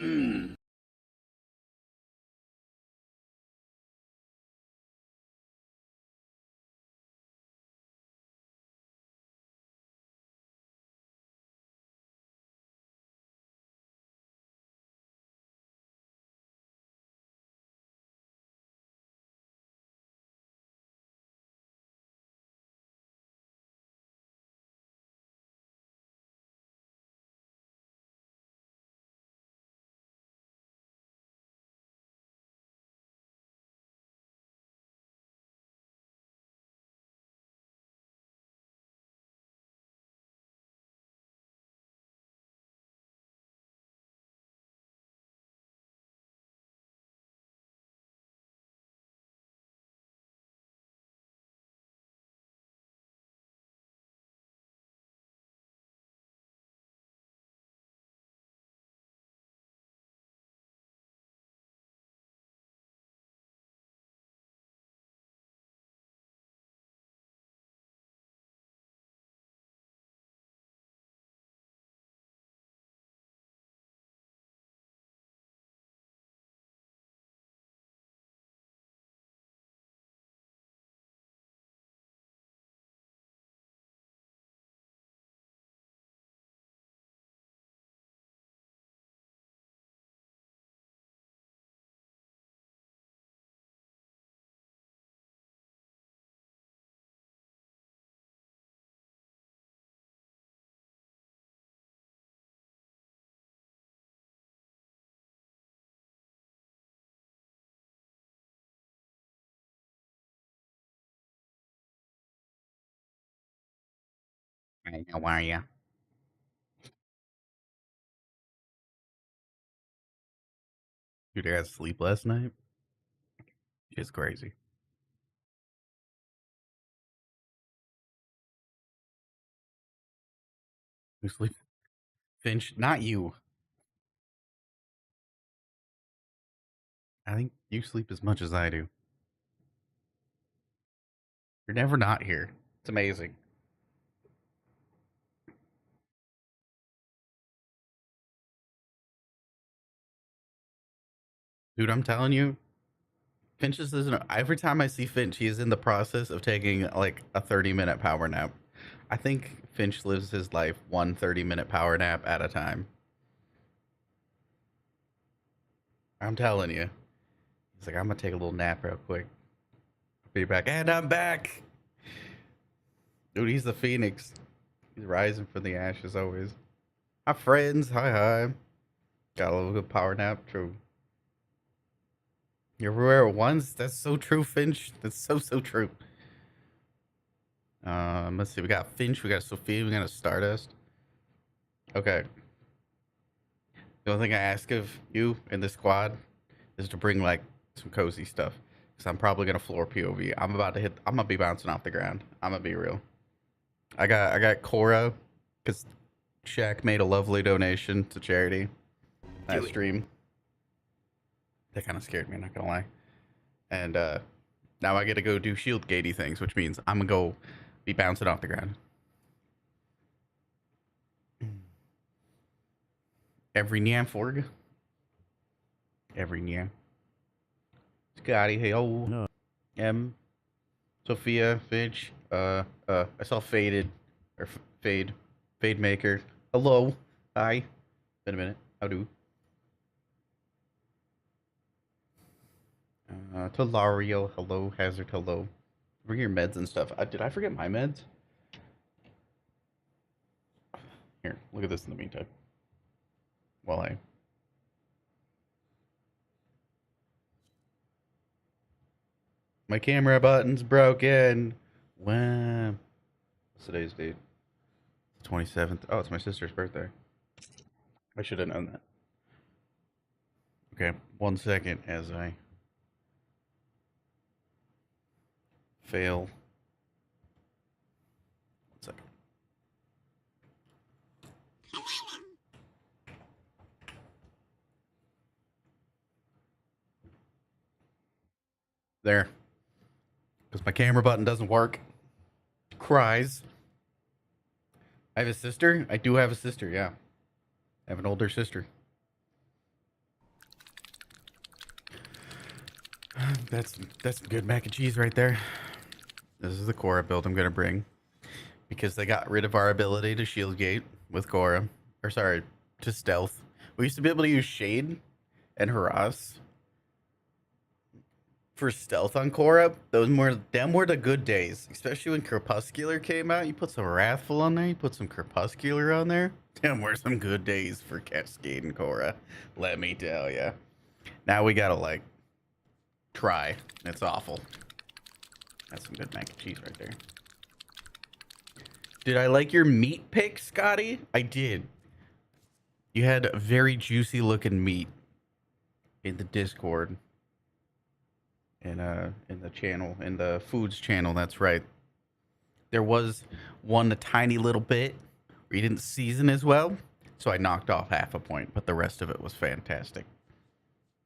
Mm. Hey, how are you? Dude, I got sleep last night. It's crazy. You sleep, Finch? Not you. I think you sleep as much as I do. You're never not here. It's amazing. Dude, I'm telling you, Finch is isn't. Every time I see Finch, he is in the process of taking like a 30-minute power nap. I think Finch lives his life one 30-minute power nap at a time. I'm telling you. He's like, I'm gonna take a little nap real quick. Be back. And I'm back. Dude, he's the Phoenix. He's rising from the ashes always. Hi friends. Hi hi. Got a little good power nap. True. You're everywhere at once. That's so true, Finch. That's so true. Let's see. We got Finch. We got Sophia. We got a Stardust. Okay. The only thing I ask of you in this squad is to bring like some cozy stuff, because I'm probably gonna floor POV. I'm about to hit. I'm gonna be bouncing off the ground. I'm gonna be real. I got Khora, because Shaq made a lovely donation to charity that stream. That kind of scared me. Not gonna lie. And now I get to go do shield gatey things, which means I'm gonna go be bouncing off the ground. Every Nyamforg. Every Nyam. Scotty, hey, oh. No. M. Sophia, Finch. I saw Faded. Or Fade. Fade Maker. Hello. Hi. Been a minute. How do? Tolario. Hello. Hazard. Hello. Bring your meds and stuff. Did I forget my meds? Here, look at this in the meantime. While I My camera button's broken. Wow. What's today's date? 27th. Oh, it's my sister's birthday. I should have known that. Okay, 1 second as I fail. 1 second. There. Because my camera button doesn't work. Cries. I have a sister. I do have a sister. Yeah, I have an older sister. That's some good mac and cheese right there. This is the Khora build I'm gonna bring because they got rid of our ability to shield gate with Khora, or sorry, to stealth. We used to be able to use shade and harass for stealth on Khora. Them were the good days, especially when Crepuscular came out. You put some Wrathful on there, you put some Crepuscular on there. Them were some good days for Cascade and Khora. Let me tell ya. Now we gotta like try. It's awful. That's some good mac and cheese right there. Did I like your meat pick, Scotty? I did. You had very juicy looking meat in the Discord. In the channel, in the foods channel, that's right. There was one a tiny little bit where you didn't season as well, so I knocked off half a point, but the rest of it was fantastic.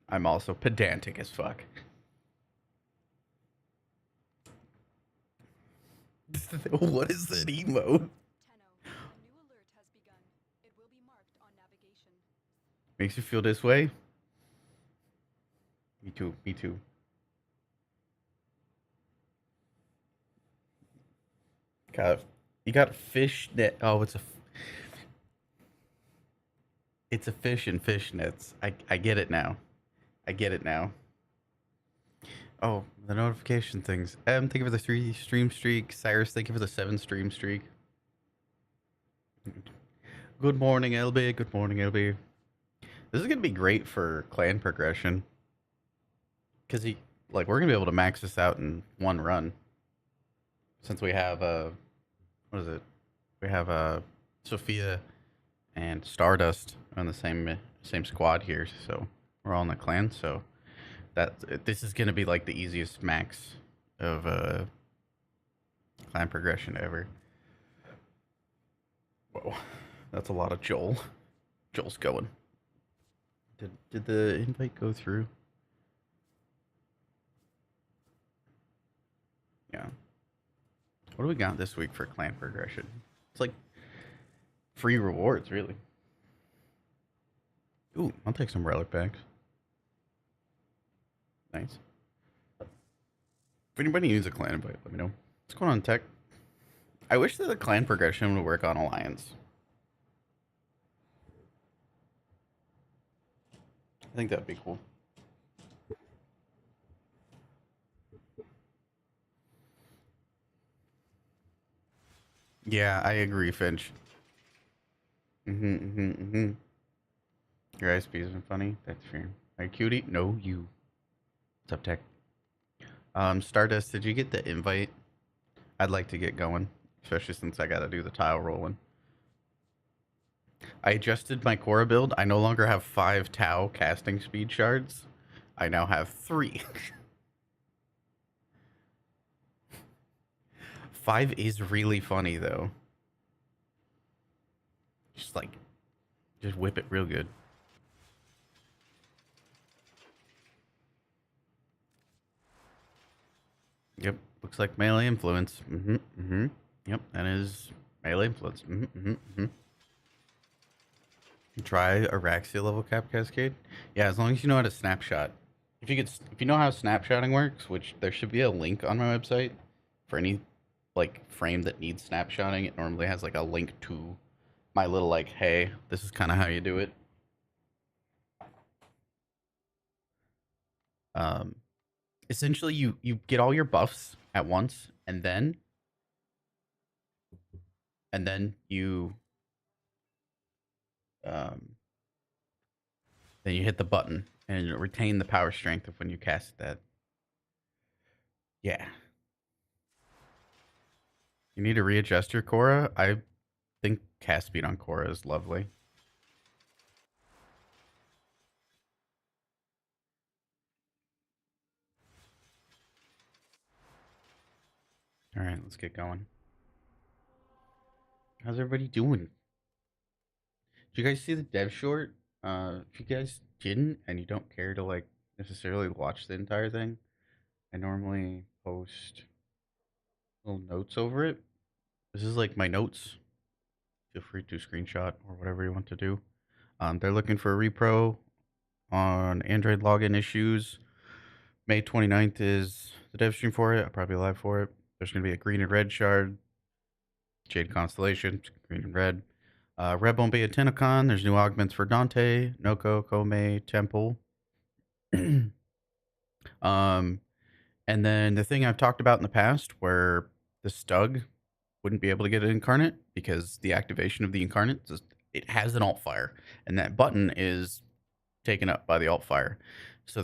I'm also pedantic as fuck. What is that emote? Makes you feel this way? Me too, me too. You got fish net. Oh, it's a fish in fish nets. I get it now. I get it now. Oh, the notification things. Thank you for the 3 stream streak. Cyrus, thank you for the 7 stream streak. Good morning, LB. Good morning, LB. This is gonna be great for clan progression. Cause we're gonna be able to max this out in one run. Since we have what is it? We have Sophia and Stardust on the same squad here, so we're all in the clan. So this is gonna be like the easiest max of clan progression ever. Whoa, that's a lot of Joel. Joel's going. Did the invite go through? Yeah. What do we got this week for clan progression? It's like free rewards, really. Ooh, I'll take some relic packs. Nice. If anybody needs a clan invite, let me know. What's going on, Tech? I wish that the clan progression would work on Alliance. I think that'd be cool. Yeah, I agree, Finch. Your ISP isn't funny. That's fair. Are you cutie? No, you. What's up, Tech? Stardust, did you get the invite? I'd like to get going, especially since I gotta do the tile rolling. I adjusted my Khora build. I no longer have 5 Tau casting speed shards. I now have 3. 5 is really funny, though. Just whip it real good. Yep, looks like melee influence. Yep, that is melee influence. Try Araxia level cap Cascade. Yeah, as long as you know how to snapshot. If you know how snapshotting works, which there should be a link on my website for any like frame that needs snapshotting. It normally has like a link to my little like, hey, this is kind of how you do it. Essentially you get all your buffs at once, and then you then you hit the button and you retain the power strength of when you cast that. Yeah. You need to readjust your Khora. I think cast speed on Khora is lovely. All right, let's get going. How's everybody doing? Did you guys see the dev short? If you guys didn't and you don't care to like necessarily watch the entire thing, I normally post little notes over it. This is like my notes feel free to screenshot or whatever you want to do. They're looking for a repro on Android login issues. May 29th is the dev stream for it. I'll probably be live for it. There's going to be a green and red shard, Jade Constellation, green and red. Red won't be at Tenacon. There's new augments for Dante, Noko, Kome, Temple. And then the thing I've talked about in the past where the Stug wouldn't be able to get an incarnate because the activation of the incarnate, it has an alt fire, and that button is taken up by the alt fire. So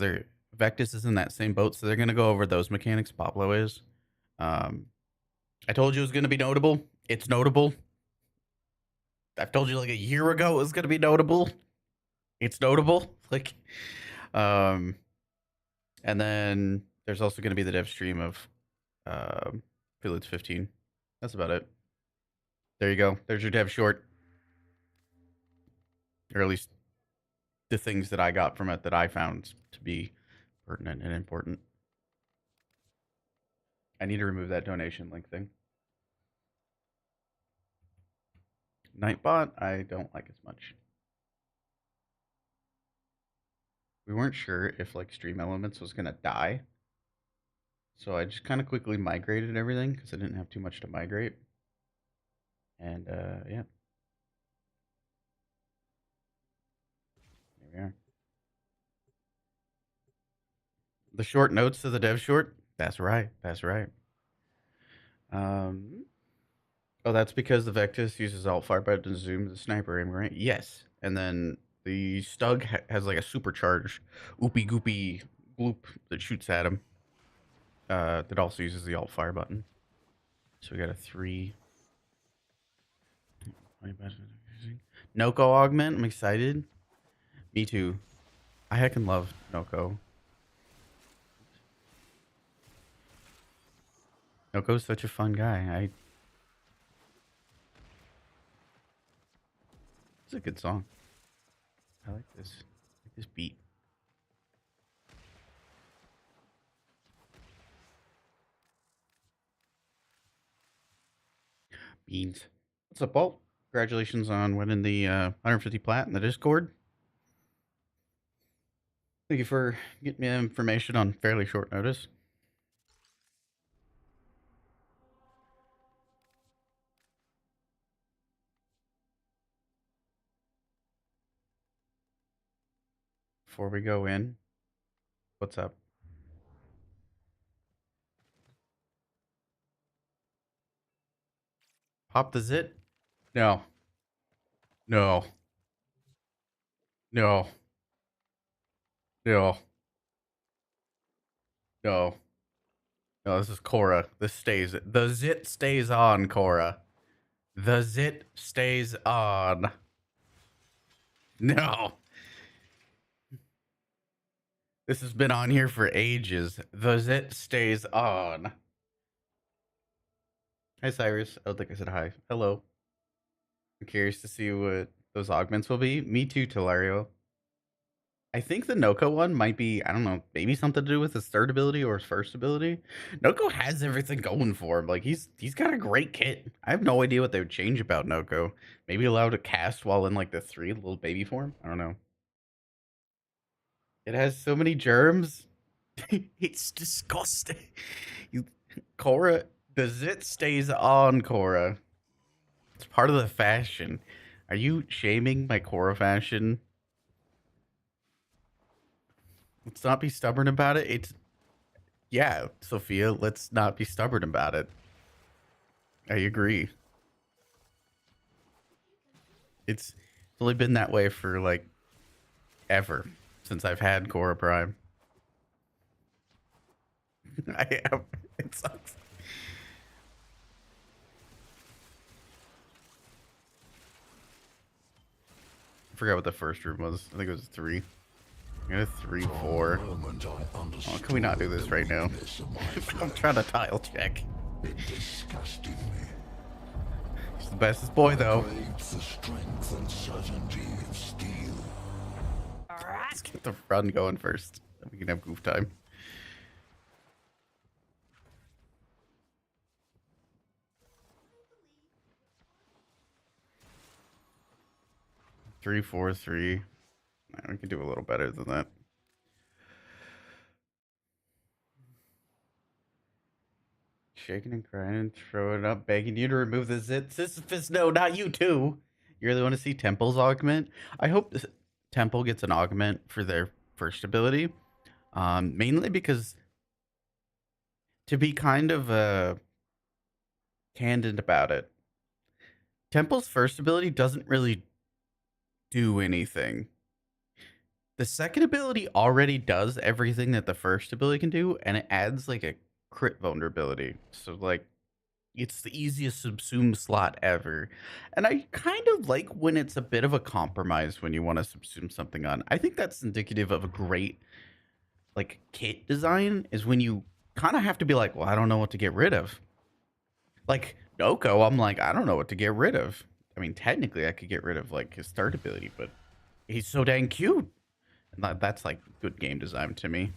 Vectis is in that same boat, so they're going to go over those mechanics. Pablo is. I told you it was going to be notable. It's notable. I've told you like a year ago it was going to be notable. It's notable. Like, and then there's also going to be the dev stream of Village 15. That's about it. There you go. There's your dev short. Or at least the things that I got from it that I found to be pertinent and important. I need to remove that donation link thing. Nightbot, I don't like as much. We weren't sure if like Stream Elements was gonna die. So I just kind of quickly migrated everything because I didn't have too much to migrate. And yeah. There we are. The short notes to the dev short? That's right. That's right. Oh, that's because the Vectis uses alt fire button to zoom the sniper aim, right? Yes. And then the Stug has like a supercharged oopy goopy gloop that shoots at him. That also uses the alt fire button. So we got a 3. Noko augment. I'm excited. Me too. I heckin' love Noko. Noko's such a fun guy. It's a good song. I like this. I like this beat. Beans. What's up, Walt? Congratulations on winning the 150 plat in the Discord. Thank you for getting me information on fairly short notice. Before we go in, what's up? Pop the zit? No. No. No. No. No. No, this is Khora. This stays. The zit stays on, Khora. The zit stays on. No. This has been on here for ages. The zit stays on. Hi, Cyrus. I don't think I said hi. Hello. I'm curious to see what those augments will be. Me too, Talario. I think the Noko one might be, I don't know, maybe something to do with his third ability or his first ability. Noko has everything going for him. Like he's got a great kit. I have no idea what they would change about Noko. Maybe allow to cast while in like the 3 little baby form. I don't know. It has so many germs. It's disgusting. Khora, the zit stays on Khora. It's part of the fashion. Are you shaming my Khora fashion? Let's not be stubborn about it. Yeah, Sophia, let's not be stubborn about it. I agree. It's only been that way for like ever since I've had Khora Prime. I am. It sucks. I forgot what the first room was. I think it was 3. I got a 3, 4. Oh, can we not do this right now? I'm trying to tile check. It disgusted me. He's the bestest boy, though. The strength and certainty of steel. Let's get the run going first. Then we can have goof time. 3, 4, 3. We can do a little better than that. Shaking and crying and throwing up, begging you to remove the zit. Sisyphus, no, not you too. You really want to see Temple's augment? I hope this Temple gets an augment for their first ability. Mainly because to be kind of candid about it, Temple's first ability doesn't really do anything. The second ability already does everything that the first ability can do, and it adds like a crit vulnerability. So like it's the easiest subsume slot ever. And I kind of like when it's a bit of a compromise when you want to subsume something on. I think that's indicative of a great like kit design is when you kind of have to be like, well, I don't know what to get rid of. Like Noko, I'm like, I don't know what to get rid of. I mean, technically I could get rid of like his third ability, but he's so dang cute. And that's like good game design to me.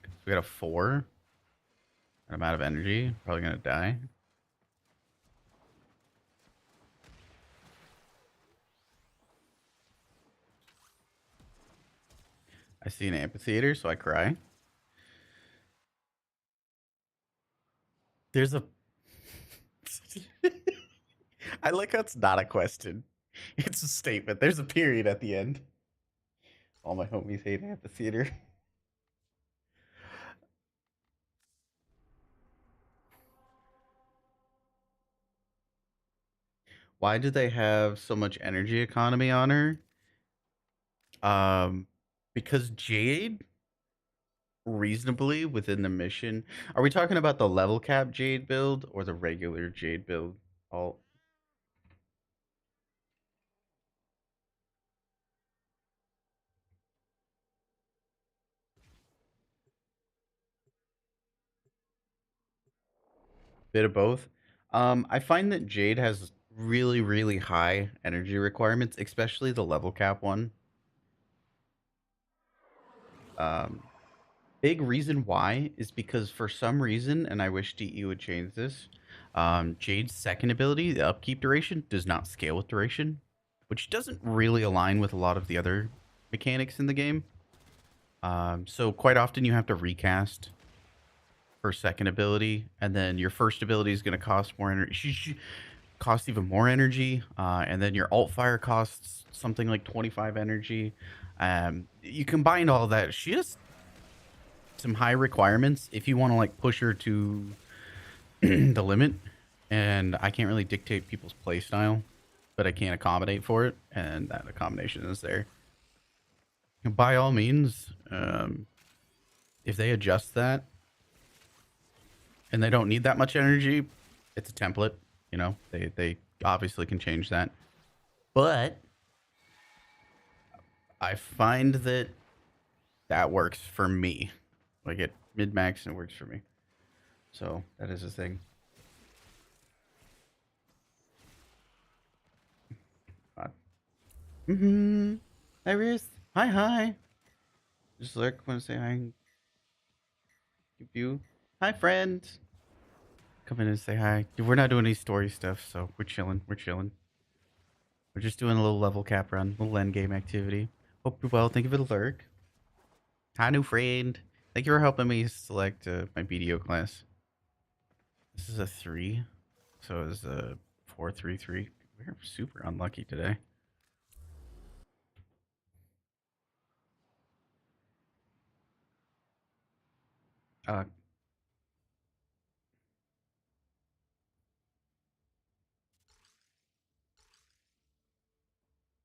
So we got a 4. I'm out of energy. Probably gonna die. I see an amphitheater, so I cry. There's a. I like how it's not a question. It's a statement. There's a period at the end. All my homies hate amphitheater. Why do they have so much energy economy on her? Um, because Jade reasonably within the mission. Are we talking about the level cap Jade build or the regular Jade build? All bit of both. I find that Jade has really, really high energy requirements, especially the level cap one. Um, Big reason why is because for some reason, and I wish DE would change this, Jade's second ability, the upkeep duration, does not scale with duration, which doesn't really align with a lot of the other mechanics in the game. So quite often you have to recast for second ability, and then your first ability is going to cost more energy. Cost even more energy, and then your alt fire costs something like 25 energy. You combine all that. She has some high requirements if you want to like push her to the limit, and I can't really dictate people's play style, but I can accommodate for it, and that accommodation is there. And by all means, if they adjust that and they don't need that much energy, it's a template. You know, they obviously can change that, but I find that that works for me. Like at mid max, and it works for me. So that is a thing. Mm-hmm. Hi, Ruth. Hi, hi. Just lurk. Want to say hi? Give you. Hi, friend. Come in and say hi. We're not doing any story stuff, so we're chilling. We're chilling. We're just doing a little level cap run, little end game activity. Hope you're well. Thank you for the lurk. Hi, new friend. Thank you for helping me select my BDO class. This is a 3, so it's a 4-3-3. We're super unlucky today. Uh,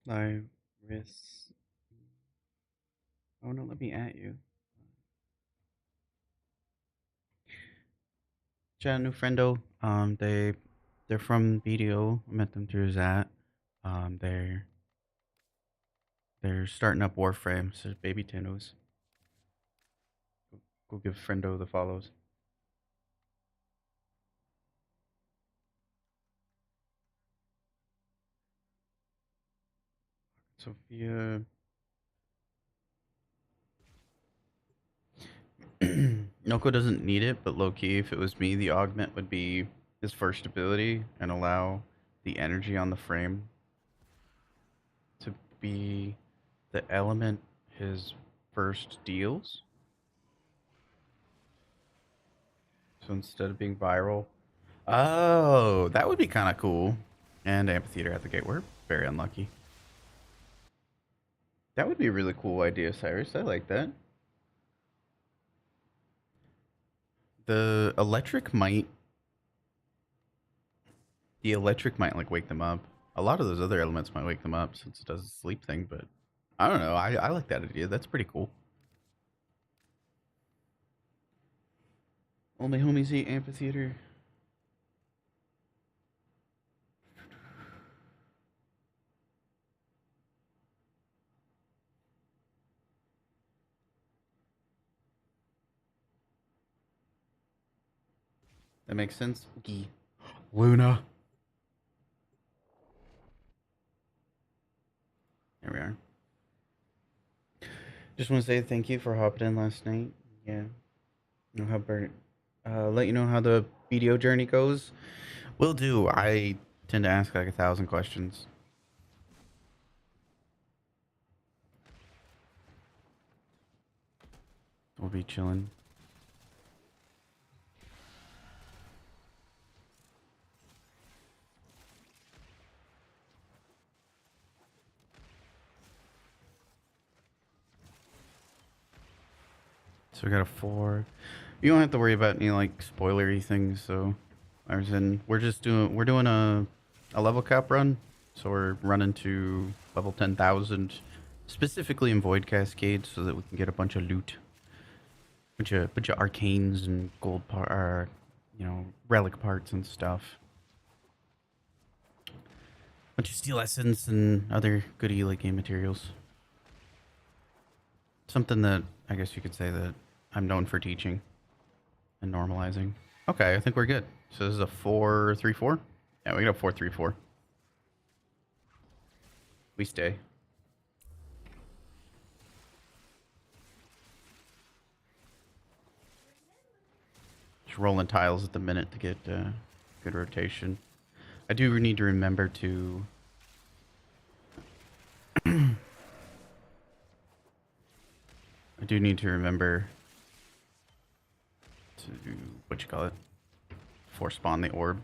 Live wrist. Oh no, let me at you. Chat new friendo. They're from BDO. I met them through that. Um, they're they're starting up Warframe. So baby Tindos. Go give friendo the follows. Sophia. Noko doesn't need it, but low key, if it was me, the augment would be his first ability and allow the energy on the frame be the element his first deals. So instead of being viral. Oh, that would be kind of cool. And amphitheater at the gate. We're very unlucky. That would be a really cool idea, Cyrus. I like that. The electric might like wake them up. A lot of those other elements might wake them up since it does the sleep thing, but I don't know. I like that idea. That's pretty cool. All my homies eat amphitheater. That makes sense. Gee. Luna. There we are. Just want to say thank you for hopping in last night. Yeah. Know how let you know how the BDO journey goes. Will do. I tend to ask like 1,000 questions. We'll be chilling. So we got a 4. You don't have to worry about any like spoilery things. So, we're doing a level cap run. So we're running to level 10,000, specifically in Void Cascade, so that we can get a bunch of loot, bunch of arcanes and gold relic parts and stuff. Bunch of steel essence and other goodie like game materials. Something that I guess you could say that I'm known for teaching and normalizing. Okay, I think we're good. So this is a 4-3-4. Yeah, we got a 4-3-4. We stay. Just rolling tiles at the minute to get good rotation. I do need to remember to force spawn the orb.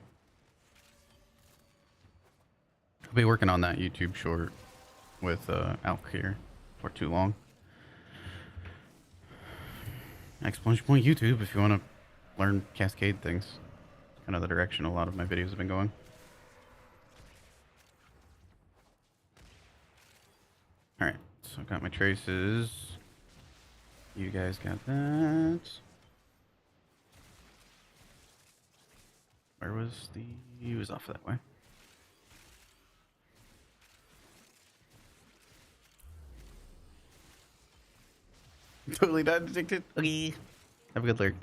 I'll be working on that YouTube short with Alk here for too long. Exclamation point YouTube if you want to learn Cascade things. Kind of the direction a lot of my videos have been going. Alright, so I've got my traces. You guys got that. Where was the... He was off that way. Totally not addicted. Okay. Have a good lurk.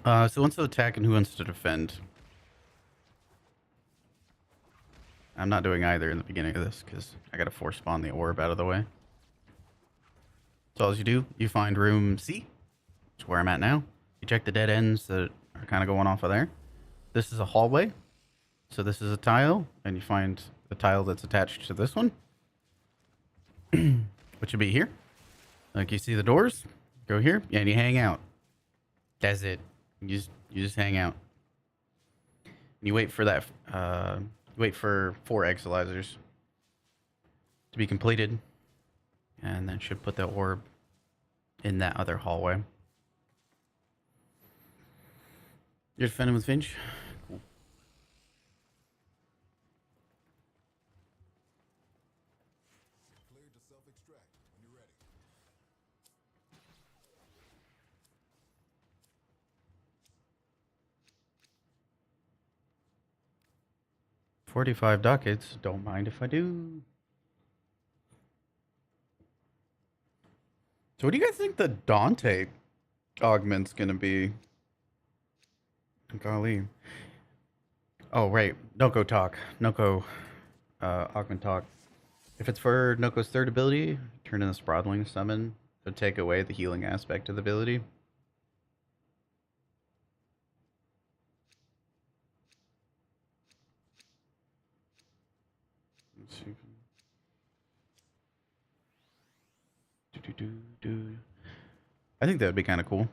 So who wants to attack and who wants to defend? I'm not doing either in the beginning of this because I gotta force spawn the orb out of the way. So as you do, you find room C, which is where I'm at now. You check the dead ends that are kind of going off of there. This is a hallway. So this is a tile, and you find the tile that's attached to this one, which would be here. Like you see the doors, go here, and you hang out. That's it. You just hang out. And you wait for that. Wait for 4 exilizers to be completed, and that should put the orb in that other hallway. You're defending with Finch? Cool. Cleared to self-extract when you're ready. 45 ducats. Don't mind if I do. So what do you guys think the Dante augment's gonna be? Golly. Oh, right. Noko talk. Noko augment talk. If it's for Noko's 3rd ability, turn in the Sprawling summon to take away the healing aspect of the ability. Let's see. Do. I think that would be kind of cool.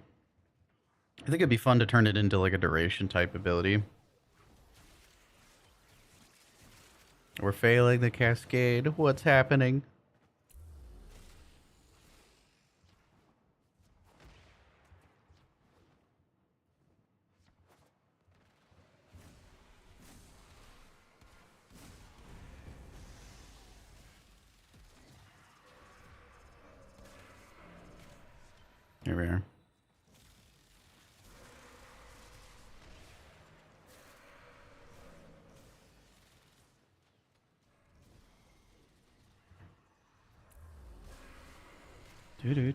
I think it'd be fun to turn it into like a duration type ability. We're failing the Cascade. What's happening? Here we are.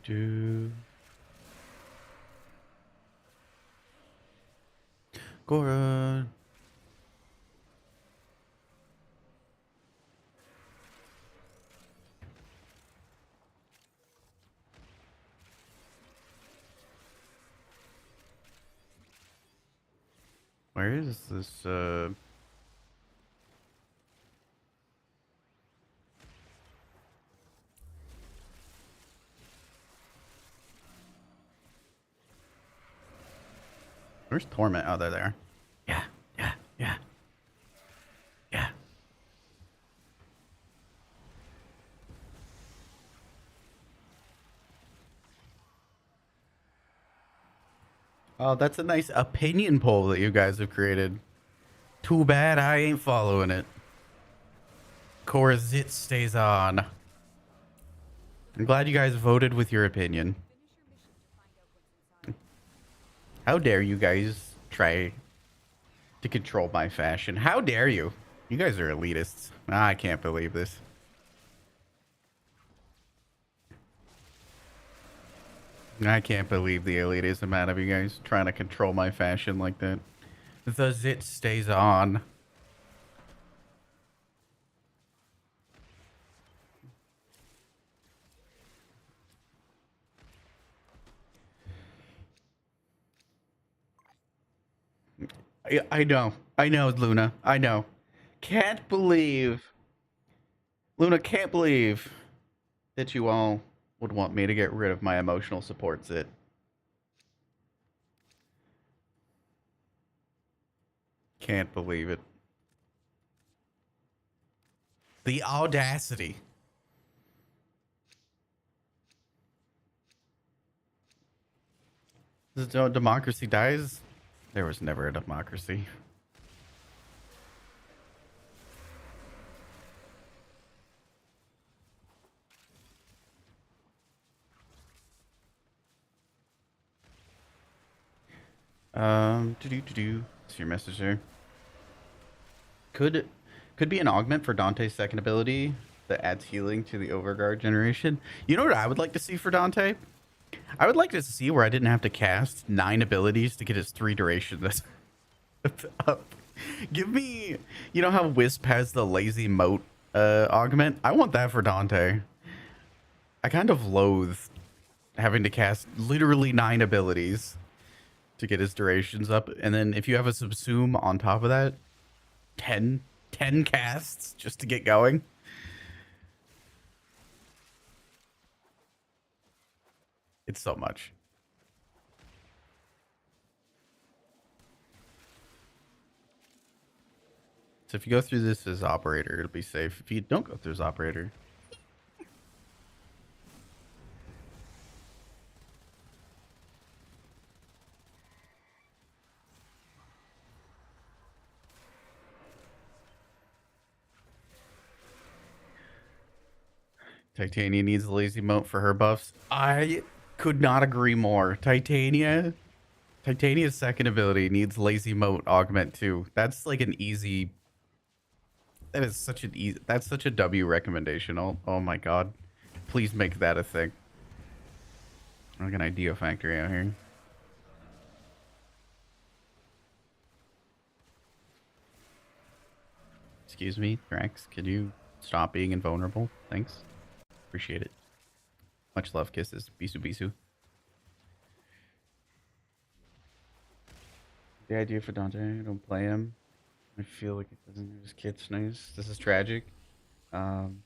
Do. Khora. Where is this, where's Torment? Oh, they're there. Yeah. Oh, that's a nice opinion poll that you guys have created. Too bad I ain't following it. Khora Zit stays on. I'm glad you guys voted with your opinion. How dare you guys try to control my fashion? How dare you? You guys are elitists. I can't believe this. I can't believe the elitism out of you guys trying to control my fashion like that. The Zit stays on. I know. I know, Luna. I know. Can't believe. Luna, can't believe that you all would want me to get rid of my emotional support Zit. Can't believe it. The audacity. The democracy dies. There was never a democracy. What's your message there? Could be an augment for Dante's second ability that adds healing to the Overguard generation. You know what I would like to see for Dante? I would like to see where I didn't have to cast 9 abilities to get his 3 durations up. Give me, you know how Wisp has the lazy moat augment? I want that for Dante. I kind of loathe having to cast literally 9 abilities to get his durations up. And then if you have a subsume on top of that, 10 casts just to get going. It's so much. So if you go through this as operator, it'll be safe. If you don't go through as operator, Titania needs a lazy moat for her buffs. I could not agree more. Titania's second ability needs lazy moat augment too. That's like an easy. That is such an easy. That's such a W recommendation. Oh my god, please make that a thing. Like an idea factory out here. Excuse me, Drax. Could you stop being invulnerable? Thanks. Appreciate it. Much love, kisses. Bisu bisu. The idea for Dante, I don't play him. I feel like it doesn't. His kid's nice. This is tragic. Um,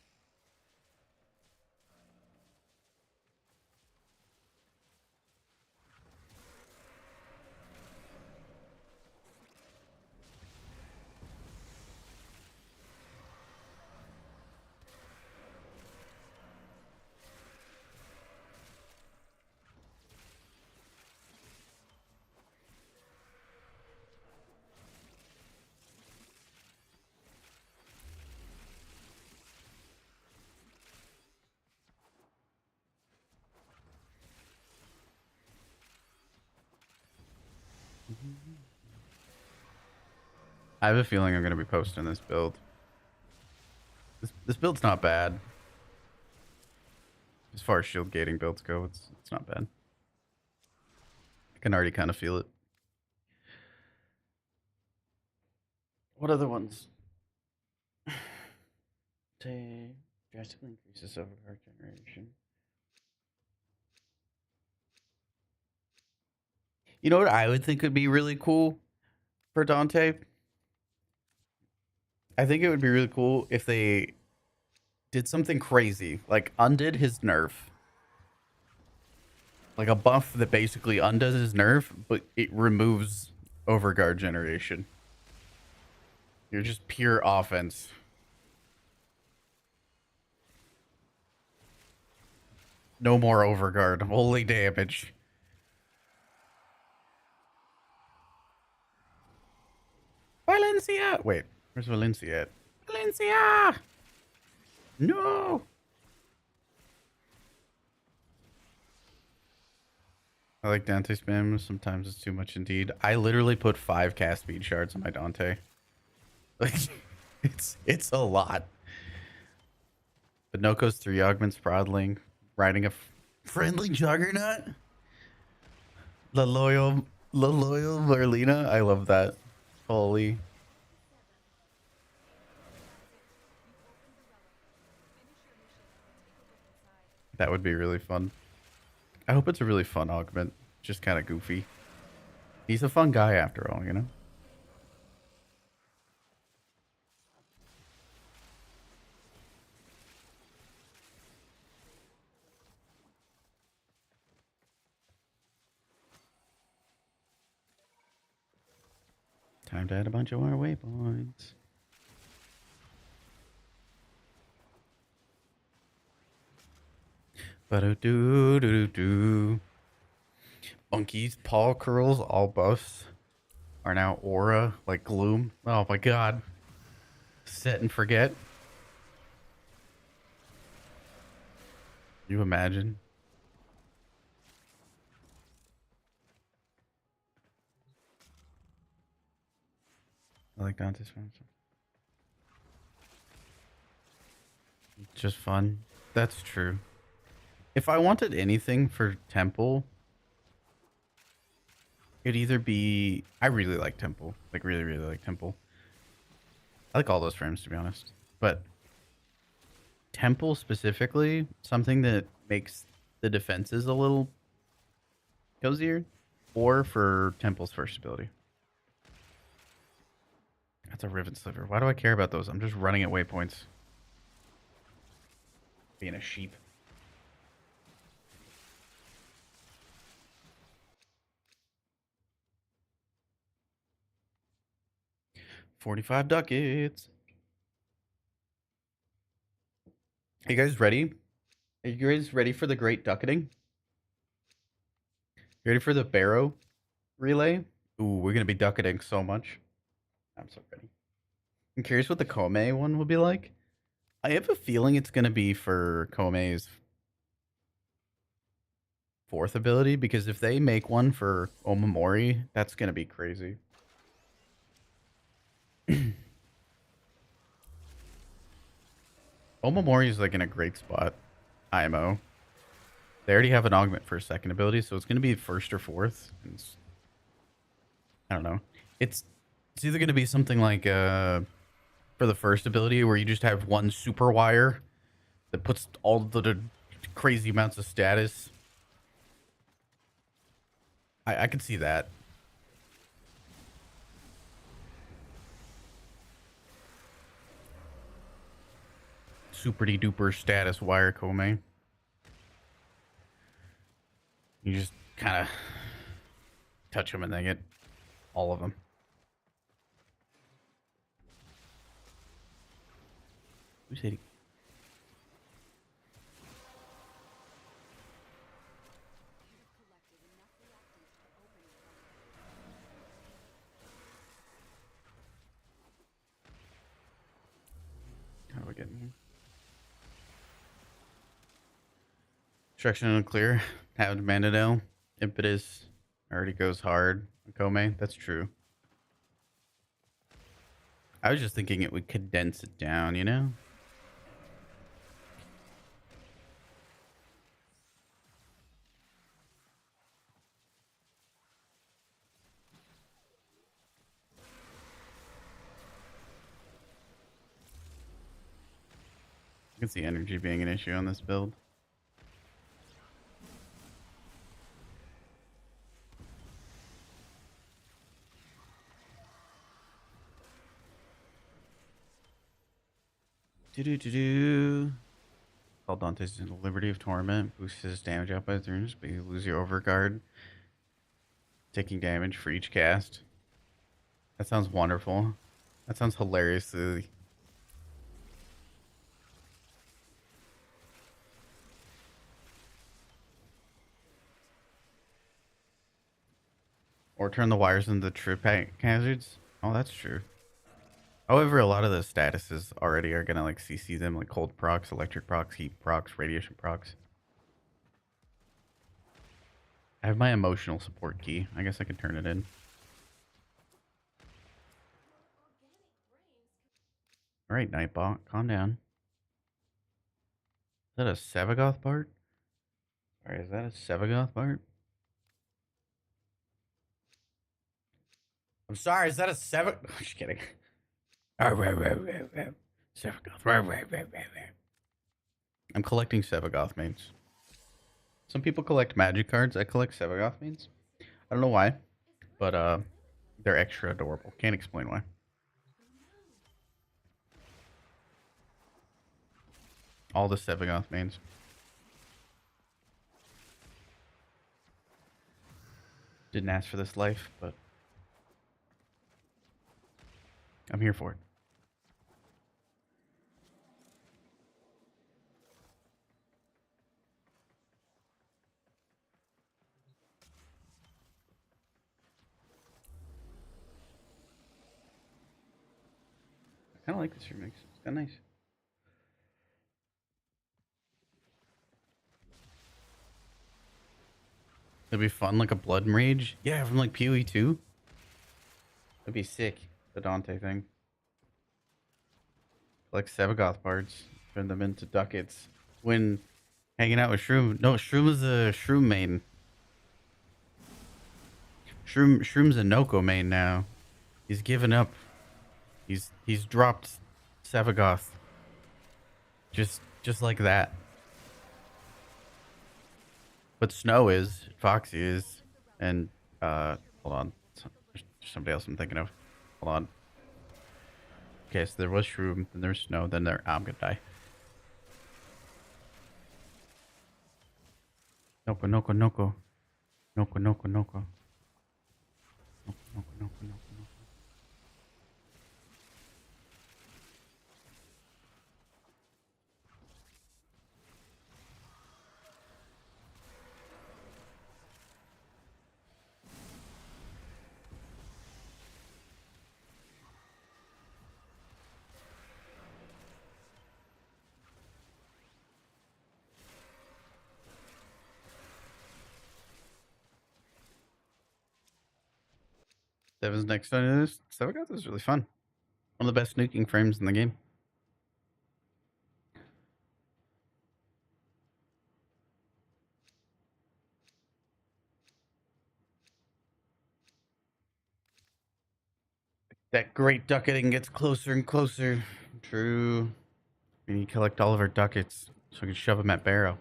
I have a feeling I'm going to be posting this build. This build's not bad. As far as shield gating builds go, it's not bad. I can already kind of feel it. What other ones? Say drastically increases overcard generation. You know what I would think would be really cool for Dante? I think it would be really cool if they did something crazy, like undid his nerf. Like a buff that basically undoes his nerf, but it removes overguard generation. You're just pure offense. No more overguard. Holy damage. Valencia! Wait, where's Valencia at? Valencia! No! I like Dante spam. Sometimes it's too much indeed. I literally put 5 cast speed shards on my Dante. Like, it's a lot. But Noko's 3 augments, Prodling, riding a friendly juggernaut. La loyal Marlena. I love that. Holy. That would be really fun. I hope it's a really fun augment. Just kind of goofy. He's a fun guy after all, you know? Time to add a bunch of more waypoints. Ba-do-do-do-do-do. Monkey's paw curls, all buffs, are now aura, like gloom. Oh my god. Set and forget. You imagine? I like Dante's Fancy. Just fun. That's true. If I wanted anything for Temple, it'd either be... I really like Temple. Like, really, really like Temple. I like all those frames, to be honest. But Temple specifically, something that makes the defenses a little cozier, or for Temple's first ability. That's a Rivet Sliver. Why do I care about those? I'm just running at waypoints. Being a sheep. $45 ducats. Are you guys ready? Are you guys ready for the great ducketing? You ready for the barrow relay? Ooh, we're gonna be ducketing so much. I'm so ready. I'm curious what the Kome one will be like. I have a feeling it's gonna be for Kome's 4th ability, because if they make one for Omamori, that's gonna be crazy. Omamori is like in a great spot. IMO. They already have an augment for a 2nd ability, so it's gonna be 1st or 4th. I don't know. It's either gonna be something like for the 1st ability where you just have one super wire that puts all the crazy amounts of status. I could see that. super duper status wire Kome. You just kind of touch them and they get all of them. Who's hitting? How do we get in here? Destruction unclear. Have Mandadel. Impetus already goes hard. Kome, that's true. I was just thinking it would condense it down, you know? I can see energy being an issue on this build. Do. Call Dante's Liberty of Torment. Boosts his damage out by turns, but you lose your overguard. Taking damage for each cast. That sounds wonderful. That sounds hilariously. Or turn the wires into trip hazards. Oh, that's true. However, a lot of the statuses already are gonna like CC them, like cold procs, electric procs, heat procs, radiation procs. I have my emotional support key. I guess I can turn it in. All right, Nightbot, calm down. Is that a Sevagoth part? Sorry, is that a Sevagoth part? I'm sorry, is that a Just kidding. Sevagoth. I'm collecting Sevagoth mains. Some people collect magic cards. I collect Sevagoth mains. I don't know why, but they're extra adorable. Can't explain why. All the Sevagoth mains. Didn't ask for this life, but I'm here for it. I kind of like this remix. It's kind of nice. It'd be fun, like a Blood Rage. Yeah, from like PoE 2. That'd be sick. The Dante thing. Like Sevagoth parts. Turn them into ducats. When hanging out with Shroom. No, Shroom is a Shroom main. Shroom's a Noko main now. He's given up. He's dropped Sevagoth. Just like that. But Snow is, Foxy is, and hold on. There's somebody else I'm thinking of. Hold on. Okay, so there was Shroom, then there's Snow, then there I'm gonna die. Noko. Noko. Noko. Noko. Seven's next on this. Sevagoth is really fun. One of the best nuking frames in the game. That great ducketing gets closer and closer. True. We need to collect all of our ducats so we can shove them at Barrow.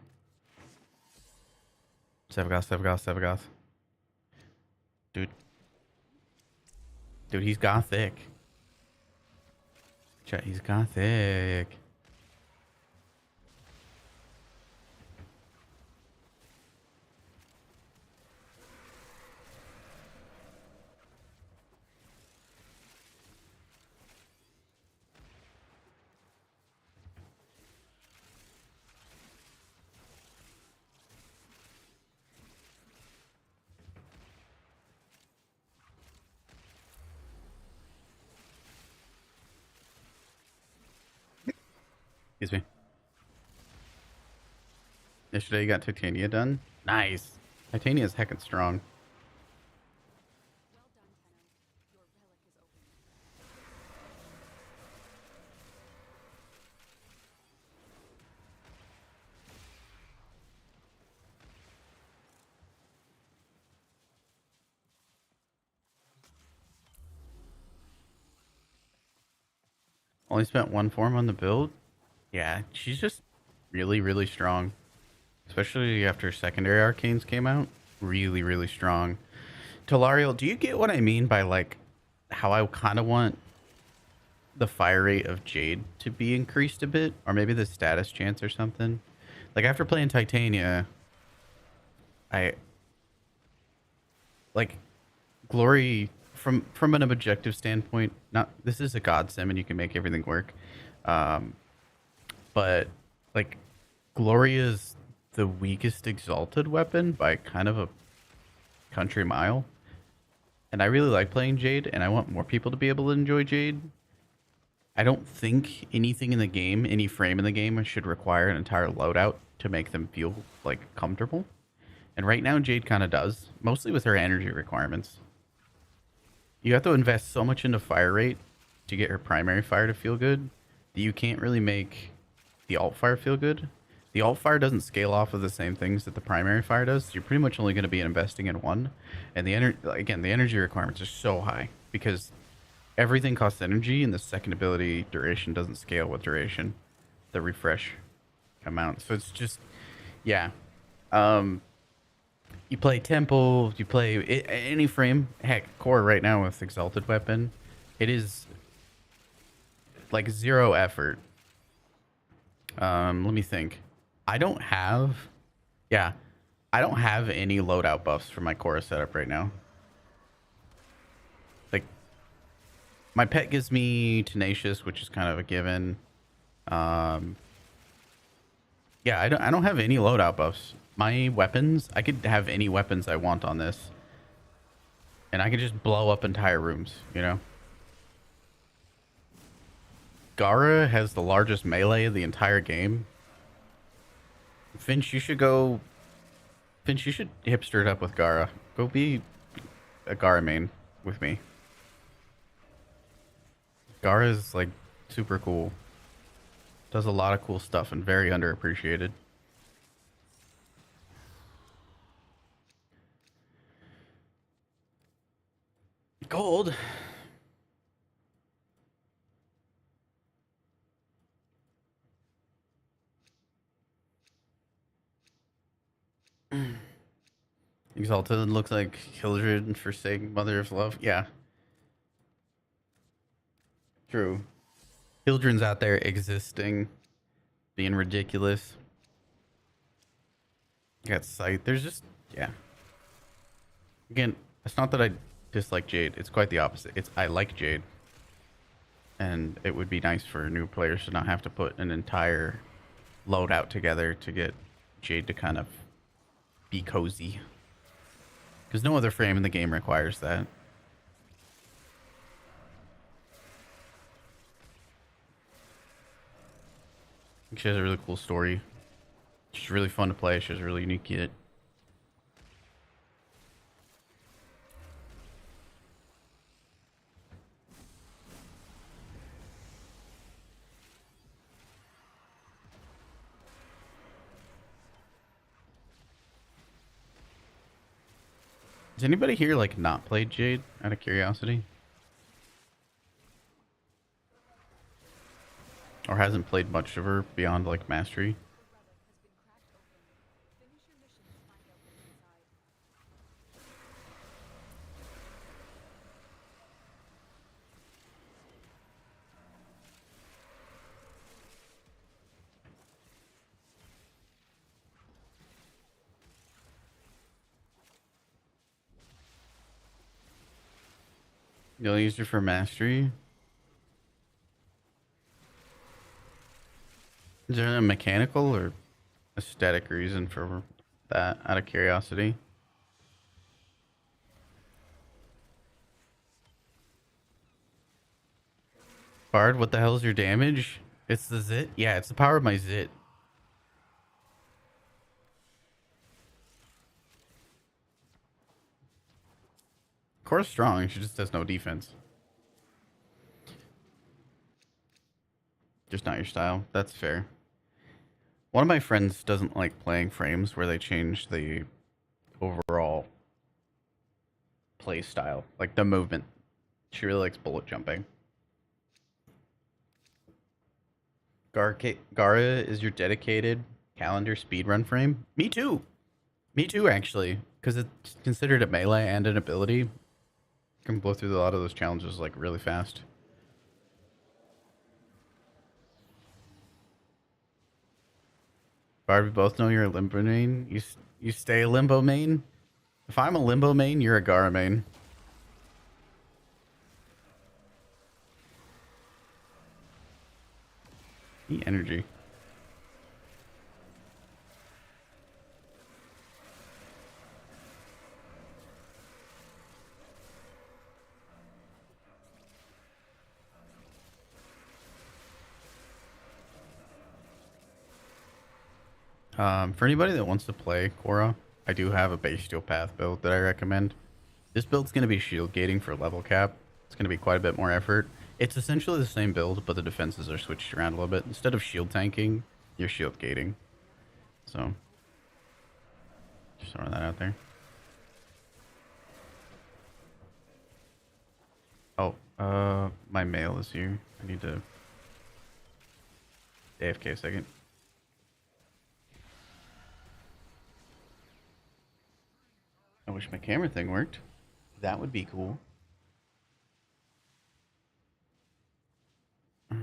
Sevagoth. Dude. Dude, he's gothic. Chat, he's gothic. Excuse me. Yesterday you got Titania done? Nice. Titania is heckin' strong. Only spent one form on the build? Yeah, she's just really, really strong. Especially after secondary arcanes came out. Really, really strong. Telariel, do you get what I mean by like how I kind of want the fire rate of Jade to be increased a bit? Or maybe the status chance or something? Like after playing Titania, I like Glory from an objective standpoint, not this is a god sim and you can make everything work. Um but like Glory is the weakest exalted weapon by kind of a country mile. And I really like playing Jade, and I want more people to be able to enjoy Jade. I don't think anything in the game, any frame in the game, should require an entire loadout to make them feel like comfortable. And right now, Jade kind of does, mostly with her energy requirements. You have to invest so much into fire rate to get her primary fire to feel good that you can't really make the alt fire feel good. The alt fire doesn't scale off of the same things that the primary fire does. So you're pretty much only going to be investing in one. And the energy requirements are so high because everything costs energy, and the second ability duration doesn't scale with duration, the refresh amount. So it's just, yeah. You play Temple, you play any frame. Heck, Khora right now with Exalted Weapon, it is like zero effort. Let me think. I don't have, yeah, I don't have any loadout buffs for my Khora setup right now. Like, my pet gives me Tenacious, which is kind of a given. Yeah, I don't have any loadout buffs. My weapons, I could have any weapons I want on this, and I could just blow up entire rooms, you know? Gara has the largest melee of the entire game. Finch, you should go. Finch, you should hipster it up with Gara. Go be a Gara main with me. Gara is like super cool. Does a lot of cool stuff and very underappreciated. Gold. Exalted looks like Hildred and Forsake, Mother of Love. Yeah. True. Hildren's out there existing, being ridiculous. Got sight. There's just, yeah. Again, it's not that I dislike Jade. It's quite the opposite. It's I like Jade. And it would be nice for new players to not have to put an entire loadout together to get Jade to kind of be cozy. Because no other frame in the game requires that. She has a really cool story. She's really fun to play. She has a really unique kit. Has anybody here like not played Jade out of curiosity? Or hasn't played much of her beyond like mastery? You only used her for mastery? Is there a mechanical or aesthetic reason for that out of curiosity? Bard, what the hell is your damage? It's the zit? Yeah, it's the power of my zit. Khora's strong, she just has no defense. Just not your style. That's fair. One of my friends doesn't like playing frames where they change the overall play style, like the movement. She really likes bullet jumping. Gara is your dedicated calendar speedrun frame? Me too. Me too, actually. Because it's considered a melee and an ability. You can blow through a lot of those challenges like really fast. Bard, we both know you're a limbo main. You stay a limbo main? If I'm a limbo main, you're a Gara main. The energy. For anybody that wants to play Khora, I do have a bestial path build that I recommend. This build's going to be shield gating for level cap. It's going to be quite a bit more effort. It's essentially the same build, but the defenses are switched around a little bit. Instead of shield tanking, you're shield gating. So, just throwing that out there. Oh, my mail is here. I need to AFK a second. I wish my camera thing worked. That would be cool. That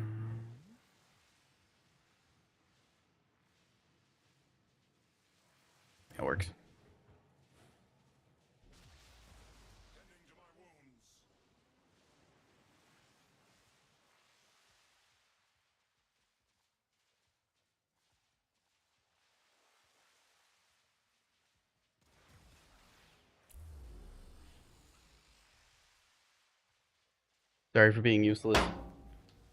works. Sorry for being useless.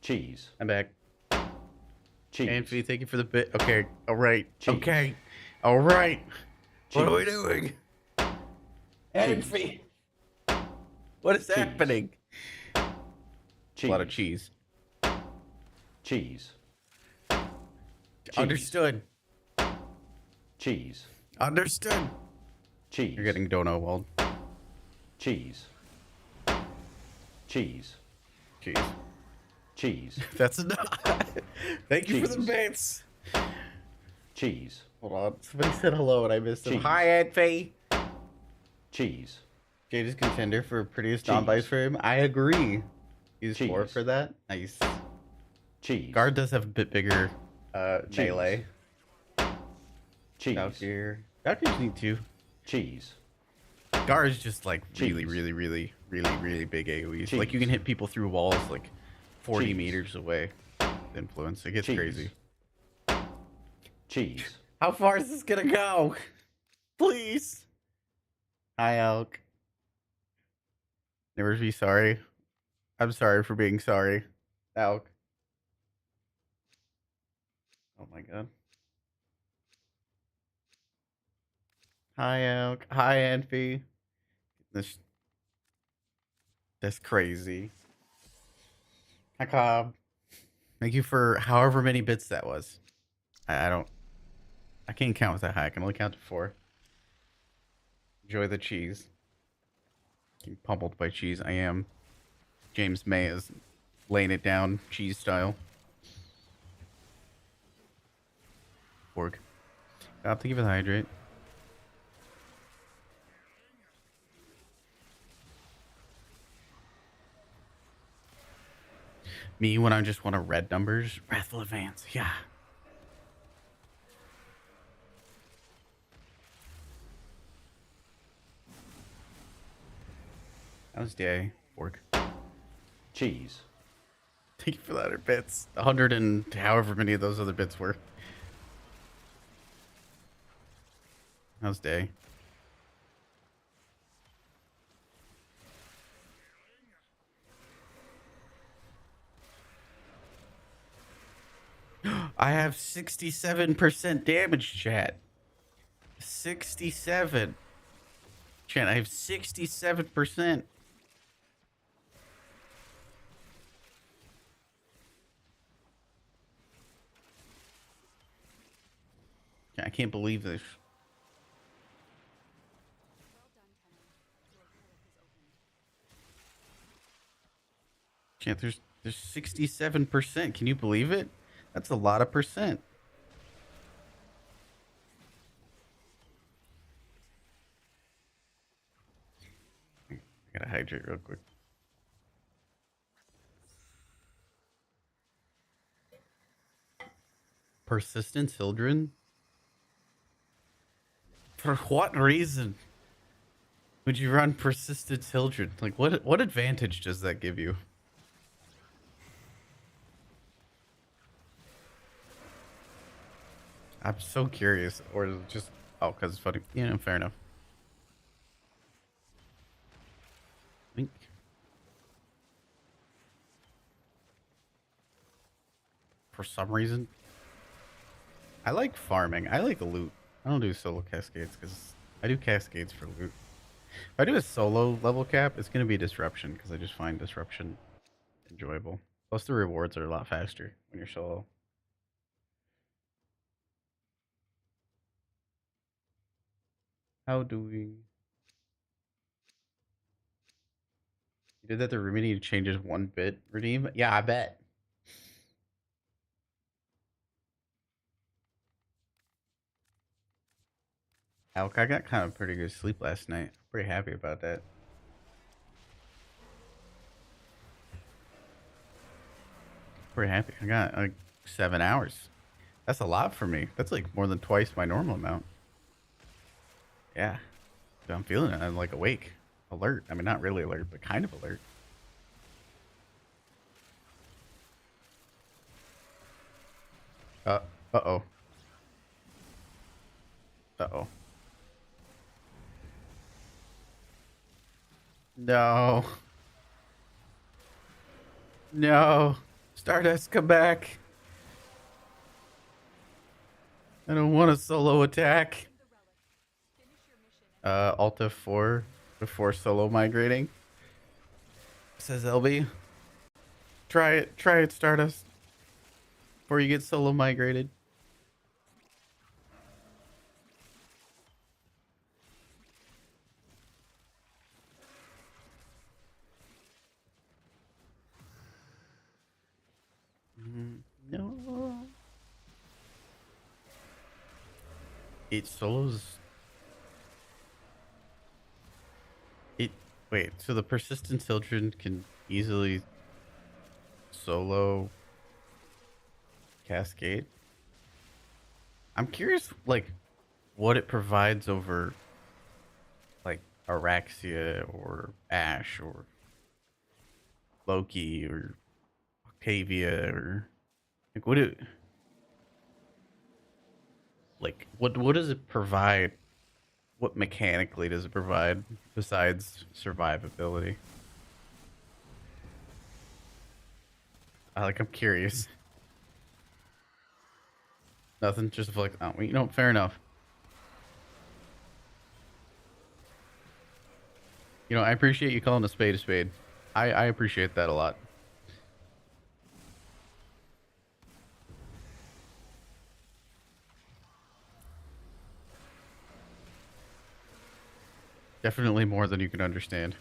Cheese. I'm back. Cheese. Anthony, thank you for the bit. Okay. All right. Cheese. Okay. All right. Cheese. What are we doing? Anthony. What is happening? Cheese. A lot of cheese. Cheese. Understood. Cheese. Understood. Cheese. You're getting dono walled. Cheese. Cheese. Cheese. Cheese. That's enough. Thank you for the Cheese. bits. Cheese. Hold on. Somebody said hello and I missed him. Cheese. Hi, Anthony. Cheese. Jade is contender for prettiest Cheese. non-bias frame. I agree. He's Cheese. 4 for that. Nice. Cheese. Guard does have a bit bigger Cheese. melee. Cheese. Valkyr. Valkyrs need to. Cheese. Gar is just like really, Cheese. really big AoEs. Cheese. Like you can hit people through walls like 40 Cheese. meters away. with Influence. It gets Cheese. crazy. Cheese. How far is this gonna go? Please. Hi, Elk. Never be sorry. I'm sorry for being sorry, Elk. Oh my god. Hi, Elk. Hi, Anfi. That's crazy. Hi, Cobb. Thank you for however many bits that was. I can't count with that high. I can only count to 4. Enjoy the cheese. Getting pummeled by cheese. I am. James May is laying it down cheese style. Pork. I have to give it hydrate. Me when I just want to red numbers. Wrathful Advance. Yeah. How's day? Pork. Cheese. Thank you for that, other bits. 100 and however many of those other bits were. How's day? I have 67% damage, chat. 67. Chat, I have 67%. I can't believe this. Chat, there's 67%. Can you believe it? That's a lot of percent. I gotta hydrate real quick. Persistent children? For what reason would you run persistent children? Like, what advantage does that give you? I'm so curious. Or is it just... Oh, because it's funny. You know, fair enough. Wink. For some reason. I like farming. I like loot. I don't do solo cascades because I do cascades for loot. If I do a solo level cap, it's going to be disruption because I just find disruption enjoyable. Plus the rewards are a lot faster when you're solo. How do we... You did that the remedy changes 1 bit redeem? Yeah, I bet. Alk, I got kind of pretty good sleep last night. Pretty happy about that. Pretty happy. I got like 7 hours. That's a lot for me. That's like more than twice my normal amount. Yeah. I'm feeling it. I'm like awake. Alert. I mean, not really alert, but kind of alert. Uh-oh. Uh-oh. No. No. Stardust, come back. I don't want a solo attack. Alt F4 before solo migrating. Says LB. Try it, Stardust. Before you get solo migrated. No. It solos. Wait, so the persistent children can easily solo Cascade? I'm curious, like, what it provides over, like, Araxia or Ash or Loki or Octavia or like what does it provide? What mechanically does it provide besides survivability? I'm curious. Nothing, just like, oh, you know, fair enough. You know, I appreciate you calling a spade a spade. I appreciate that a lot. Definitely more than you can understand.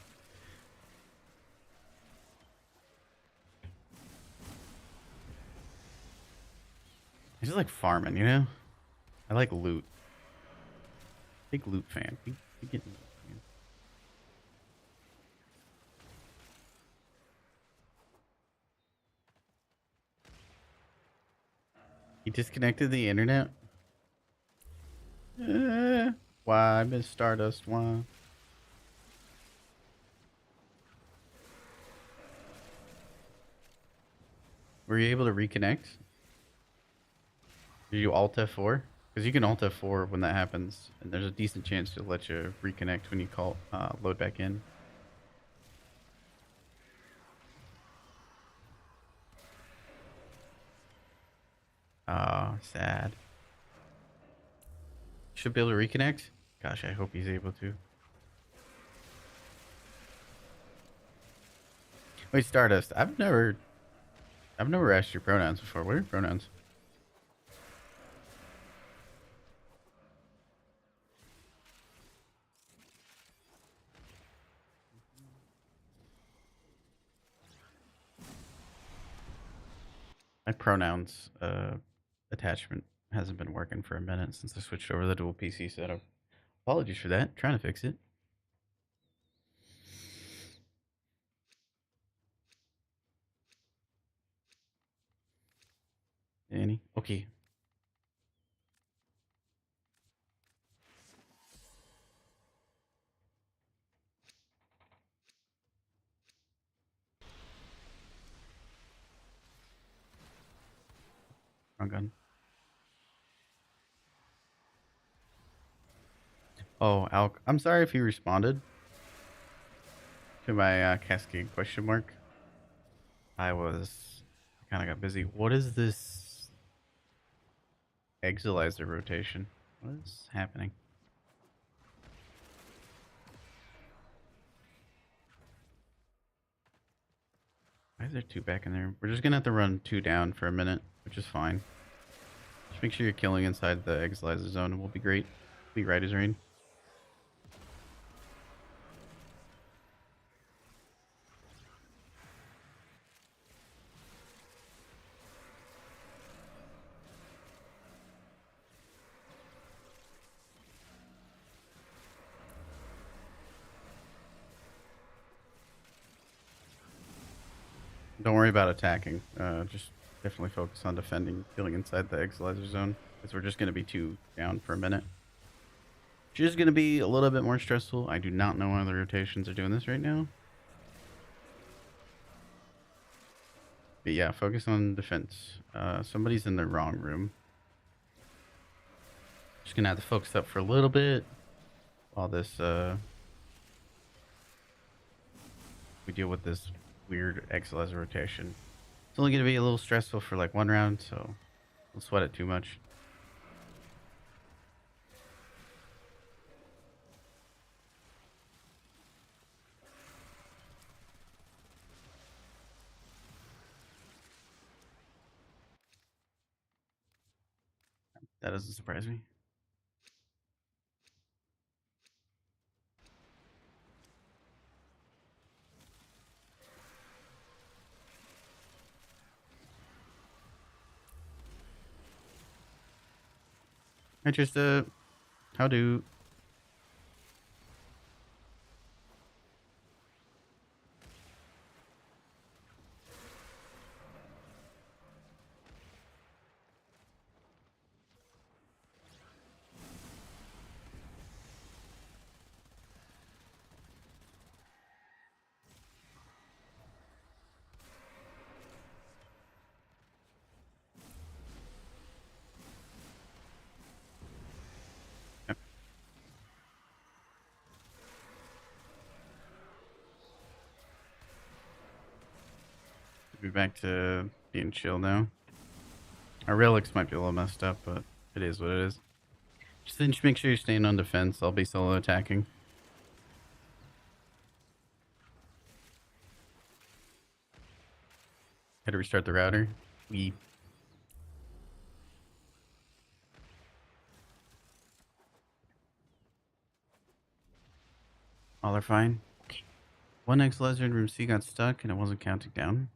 I just like farming, you know? I like loot. Big loot fan. Big loot fan. He disconnected the internet? Why, Miss Stardust? Why? Were you able to reconnect? Did you Alt F4? Because you can Alt F4 when that happens, and there's a decent chance to let you reconnect when you call load back in. Oh, sad. Should be able to reconnect. Gosh, I hope he's able to. Wait, Stardust. I've never asked your pronouns before. What are your pronouns? My pronouns attachment hasn't been working for a minute since I switched over to the dual PC setup. Apologies for that. Trying to fix it. Danny. Okay. Wrong gun. Oh, Alk. I'm sorry if you responded to my Cascade question mark. I kind of got busy. What is this Exilizer rotation? What is happening? Why is there 2 back in there? We're just gonna have to run 2 down for a minute, which is fine. Just make sure you're killing inside the Exilizer zone and we'll be great. Be right as rain. Don't worry about attacking. Just definitely focus on defending, killing inside the Exilizer zone. Because we're just going to be 2 down for a minute. Which is going to be a little bit more stressful. I do not know why the rotations are doing this right now. But yeah, focus on defense. Somebody's in the wrong room. Just going to have to focus up for a little bit. While this, we deal with this weird Exilizer rotation. It's only going to be a little stressful for like 1 round, so don't sweat it too much. That doesn't surprise me. I just, how do... Be back to being chill now. Our relics might be a little messed up, but it is what it is. Just make sure you're staying on defense. I'll be solo attacking. Had to restart the router. All are fine. One Exilizer in room C got stuck and it wasn't counting down.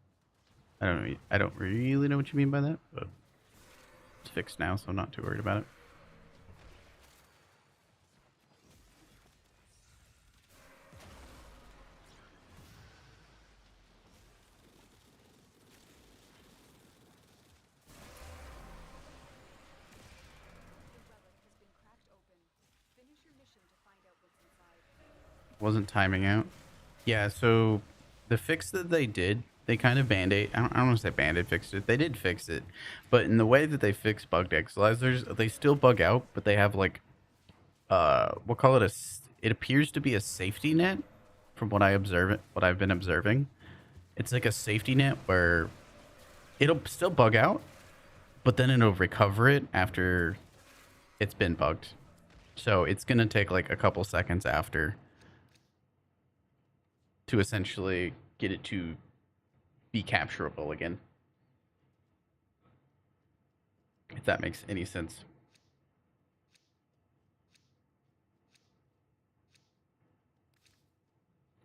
I don't really know what you mean by that, but it's fixed now, so I'm not too worried about it. Wasn't timing out. Yeah, so the fix that they did, they kind of band-aid. I don't want to say band-aid fixed it. They did fix it, but in the way that they fix bugged Exilizers, they still bug out, but they have like, we'll call it it appears to be a safety net from what I've been observing. It's like a safety net where it'll still bug out, but then it'll recover it after it's been bugged. So it's going to take like a couple seconds after to essentially get it to be capturable again. If that makes any sense.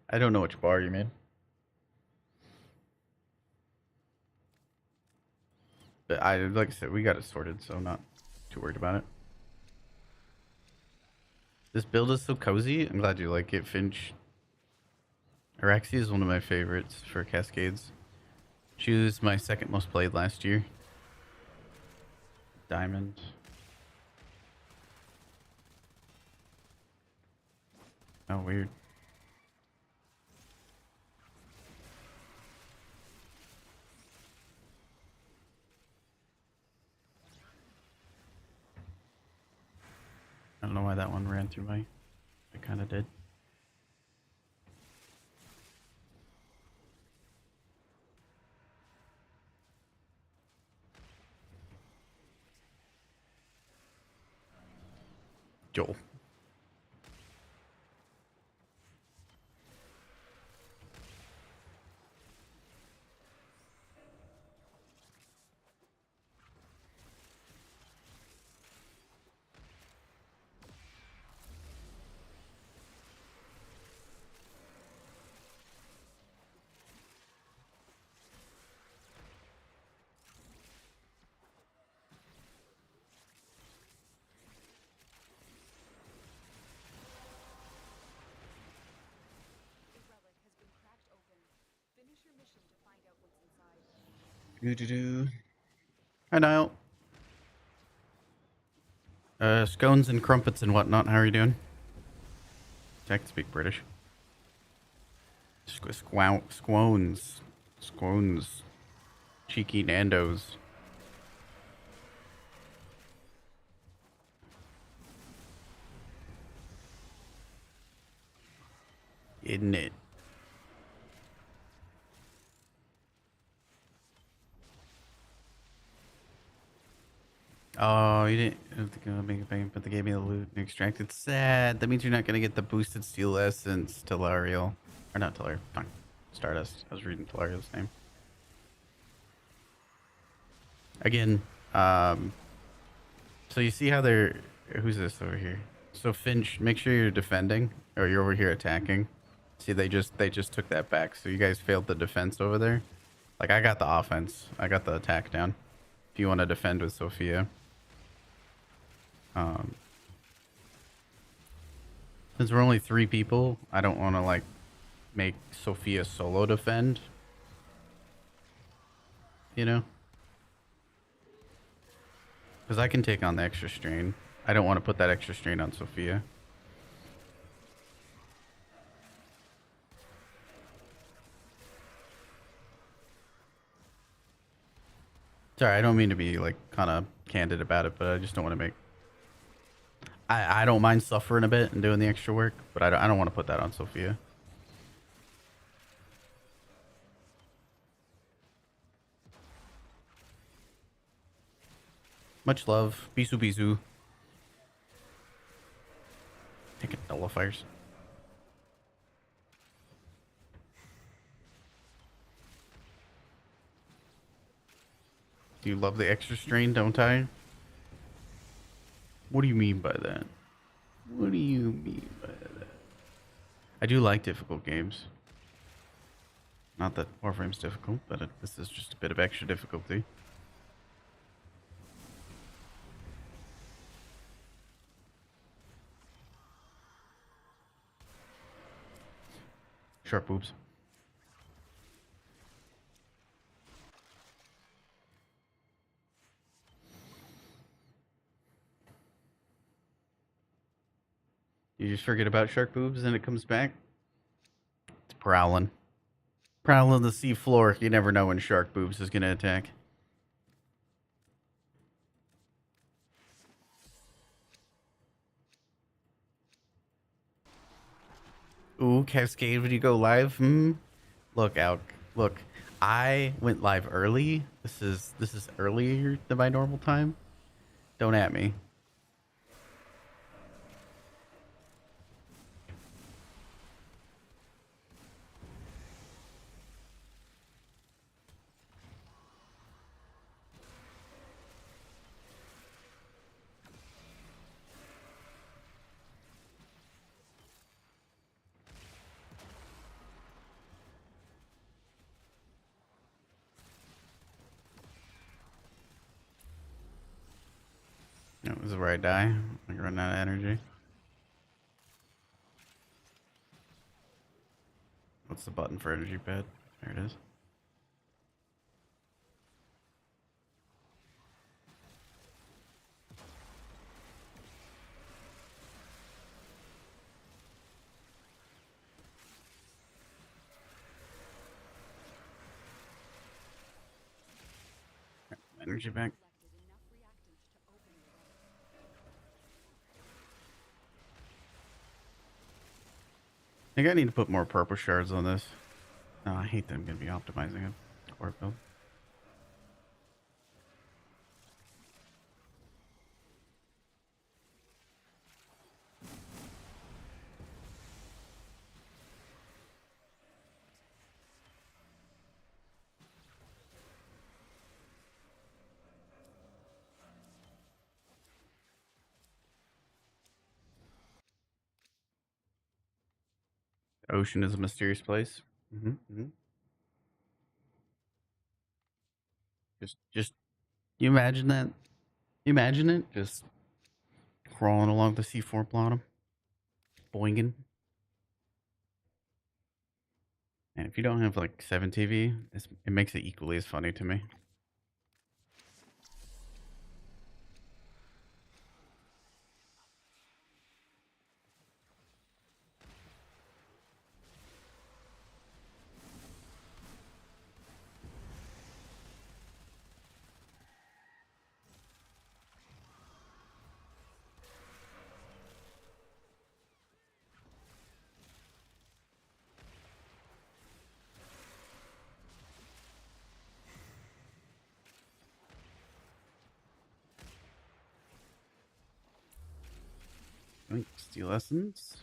I don't know which bar you mean. But like I said, we got it sorted, so I'm not too worried about it. This build is so cozy. I'm glad you like it, Finch. Araxi is one of my favorites for Cascades. She was my second most played last year. Diamond. Oh, weird. I don't know why that one ran through my... It kind of did. Joel. Do. Hi, Niall. Scones and crumpets and whatnot. How are you doing? I can speak British. Scones. Scones. Cheeky Nandos. Isn't it? Oh, you didn't have to go make a bank, but they gave me the loot and extract. It's sad. That means you're not gonna get the boosted steel essence, Telariel. Or not Telariel. Fine. Stardust. I was reading Telariel's name. Again, so you see how they're... Who's this over here? So Finch, make sure you're defending, or you're over here attacking. See, they just took that back. So you guys failed the defense over there. Like, I got the offense. I got the attack down. If you want to defend with Sophia. Since we're only 3 people, I don't want to, like, make Sophia solo defend. You know? Because I can take on the extra strain. I don't want to put that extra strain on Sophia. Sorry, I don't mean to be, like, kind of candid about it, but I just don't want to make... I don't mind suffering a bit and doing the extra work, but I don't want to put that on Sophia. Much love. Bisou bisou. Taking nullifiers. Do you love the extra strain, don't I? What do you mean by that? What do you mean by that? I do like difficult games. Not that Warframe's difficult, but this is just a bit of extra difficulty. Sharp boobs. You just forget about shark boobs and it comes back. It's prowling. Prowling the sea floor. You never know when shark boobs is going to attack. Ooh, Cascade, when you go live? Look out. Look. I went live early. This is earlier than my normal time. Don't at me. No, this is where I die. I run out of energy. What's the button for energy pad? There it is. Energy back. I think I need to put more purple shards on this. No, I hate that I'm going to be optimizing it. Core build. The ocean is a mysterious place. Just you imagine that? You imagine it just crawling along the seafloor bottom, boinging. And if you don't have like 7 TV, it makes it equally as funny to me. Steel essence.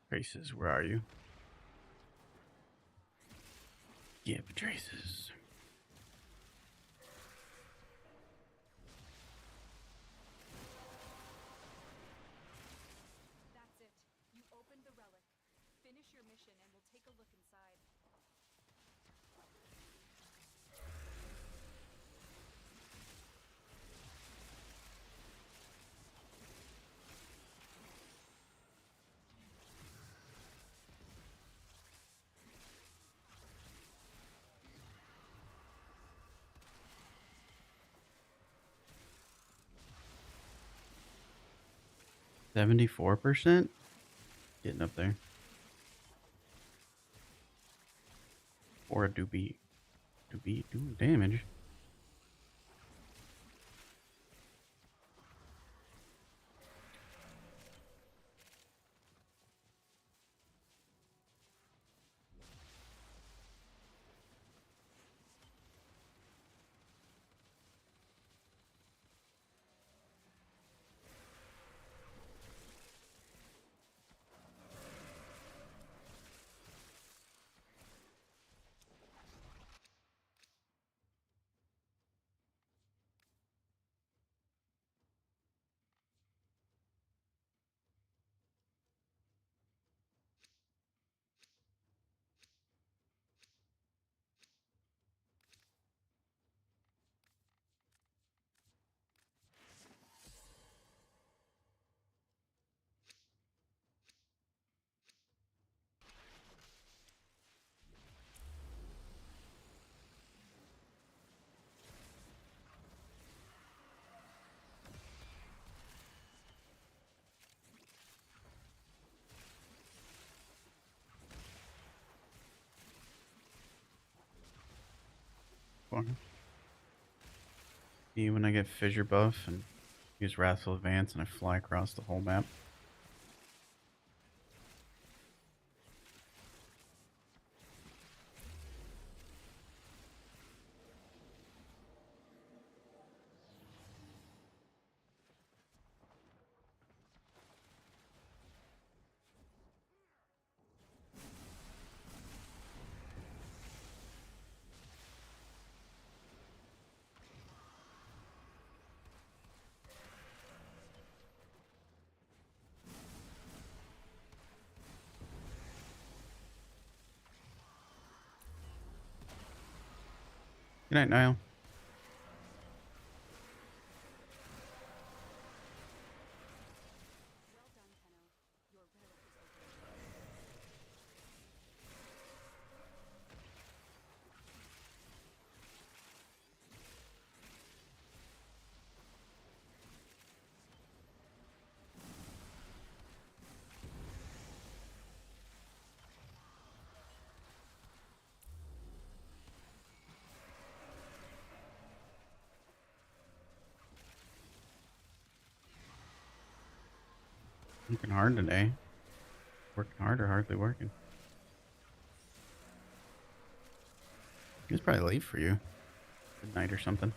Traces, where are you? Yeah, but traces. That's it. You opened the relic. Finish your mission and we'll take a look inside. 74%? Getting up there. Or do be doing damage. for. See when I get fissure buff and use Wrathful Advance and I fly across the whole map. Good night, Niall. Well done, Tenno. Your relic is open. Working hard today. Working hard or hardly working? It's probably late for you. Good night or something.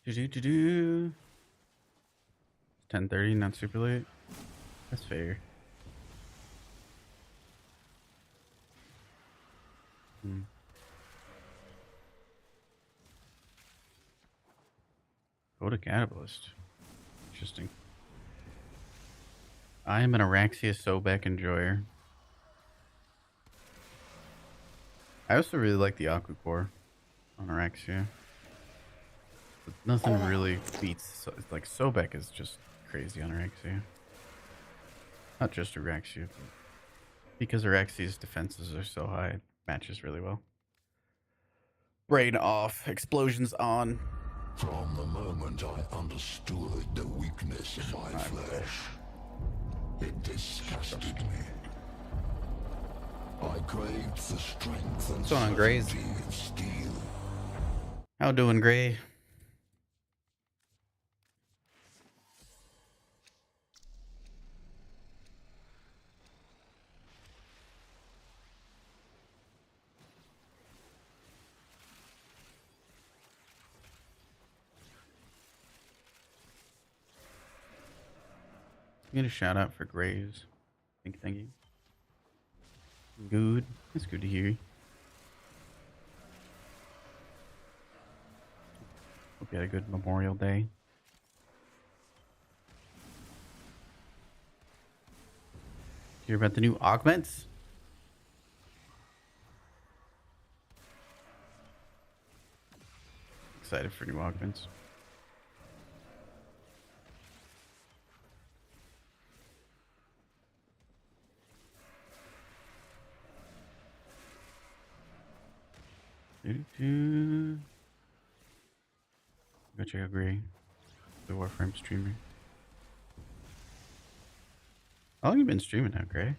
Do. 10:30, not super late. That's fair. Go to Catalyst. Interesting. I am an Araxia Sobek enjoyer. I also really like the Aqua Core on Araxia. But nothing really beats. Like, Sobek is just crazy on Araxia. Not just Araxia, but because Araxia's defenses are so high, it matches really well. Brain off, explosions on. From the moment I understood the weakness in my flesh, it disgusted me. I craved the strength and What's going on, Grays? certainty of steel. How doing, Gray? Get a shout out for Graves. Thank you. Good. That's good to hear. Hope you had a good Memorial Day. Hear about the new augments? Excited for new augments. Go check out Gray, the Warframe streamer. How long you been streaming now, Gray?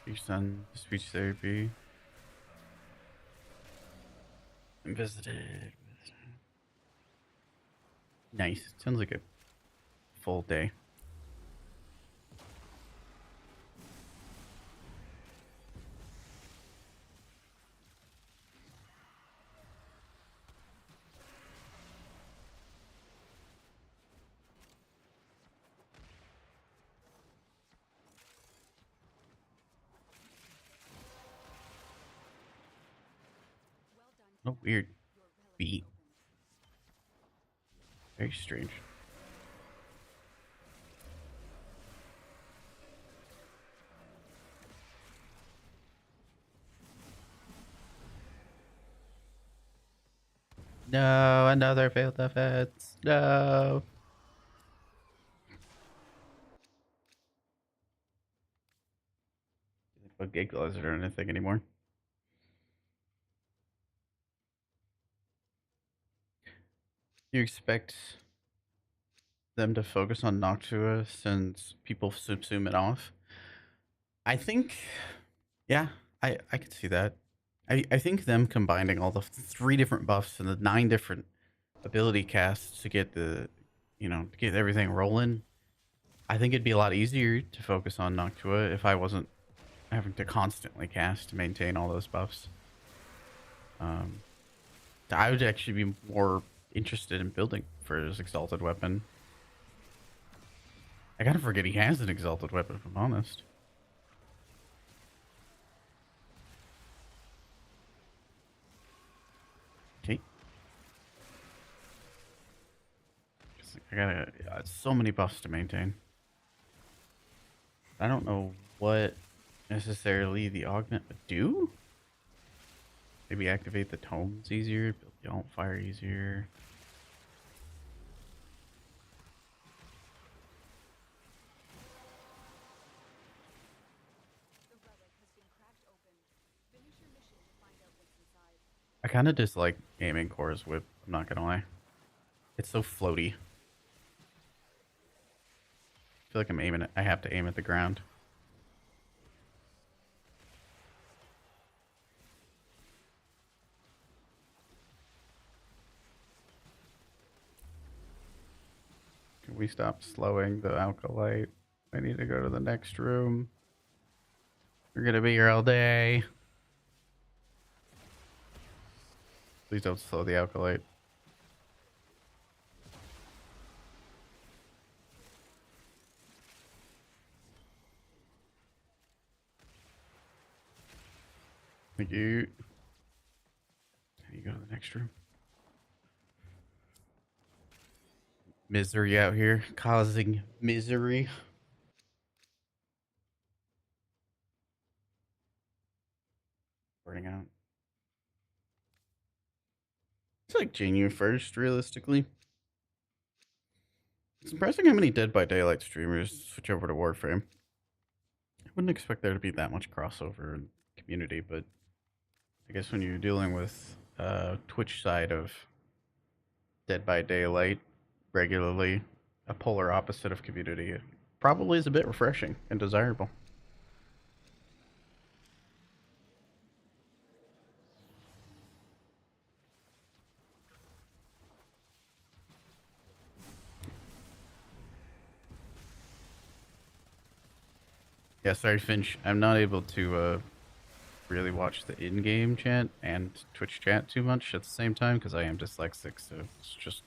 Your son, speech therapy. Visited. Nice. Sounds like a full day. Oh, weird beat. Very strange. No, another failed defense. No. But gate closet or anything anymore. You expect them to focus on Noctua since people subsume it off? I think, yeah, I could see that. I think them combining all the 3 different buffs and the 9 different ability casts to get the, to get everything rolling. I think it'd be a lot easier to focus on Noctua if I wasn't having to constantly cast to maintain all those buffs. I would actually be more interested in building for his exalted weapon. I kind of forget he has an exalted weapon, if I'm honest. Okay. I gotta, so many buffs to maintain. I don't know what necessarily the augment would do. Maybe activate the tomes easier, build the alt fire easier. The relic has been cracked open. Finish your mission to find out what's inside. I kind of dislike aiming Khora's whip, I'm not gonna lie. It's so floaty. I feel like I'm aiming it. I have to aim at the ground. Can we stop slowing the alkalite? I need to go to the next room. We're gonna be here all day. Please don't slow the alkalite. Thank you. Can you go to the next room? Misery out here, causing misery. Burning out. It's like January 1st, realistically. It's impressive how many Dead by Daylight streamers switch over to Warframe. I wouldn't expect there to be that much crossover in the community, but I guess when you're dealing with Twitch side of Dead by Daylight regularly, a polar opposite of community, it probably is a bit refreshing and desirable. Yeah, sorry, Finch. I'm not able to really watch the in-game chat and Twitch chat too much at the same time because I am dyslexic, so it's just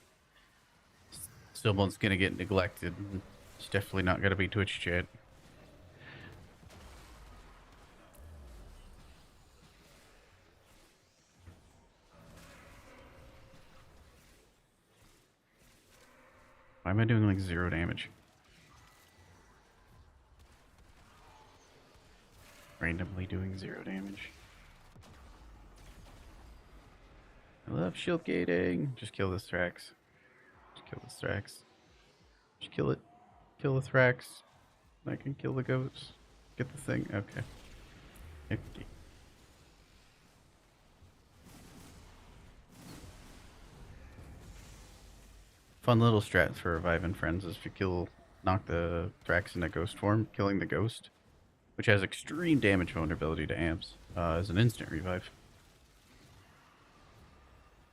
someone's gonna get neglected. It's definitely not gonna be Twitch chat. Why am I doing like 0 damage? Randomly doing 0 damage. I love shield gating. Just kill this Thrax. Just kill this Thrax. Just kill it. Kill the Thrax. I can kill the goats. Get the thing. Okay. Okay. Fun little strat for reviving friends is if you knock the Thrax into ghost form, killing the ghost, which has extreme damage vulnerability to amps, is an instant revive.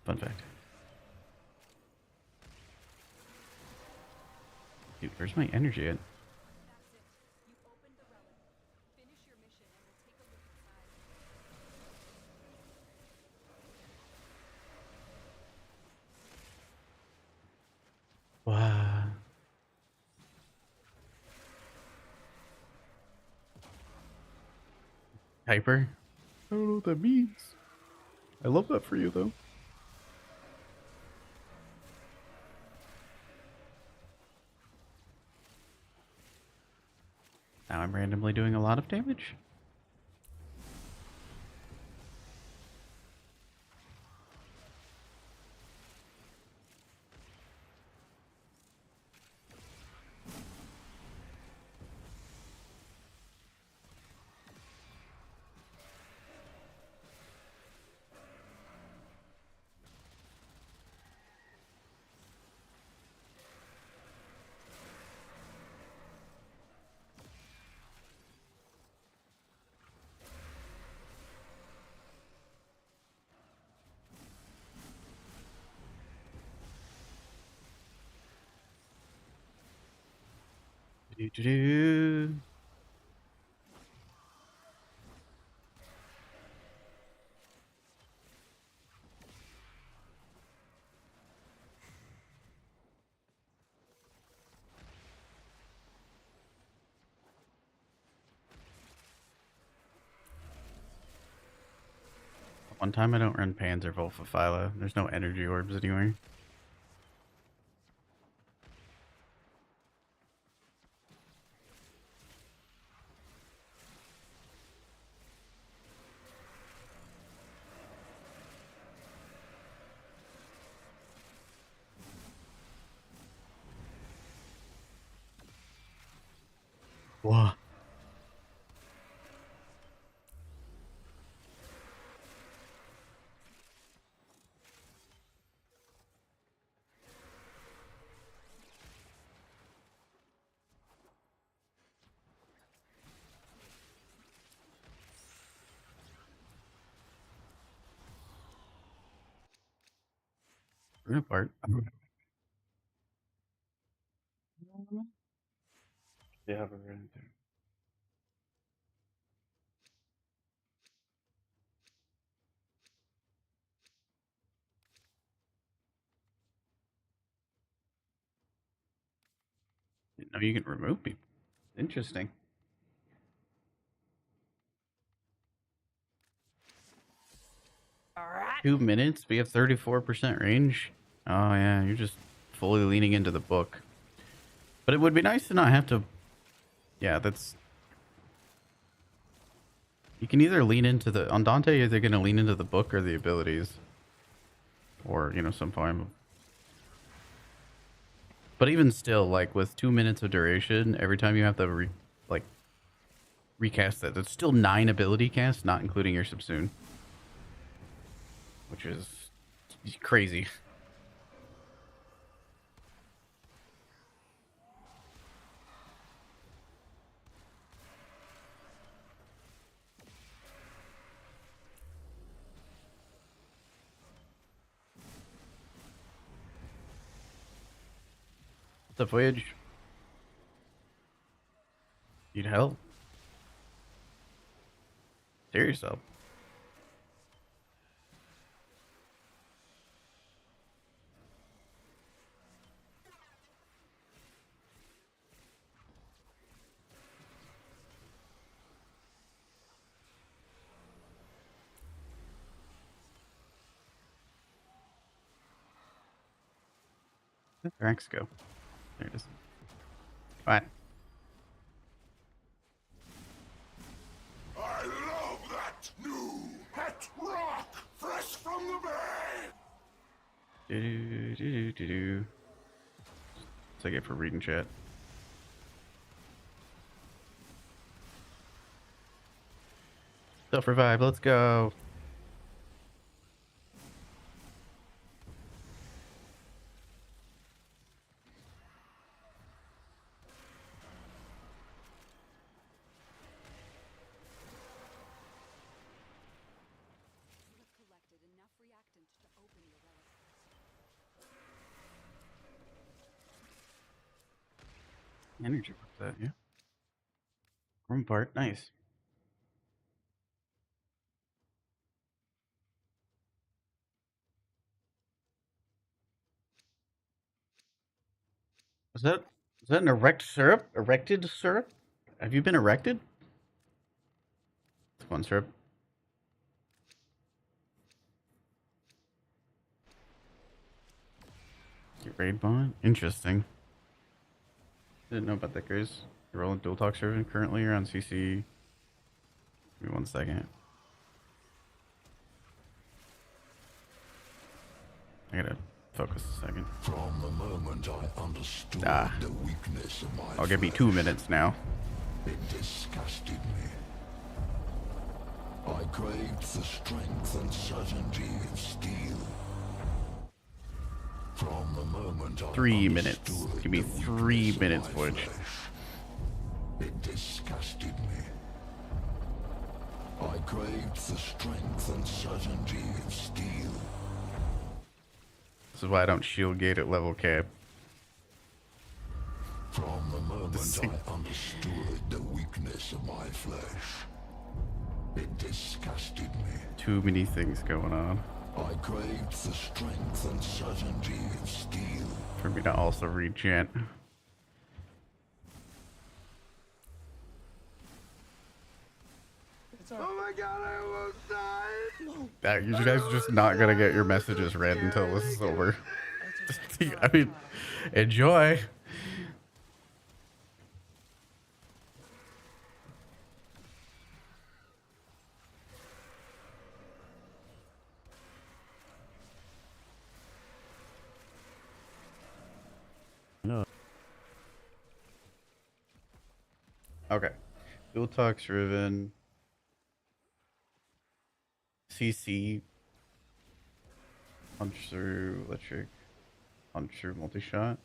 Fun fact. Dude, where's my energy at? That's it. You opened the relic. Finish your mission and we'll take a look inside. Wow. Hyper? I don't know what that means. I love that for you, though. Now I'm randomly doing a lot of damage. Do-do-do. One time I don't run Panzer Wolfaphyla. There's no energy orbs anywhere. Whoa. We're apart. Yeah, we're in there. Didn't know you can remove people. Interesting. All right. 2 minutes? We have 34% range? Oh, yeah, you're just fully leaning into the book. But it would be nice to not have to... Yeah, that's... You can either lean into the... On Dante, you're either going to lean into the book or the abilities. Or, you know, some form of... But even still, like, with 2 minutes of duration, every time you have to, recast that, it's still 9 ability casts, not including your subsoon. Which is crazy. What's up, Voyage? Need help? Steer yourself. Where'd their axe go? There it is. Fine. I love that new het rock fresh from the bay. Do-do-do-do-do. Take it for reading chat. Self-revive, let's go. You have collected enough reactant to open your relic. Energy with that, yeah. Room part, nice. Is that an erect syrup? Erected syrup? Have you been erected? It's one syrup. raid bot. Interesting. Didn't know about that, guys. You're rolling dual talk servant currently. You're on CC. Give me 1 second. I gotta focus a second. From the moment I understood Ah. the weakness of my I'll give me flesh, 2 minutes now. it disgusted me. I craved the strength and certainty of steel. From the moment I 3 minutes. understood Give me the 3 weakness of minutes, my Butch. flesh, it disgusted me. I craved the strength and certainty of steel. This is why I don't shield gate at level cap. From the moment See. I understood the weakness of my flesh, it disgusted me. Too many things going on I craved the strength and certainty of steel. for me to also read chant. Oh my god, I almost died. You guys are just not gonna get your messages read until this is over. I mean, enjoy. Okay. Dual talks driven. CC. Punch through electric. Punch through multi-shot.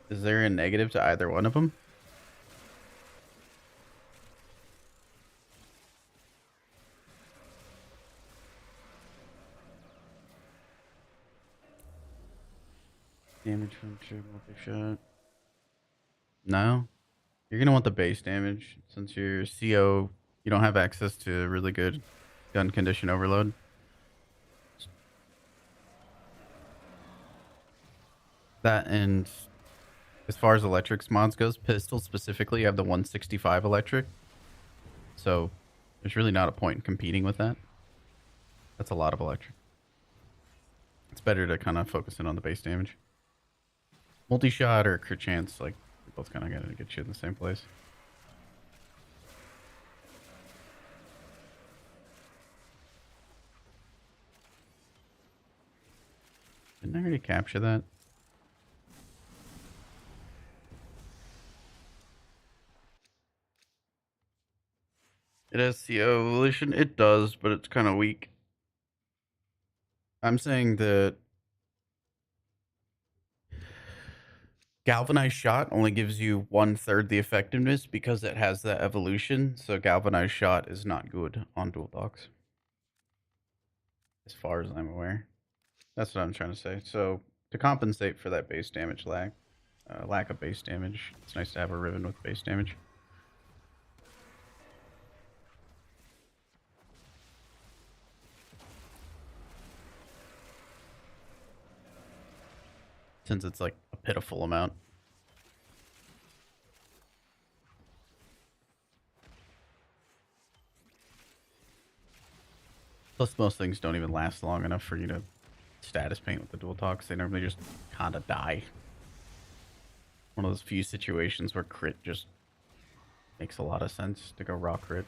Is there a negative to either one of them? Damage from true multi-shot. No. You're gonna want the base damage since you're CO. You don't have access to really good gun condition overload. That, and as far as electrics mods goes, pistol specifically, you have the 165 electric. So there's really not a point in competing with that. That's a lot of electric. It's better to kind of focus in on the base damage. Multi-shot or crit chance, like, both kind of gotta get you in the same place. Didn't I already capture that? It has CO evolution? It does, but it's kind of weak. I'm saying that galvanized shot only gives you 1/3 the effectiveness because it has that evolution. So galvanized shot is not good on dual docks, as far as I'm aware. That's what I'm trying to say. So to compensate for that base damage lack of base damage, it's nice to have a ribbon with base damage. Since it's like a pitiful amount. Plus, most things don't even last long enough for you to status paint with the dual talks. They normally just kind of die. One of those few situations where crit just makes a lot of sense to go raw crit.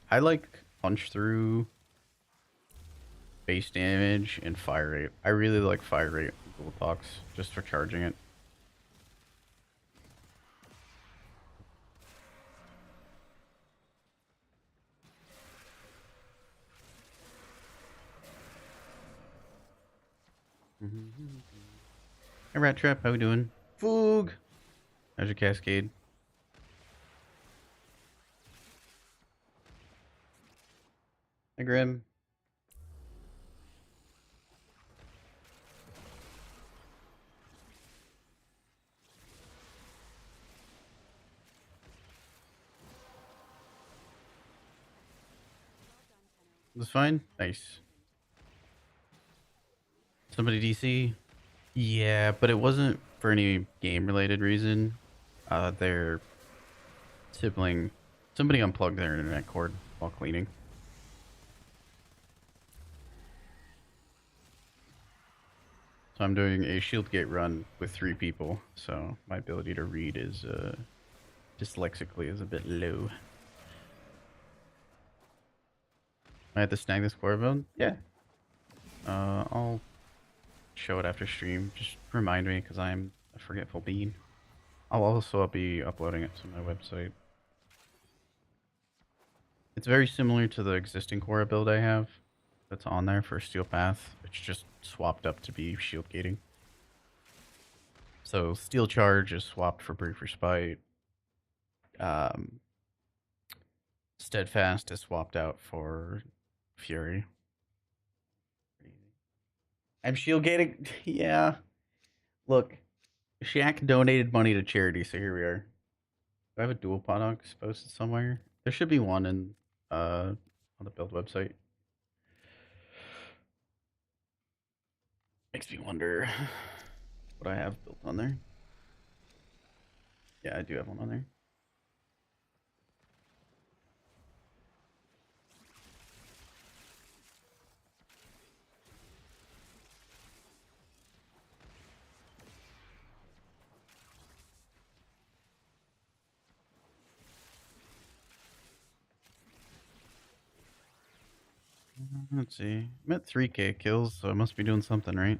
I like punch through, base damage, and fire rate. I really like fire rate with dual talks just for charging it. Hey, Rat Trap, how we doing? Foog! How's your Cascade? Hey, Grim. Was fine? Nice. Somebody DC? Yeah, but it wasn't for any game-related reason. Their sibling... Somebody unplugged their internet cord while cleaning. So I'm doing a shield gate run with 3 people, so my ability to read is dyslexically is a bit low. I had to snag this core build? Yeah. I'll show it after stream. Just remind me because I'm a forgetful bean. I'll also be uploading it to my website. It's very similar to the existing core build I have that's on there for Steel Path. It's just swapped up to be shield gating. So Steel Charge is swapped for Brief Respite. Steadfast is swapped out for Fury. I'm shield gating. Yeah. Look, Shaq donated money to charity, so here we are. Do I have a dual products posted somewhere? There should be one in on the build website. Makes me wonder what I have built on there. Yeah, I do have one on there. Let's see. I'm at 3K kills, so I must be doing something right.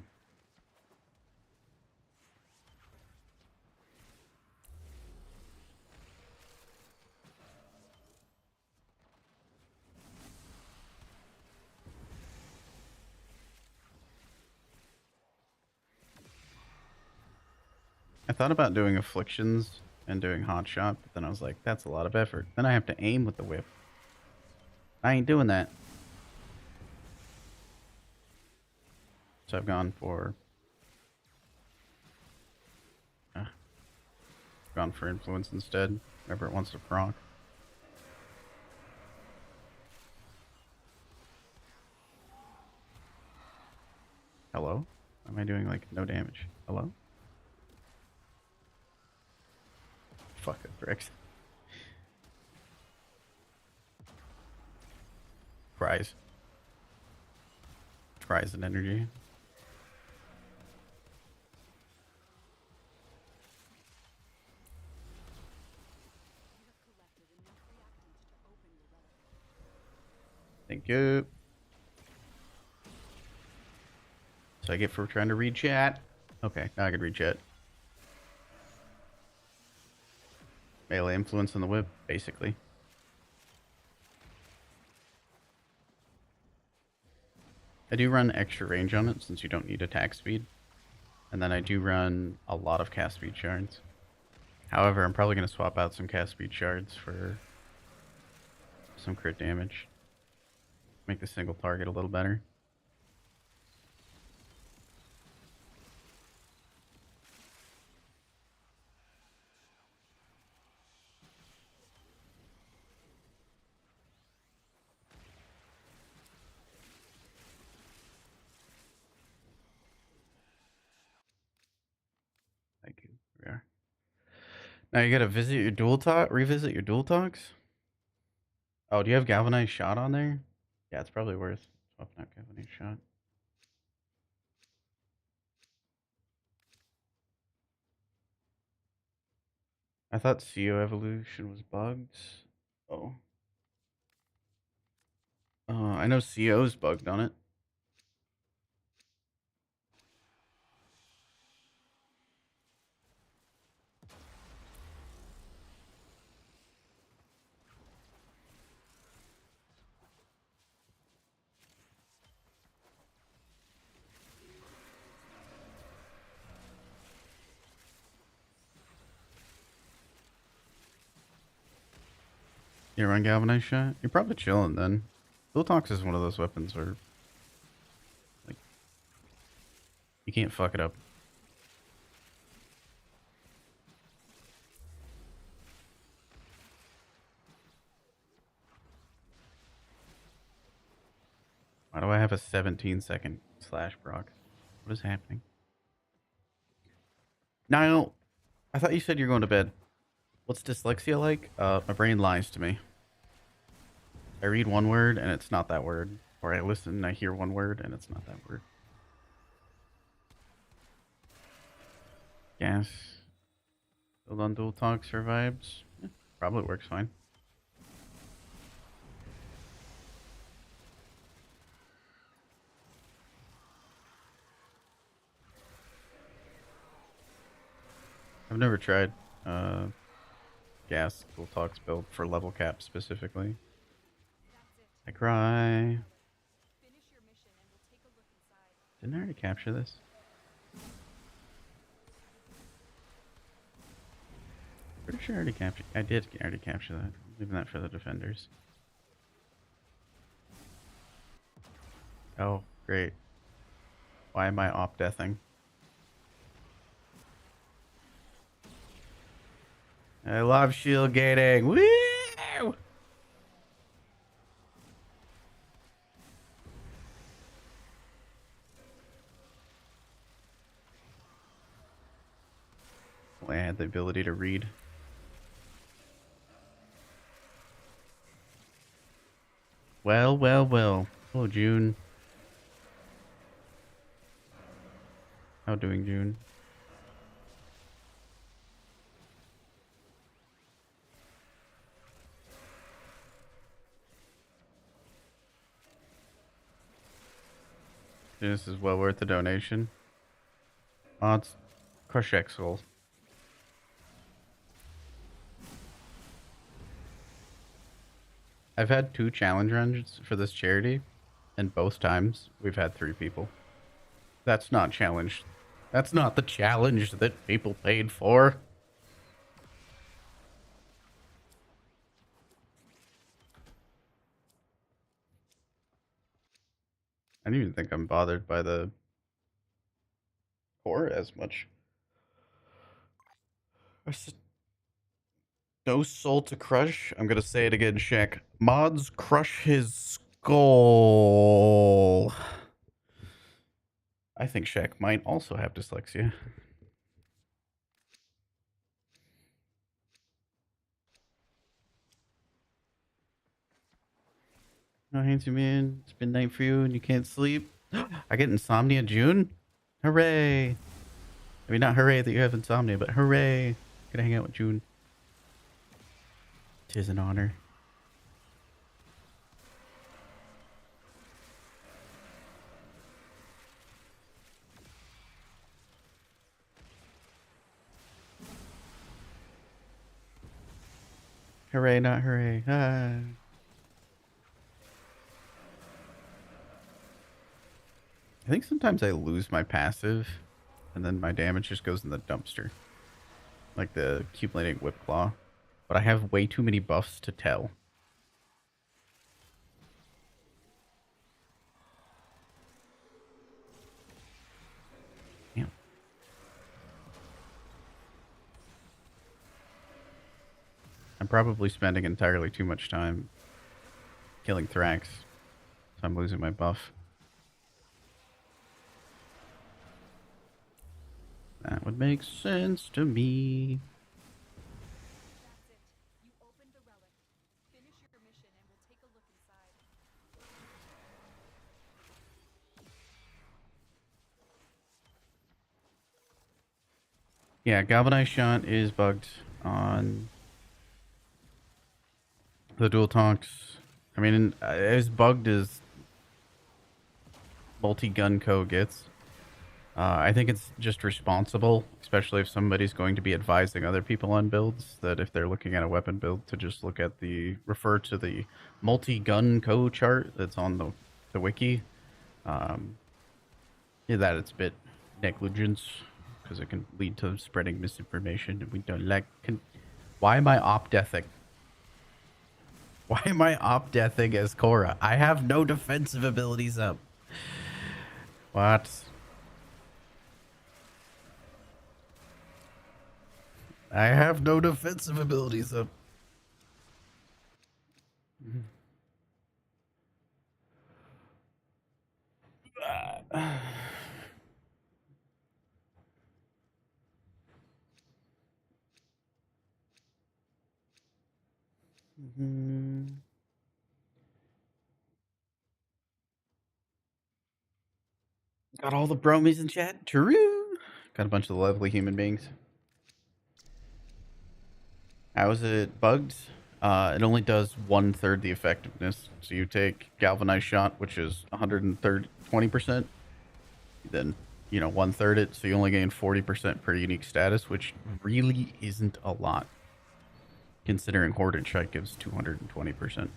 I thought about doing afflictions and doing hot shot, but then I was like, that's a lot of effort. Then I have to aim with the whip. I ain't doing that. So I've gone for influence instead. Whenever it wants to proc. Hello? Am I doing like no damage? Hello? Fuck it, Rex. Cries. Cries and energy. Thank you. So I get for trying to read chat. Okay, now I can read chat. Melee influence on the whip, basically. I do run extra range on it since you don't need attack speed. And then I do run a lot of cast speed shards. However, I'm probably going to swap out some cast speed shards for some crit damage. Make the single target a little better. Thank you. Here we are. Now you gotta revisit your dual talks? Oh, do you have galvanized shot on there? Yeah, it's probably worth swapping out galvanized shot. I thought CO evolution was bugged. Oh. I know CO's bugged on it. You run galvanized shot? You're probably chilling then. Dual talks is one of those weapons where like you can't fuck it up. Why do I have a 17-second slash proc? What is happening? Niall, I thought you said you're going to bed. What's dyslexia like? My brain lies to me. I read one word and it's not that word. Or I listen and I hear one word and it's not that word. Gas. Build on dual talk survives. Yeah, probably works fine. I've never tried gas dual talks build for level cap specifically. That's it. I cry. Finish your mission and we'll take a look inside. Didn't I already capture this? Pretty sure I already captured. I did already capture that. Leaving that for the defenders. Oh, great. Why am I op-deathing? I love shield gating. Woo! Well, I had the ability to read. Well, well, well. Hello, June. How doing, June? This is well worth the donation. Odds. Crush Exel. I've had 2 challenge runs for this charity, and both times we've had 3 people. That's not challenge. That's not the challenge that people paid for. I don't even think I'm bothered by the core as much. No soul to crush. I'm gonna say it again, Shaq. Mods crush his skull. I think Shaq might also have dyslexia. No, handsome man. It's been night for you and you can't sleep. I get insomnia, June? Hooray! I mean, not hooray that you have insomnia, but hooray! Gonna hang out with June. 'Tis an honor. Hooray, not hooray. Ah. I think sometimes I lose my passive, and then my damage just goes in the dumpster. Like the accumulating whip claw. But I have way too many buffs to tell. Damn. I'm probably spending entirely too much time killing Thrax, so I'm losing my buff. That would make sense to me. That's it. You opened the relic. Finish your mission and we'll take a look inside. Yeah, Galvanized Shot is bugged on the dual talks. I mean, as bugged as multi-gun co gets. I think it's just responsible, especially if somebody's going to be advising other people on builds, that if they're looking at a weapon build, to just look at refer to the multi-gun co chart that's on the wiki. Yeah, that it's a bit negligence, because it can lead to spreading misinformation, and we don't like... Why am I op-deathing? Why am I op-deathing as Khora? I have no defensive abilities up. What? I have no defensive abilities up. Got all the bromies in chat? True. Got a bunch of lovely human beings. How is it bugged? It only does 1/3 the effectiveness. So you take galvanized shot, which is 120%, then 1/3 it, so you only gain 40% per unique status, which really isn't a lot, considering Horde and Strike gives 220%.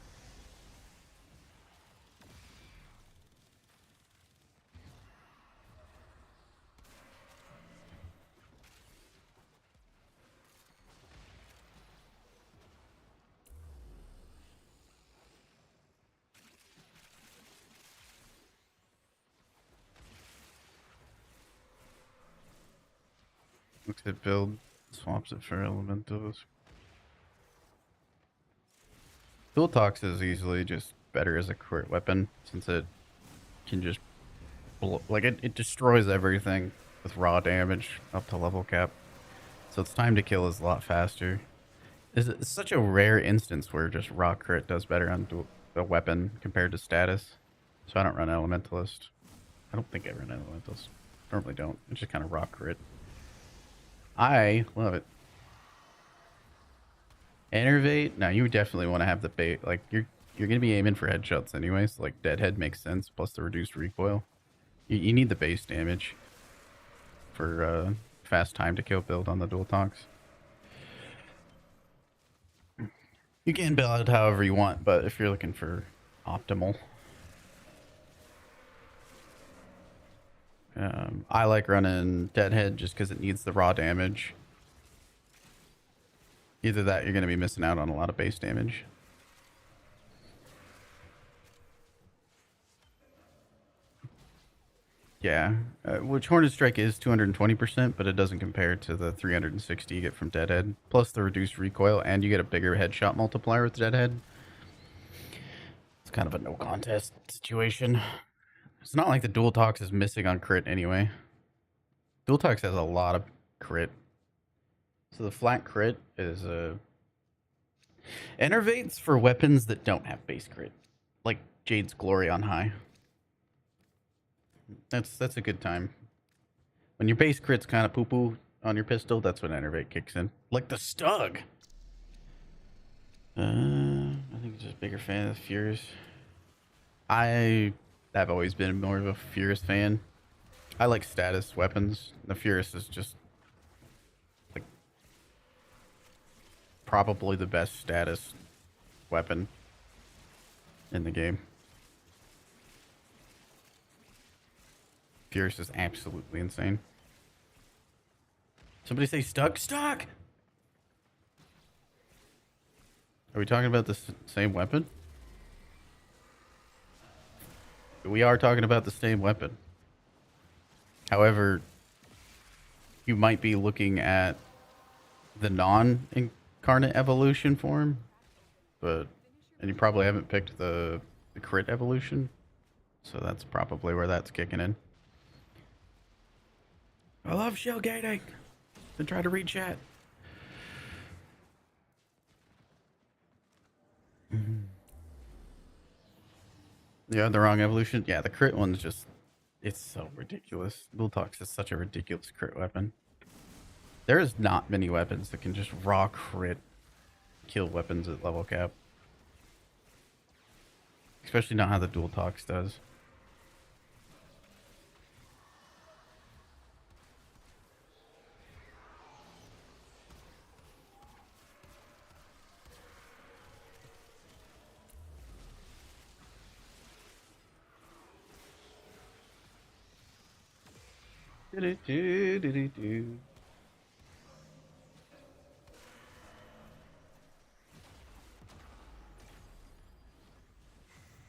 Looks at build, swaps it for elementals. Dual Tox is easily just better as a crit weapon, since it can just it destroys everything with raw damage up to level cap. So its time to kill is a lot faster. It's such a rare instance where just raw crit does better on a weapon compared to status. So I don't run Elementalist. I don't think I run Elementalist. Normally don't. It's just kind of raw crit. I love it. Enervate. Now you definitely want to have the bait. Like you're gonna be aiming for headshots anyways. So like Deadhead makes sense. Plus the reduced recoil. You need the base damage for fast time to kill build on the dual tox. You can build it however you want, but if you're looking for optimal, I like running Deadhead just because it needs the raw damage. Either that, you're going to be missing out on a lot of base damage. Yeah, which Hornet Strike is 220%, but it doesn't compare to the 360 you get from Deadhead. Plus the reduced recoil, and you get a bigger headshot multiplier with Deadhead. It's kind of a no contest situation. It's not like the Dual Tox is missing on crit anyway. Dual Tox has a lot of crit. So the flat crit is enervates for weapons that don't have base crit, like Jade's Glory on high. That's a good time. When your base crit's kind of poo-poo on your pistol, that's when Enervate kicks in. Like the Stug. I think just a bigger fan of the Furious. I've always been more of a Furious fan. I like status weapons. The Furious is just like probably the best status weapon in the game. Furious is absolutely insane. Somebody say stuck? Stuck! Are we talking about the same weapon? We are talking about the same weapon. However, you might be looking at the non-incarnate evolution form, and you probably haven't picked the crit evolution, so that's probably where that's kicking in. I love shell gating. Then try to read chat. Yeah, the wrong evolution. Yeah, the crit one's just, it's so ridiculous. Dual Tox is such a ridiculous crit weapon. There is not many weapons that can just raw crit kill weapons at level cap. Especially not how the Dual Tox does. Am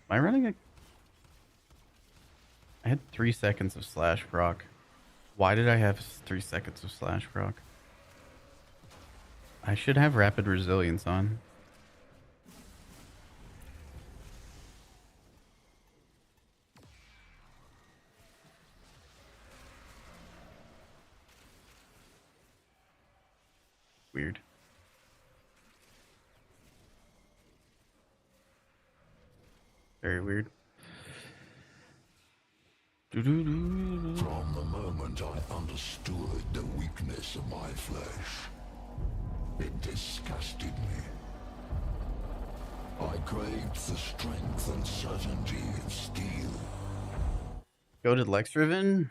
I running a... I had 3 seconds of slash proc. Why did I have 3 seconds of slash proc? I should have rapid resilience on. Weird. Very weird. From the moment I understood weakness of my flesh. It disgusted me. I craved the strength and certainty of steel. Go to Lex Driven.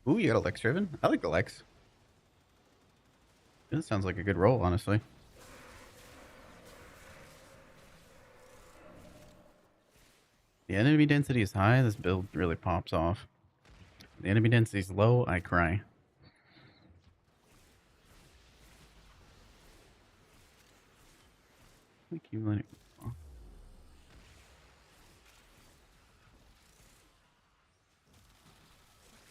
Ooh, you got a Lex Driven? I like the Lex. That sounds like a good roll, honestly. The enemy density is high. This build really pops off. The enemy density is low. I cry. Accumulating.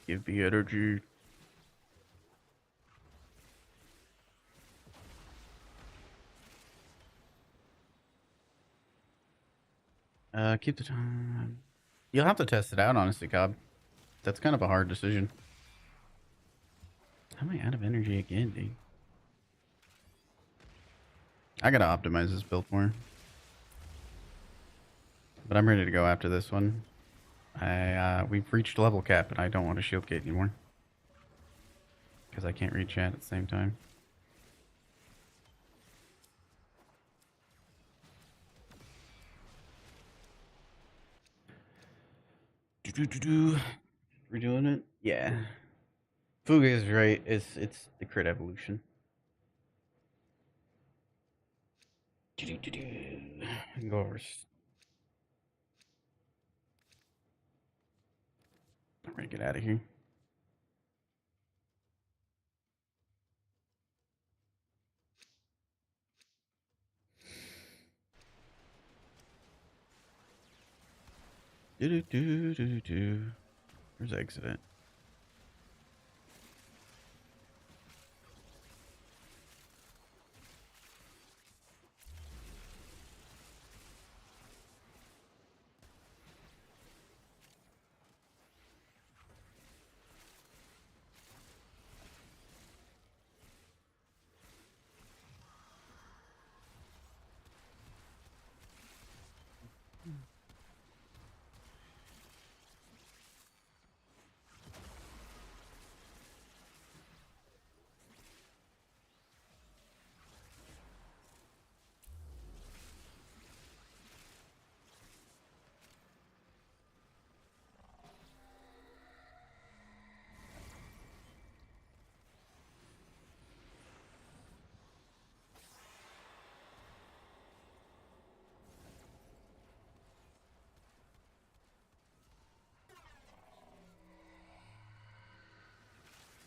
Give me energy. Keep the time. You'll have to test it out, honestly, Cobb. That's kind of a hard decision. How am I out of energy again, dude? I gotta optimize this build more. But I'm ready to go after this one. We've reached level cap, and I don't want to shield gate anymore. Because I can't read chat at the same time. We're doing it? Yeah. Fuga is right. It's the crit evolution. Go over. I'm gonna get out of here. Where's exit at?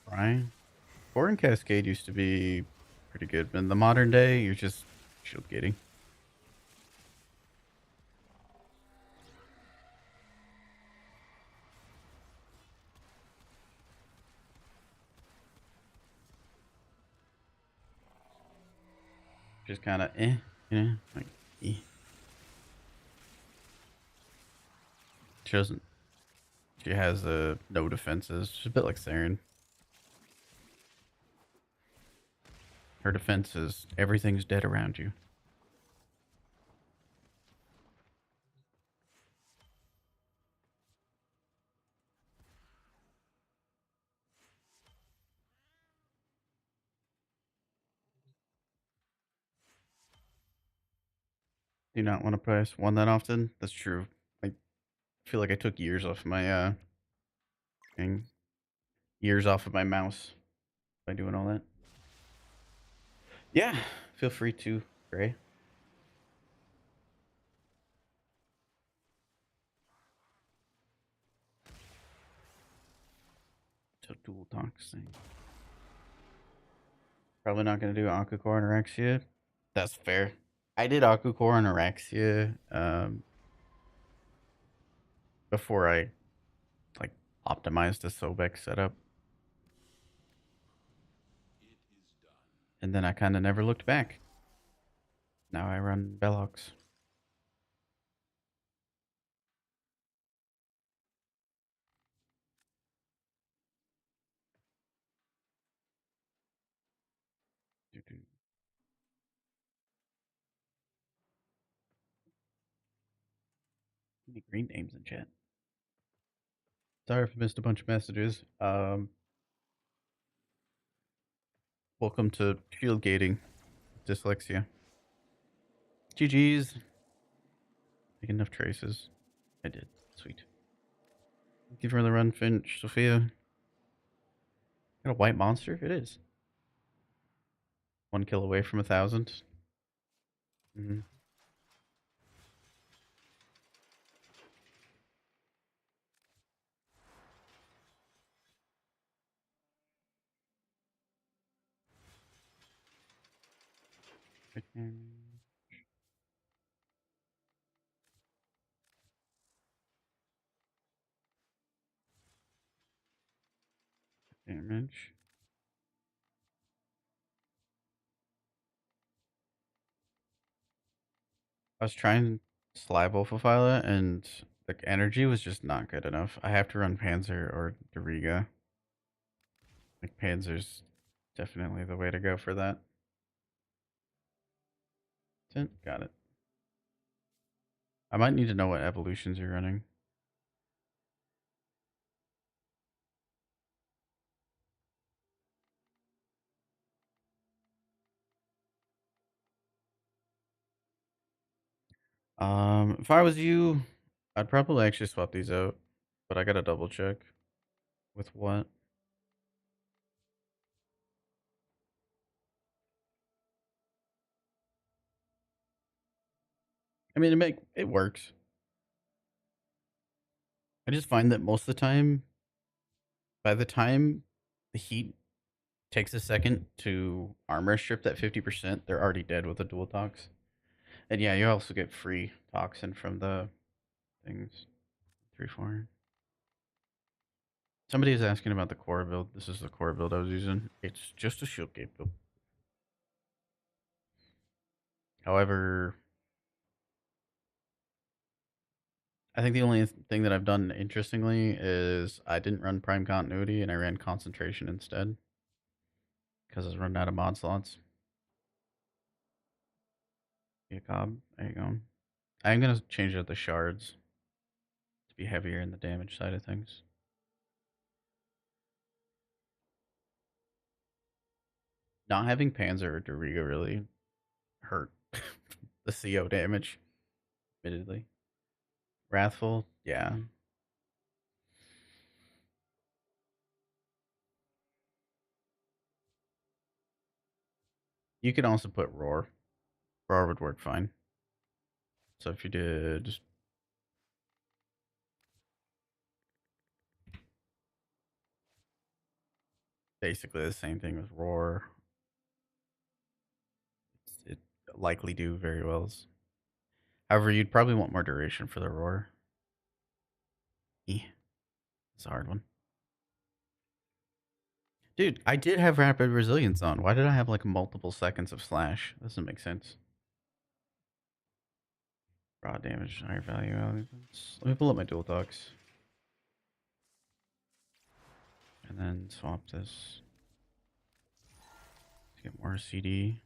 Brian? Khora and Cascade used to be pretty good, but in the modern day, you're just shield gating. Just kind of you know, like eh. She doesn't. She has no defenses. She's a bit like Saren. Her defense is everything's dead around you. Do not want to press one that often. That's true. I feel like I took years off my thing. Years off of my mouse by doing all that. Yeah, feel free to, Gray. So dual talks thing. Probably not gonna do Aquacore and Orexia. That's fair. I did Aquacore and Orexia before I like optimized the Sobek setup. And then I kind of never looked back. Now I run Bellox. Any green names in chat? Sorry if I missed a bunch of messages. Welcome to field gating. Dyslexia. GG's. Make enough traces. I did. Sweet. Thank you for the run, Finch. Sophia. Got a white monster? It is. 1 kill away from 1,000. Mm-hmm. Damage. I was trying Sly Wolfafila and the energy was just not good enough. I have to run Panzer or Doriga. Like Panzer's definitely the way to go for that. Got it. I might need to know what evolutions you're running. If I was you, I'd probably actually swap these out, but I gotta double check with what. I mean, it works. I just find that most of the time, by the time the heat takes a second to armor strip that 50%, they're already dead with a dual tox. And yeah, you also get free toxin from the things. 3-4. Somebody is asking about the core build. This is the core build I was using. It's just a shield gate build. However, I think the only thing that I've done interestingly is I didn't run prime continuity and I ran concentration instead because I was running out of mod slots. Jacob, there you go. I'm gonna change out the shards to be heavier in the damage side of things. Not having Panzer or Doriga really hurt the CO damage, admittedly. Wrathful, yeah. You could also put Roar. Roar would work fine. So if you did basically the same thing with Roar, it likely do very well. However, you'd probably want more duration for the Roar. It's a hard one. Dude, I did have rapid resilience on. Why did I have like multiple seconds of slash? That doesn't make sense. Raw damage, higher value elements. Let me pull up my dual talks. And then swap this to get more CD.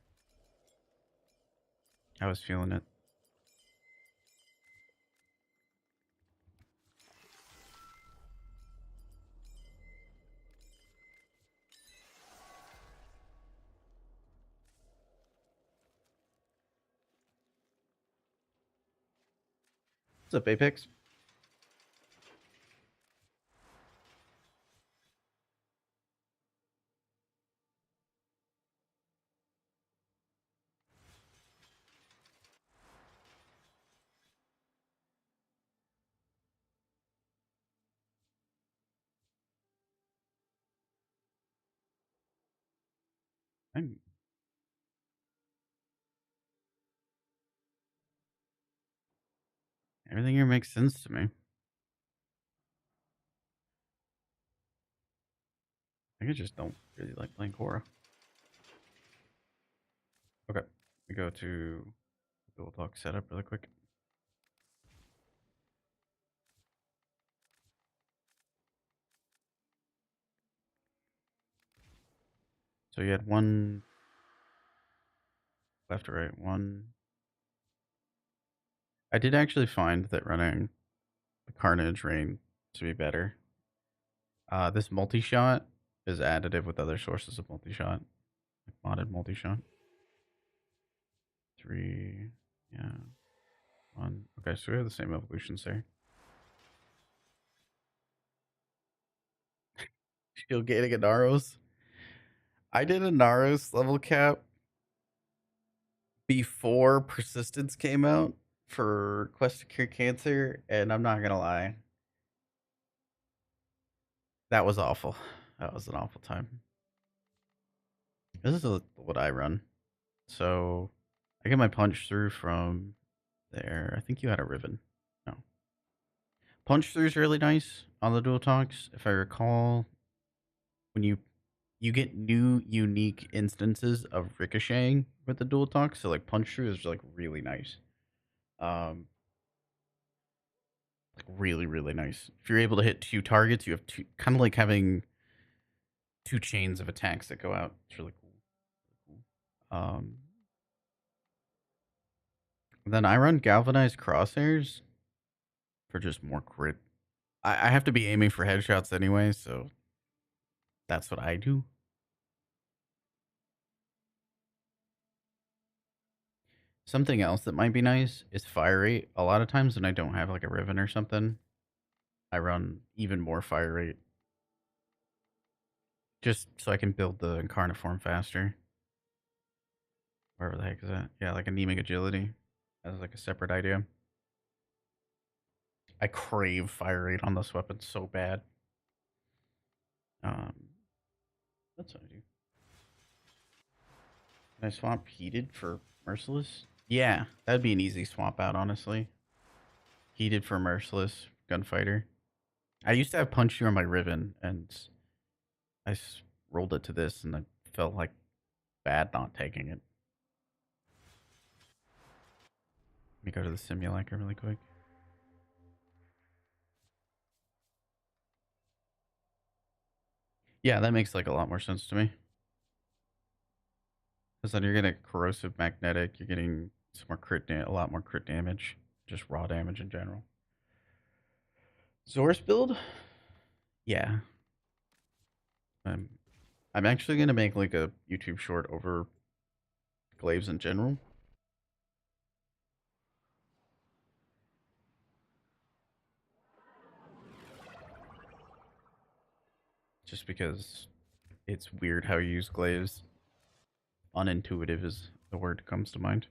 I was feeling it. What's up, Apex? Everything here makes sense to me. I just don't really like playing Khora. Okay, we go to dual talk setup really quick. So you had one left or right, one. I did actually find that running the Carnage Rain to be better. This multi-shot is additive with other sources of multi-shot. Modded multi-shot. 3, yeah. 1. Okay, so we have the same evolutions there. Still getting a Naros. I did a Naros level cap before Persistence came out for Quest to Cure Cancer, and I'm not gonna lie. That was awful. That was an awful time. This is what I run. So I get my punch through from there. I think you had a ribbon. No. Punch through is really nice on the dual talks. If I recall, when you get new unique instances of ricocheting with the dual talk. So like punch through is like really nice. Like really, really nice. If you're able to hit 2 targets, you have 2, kind of like having 2 chains of attacks that go out. It's really cool. Then I run galvanized crosshairs for just more crit. I have to be aiming for headshots anyway, so that's what I do. Something else that might be nice is fire rate. A lot of times when I don't have like a Riven or something, I run even more fire rate. Just so I can build the incarnate form faster. Wherever the heck is that? Yeah, like anemic agility. That's like a separate idea. I crave fire rate on this weapon so bad. That's what I do. Can I swap heated for merciless? Yeah, that'd be an easy swap out, honestly. Heated for merciless gunfighter. I used to have punch you on my Riven, and I rolled it to this, and I felt like bad not taking it. Let me go to the simulacra really quick. Yeah, that makes like a lot more sense to me. Because then you're getting corrosive magnetic, you're getting some more a lot more crit damage, just raw damage in general. Zor's build? Yeah. I'm actually gonna make like a YouTube short over glaives in general. Just because it's weird how you use glaives. Unintuitive is the word that comes to mind.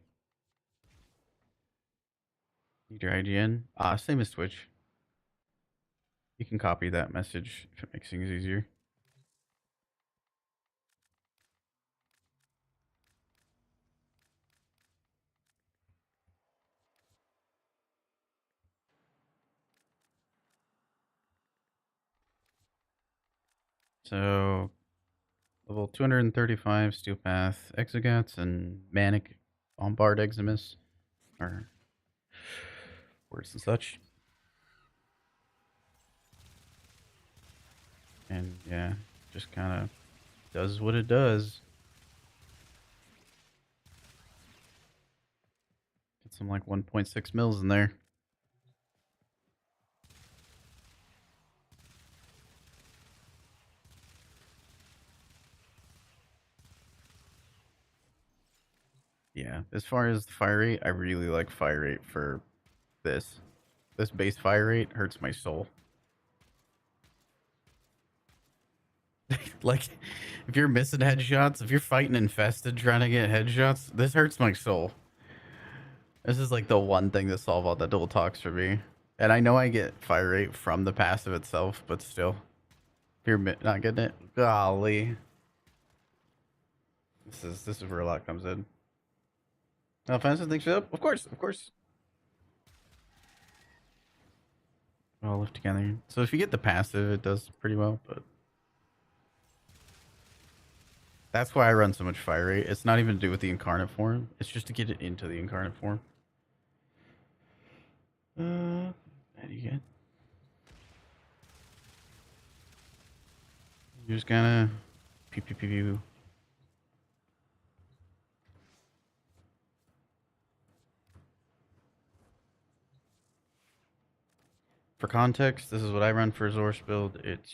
Need your IGN? Same as Twitch. You can copy that message if it makes things easier. So, level 235 Steel Path Exegats and Manic Bombard Eximus are words and such. And yeah, just kind of does what it does. Get some like 1.6 mils in there. Yeah, as far as the fire rate, I really like fire rate for this. This base fire rate hurts my soul. Like, if you're missing headshots, if you're fighting infested trying to get headshots, this hurts my soul. This is like the one thing that solve all the dual talks for me. And I know I get fire rate from the passive itself, but still. If you're not getting it, golly. This is where a lot comes in. Offensive things up? Of course, of course. We all live together. So if you get the passive, it does pretty well, but that's why I run so much fire rate. It's not even to do with the incarnate form. It's just to get it into the incarnate form. How do you get? You just gotta pew pew pew pew. For context, this is what I run for Zor's build. It's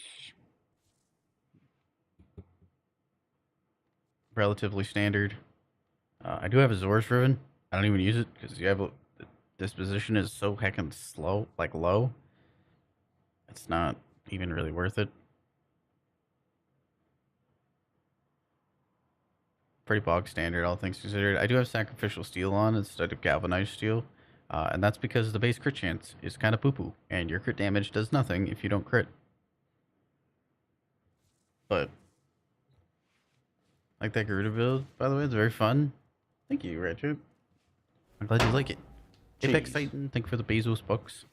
relatively standard. I do have a Zor's Riven. I don't even use it because you have the disposition is so heckin' slow, like low. It's not even really worth it. Pretty bog standard, all things considered. I do have Sacrificial Steel on instead of Galvanized Steel. And that's because the base crit chance is kind of poo-poo. And your crit damage does nothing if you don't crit. But like that Garuda build, by the way, it's very fun. Thank you, Ratchet. I'm glad you like it. Apex Jeez. Titan, thank you for the Bezos bucks.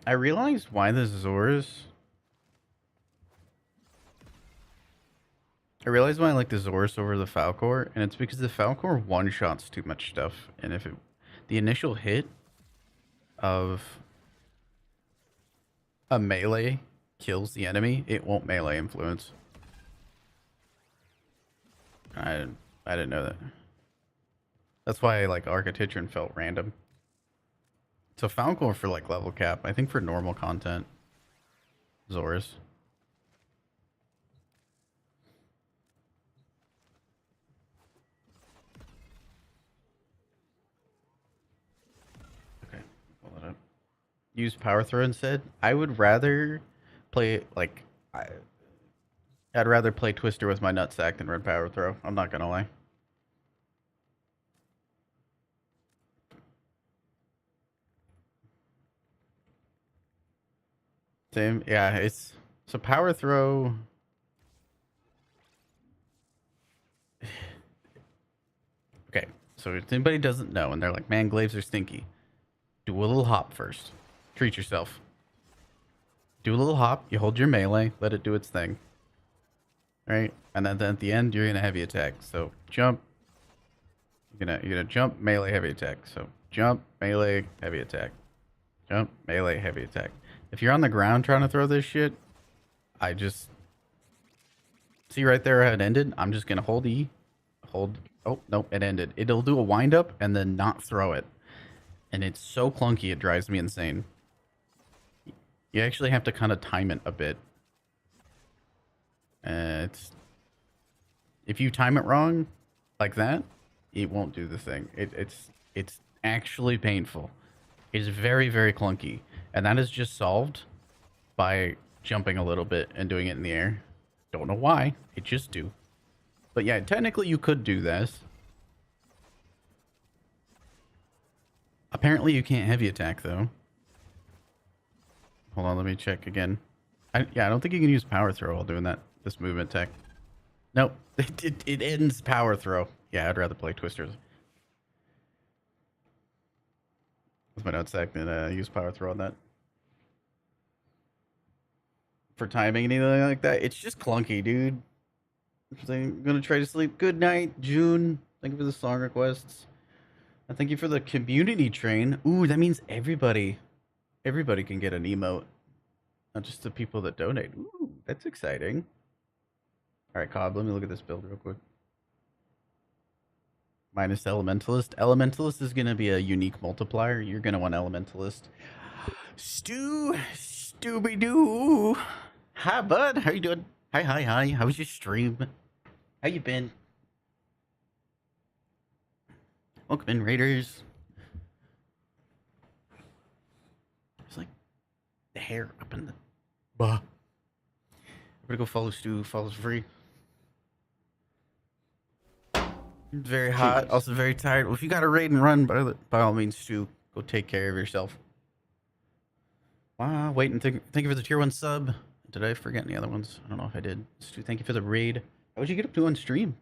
I realized why the Zors. I realized why I like the Zors over the Falcor, and it's because the Falcor one-shots too much stuff. And if the initial hit of a melee kills the enemy, it won't melee influence. I didn't know that. That's why like Architecture felt random. So Falcor for like level cap. I think for normal content, Zors. Okay, pull that up. Use Power Throw instead. I would rather play like I'd rather play Twister with my nutsack than run Power Throw. I'm not gonna lie. Same, yeah. It's so Power Throw. Okay, so if anybody doesn't know and they're like, man, glaives are stinky, do a little hop first. Treat yourself. Do a little hop. You hold your melee, let it do its thing. Right, and then at the end you're gonna heavy attack. So jump. You're gonna jump, melee, heavy attack. So jump, melee, heavy attack. Jump, melee, heavy attack. If you're on the ground trying to throw this shit, I just see right there how it ended. I'm just gonna hold E, hold. Oh nope, it ended. It'll do a wind up and then not throw it, and it's so clunky it drives me insane. You actually have to kind of time it a bit. It's if you time it wrong, like that, it won't do the thing. It's actually painful. It is very, very clunky. And that is just solved by jumping a little bit and doing it in the air. Don't know why. It just do. But yeah, technically you could do this. Apparently you can't heavy attack though. Hold on, let me check again. I don't think you can use Power Throw while doing that. This movement tech. Nope. It ends Power Throw. Yeah, I'd rather play Twisters with my nutsack than use Power Throw on that. For timing and anything like that, it's just clunky, dude. So I'm gonna try to sleep. Good night, June. Thank you for the song requests. And thank you for the community train. Ooh, that means everybody can get an emote. Not just the people that donate. Ooh, that's exciting. All right, Cobb, let me look at this build real quick. Minus Elementalist. Elementalist is going to be a unique multiplier. You're going to want Elementalist. Stooby-Doo. Hi, bud. How you doing? Hi. How was your stream? How you been? Welcome in, Raiders. It's like the hair up in the... Bah. I'm going to go follow Stu. Follows free. Very hot, Jeez. also very tired. Well, if you got a raid and run, by all means, Stu, go take care of yourself. Wow, wait and thank you for the tier 1 sub. Did I forget any other ones? I don't know if I did. Stu, thank you for the raid. How would you get up to on stream?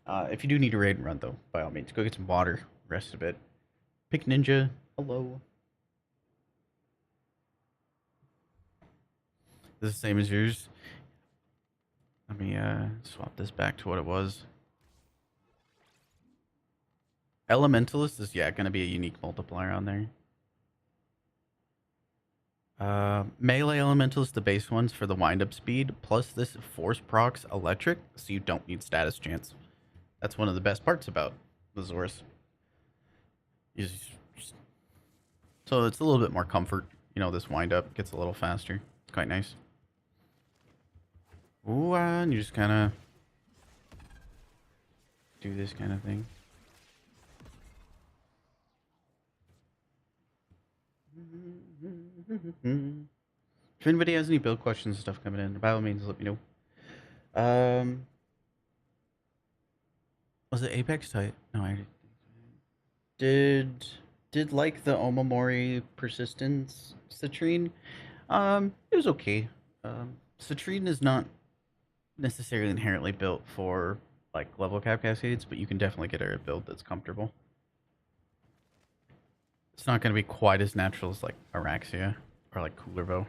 If you do need a raid and run, though, by all means, go get some water, rest a bit. Pick Ninja, hello. This is the same as yours. Let me swap this back to what it was. Elementalist is, yeah, going to be a unique multiplier on there. Melee Elementalist, the base ones for the wind-up speed, plus this Force procs electric, so you don't need status chance. That's one of the best parts about the Zors. So So it's a little bit more comfort. You know, this wind up gets a little faster. It's quite nice. Ooh, and you just kind of do this kind of thing. If anybody has any build questions and stuff coming in, by all means, let me know. Was it Apex type? No, I did like the Omamori persistence citrine. It was okay. Citrine is not necessarily inherently built for like level cap cascades, but you can definitely get a build that's comfortable. It's not going to be quite as natural as like Araxia or like Cooler Bow.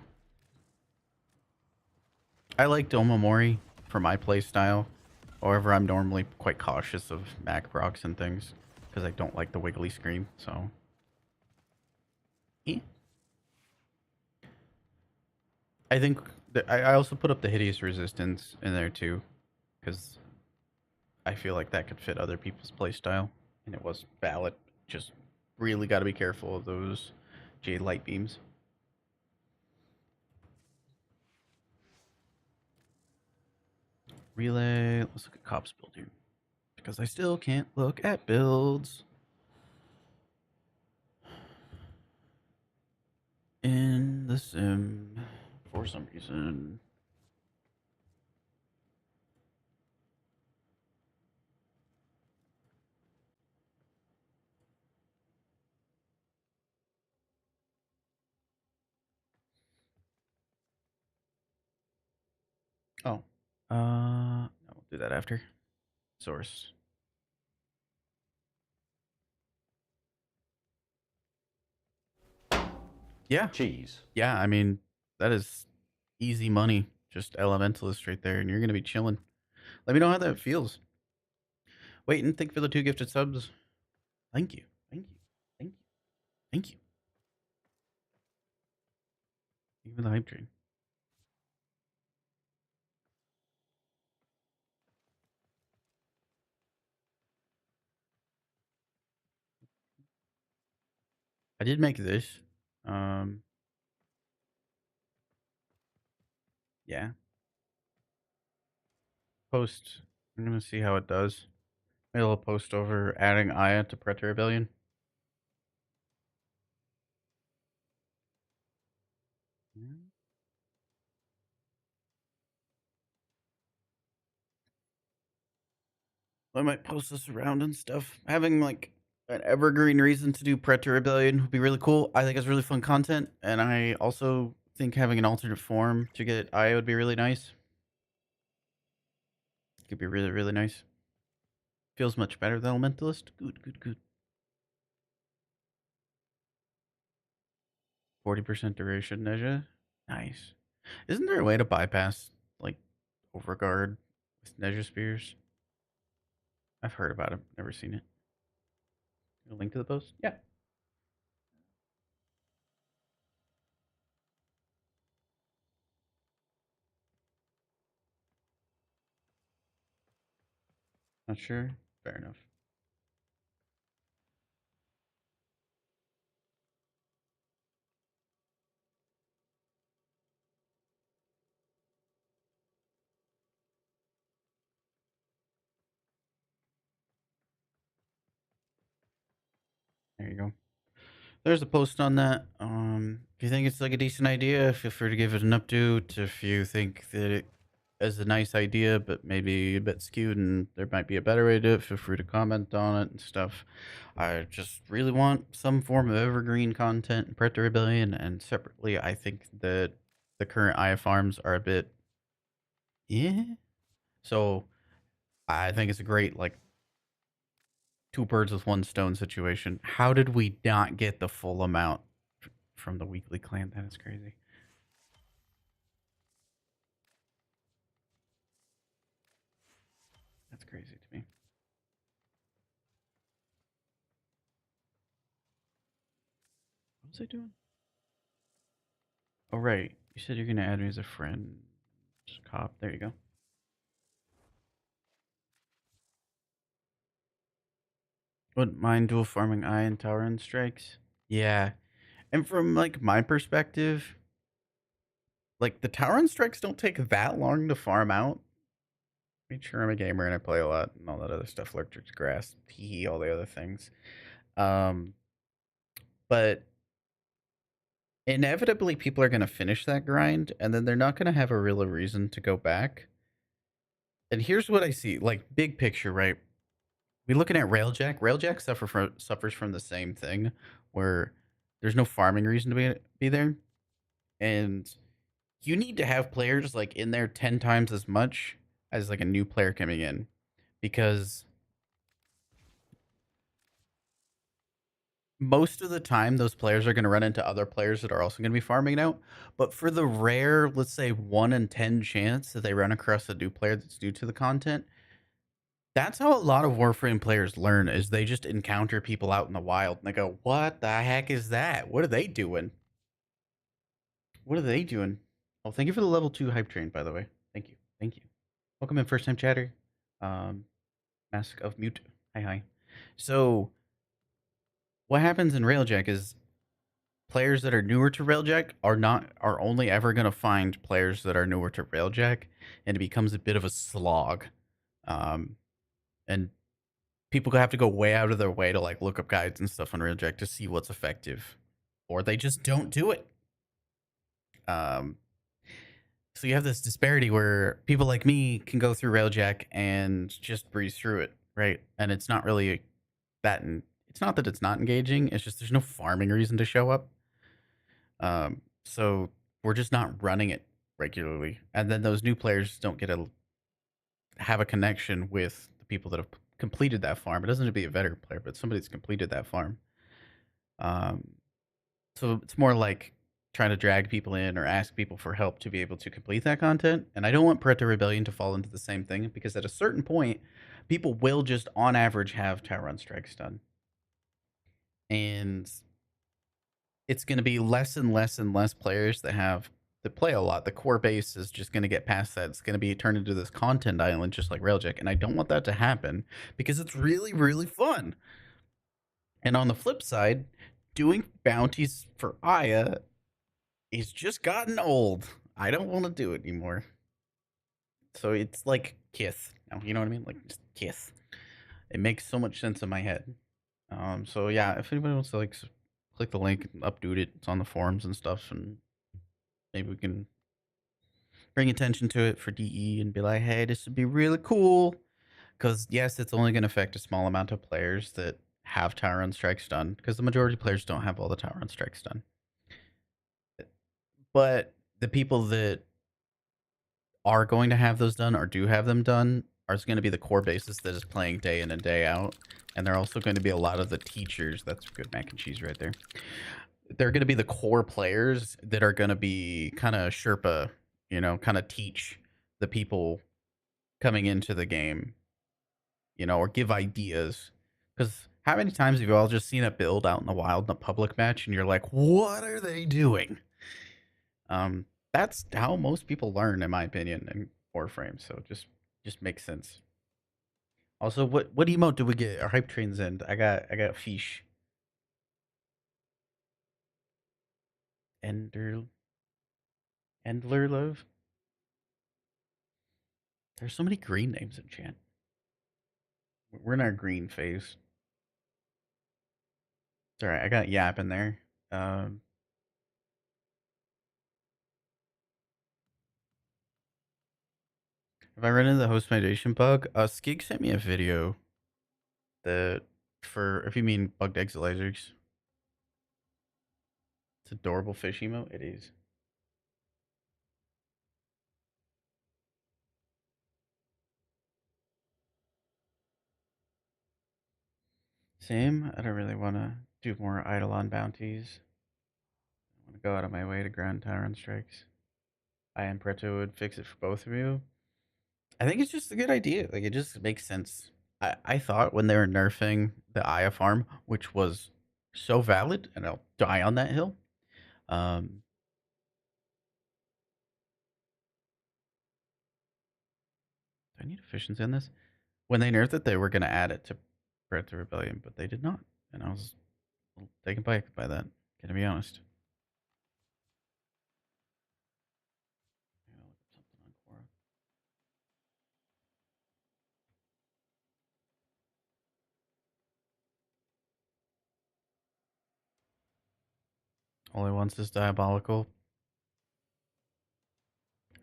I liked Omamori for my playstyle. However, I'm normally quite cautious of Mac procs and things because I don't like the wiggly screen. So, yeah. I think I also put up the hideous resistance in there too, because I feel like that could fit other people's playstyle, and it was valid. Just really got to be careful of those Jade light beams. Relay. Let's look at Cops build here, because I still can't look at builds in the sim for some reason. Oh, I'll do that after source. Yeah, Cheese. yeah. I mean, that is easy money. Just elementalist right there, and you're gonna be chilling. Let me know how that feels. Wait and think for the 2 gifted subs. Thank you, thank you, thank you, thank you. Thank you for the hype train. I did make this. Yeah. Post. I'm gonna see how it does. Maybe I'll post over adding Aya to Predator Rebellion. Yeah. I might post this around and stuff. Having like an evergreen reason to do Predator Rebellion would be really cool. I think it's really fun content, and I also think having an alternate form to get Aya would be really nice. Could be really, really nice. Feels much better than Elementalist. Good, good, good. 40% duration, Neja. Nice. Isn't there a way to bypass like Overguard with Neja Spears? I've heard about it, never seen it. A link to the post? Yeah. Not sure. Fair enough. There you go. There's a post on that. If you think it's like a decent idea, feel free to give it an update. If you think that it is a nice idea, but maybe a bit skewed and there might be a better way to do it, feel free to comment on it and stuff. I just really want some form of evergreen content in Predator Rebellion, and separately, I think that the current Aya farms are a bit, yeah. So I think it's a great like 2 birds with 1 stone situation. How did we not get the full amount from the weekly clan? That is crazy. That's crazy to me. What was I doing? Oh, right. You said you're going to add me as a friend. Cop. There you go. Wouldn't mind dual farming Eye and Tower and strikes. Yeah. And from like my perspective, like the tower run strikes don't take that long to farm out. Make sure I'm a gamer and I play a lot and all that other stuff, electric grass, hee all the other things. Um, but inevitably people are going to finish that grind and then they're not going to have a real reason to go back. And here's what I see, like big picture, right? We're looking at Railjack. Railjack suffers from the same thing where there's no farming reason to be there. And you need to have players like in there 10 times as much as like a new player coming in, because most of the time those players are going to run into other players that are also going to be farming out. But for the rare, let's say 1 in 10 chance that they run across a new player that's new to the content, that's how a lot of Warframe players learn, is they just encounter people out in the wild and they go, what the heck is that? What are they doing? What are they doing? Oh, thank you for the level 2 hype train, by the way. Thank you. Thank you. Welcome in, first time chatter. Mask of Mute. Hi. So what happens in Railjack is players that are newer to Railjack are only ever going to find players that are newer to Railjack, and it becomes a bit of a slog. And people have to go way out of their way to like look up guides and stuff on Railjack to see what's effective, or they just don't do it. So you have this disparity where people like me can go through Railjack and just breeze through it, right? And it's not really that, it's not that it's not engaging. It's just there's no farming reason to show up. So we're just not running it regularly, and then those new players don't get to have a connection with the people that have completed that farm. It doesn't have to be a veteran player, but somebody that's completed that farm. So it's more like trying to drag people in or ask people for help to be able to complete that content. And I don't want Pareto Rebellion to fall into the same thing, because at a certain point, people will just, on average, have tower run strikes done. And it's going to be less and less and less players that play a lot. The core base is just going to get past that. It's going to be turned into this content island, just like Railjack. And I don't want that to happen, because it's really, really fun. And on the flip side, doing bounties for Aya is just gotten old. I don't want to do it anymore. So it's like Kiss. You know what I mean? Like just Kiss. It makes so much sense in my head. So yeah, if anybody wants to like click the link and update it, it's on the forums and stuff, and maybe we can bring attention to it for DE and be like, hey, this would be really cool. Because yes, it's only going to affect a small amount of players that have tower run strikes done, because the majority of players don't have all the tower run strikes done. But the people that are going to have those done or do have them done are going to be the core basis that is playing day in and day out. And they're also going to be a lot of the teachers. That's good mac and cheese right there. They're going to be the core players that are going to be kind of Sherpa, kind of teach the people coming into the game, or give ideas. Because how many times have you all just seen a build out in the wild in a public match and you're like, what are they doing? That's how most people learn, in my opinion, in Warframe. So just makes sense. Also, what emote did we get? Our hype trains end. I got fish. Endler love. There's so many green names in chat. We're in our green phase. It's alright. I got Yap in there. If I run into the host validation bug, Skig sent me a video that, if you mean bugged exit lasers. It's adorable fish emote. It is. Same. I don't really want to do more Eidolon bounties. I want to go out of my way to ground tower and strikes. I am Preto would fix it for both of you. I think it's just a good idea. Like, it just makes sense. I thought when they were nerfing the Aya farm, which was so valid, and I'll die on that hill. Do I need efficiency on this? When they nerfed it, they were going to add it to Breath of Rebellion, but they did not. And I was a little taken back by that, gonna be honest. Only once is diabolical.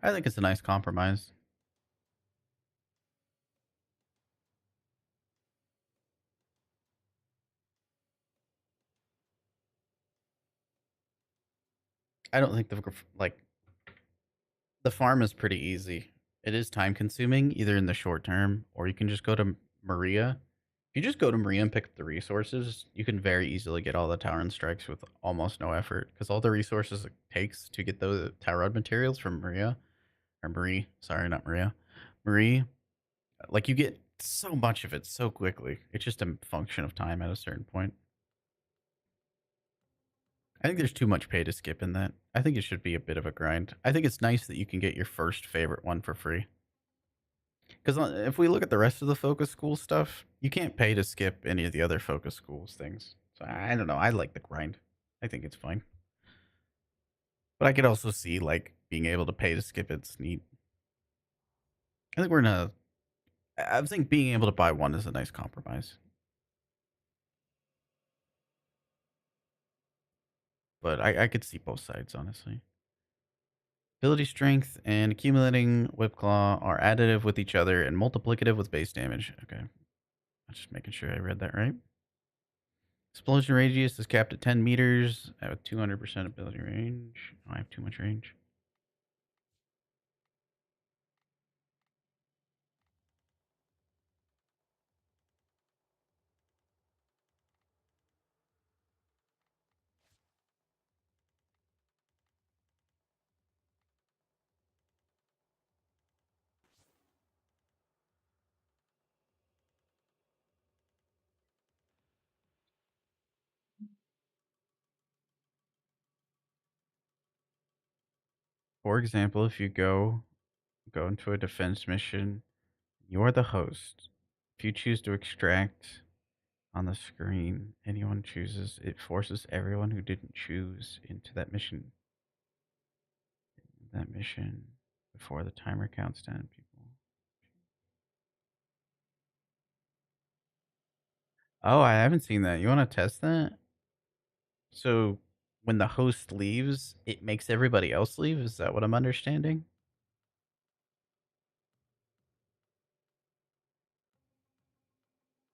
I think it's a nice compromise. I don't think the farm is pretty easy. It is time consuming, either in the short term, or you can just go to Maria. If you just go to Maria and pick up the resources, you can very easily get all the tower and strikes with almost no effort. Because all the resources it takes to get those tower rod materials from Maria, or Marie, sorry, not Maria, Marie, like you get so much of it so quickly. It's just a function of time at a certain point. I think there's too much pay to skip in that. I think it should be a bit of a grind. I think it's nice that you can get your first favorite one for free. Because if we look at the rest of the focus school stuff, you can't pay to skip any of the other focus schools things. So I don't know. I like the grind. I think it's fine. But I could also see like being able to pay to skip it's neat. I think we're in a. I think being able to buy one is a nice compromise. But I could see both sides honestly. Ability strength and accumulating whip claw are additive with each other and multiplicative with base damage. Okay. I'm just making sure I read that right. Explosion radius is capped at 10 meters. I have 200% ability range. Oh, I have too much range. For example, if you go into a defense mission, you're the host. If you choose to extract on the screen, anyone chooses, it forces everyone who didn't choose into that mission. That mission before the timer counts down people. Oh, I haven't seen that. You want to test that? So when the host leaves, it makes everybody else leave? Is that what I'm understanding?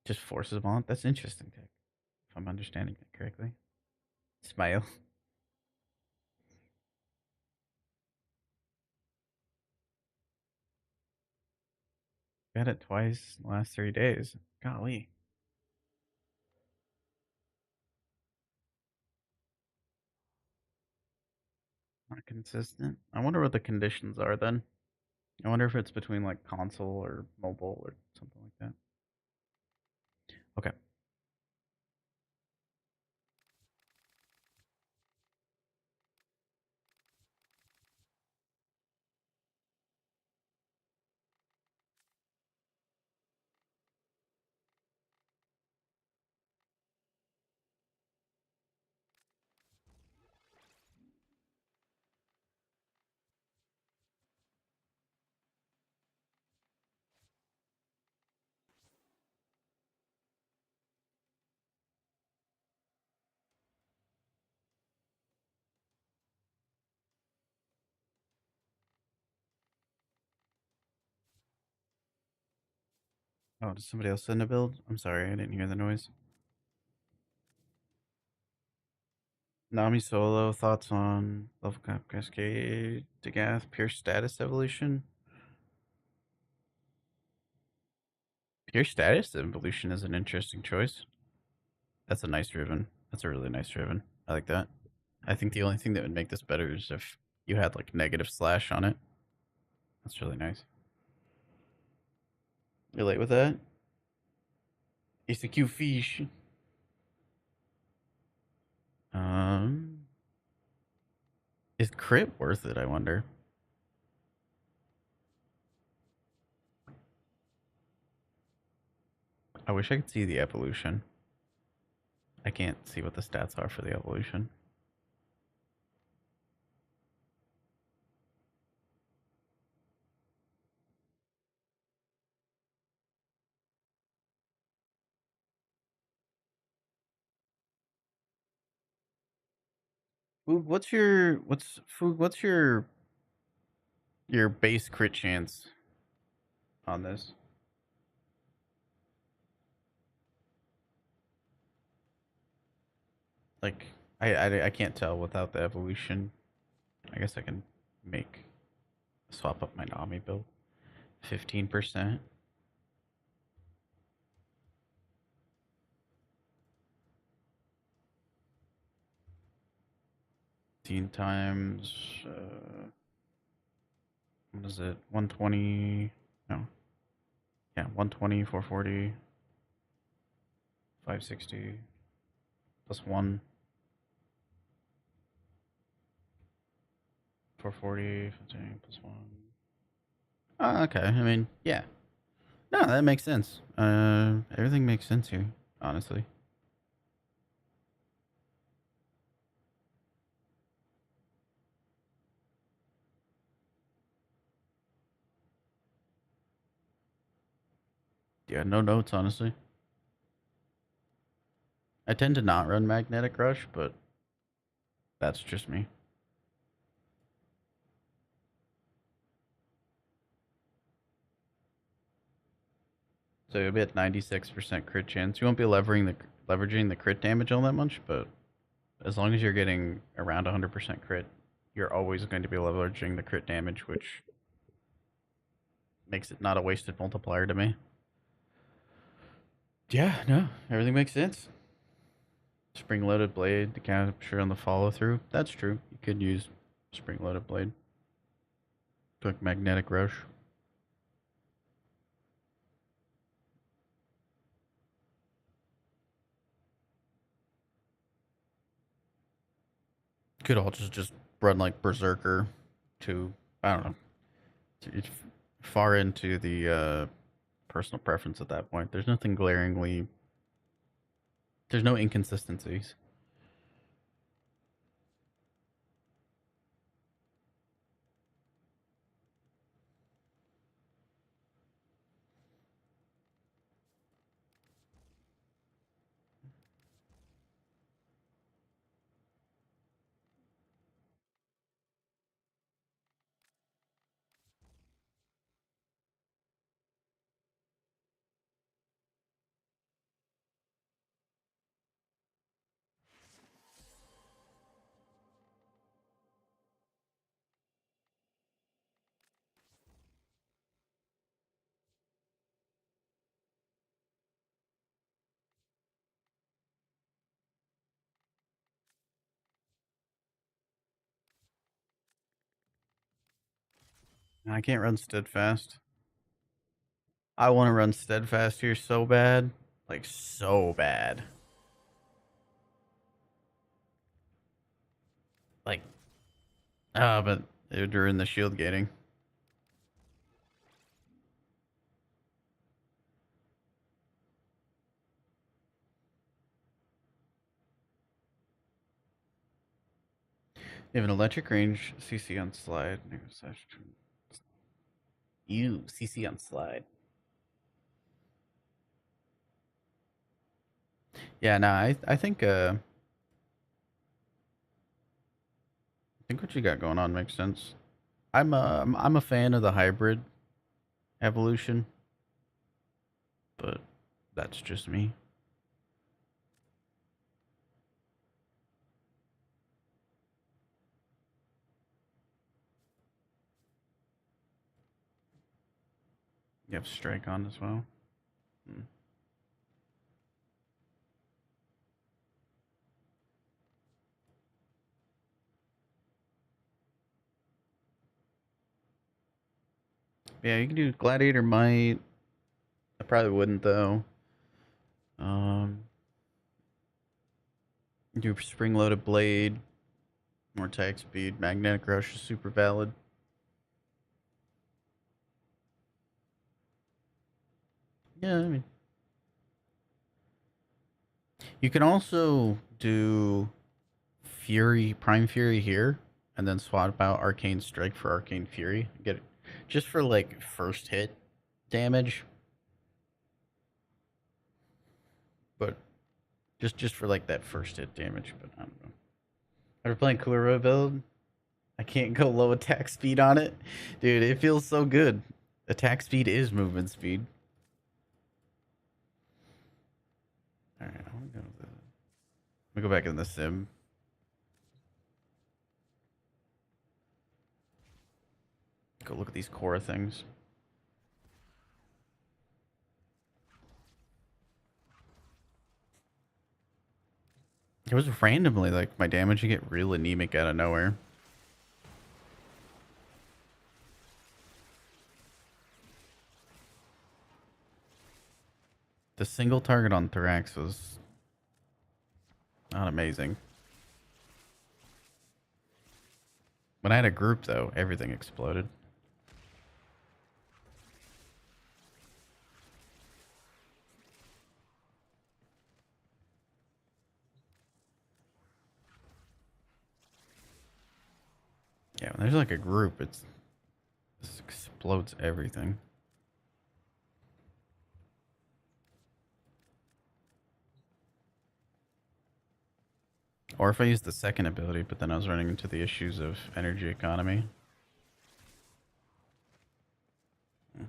Just forces them on? That's interesting, Tech. If I'm understanding it correctly. Smile. Got it twice in the last 3 days. Golly. Not consistent. I wonder what the conditions are then. I wonder if it's between like console or mobile or something like that. Okay. Oh, did somebody else send a build? I'm sorry, I didn't hear the noise. Nami Solo, thoughts on level cap Cascade, Degath, pure status evolution? Pure status evolution is an interesting choice. That's a nice ribbon. That's a really nice ribbon. I like that. I think the only thing that would make this better is if you had like negative slash on it. That's really nice. Relate with that? It's a cute fish. Um, is crit worth it? I wonder. I wish I could see the evolution. I can't see what the stats are for the evolution. Foog, what's your base crit chance on this? Like, I can't tell without the evolution. I guess I can make swap up my Nami build. 15%. 15 times what is it? 120. No. Yeah, 120, 440, 560 plus 1, 440, 15 plus 1. Oh, okay. I mean, yeah. No, that makes sense. Everything makes sense here, honestly. Yeah, no notes, honestly. I tend to not run Magnetic Rush, but that's just me. So you'll be at 96% crit chance. You won't be leveraging the crit damage all that much, but as long as you're getting around 100% crit, you're always going to be leveraging the crit damage, which makes it not a wasted multiplier to me. Yeah, no, everything makes sense. Spring-loaded blade to capture on the follow-through. That's true. You could use spring-loaded blade. Quick magnetic rush. Could all just run like Berserker to, I don't know. It's far into the personal preference at that point. There's nothing glaringly. There's no inconsistencies. I can't run steadfast. I want to run steadfast here so bad, like so bad. Like, but during the shield gating. You have an electric range, CC on slide. You CC on slide. Yeah, no, I think what you got going on makes sense. I'm a fan of the hybrid evolution, but that's just me. You have strike on as well. Hmm. Yeah, you can do gladiator might. I probably wouldn't though. Um, do spring loaded blade, more attack speed. Magnetic rush is super valid. Yeah, I mean, you can also do Fury, Prime Fury here, and then swap out Arcane Strike for Arcane Fury. Get it just for like first hit damage, but just for like that first hit damage. But I don't know. After playing Khora build, I can't go low attack speed on it. Dude, it feels so good. Attack speed is movement speed. Alright, I wanna go to the... Let me go back in the sim. Go look at these Khora things. It was randomly like my damage would get real anemic out of nowhere. The single target on Thorax was not amazing. When I had a group though, everything exploded. Yeah, when there's like a group, it explodes everything. Or if I used the second ability, but then I was running into the issues of energy economy. Can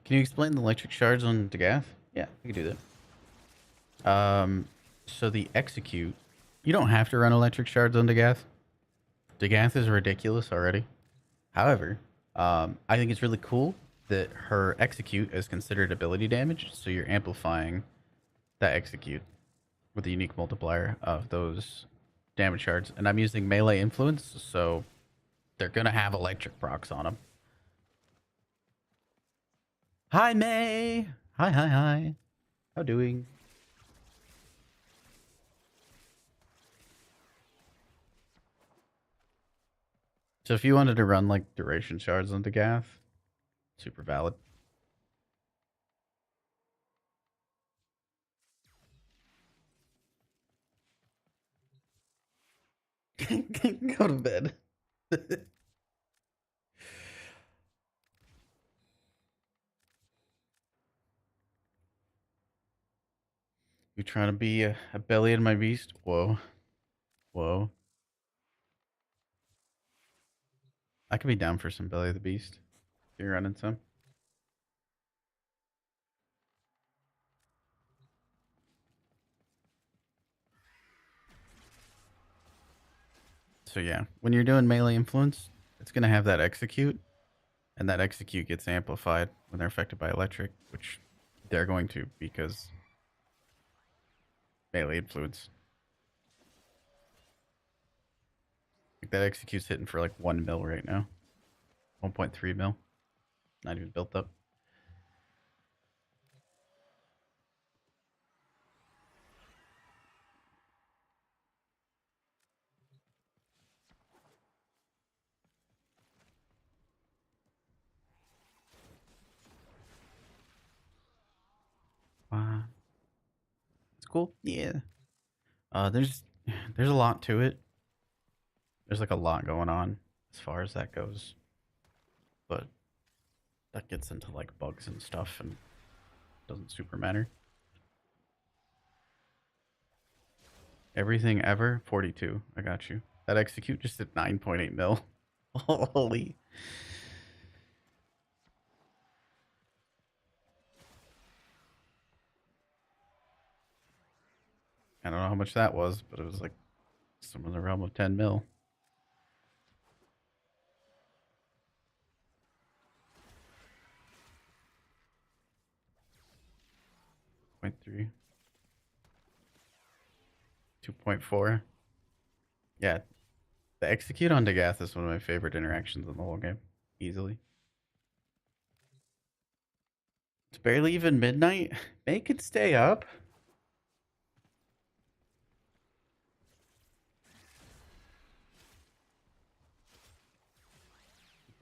you explain the electric shards on Dagath? Yeah, I can do that. So the execute, you don't have to run electric shards on Dagath. Dagath is ridiculous already. However, I think it's really cool that her execute is considered ability damage, so you're amplifying that execute with a unique multiplier of those damage shards. And I'm using melee influence, so they're gonna have electric procs on them. Hi, May. Hi, hi, hi. How doing? So if you wanted to run like duration shards on Gath, super valid. Go to bed. You trying to be a belly in my beast? Whoa. Whoa. I could be down for some belly of the beast. You're running some. So yeah, when you're doing melee influence, it's gonna have that execute, and that execute gets amplified when they're affected by electric, which they're going to because melee influence. Like that execute's hitting for like 1 mil right now. 1.3 mil. Not even built up. Wow. It's cool. Yeah. There's a lot to it. There's like a lot going on as far as that goes. But that gets into like bugs and stuff and doesn't super matter. Everything ever 42. I got you. That execute just at 9.8 mil. Holy. I don't know how much that was, but it was like somewhere in the realm of 10 mil. 0.3. 2.4. Yeah. The execute on Dagath is one of my favorite interactions in the whole game. Easily. It's barely even midnight. Make it stay up.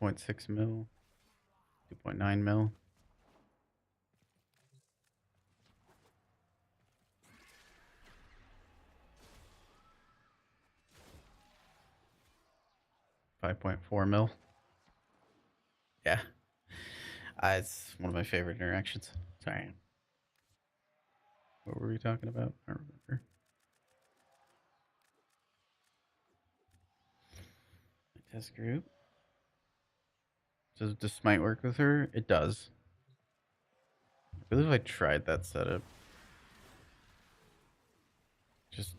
2.6 mil. 2.9 mil. $5.4 mil. Yeah. It's one of my favorite interactions. Sorry. What were we talking about? I don't remember. Test group. Does this might work with her? It does. I believe I tried that setup. Just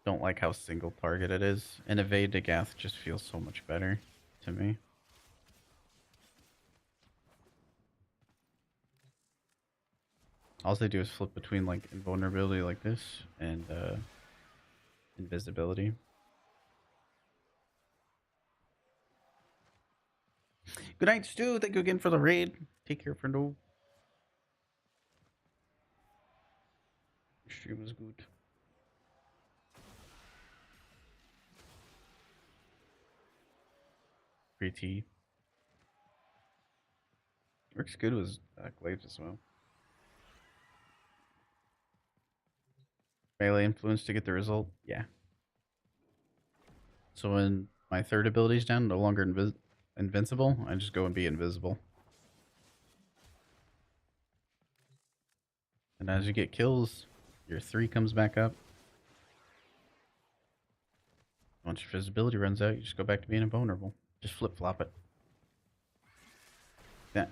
don't like how single target it is. And evade to Gath just feels so much better to me. All they do is flip between like invulnerability like this and invisibility. Good night, Stu. Thank you again for the raid. Take care, friendo. Stream was good. Free tea. Works good with glaives as well. Melee influence to get the result? Yeah. So when my third ability is down, no longer invincible, I just go and be invisible. And as you get kills, your 3 comes back up. Once your visibility runs out, you just go back to being invulnerable. Just flip-flop it. Yeah.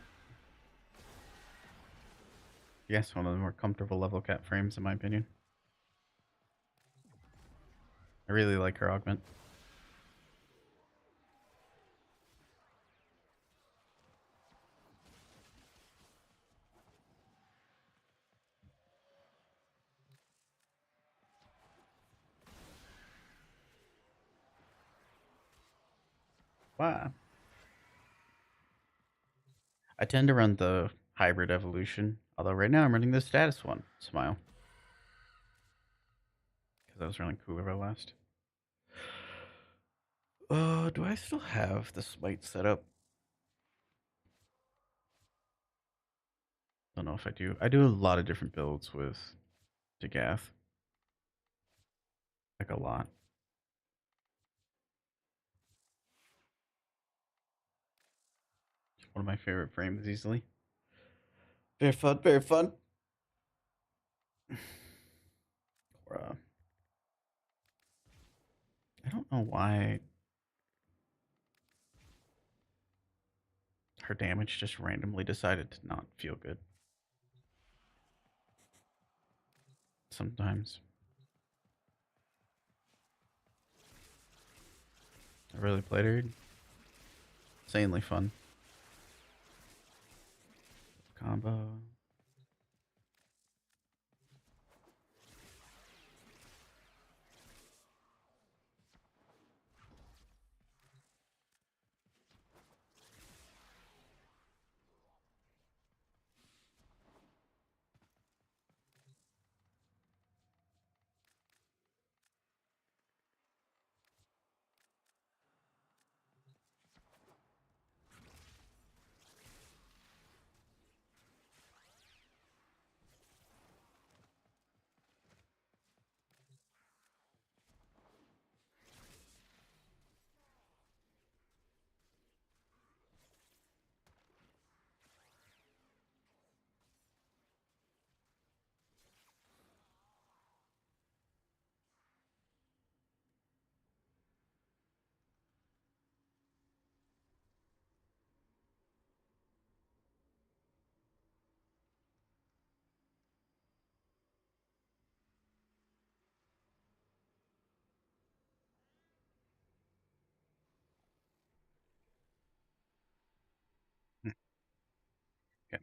Yes, one of the more comfortable level cap frames, in my opinion. I really like her augment. Wow. I tend to run the hybrid evolution, although right now I'm running the status one. Smile. Because I was running Khora last. Do I still have the smite set up? Don't know if I do. I do a lot of different builds with Dagath. Like a lot. One of my favorite frames easily. Very fun, very fun. Khora. I don't know why her damage just randomly decided to not feel good. Sometimes. I really played her. Insanely fun. Combo. Okay.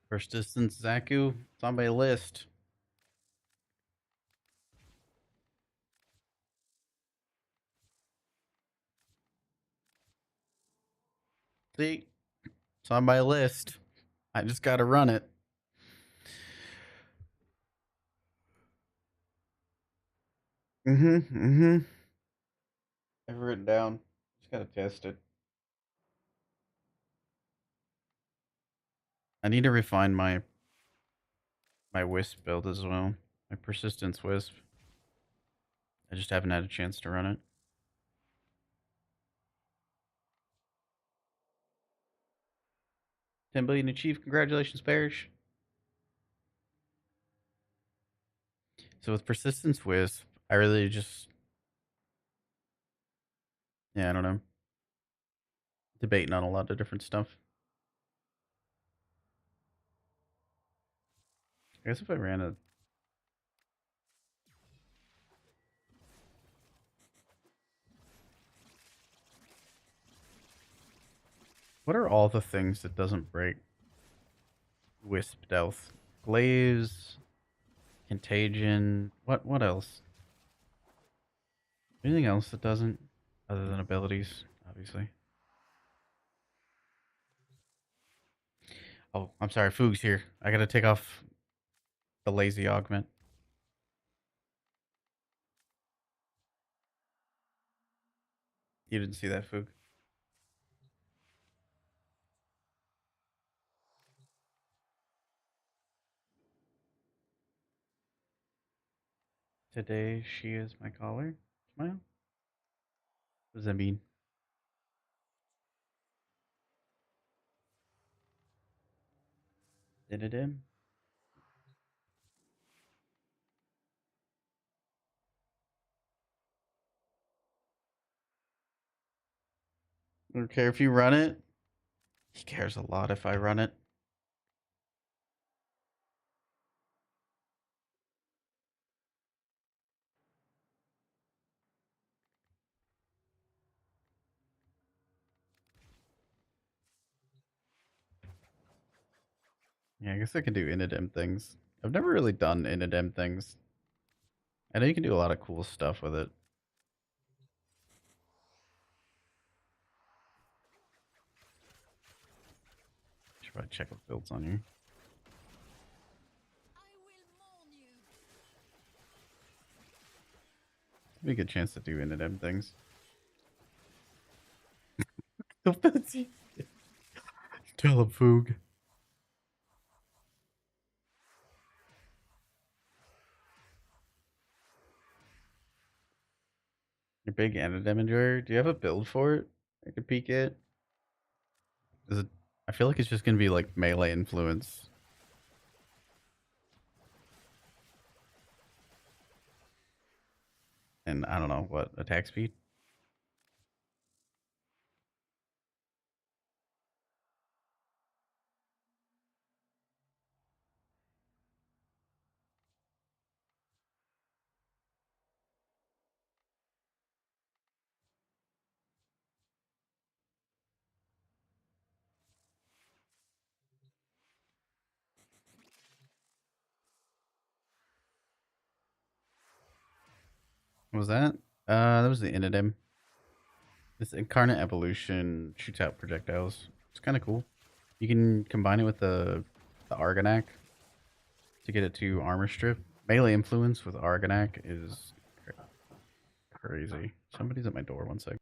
First distance, Zaku. It's on my list. See? It's on my list. I just gotta run it. I've written down. Just gotta test it. I need to refine my Wisp build as well. My Persistence Wisp. I just haven't had a chance to run it. 10 billion achieved. Congratulations, Parrish. So with Persistence Wisp, I really just Yeah, I don't know. Debating on a lot of different stuff. I guess if I ran a... What are all the things that doesn't break? Wisp Stealth. Glaze. Contagion. What else? Anything else that doesn't? Other than abilities, obviously. Oh, I'm sorry. Foog's here. I gotta take off the lazy augment. You didn't see that, Foog? Today she is my caller. Smile. What does that mean? Did it in? I don't care if you run it. He cares a lot if I run it. Yeah, I guess I can do inadem things. I've never really done inadem things. I know you can do a lot of cool stuff with it. Should probably check what builds on you. I will mourn you. Be a good chance to do inadem things. Tell him, Foog. You're big inadem enjoyer. Do you have a build for it? I could peek it. Is it? I feel like it's just gonna be like melee influence. And I don't know what attack speed. What was that? That was the inadem. This incarnate evolution shoots out projectiles. It's kind of cool. You can combine it with the Argonac to get it to armor strip. Melee influence with Argonac is crazy. Somebody's at my door. One sec.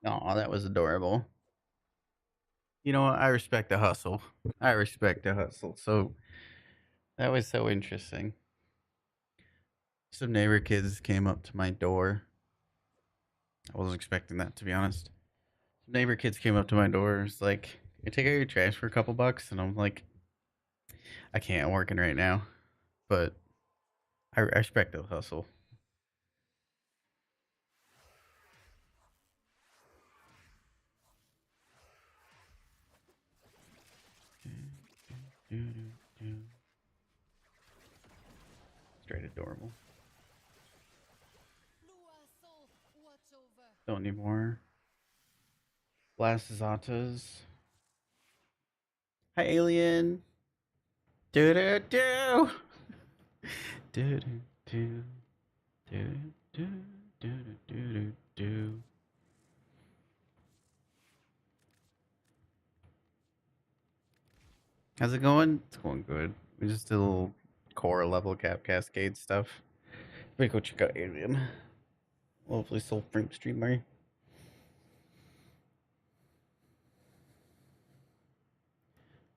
Oh, that was adorable. You know what? I respect the hustle. I respect the hustle. So that was so interesting. Some neighbor kids came up to my door. I wasn't expecting that, to be honest. Some neighbor kids came up to my door. It's like, "Can you take out your trash for a couple bucks?" And I'm like, I can't. I'm working right now. But I respect the hustle. Straight adorable. Don't need more. Blast Zatas. Hi, alien. Do do do. Do do do do do. do, do, do, do. How's it going? It's going good. We just did a little core level Cascade stuff. We go check out Alien. Hopefully, Soul Frame streamer.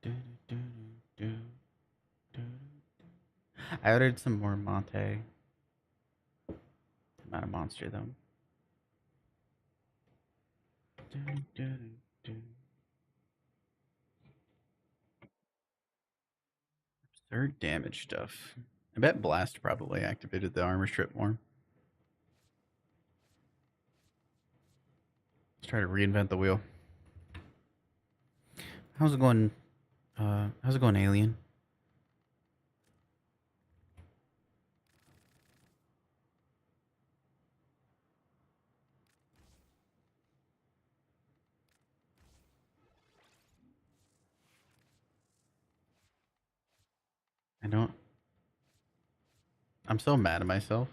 Do, do, do, do, do. I ordered some more Monte. I'm not a monster though. Do, do, do. Absurd damage stuff. I bet Blast probably activated the armor strip more. Let's try to reinvent the wheel. How's it going? How's it going, Alien? I don't. I'm so mad at myself.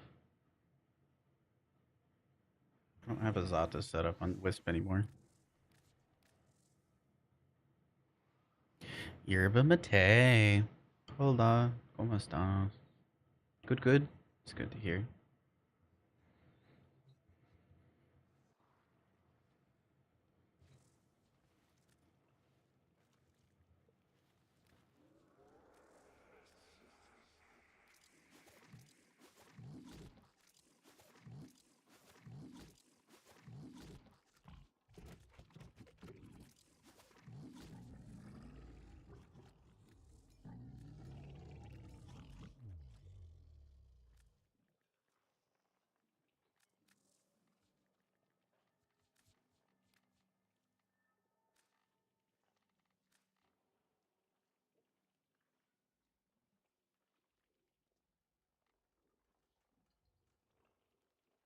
I don't have a Zata set up on Wisp anymore. Yerba mate. Hola. ¿Cómo estás? Good, good. It's good to hear.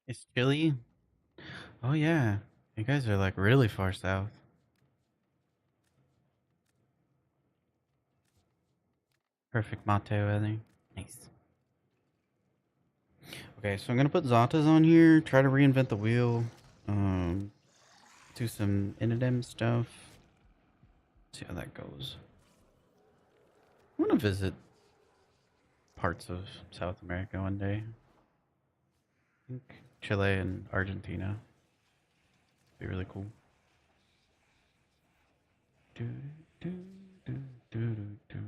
It's chilly. Oh yeah. You guys are like really far south. Perfect mate weather. Nice. Okay, so I'm gonna put Zatas on here, try to reinvent the wheel, do some Inadem stuff. See how that goes. I wanna visit parts of South America one day. I think Chile and Argentina. Be really cool. Do, do, do, do, do, do.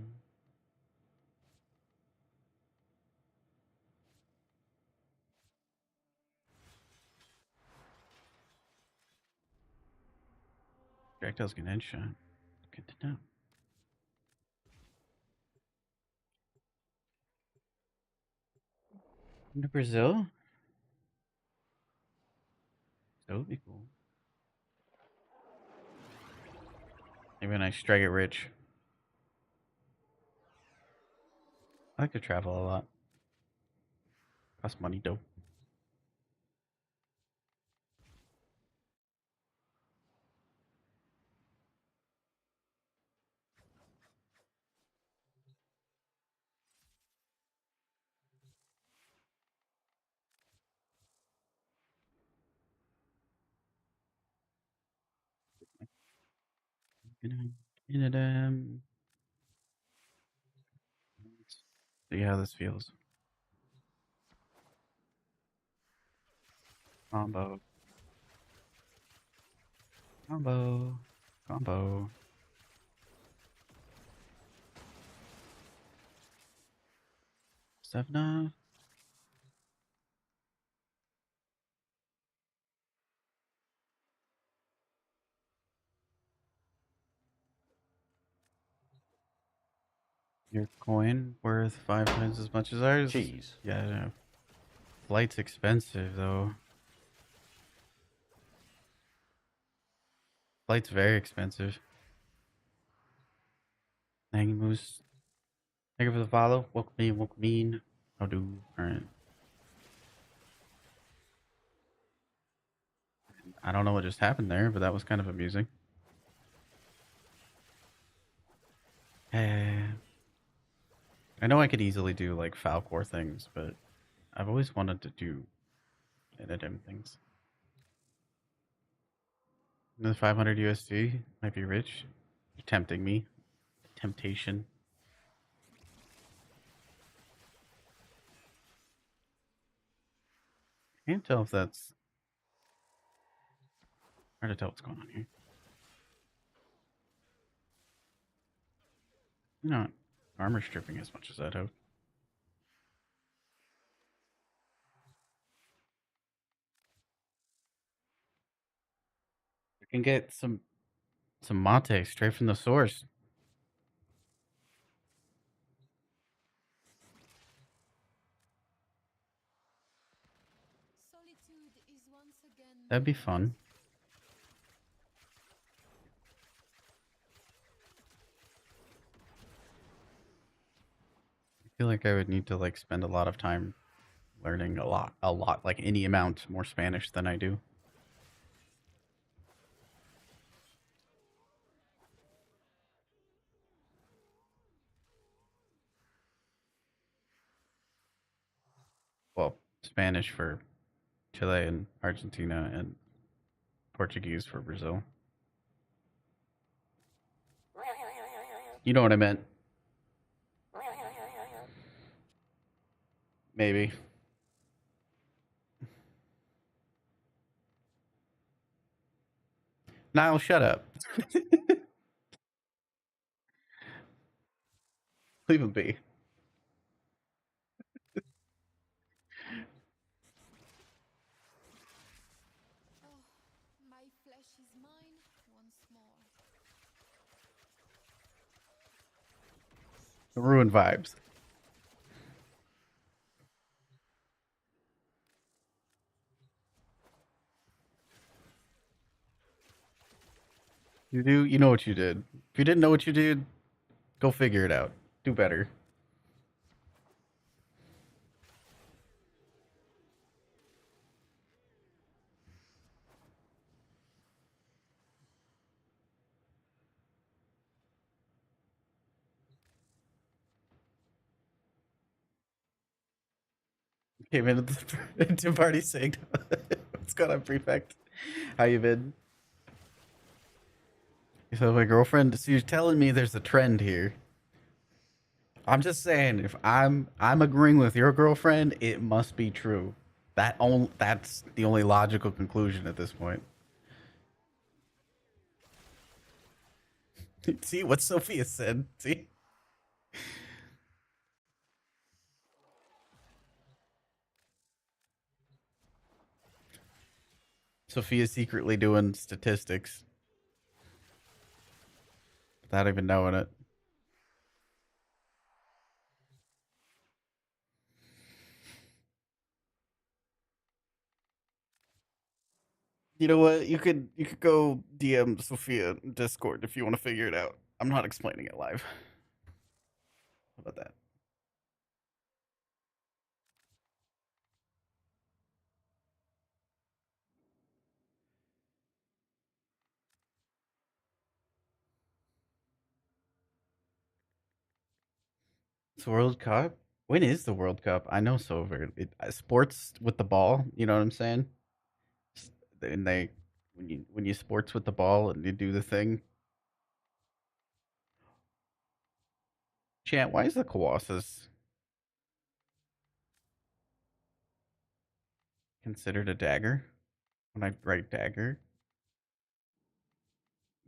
Projectiles can headshot. Good to know. To Brazil? That would be cool. Maybe when I strike it rich. I like to travel a lot. Costs money though. Inadem. See how this feels. Combo. Combo. Combo. Sevna. Your coin worth 5 times as much as ours? Cheese. Yeah, I know. Flight's expensive though. Flight's very expensive. Thank you, Moose. Thank you for the follow. Welcome in. How do? Alright. I don't know what just happened there, but that was kind of amusing. I know I could easily do like Falcor things, but I've always wanted to do Infinitum things. Another 500 USD might be rich. You're tempting me. Temptation. Can't tell if that's hard to tell what's going on here. You're not armor stripping as much as I'd hope. We can get some mate straight from the source. Solitude is once again That'd be fun. I feel like I would need to like spend a lot of time learning a lot, like any amount more Spanish than I do. Well, Spanish for Chile and Argentina and Portuguese for Brazil. You know what I meant? Maybe. Niall, shut up. Leave him be. Oh, my flesh is mine once more. Ruin vibes. You know what you did. If you didn't know what you did, go figure it out. Do better. Came in at the party saying, "What's going on, prefect? How you been?" So my girlfriend. So you're telling me there's a trend here. I'm just saying, if I'm agreeing with your girlfriend, it must be true. That's the only logical conclusion at this point. See what Sophia said. See, Sophia's secretly doing statistics without even knowing it. You know what? You could go DM Sophia in Discord if you want to figure it out. I'm not explaining it live. How about that? It's World Cup. When is the World Cup? I know so very sports with the ball. You know what I'm saying? And they when you sports with the ball and you do the thing. Chant, why is the Colossus considered a dagger? When I write dagger,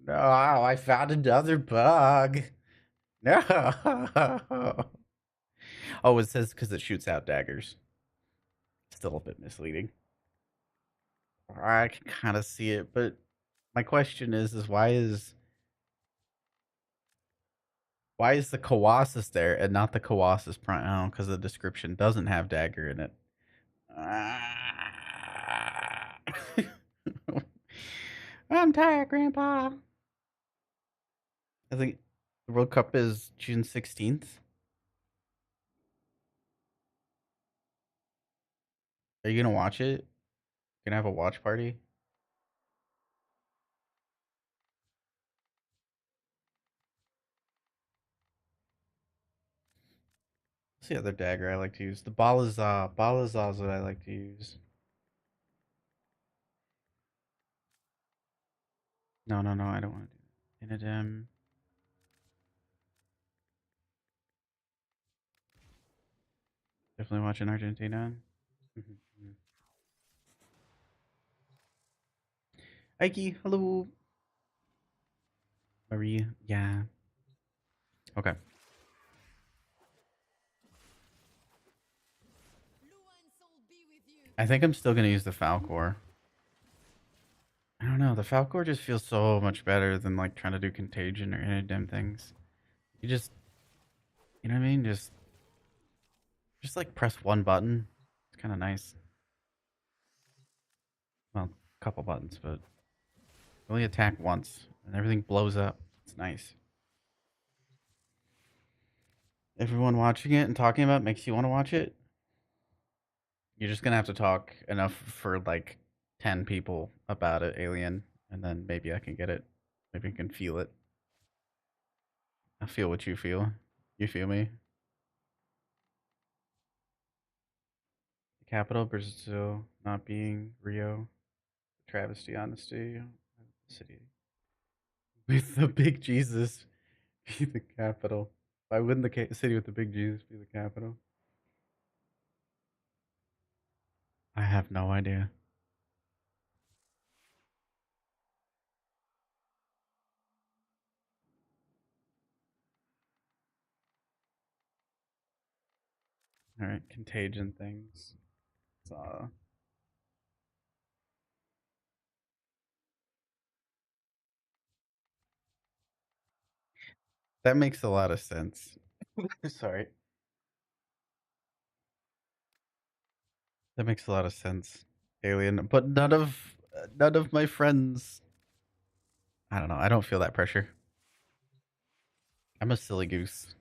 no, I found another bug. No. Oh, it says because it shoots out daggers. Still a bit misleading. I can kind of see it, but my question is why is the Colossus there and not the Colossus Prime? Oh, because the description doesn't have dagger in it. Ah. I'm tired, Grandpa. I think the World Cup is June 16th. Are you gonna watch it? Gonna have a watch party? What's the other dagger I like to use? The Balazar. Balazar is what I like to use. No, no, no, I don't want to do that. Inadem. Definitely watching Argentina. Mhm. Ike, hello. Marie, yeah. Okay. I think I'm still gonna use the Falcor. I don't know. The Falcor just feels so much better than like trying to do contagion or inadem things. You just, you know what I mean? Just like press one button. It's kind of nice. Well, a couple buttons, but only attack once and everything blows up. It's nice. Everyone watching it and talking about it makes you want to watch it. You're just gonna have to talk enough for like 10 people about it, Alien, and then maybe I can get it. Maybe I can feel it. I feel what you feel. You feel me? The capital, Brazil, not being Rio. Travesty, honesty. City. With the big Jesus be the capital. Why wouldn't the city with the big Jesus be the capital? I have no idea. All right, contagion things. So, that makes a lot of sense. Sorry. That makes a lot of sense. Alien, but none of my friends. I don't know. I don't feel that pressure. I'm a silly goose.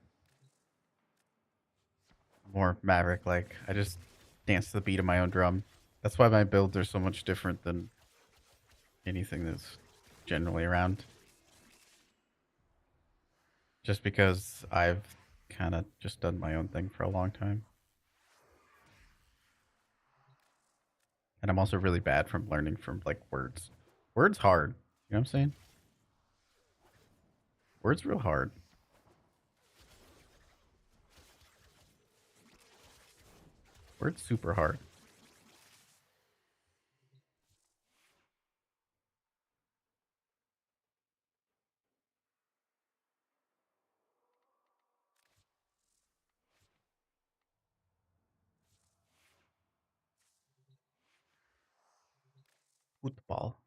More maverick like. I just dance to the beat of my own drum. That's why my builds are so much different than anything that's generally around. Just because I've kind of just done my own thing for a long time. And I'm also really bad from learning from like words. Words hard. You know what I'm saying? Words real hard. Words super hard. Football.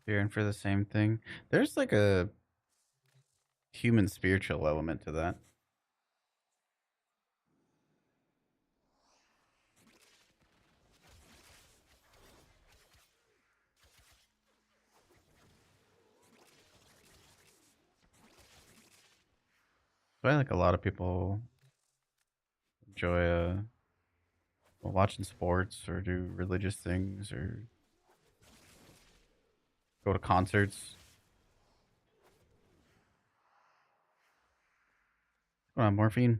Fearing for the same thing. There's like a human spiritual element to that. So I like a lot of people enjoy watching sports or do religious things or go to concerts. Come on, morphine.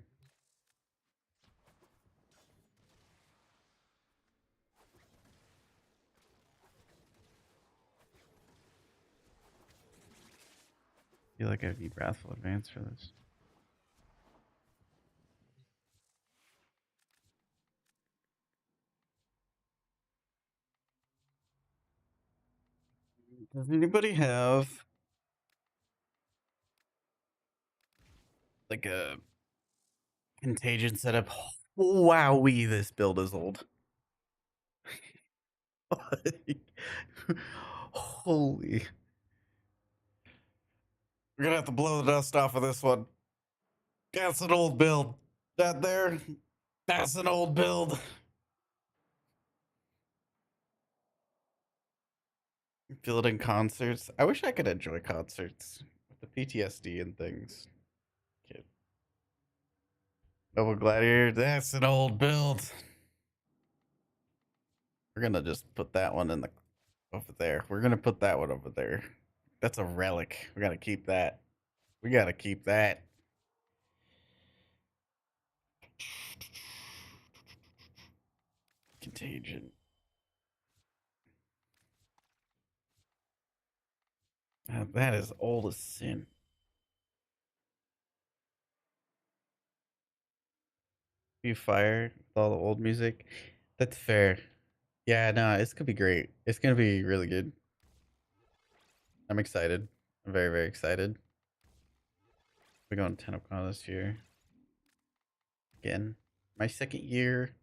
I feel like I need Wrathful Advance for this. Does anybody have like a contagion setup? Wowee, this build is old. Holy. We're gonna have to blow the dust off of this one. That's an old build. That there, that's an old build. Feel it in concerts. I wish I could enjoy concerts with the PTSD and things. Kid. Noble Gladiator, that's an old build. We're gonna just put that one in the over there. We're gonna put that one over there. That's a relic. We gotta keep that. We gotta keep that. Contagion. That is old as sin. You fire with all the old music. That's fair. Yeah, no, it's gonna be great. It's gonna be really good. I'm excited. I'm very, very excited. We're going 10 o'clock this year. Again. My second year.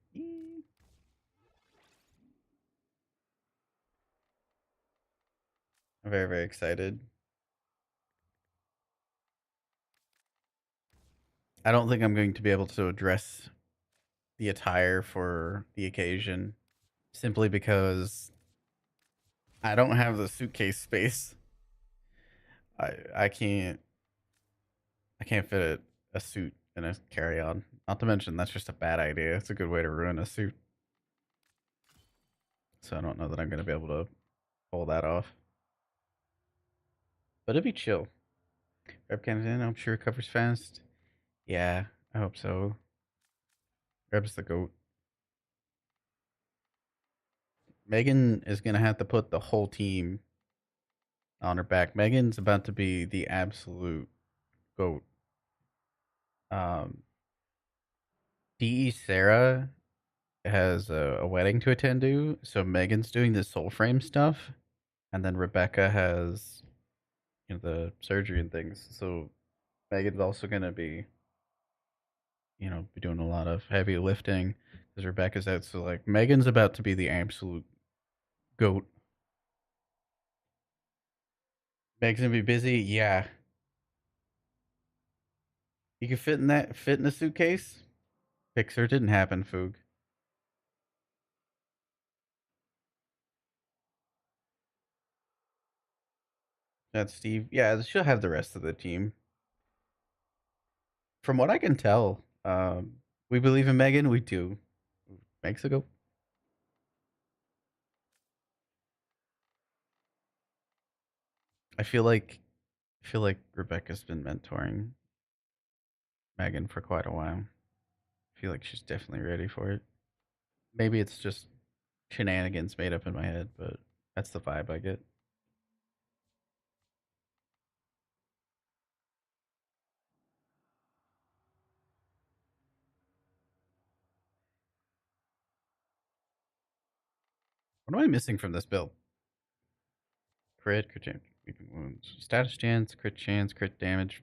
I'm very, very excited. I don't think I'm going to be able to address the attire for the occasion simply because I don't have the suitcase space. I can't fit a suit in a carry-on. Not to mention that's just a bad idea. It's a good way to ruin a suit. So I don't know that I'm gonna be able to pull that off. But it'd be chill. Reb comes in, I'm sure recovers fast. Yeah, I hope so. Reb's the goat. Megan is gonna have to put the whole team on her back. Megan's about to be the absolute goat. Um, DE Sarah has a wedding to attend to, so Megan's doing the soul frame stuff, and then Rebecca has the surgery and things. So Megan's also gonna be be doing a lot of heavy lifting because Rebecca's out. So like Megan's about to be the absolute goat. Meg's gonna be busy. Yeah, you can fit in a suitcase. Pixar didn't happen, Foog. That's Steve. Yeah, she'll have the rest of the team. From what I can tell, we believe in Megan. We do. Mexico. I feel like Rebecca's been mentoring Megan for quite a while. I feel like she's definitely ready for it. Maybe it's just shenanigans made up in my head, but that's the vibe I get. What am I missing from this build? Crit chance, weeping wounds, status chance, crit damage,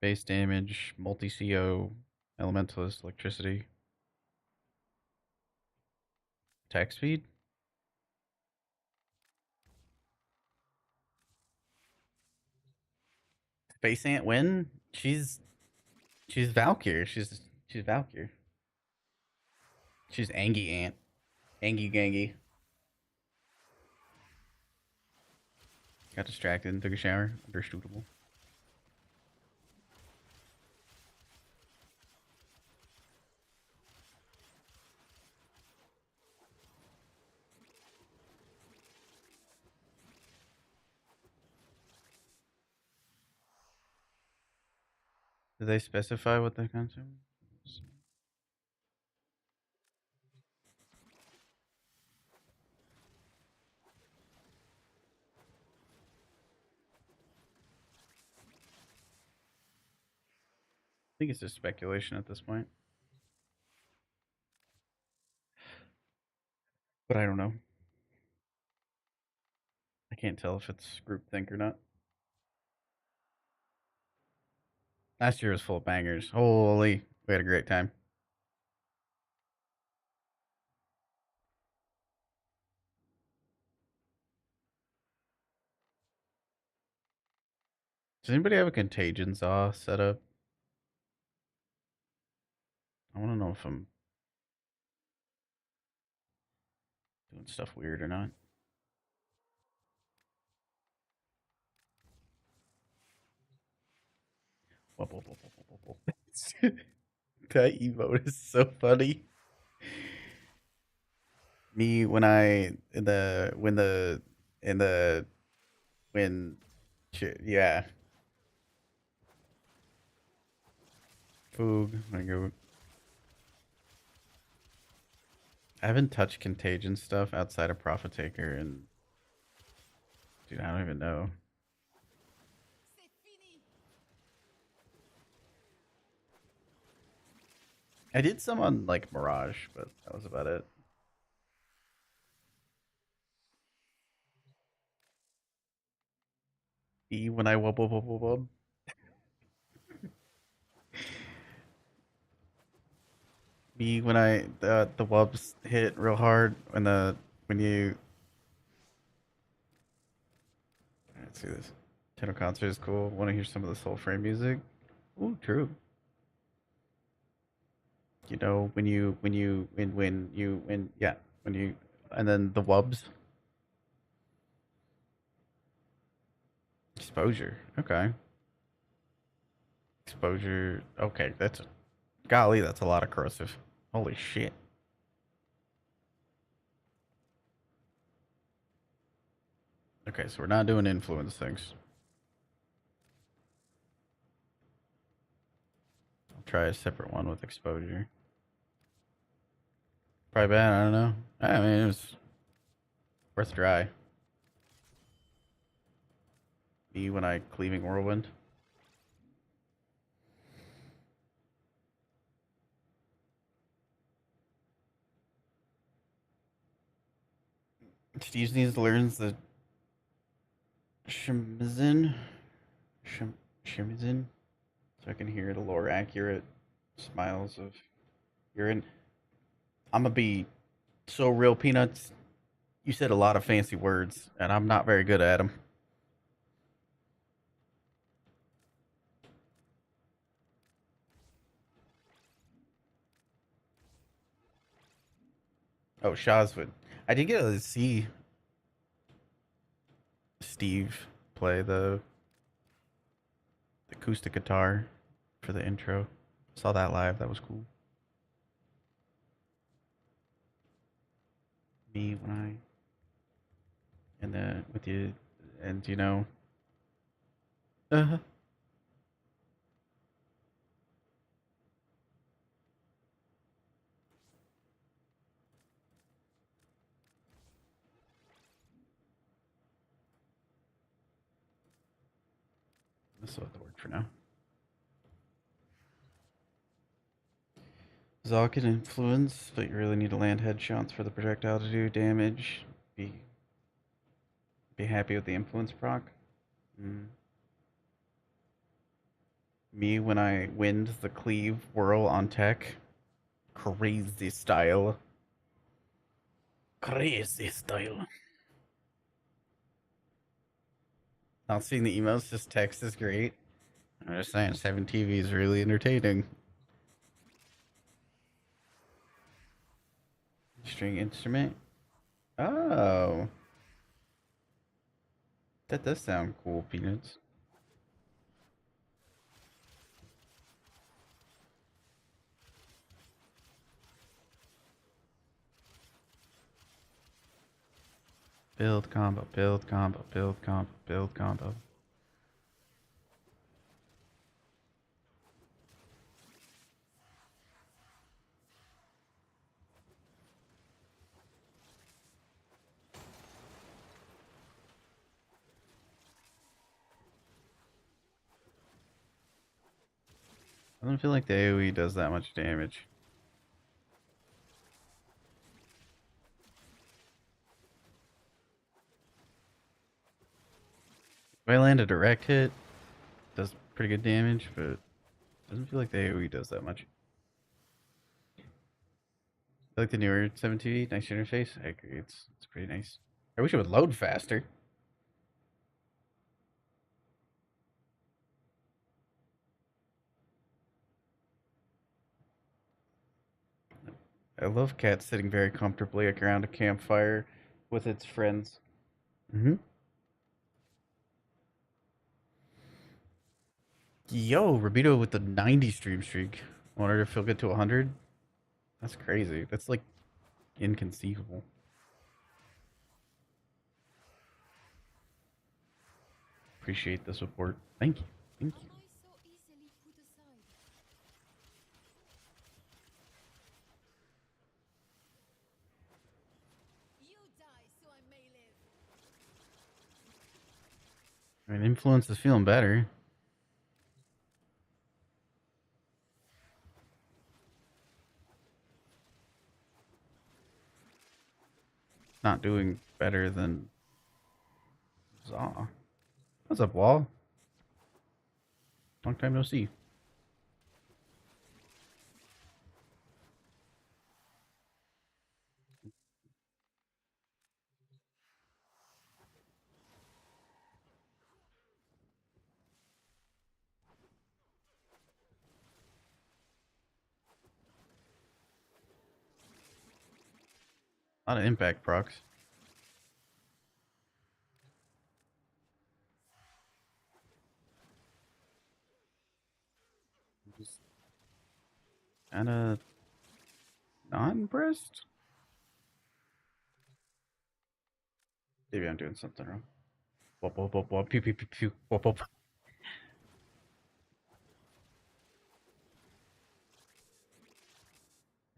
base damage, multi CO, elementalist, electricity, attack speed. Space Ant win? She's Valkyr. She's Valkyr. She's Angie Ant. Angie Gangy. Got distracted and took a shower. Understandable. Did they specify what the concept was? I think it's just speculation at this point. But I don't know. I can't tell if it's groupthink or not. Last year was full of bangers. Holy, we had a great time. Does anybody have a contagion saw set up? I want to know if I'm doing stuff weird or not. That emote is so funny. Me when I in the when yeah. Foog. I go. I haven't touched contagion stuff outside of Prophet Taker, and dude, I don't even know. I did some on like Mirage, but that was about it. E when I wub wub wub wub wub. B when I the wubs hit real hard when you let's see this. Tenor concert is cool. Want to hear some of the soul frame music? Ooh, true. You know when yeah when you and then the wubs exposure. Okay, exposure. Okay, that's golly, that's a lot of corrosive. Holy shit. Okay, so we're not doing influence things. I'll try a separate one with exposure. Probably bad. I don't know. I mean, it was worth a try. Me when I cleaving whirlwind. Steve needs to learn the Shimizin, Shimizin, so I can hear the lore accurate smiles of urine. I'm gonna be so real, Peanuts. You said a lot of fancy words, and I'm not very good at them. Oh, Shazwood. I did get to see Steve play the acoustic guitar for the intro. Saw that live. That was cool. Me when I and with you and you know. Uh-huh. This will have to work for now. Zal can influence, but you really need to land headshots for the projectile to do damage. Be happy with the influence proc. Me when I wind the cleave whirl on tech. Crazy style. Crazy style. Not seeing the emails, just text is great. I'm just saying, 7TV is really entertaining. String instrument. Oh. That does sound cool, Peanuts. Build combo, build combo, build combo, build combo. I don't feel like the AoE does that much damage. If I land a direct hit, it does pretty good damage, but it doesn't feel like the AoE does that much. I like the newer 7TV, nice interface. I agree, it's pretty nice. I wish it would load faster. I love Cat sitting very comfortably around a campfire with its friends. Yo, Rabito with the 90 stream streak. I wonder if he'll get to 100. That's crazy. That's like inconceivable. Appreciate the support. Thank you. Thank you. I mean, influence is feeling better. Not doing better than Zaw. What's up, Wall? Long time no see. A lot of impact procs. Just kind of not impressed. Maybe I'm doing something wrong. Whoop, whoop, whoop, whoop, pew, pew, pew, pew, whoop, whoop.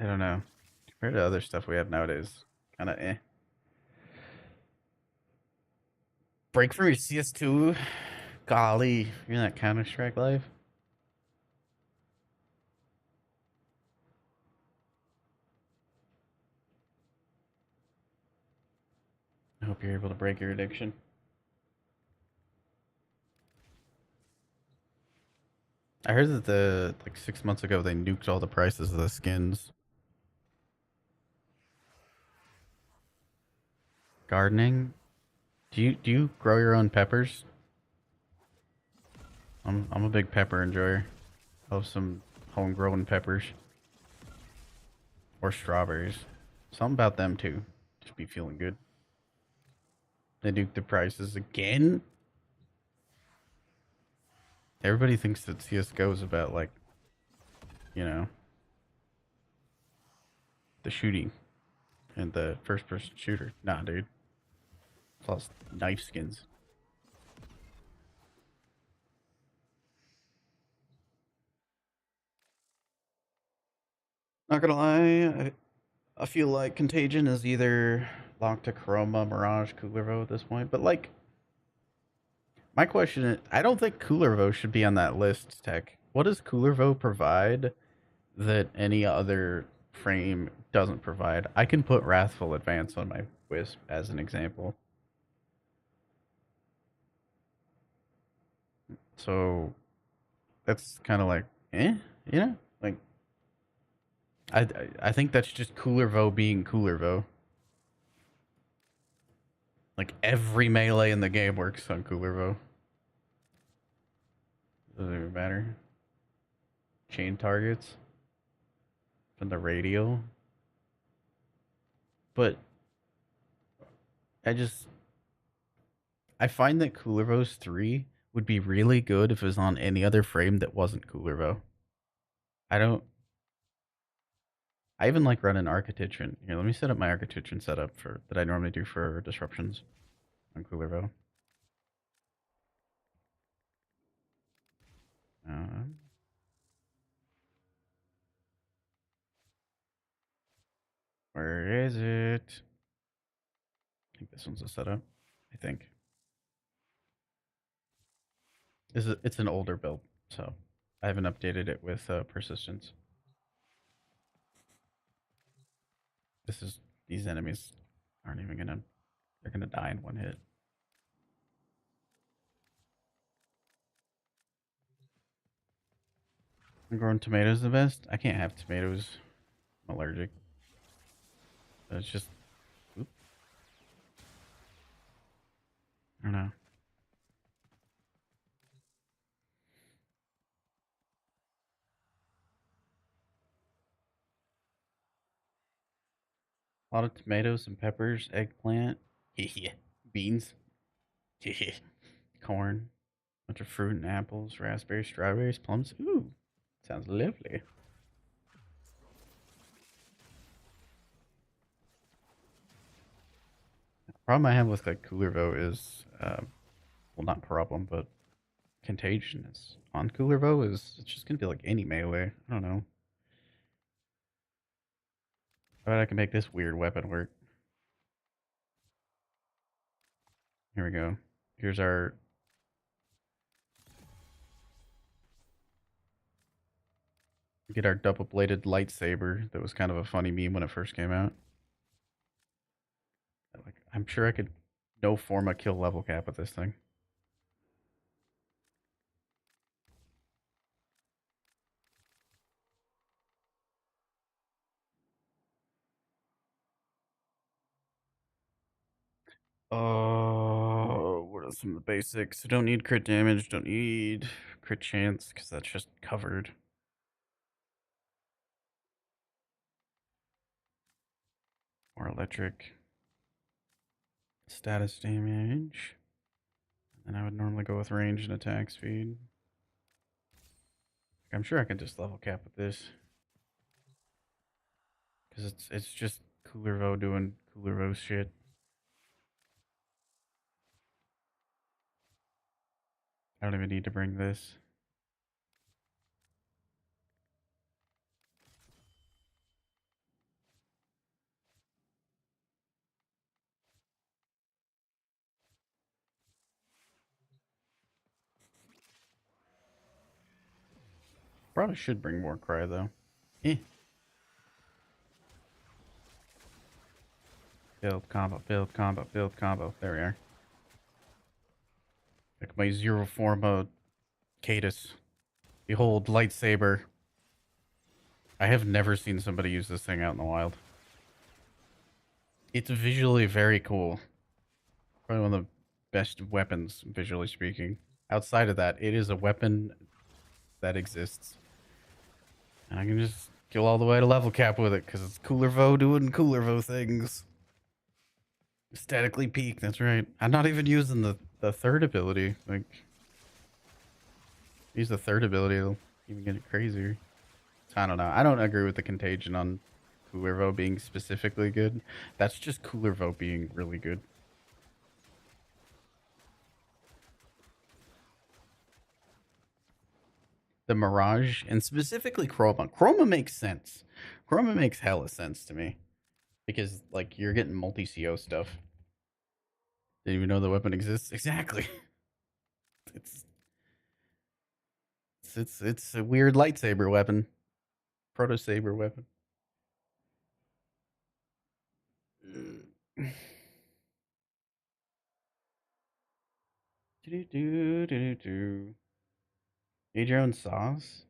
I don't know. Compared to other stuff we have nowadays, kind of eh. Break from your CS2. Golly, you're in that Counter-Strike life. I hope you're able to break your addiction. I heard that like 6 months ago they nuked all the prices of the skins. Gardening? Do you grow your own peppers? I'm a big pepper enjoyer. I love some homegrown peppers. Or strawberries. Something about them too. Just be feeling good. They nuked the prices again? Everybody thinks that CSGO is about like, you know, the shooting and the first person shooter. Nah, dude. It's all knife skins. Not gonna lie, I feel like Contagion is either locked to Chroma, Mirage, Coolervo at this point. But like, my question is, I don't think Coolervo should be on that list, Tech. What does Coolervo provide that any other frame doesn't provide? I can put Wrathful Advance on my Wisp as an example. So that's kind of like, you know, like I think that's just Coolervo being Coolervo. Like every melee in the game works on Coolervo. Doesn't even matter. Chain targets from the radio. But I find that Coolervo's 3 would be really good if it was on any other frame that wasn't Coolervo. I even like running Architecture. Here, let me set up my Architecture setup for that I normally do for disruptions on Coolervo. Where is it? I think this one's a setup. I think. It's an older build, so I haven't updated it with persistence. These enemies aren't even they're gonna die in one hit. I'm growing tomatoes the best. I can't have tomatoes. I'm allergic. It's just, oop. I don't know. A lot of tomatoes and peppers, eggplant, yeah, beans, yeah, corn, bunch of fruit and apples, raspberries, strawberries, plums. Ooh, sounds lovely. The problem I have with like Coolervo is, well, not problem, but Contagion is on Coolervo is it's just gonna be like any melee. I don't know. I bet I can make this weird weapon work. Here we go. Here's our get our double-bladed lightsaber. That was kind of a funny meme when it first came out. Like, I'm sure I could no forma kill level cap with this thing. Oh, what are some of the basics? I don't need crit damage, don't need crit chance, because that's just covered. More electric. Status damage. And I would normally go with range and attack speed. I'm sure I can just level cap with this. Because it's just Cooler Vo doing Cooler Vo shit. I don't even need to bring this. Probably should bring more cry though. Eh. Build combo, build combo, build combo. There we are. Like my zero forma Cadus. Behold, lightsaber. I have never seen somebody use this thing out in the wild. It's visually very cool. Probably one of the best weapons, visually speaking. Outside of that, it is a weapon that exists. And I can just kill all the way to level cap with it, because it's Cooler Vo doing Cooler Vo things. Statically peak, that's right. I'm not even using the third ability. Like, use the third ability, it'll even get it crazier. I don't know. I don't agree with the contagion on Cooler Vo being specifically good. That's just Cooler Vo being really good. The Mirage, and specifically Chroma. Chroma makes sense. Chroma makes hella sense to me. Because, like, you're getting multi-CO stuff. Didn't even know the weapon exists. Exactly. It's a weird lightsaber weapon. Proto saber weapon. Made your own sauce?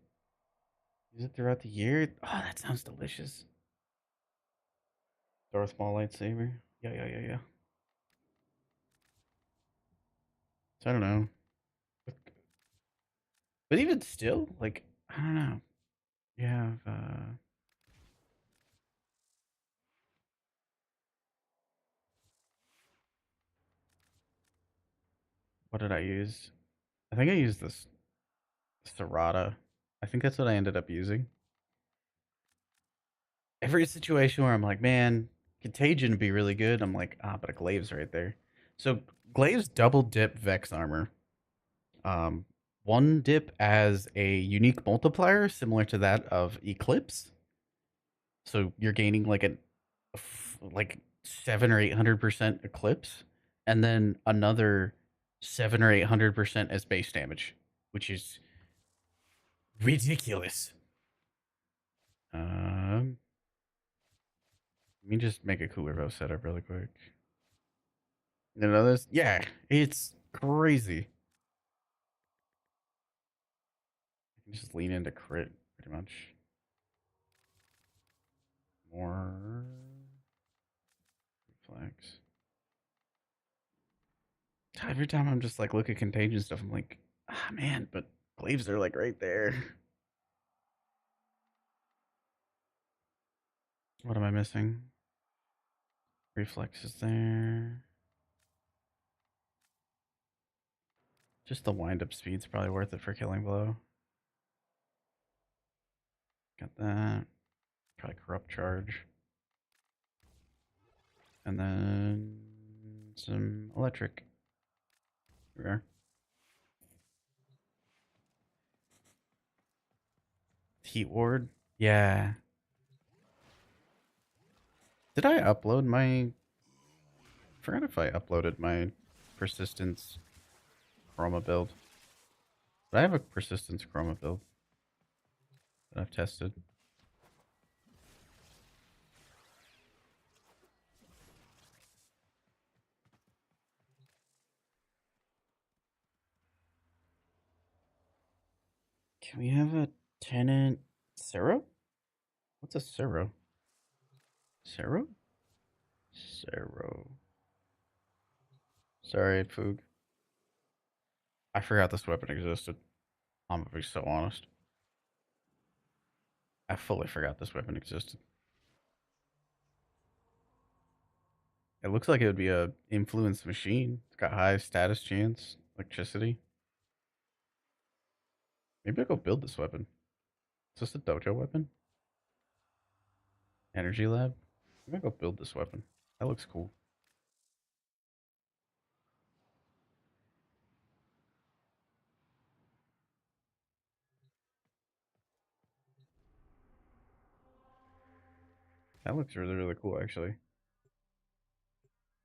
Use it throughout the year? Oh, that sounds delicious. Throw a small lightsaber? Yeah. So I don't know. But even still, like, I don't know. You have, what did I use? I think I used this Serrata. I think that's what I ended up using. Every situation where I'm like, man, Contagion would be really good. I'm like, but a Glaive's right there. So Glaive's double dip Vex armor. One dip as a unique multiplier similar to that of Eclipse. So you're gaining like like 700 or 800% Eclipse, and then another 700 or 800% as base damage, which is ridiculous. Let me just make a Cooler Vo setup really quick. You know this? Yeah, it's crazy. I can just lean into crit pretty much. More reflex. Every time I'm just like look at contagion stuff, I'm like, man, but Glaives are like right there. What am I missing? Reflex is there. Just the wind up speed's probably worth it for killing blow. Got that. Probably corrupt charge. And then some electric. Here we are. Heat ward? Yeah. Did I upload my... I forgot if I uploaded my persistence chroma build. But I have a persistence chroma build. that I've tested. Can we have a tenant Cero? What's a Cero? Cero? Cero. Sorry, Foog. I forgot this weapon existed. I'm gonna be so honest. I fully forgot this weapon existed. It looks like it would be a influence machine. It's got high status chance, electricity. Maybe I'll go build this weapon. Is this a dojo weapon? Energy lab? Maybe I'll go build this weapon. That looks cool. That looks really, really cool, actually.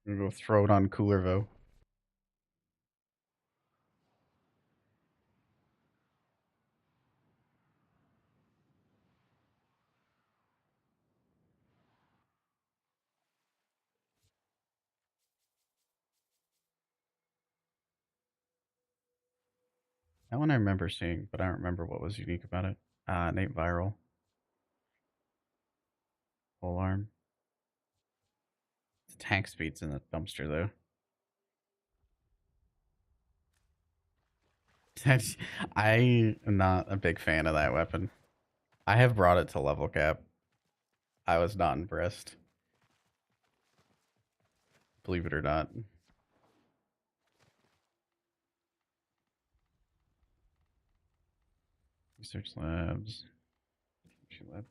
I'm gonna go throw it on Coolervo. That one I remember seeing, but I don't remember what was unique about it. Innate viral. Pole arm. The tank speed's in the dumpster, though. I am not a big fan of that weapon. I have brought it to level cap. I was not impressed. Believe it or not. Research labs. Lab.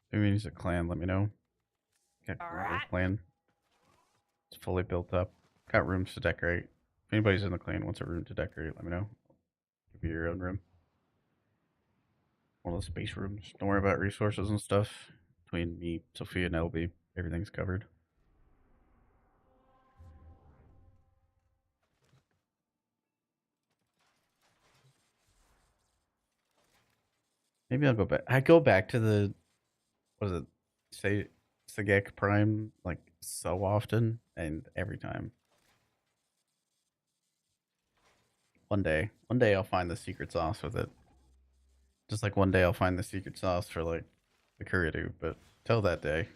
If anybody's a clan, let me know. Got a clan. It's fully built up. Got rooms to decorate. If anybody's in the clan wants a room to decorate, let me know. Give you your own room. One of the space rooms. Don't worry about resources and stuff. Between me, Sophia, and LB, everything's covered. Maybe I'll go back. I go back to the, what is it? Say Sagek Prime like so often and every time. One day I'll find the secret sauce with it. Just like one day I'll find the secret sauce for like the Kuridu, but till that day.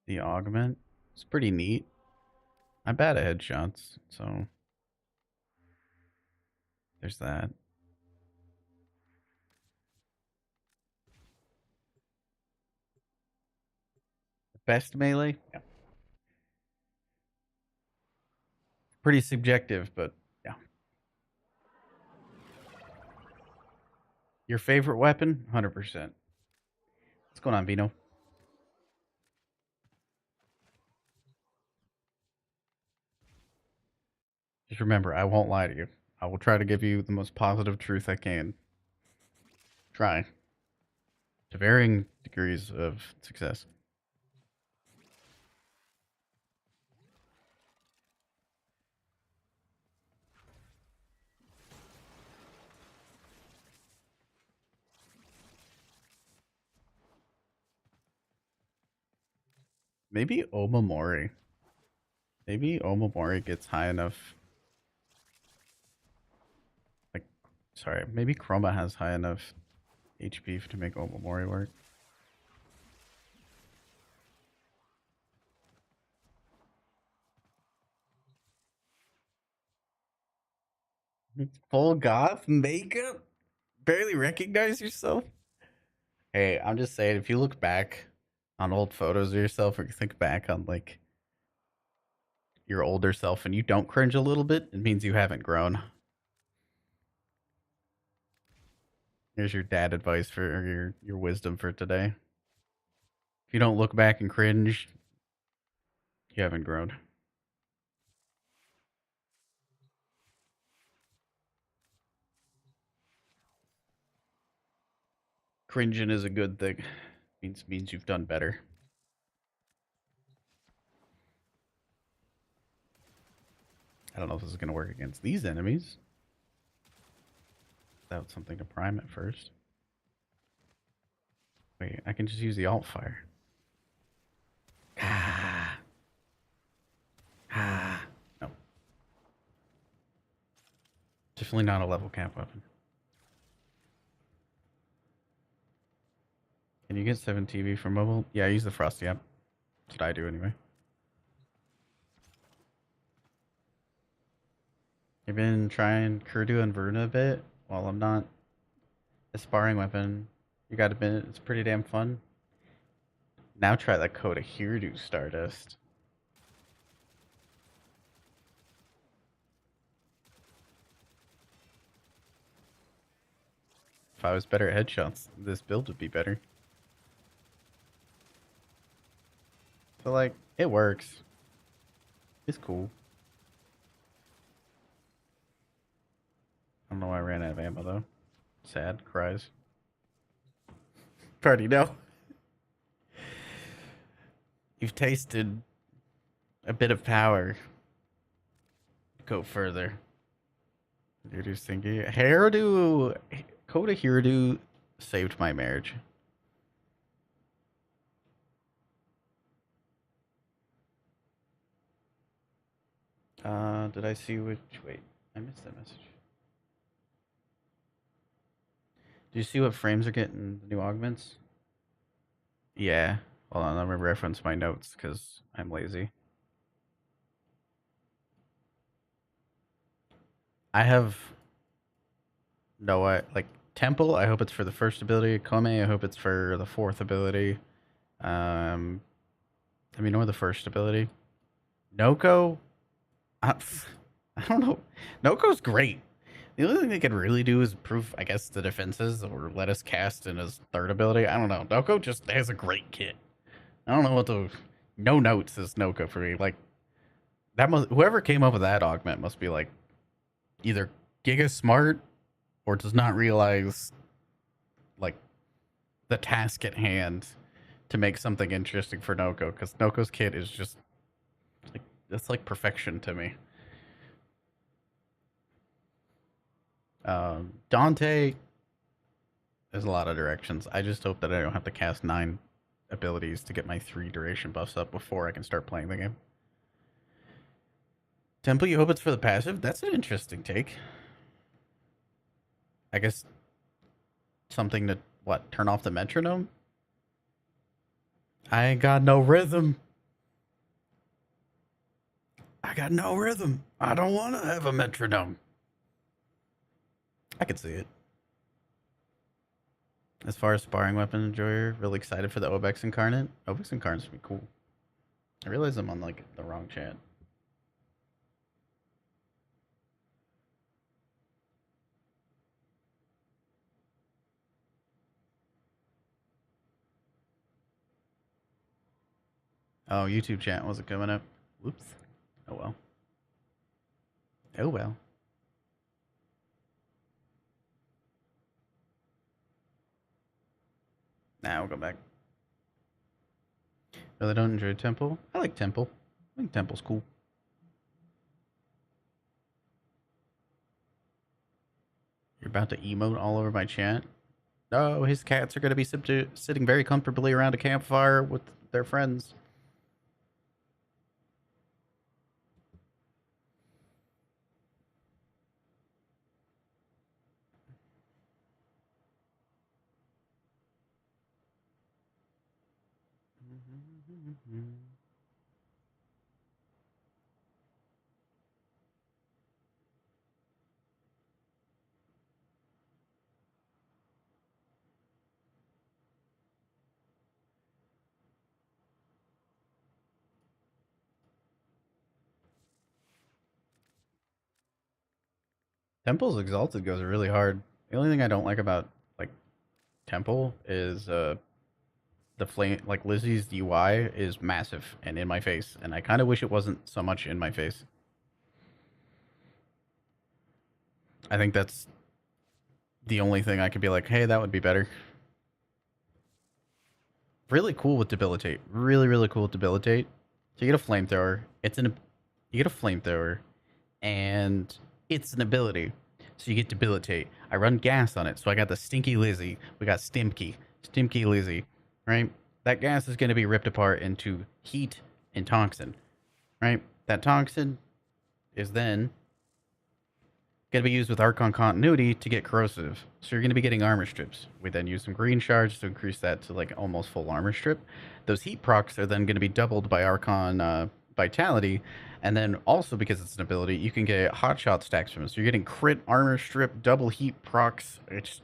The augment is pretty neat. I'm bad at headshots, so there's that. Best melee? Yeah. Pretty subjective, but yeah. Your favorite weapon? 100%. What's going on, Vino? Just remember, I won't lie to you. I will try to give you the most positive truth I can. Try. To varying degrees of success. Maybe Omamori. Maybe Omamori gets high enough. Like, sorry, maybe Chroma has high enough HP to make Omamori work. Full goth makeup? Barely recognize yourself? Hey, I'm just saying, if you look back on old photos of yourself, or you think back on like your older self and you don't cringe a little bit, it means you haven't grown. Here's your dad advice for or your wisdom for today. If you don't look back and cringe, you haven't grown. Cringing is a good thing. Means you've done better. I don't know if this is gonna work against these enemies. Without something to prime it first. Wait, I can just use the alt fire. Ah. Ah. No. Definitely not a level cap weapon. Can you get 7 TV for mobile? Yeah, I use the Frosty app. That's what I do anyway. I've been trying Kurdu and Verna a bit while I'm not a sparring weapon. You gotta admit, it's pretty damn fun. Now try that Khora Hirdu Stardust. If I was better at headshots, this build would be better. So like, it works. It's cool. I don't know why I ran out of ammo though. Sad, cries. Already know. You've tasted a bit of power. Go further. Hirdu Stinky. Hairdo. Khora Hirdu saved my marriage. Did I see which? Wait, I missed that message. Do you see what frames are getting the new augments? Yeah. Hold on, let me reference my notes because I'm lazy. I have no like Temple. I hope it's for the first ability. Kome. I hope it's for the fourth ability. I mean, or the first ability. Noko. I don't know. Noko's great. The only thing they could really do is improve, I guess, the defenses or let us cast in his third ability. I don't know. Noko just has a great kit. I don't know what the no notes is Noko for me. Like that must whoever came up with that augment must be like either giga smart or does not realize like the task at hand to make something interesting for Noko because Noko's kit is just like it's like perfection to me. Dante, there's a lot of directions. I just hope that I don't have to cast 9 abilities to get my 3 duration buffs up before I can start playing the game. Temple, you hope it's for the passive? That's an interesting take. I guess something to, what, turn off the metronome? I ain't got no rhythm. I got no rhythm. I don't want to have a metronome. I could see it. As far as sparring weapon enjoyer, really excited for the Obex Incarnate. Obex Incarnate's gonna be cool. I realize I'm on like the wrong chat. Oh, YouTube chat wasn't coming up. Whoops. Oh well. Oh well. Now we'll go back. Really don't enjoy Temple? I like Temple. I think Temple's cool. You're about to emote all over my chat? No, his cats are going to be sitting very comfortably around a campfire with their friends. Temple's Exalted goes really hard. The only thing I don't like about like temple is the flame, like Lizzie's UI is massive and in my face, and I kind of wish it wasn't so much in my face. I think that's the only thing I could be like, hey, that would be better. Really cool with debilitate. Really, really cool with debilitate. So you get a flamethrower. You get a flamethrower, and it's an ability. So you get debilitate. I run gas on it, so I got the stinky Lizzie. We got Stimky Lizzie, right? That gas is going to be ripped apart into heat and toxin, right? That toxin is then going to be used with Archon continuity to get corrosive. So you're going to be getting armor strips. We then use some green shards to increase that to like almost full armor strip. Those heat procs are then going to be doubled by Archon vitality. And then also because it's an ability, you can get hotshot stacks from it. So you're getting crit armor strip, double heat procs. It's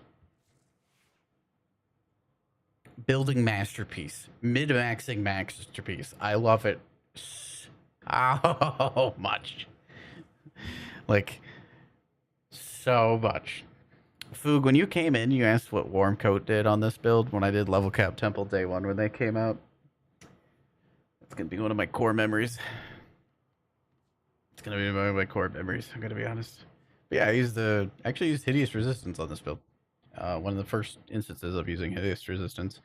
building masterpiece. Mid-maxing masterpiece. I love it so much. Like, so much. Foog, when you came in, you asked what Warm Coat did on this build when I did Level Cap Temple Day 1 when they came out. It's going to be one of my core memories. It's going to be one of my core memories, I'm going to be honest. But yeah, I actually used Hideous Resistance on this build. One of the first instances of using Hideous Resistance.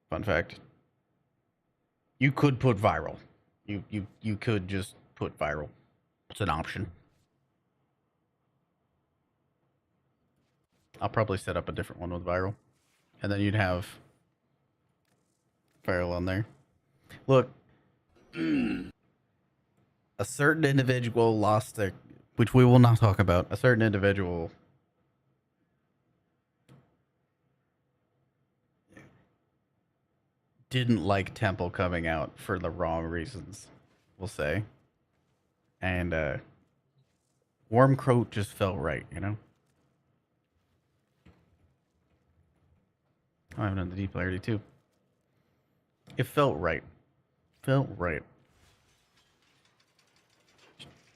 Fun fact. You could put viral. You could just put viral. It's an option. I'll probably set up a different one with viral. And then you'd have viral on there. Look. A certain individual lost their... Which we will not talk about. A certain individual... didn't like Temple coming out for the wrong reasons, we'll say. And Warm Coat just felt right, you know? Oh, I haven't done the deep polarity too. It felt right. Felt right.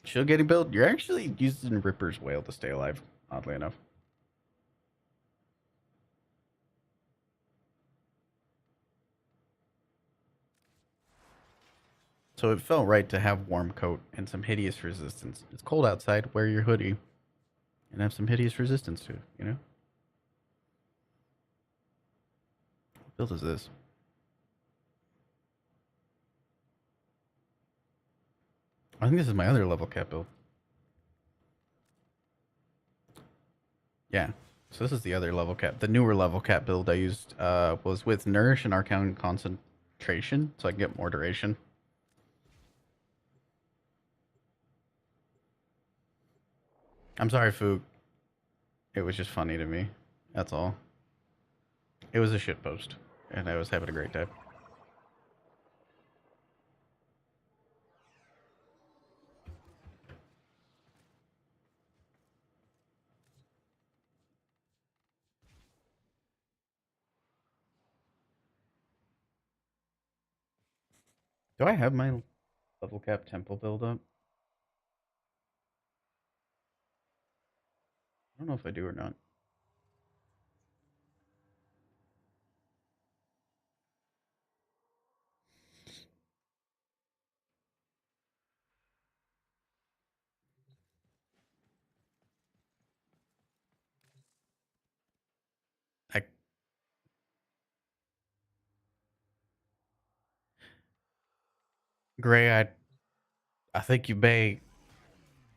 Shield getting built. You're actually using Ripper's Whale to stay alive, oddly enough. So it felt right to have Warm Coat and some Hideous Resistance. It's cold outside, wear your hoodie. And have some Hideous Resistance too, you know? What build is this? I think this is my other level cap build. Yeah. So this is the other level cap. The newer level cap build I used was with Nourish and Arcane Concentration, so I can get more duration. I'm sorry, Foog. It was just funny to me. That's all. It was a shitpost, and I was having a great time. Do I have my level cap temple build up? I don't know if I do or not. I Gray, I think you may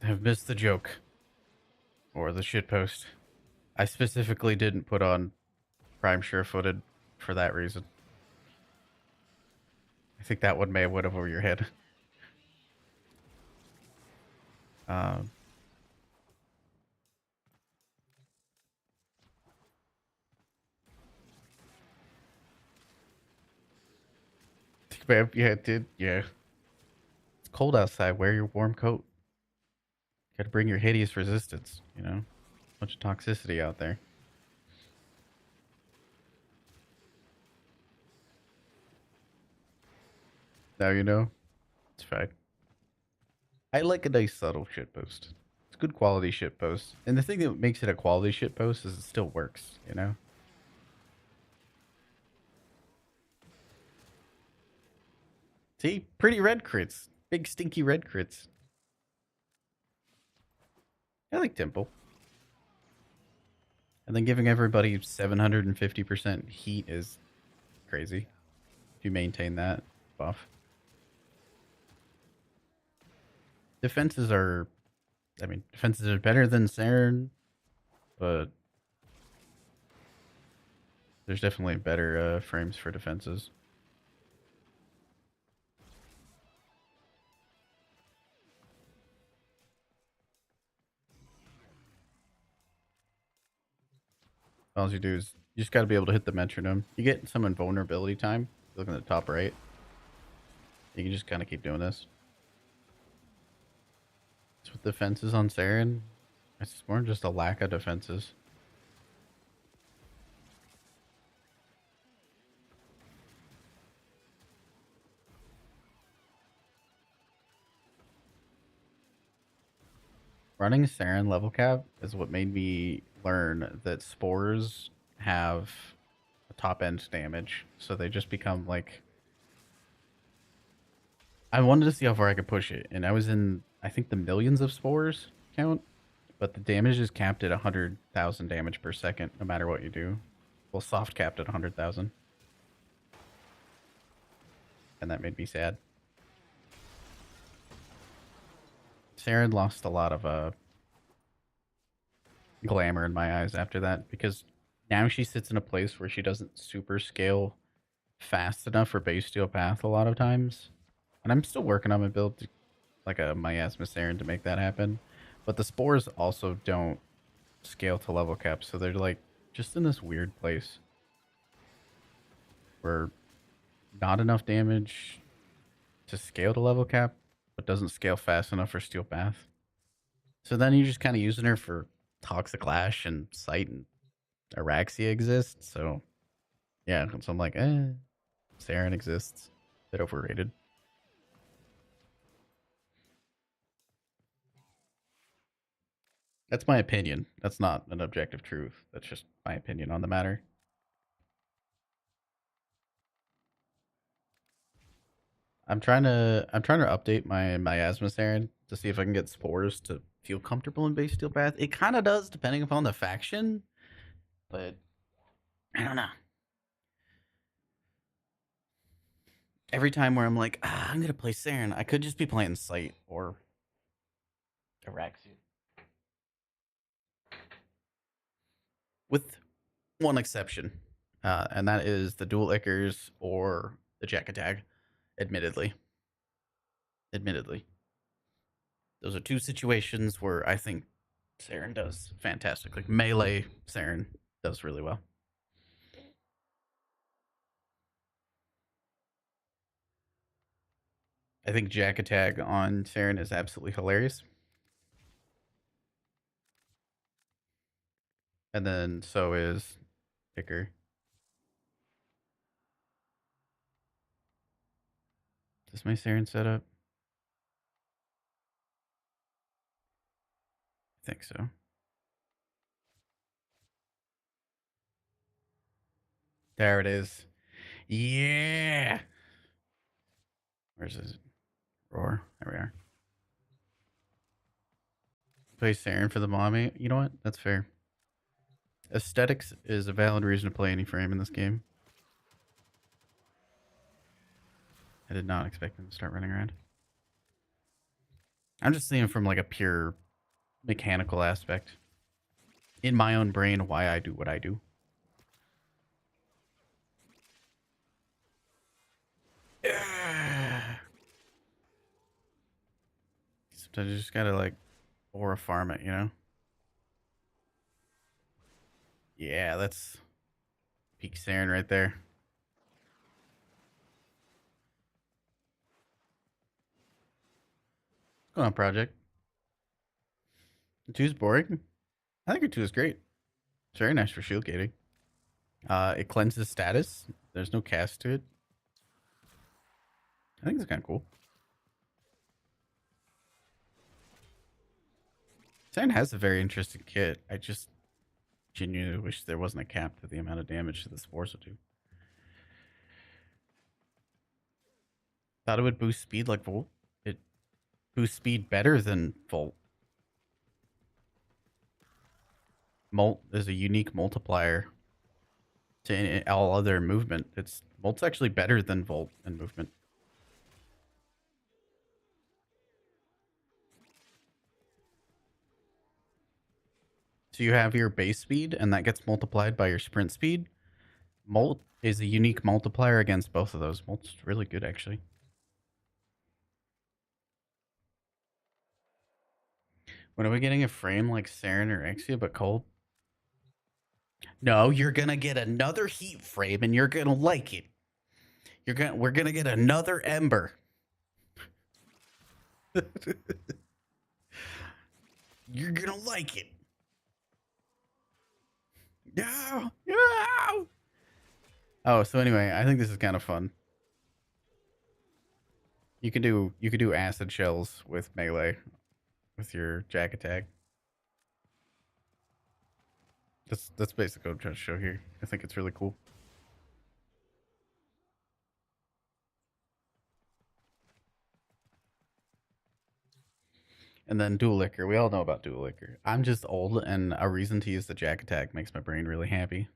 have missed the joke or the shitpost. I specifically didn't put on Prime Sure-Footed for that reason. I think that one may have went over your head. Um, yeah, it did. Yeah. It's cold outside. Wear your warm coat. Gotta bring your hideous resistance, you know? Bunch of toxicity out there. Now you know. It's fine. I like a nice subtle shitpost. It's It's a good quality shit post. And the thing that makes it a quality shit post is it still works, you know? See? Pretty red crits. Big stinky red crits. I like Temple. And then giving everybody 750% heat is crazy. If you maintain that buff. Defenses are... I mean, defenses are better than Saren, but there's definitely better frames for defenses. All you do is you just got to be able to hit the metronome. You get some invulnerability time. Look at the top right. You can just kind of keep doing this. It's with defenses on Saren. It's more just a lack of defenses. Running Saren level cap is what made me learn that spores have a top end damage. So they just become like... I wanted to see how far I could push it. And I was in, I think, the millions of spores count. But the damage is capped at 100,000 damage per second, no matter what you do. Well, soft capped at 100,000. And that made me sad. Saren lost a lot of glamour in my eyes after that, because now she sits in a place where she doesn't super scale fast enough for base steel path a lot of times. And I'm still working on my build, like a miasma Saren, to make that happen. But the spores also don't scale to level cap, so they're like just in this weird place where not enough damage to scale to level cap, but doesn't scale fast enough for steel path. So then you're just kind of using her for Toxic Lash and Sight, and Araxia exists. So yeah, so I'm like, Saren exists. Bit overrated. That's my opinion. That's not an objective truth. That's just my opinion on the matter. I'm trying to update my miasma Saren to see if I can get spores to feel comfortable in base steel path. It kind of does, depending upon the faction, but I don't know. Every time where I'm like, I'm gonna play Saren, I could just be playing Sight or Araxia. With one exception, and that is the dual Ickers or the Jack Attack. Admittedly, those are two situations where I think Saren does fantastic. Like melee, Saren does really well. I think Jack Attack on Saren is absolutely hilarious. And then so is Icker. Is my Saren set up? I think so. There it is. Yeah. Where's his roar? There we are. Play Saren for the mommy. You know what? That's fair. Aesthetics is a valid reason to play any frame in this game. I did not expect him to start running around. I'm just seeing from like a pure mechanical aspect. In my own brain, why I do what I do. Sometimes you just gotta like aura farm it, you know? Yeah, that's peak Saren right there. What's going on, Project? 2's boring. I think 2 is great. It's very nice for shield gating. It cleanses status. There's no cast to it. I think it's kind of cool. Sand has a very interesting kit. I just genuinely wish there wasn't a cap to the amount of damage that the spores would do. Thought it would boost speed like Volt. It boosts speed better than Volt. Molt is a unique multiplier to all other movement. Molt's actually better than Volt in movement. So you have your base speed, and that gets multiplied by your sprint speed. Molt is a unique multiplier against both of those. Molt's really good, actually. When are we getting a frame like Saren or Exia, but cold? No, you're gonna get another heat frame, and you're gonna like it. We're gonna get another Ember. You're gonna like it. No, no. Oh, so anyway, I think this is kind of fun. You can do acid shells with melee with your jack attack. That's basically what I'm trying to show here. I think it's really cool. And then dual liquor. We all know about dual liquor. I'm just old, and a reason to use the jack attack makes my brain really happy.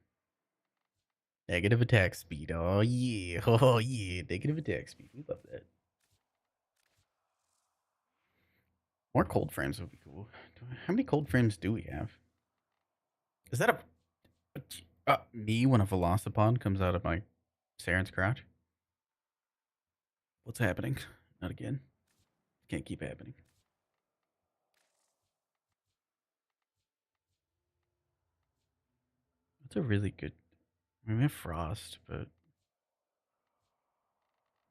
Negative attack speed. Oh yeah. Oh yeah. Negative attack speed. We love that. More cold frames would be cool. How many cold frames do we have? Is that me when a Velocipod comes out of my Saren's crotch? What's happening? Not again. Can't keep happening. That's a really good. I mean, we have Frost, but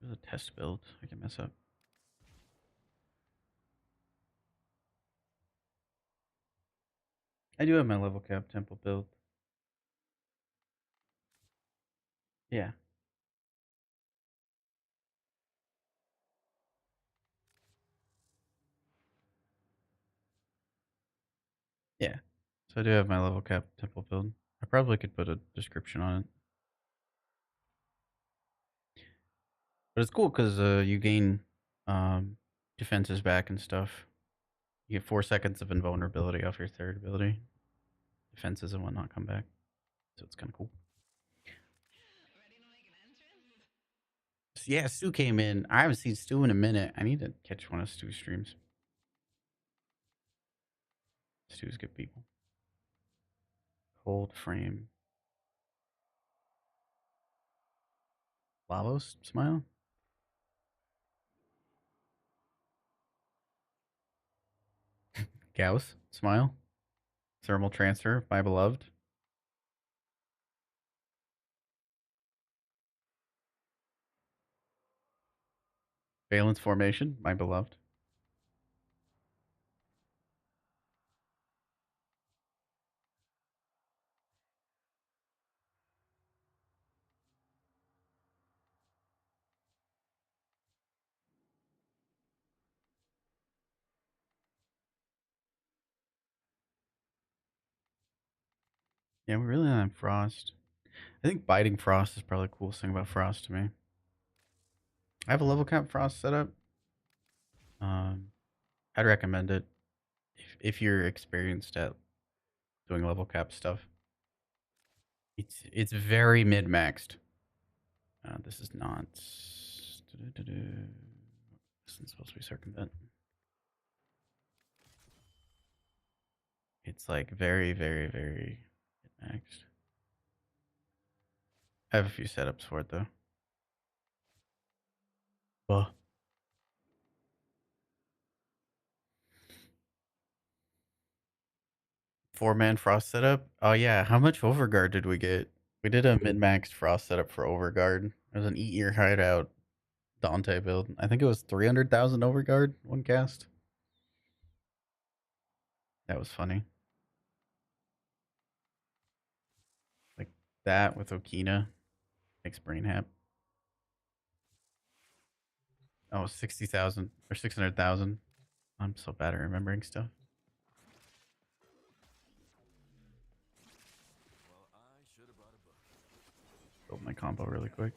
there's a test build. I can mess up. I do have my level cap temple build. Yeah. Yeah. So I do have my level cap temple build. I probably could put a description on it. But it's cool because you gain defenses back and stuff. You get 4 seconds of invulnerability off your third ability. Defenses and whatnot come back. So it's kind of cool. Yeah, Stu came in. I haven't seen Stu in a minute. I need to catch one of Stu's streams. Stu's good people. Cold frame. Lavos smile. Gauss smile. Thermal transfer, my beloved. Valence formation, my beloved. Yeah, we really don't have Frost. I think biting Frost is probably the coolest thing about Frost to me. I have a level cap Frost set up. I'd recommend it if you're experienced at doing level cap stuff. It's very mid maxed. This is not. This is supposed to be circumvent. It's like very, very, very mid maxed. I have a few setups for it though. Well. 4-man Frost setup. Oh yeah, how much Overguard did we get? We did a min-maxed Frost setup for Overguard. It was an Eat-Year Hideout Dante build. I think it was 300,000 Overguard, one cast. That was funny. Like that with Okina makes brain hap. Oh, 60,000 or 600,000. I'm so bad at remembering stuff. Build my combo really quick.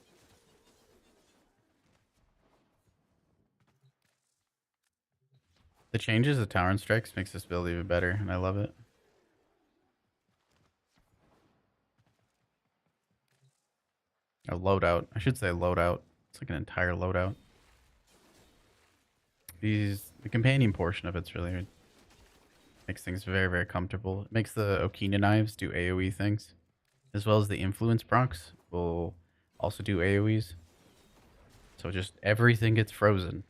The changes of Tower and Strikes makes this build even better, and I love it. A loadout. I should say loadout. It's like an entire loadout. The companion portion of it's really makes things very, very comfortable. It makes the Okina knives do AoE things, as well as the influence procs will also do AoEs. So just everything gets frozen.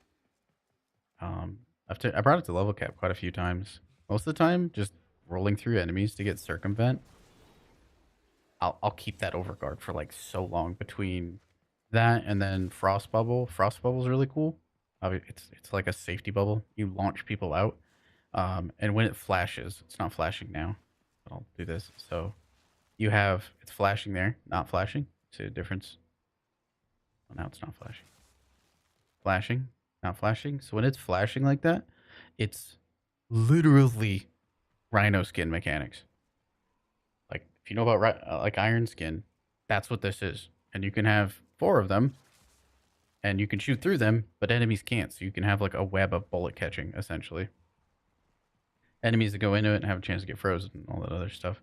I brought it to level cap quite a few times. Most of the time, just rolling through enemies to get circumvent. I'll keep that overguard for like so long between that and then frost bubble. Frost bubble is really cool. It's like a safety bubble. You launch people out, and when it flashes, it's not flashing now. But I'll do this. So you have it's flashing there, not flashing. See the difference? Oh, now it's not flashing. Flashing, not flashing. So when it's flashing like that, it's literally rhino skin mechanics. Like if you know about like iron skin, that's what this is. And you can have 4 of them, and you can shoot through them, but enemies can't. So you can have like a web of bullet catching, essentially. Enemies that go into it and have a chance to get frozen and all that other stuff.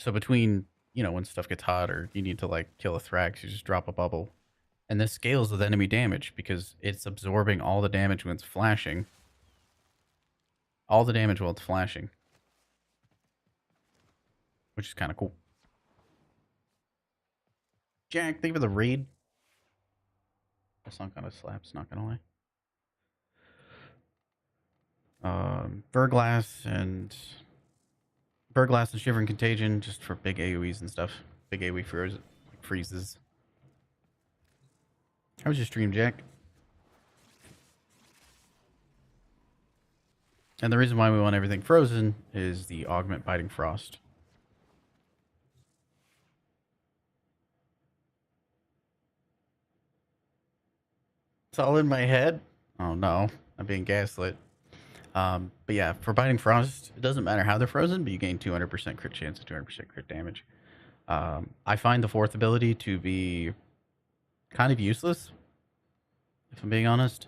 So between, when stuff gets hot or you need to like kill a Thrax, you just drop a bubble. And this scales with enemy damage because it's absorbing all the damage when it's flashing. All the damage while it's flashing. Which is kind of cool. Jack, thank you for the raid. That song kind of slaps, not gonna lie. Verglass and Shivering Contagion just for big AoEs and stuff. Big AoE freezes. How was your stream, Jack? And the reason why we want everything frozen is the augment biting frost. It's all in my head. Oh no, I'm being gaslit. But yeah, for biting frost, it doesn't matter how they're frozen, but you gain 200% crit chance and 200% crit damage. I find the 4th ability to be kind of useless, if I'm being honest,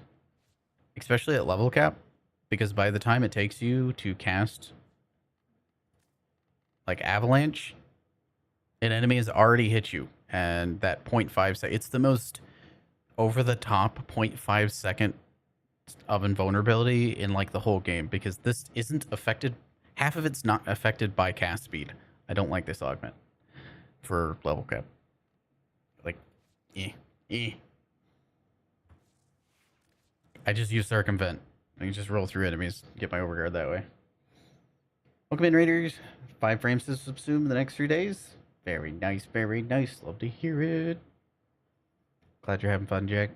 especially at level cap, because by the time it takes you to cast like Avalanche, an enemy has already hit you, and that 0.5 second, it's the most over the top 0.5 second of invulnerability in like the whole game, because this isn't affected, half of it's not affected by cast speed. I don't like this augment for level cap. Like, I just use circumvent. I can just roll through enemies, get my overguard that way. Welcome in, Raiders. 5 frames to subsume in the next 3 days. Very nice, very nice. Love to hear it. Glad you're having fun, Jack.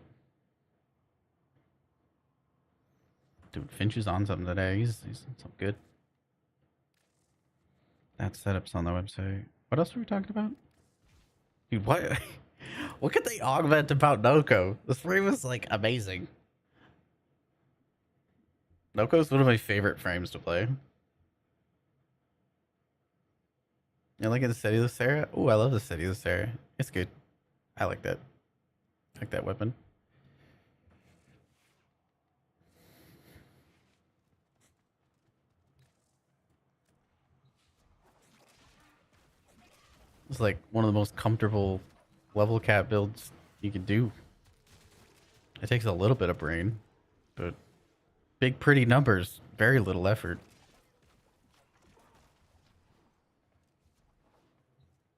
Dude, Finch is on something today. He's something good. That setup's on the website. What else were we talking about? Dude, what? What could they augment about Noko? This frame was like amazing. Noko's one of my favorite frames to play. You like the City of the Sarah? Oh, I love the City of the Sarah. It's good. I like that. I like that weapon. It's like one of the most comfortable level cap builds you can do. It takes a little bit of brain, but big pretty numbers, very little effort.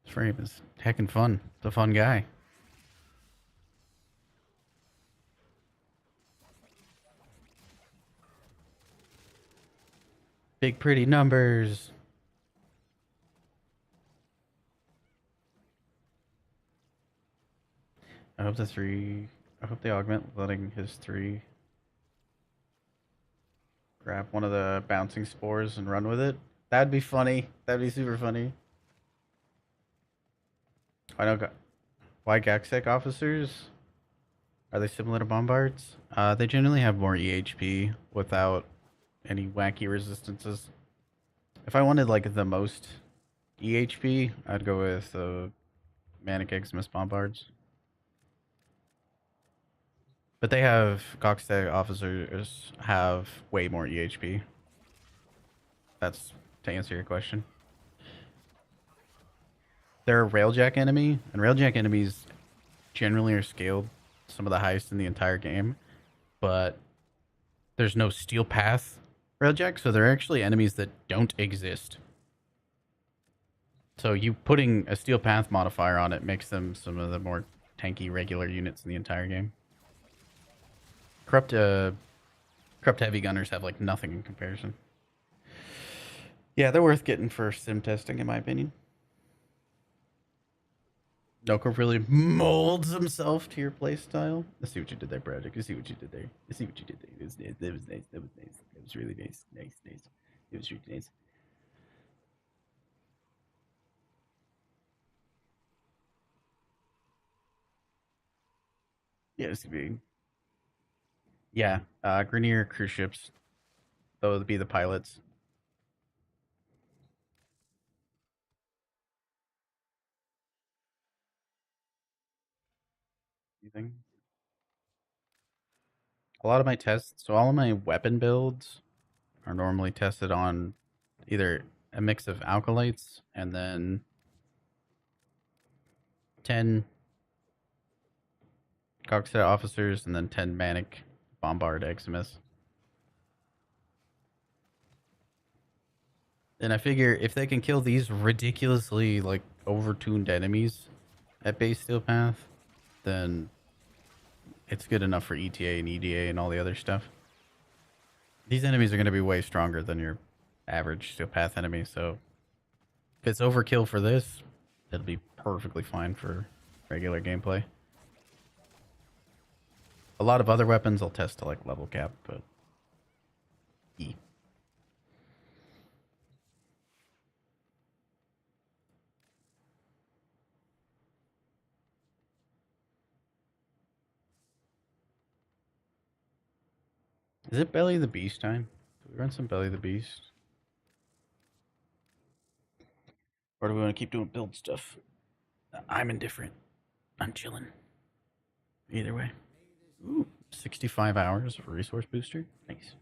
This frame is heckin' fun. It's a fun guy. Big pretty numbers. I hope the augment letting his 3 grab one of the bouncing spores and run with it. That'd be funny. That'd be super funny. I know. Why Gaxec officers? Are they similar to Bombards? They generally have more EHP without any wacky resistances. If I wanted like the most EHP, I'd go with Manic Xmas Bombards. But they have Cockstack officers have way more EHP. That's to answer your question. They're a railjack enemy, and railjack enemies generally are scaled some of the highest in the entire game, but there's no steel path railjack, so they're actually enemies that don't exist. So you putting a steel path modifier on it makes them some of the more tanky regular units in the entire game. Corrupt heavy gunners have like nothing in comparison. Yeah, they're worth getting for sim testing in my opinion. Noko really molds himself to your playstyle. I see what you did there, Braddock. I see what you did there. I see what you did there. That was nice. That was nice. That was nice. That was really nice. Nice. It was really nice. Yeah, it's be. Yeah, Grenier cruise ships. Those would be the pilots. You think? A lot of my tests, so all of my weapon builds are normally tested on either a mix of alkalites and then 10 Cockset officers and then 10 Manic Bombard Eximus. And I figure if they can kill these ridiculously like overtuned enemies at base steel path, then it's good enough for ETA and EDA and all the other stuff. These enemies are going to be way stronger than your average steel path enemy, so if it's overkill for this, it'll be perfectly fine for regular gameplay. A lot of other weapons I'll test to like level cap, but E. Is it Belly the Beast time? Do we run some Belly the Beast? Or do we want to keep doing build stuff? I'm indifferent. I'm chilling. Either way. Ooh, 65 hours of resource booster. Nice.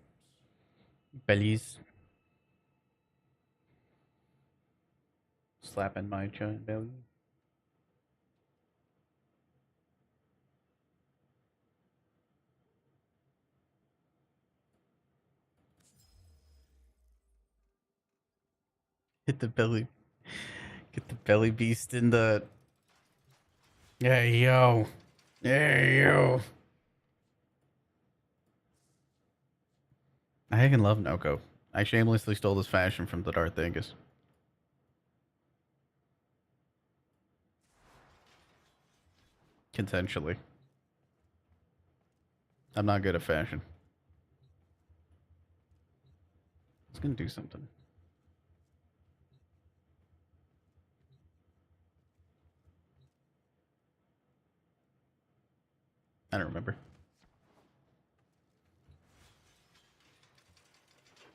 Bellies. Slapping my giant belly. Hit the belly. Get the belly beast in the. Hey, yo. Hey, yo. I heckin' love Noko. I shamelessly stole this fashion from the Darth Angus. Consensually. I'm not good at fashion. It's gonna do something. I don't remember.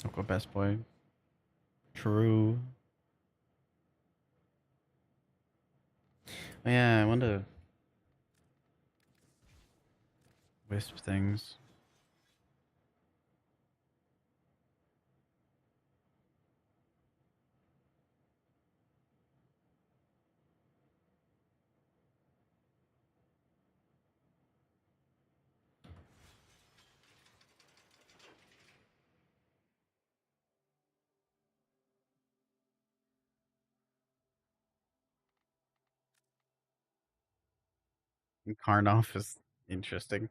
Noko best boy. True. Oh, yeah, I want to wisp things. And Karnoff is interesting.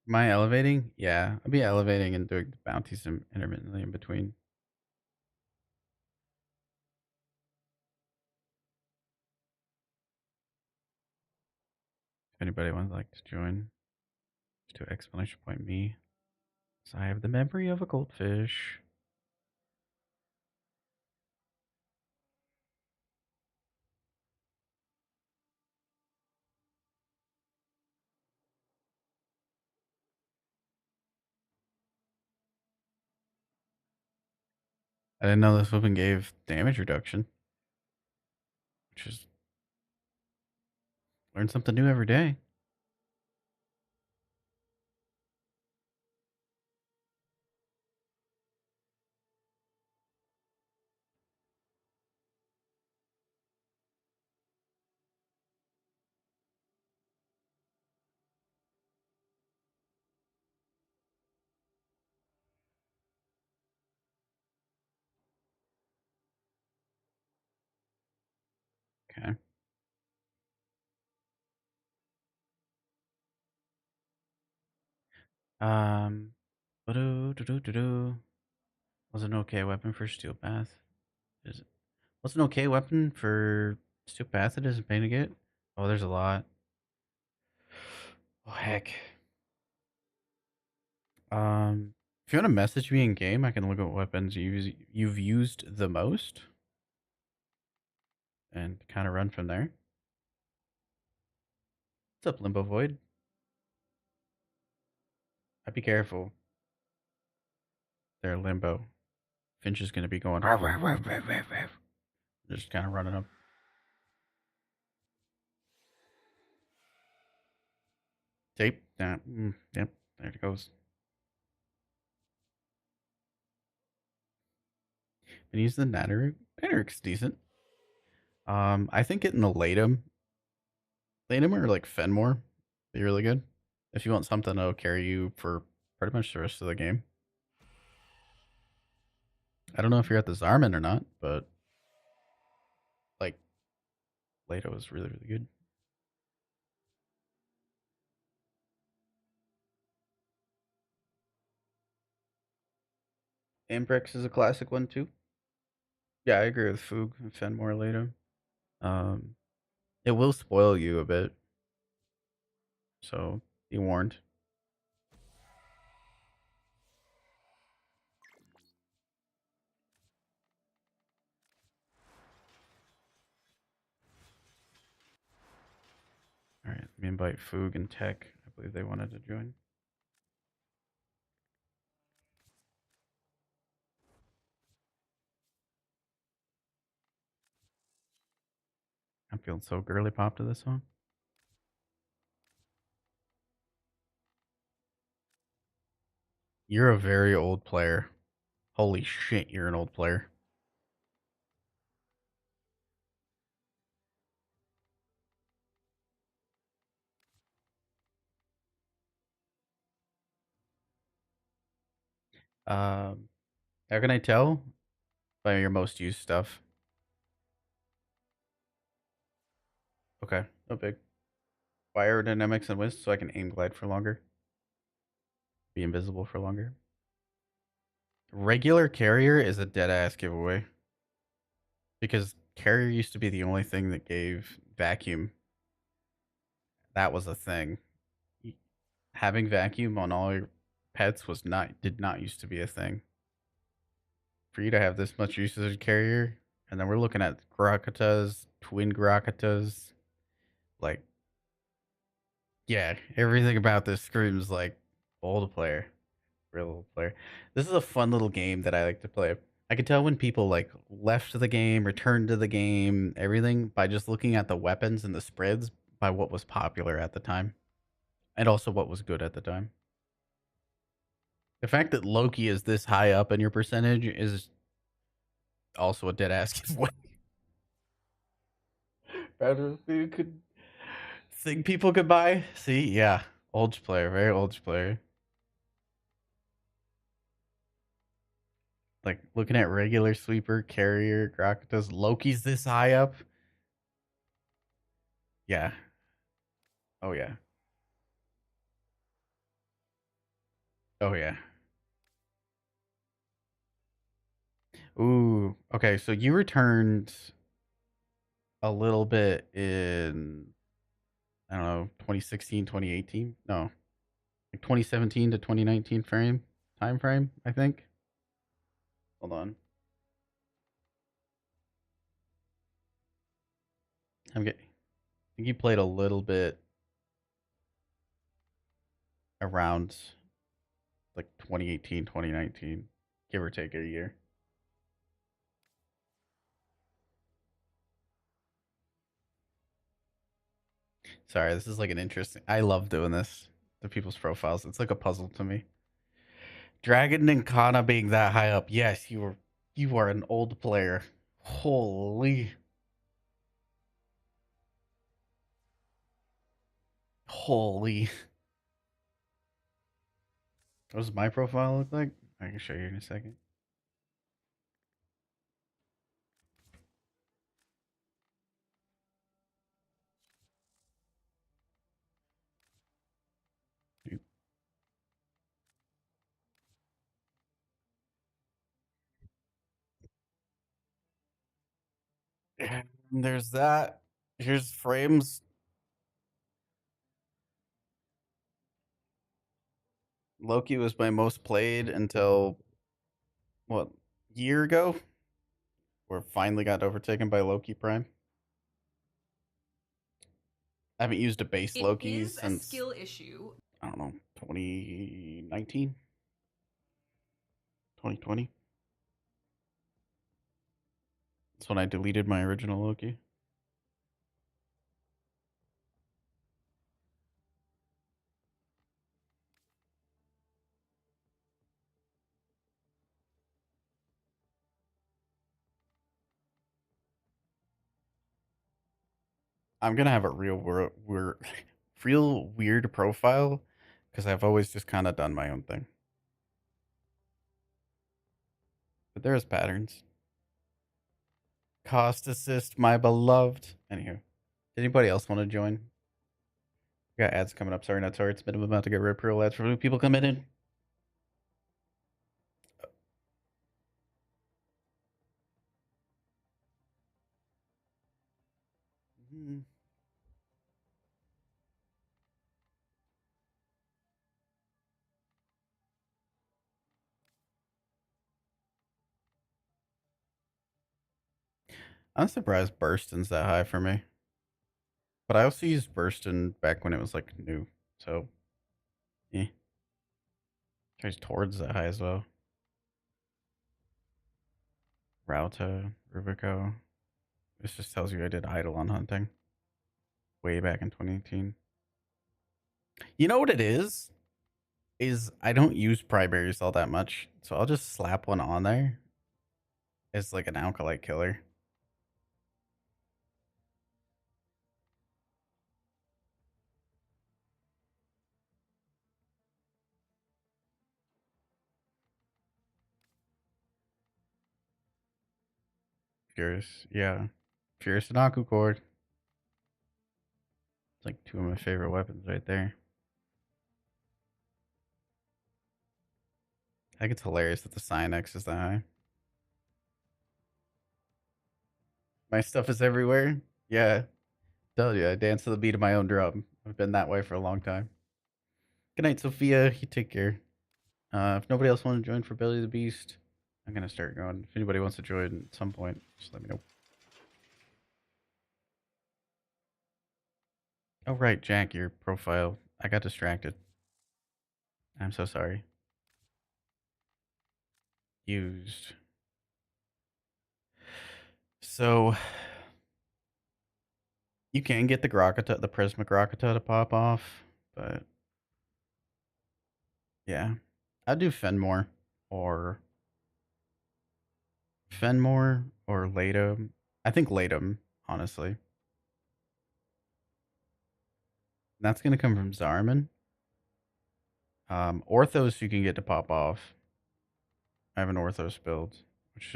Am I elevating? Yeah, I'll be elevating and doing the bounties intermittently in between. If anybody would like to join, just do exclamation point me. So I have the memory of a goldfish. I didn't know this weapon gave damage reduction. Which is learn something new every day. Okay. Ba-do-do-do-do-do. Was an okay weapon for steel path. Is it? What's an okay weapon for steel path? It isn't pain to get. Oh, there's a lot. Oh heck. If you want to message me in game, I can look at what weapons you've used the most, and kind of run from there. What's up, Limbo Void? I'd be careful. They're Limbo. Finch is gonna be going. Just kind of running up. Tape. Yep. There it goes. And use the Natterick. Natterick's decent. I think getting the Latum or like Fenmore be really good if you want something that'll carry you for pretty much the rest of the game. I don't know if you're at the Zarman or not, but like Lato is really good. Ambrex is a classic one too. Yeah, I agree with Foog and Fenmore Lato. It will spoil you a bit, so be warned. All right, let me invite Foog and Tech. I believe they wanted to join. I'm feeling so girly pop to this song. You're a very old player. Holy shit, you're an old player. How can I tell? By your most used stuff. Okay, no big. Why aerodynamics and whisk so I can aim glide for longer? Be invisible for longer. Regular carrier is a dead ass giveaway. Because carrier used to be the only thing that gave vacuum. That was a thing. Having vacuum on all your pets did not used to be a thing. For you to have this much usage carrier, and then we're looking at Grakatas, twin Grakatas, like yeah, everything about this screams like old player, real old player. This is a fun little game that I like to play. I can tell when people like left the game, returned to the game, everything by just looking at the weapons and the spreads by what was popular at the time, and also what was good at the time. The fact that Loki is this high up in your percentage is also a dead ass giveaway. Battlefield could thing people could buy. See, yeah, old player, very old player. Like looking at regular sweeper, carrier, Grakatas, Loki's this high up. Yeah. Oh yeah. Oh yeah. Ooh. Okay, so you returned a little bit in I don't know, 2016, 2018. No, like 2017 to 2019 time frame, I think. Hold on. I think you played a little bit around like 2018, 2019, give or take a year. Sorry, this is like an interesting. I love doing this. The people's profiles. It's like a puzzle to me. Dragon and Kana being that high up. Yes, you are an old player. Holy. Holy. What does my profile look like? I can show you in a second. And there's that. Here's frames. Loki was my most played until what, year ago? Where finally got overtaken by Loki Prime. I haven't used a base Loki since skill issue. I don't know, 2019, 2020. That's when I deleted my original Loki. I'm gonna have a real weird profile because I've always just kind of done my own thing. But there's patterns. Cost assist, my beloved. Anywho, anybody else want to join? We got ads coming up. Sorry, not sorry. It's been about to get rid of real ads for new people coming in. I'm surprised Burston's that high for me. But I also used Burston back when it was like new. So, yeah. Tries towards that high as well. Rauta, Rubico. This just tells you I did idle on hunting way back in 2018. You know what it is? Is I don't use primaries all that much. So I'll just slap one on there as like an alkalite killer. Furious, yeah. Furious and Aku Cord. It's like two of my favorite weapons right there. I think it's hilarious that the Cyanex is that high. My stuff is everywhere. Yeah. Tell you, I dance to the beat of my own drum. I've been that way for a long time. Good night, Sophia. You take care. If nobody else wants to join for Belly of the Beast, I'm gonna start going. If anybody wants to join at some point, just let me know. Oh right, Jack, your profile. I got distracted. I'm so sorry. Used. So you can get the Grokata, the Prismic Grokata to pop off, but yeah. I'd do Fenmore or Latum. I think Latum, honestly. That's gonna come from Zarman. Orthos you can get to pop off. I have an Orthos build, which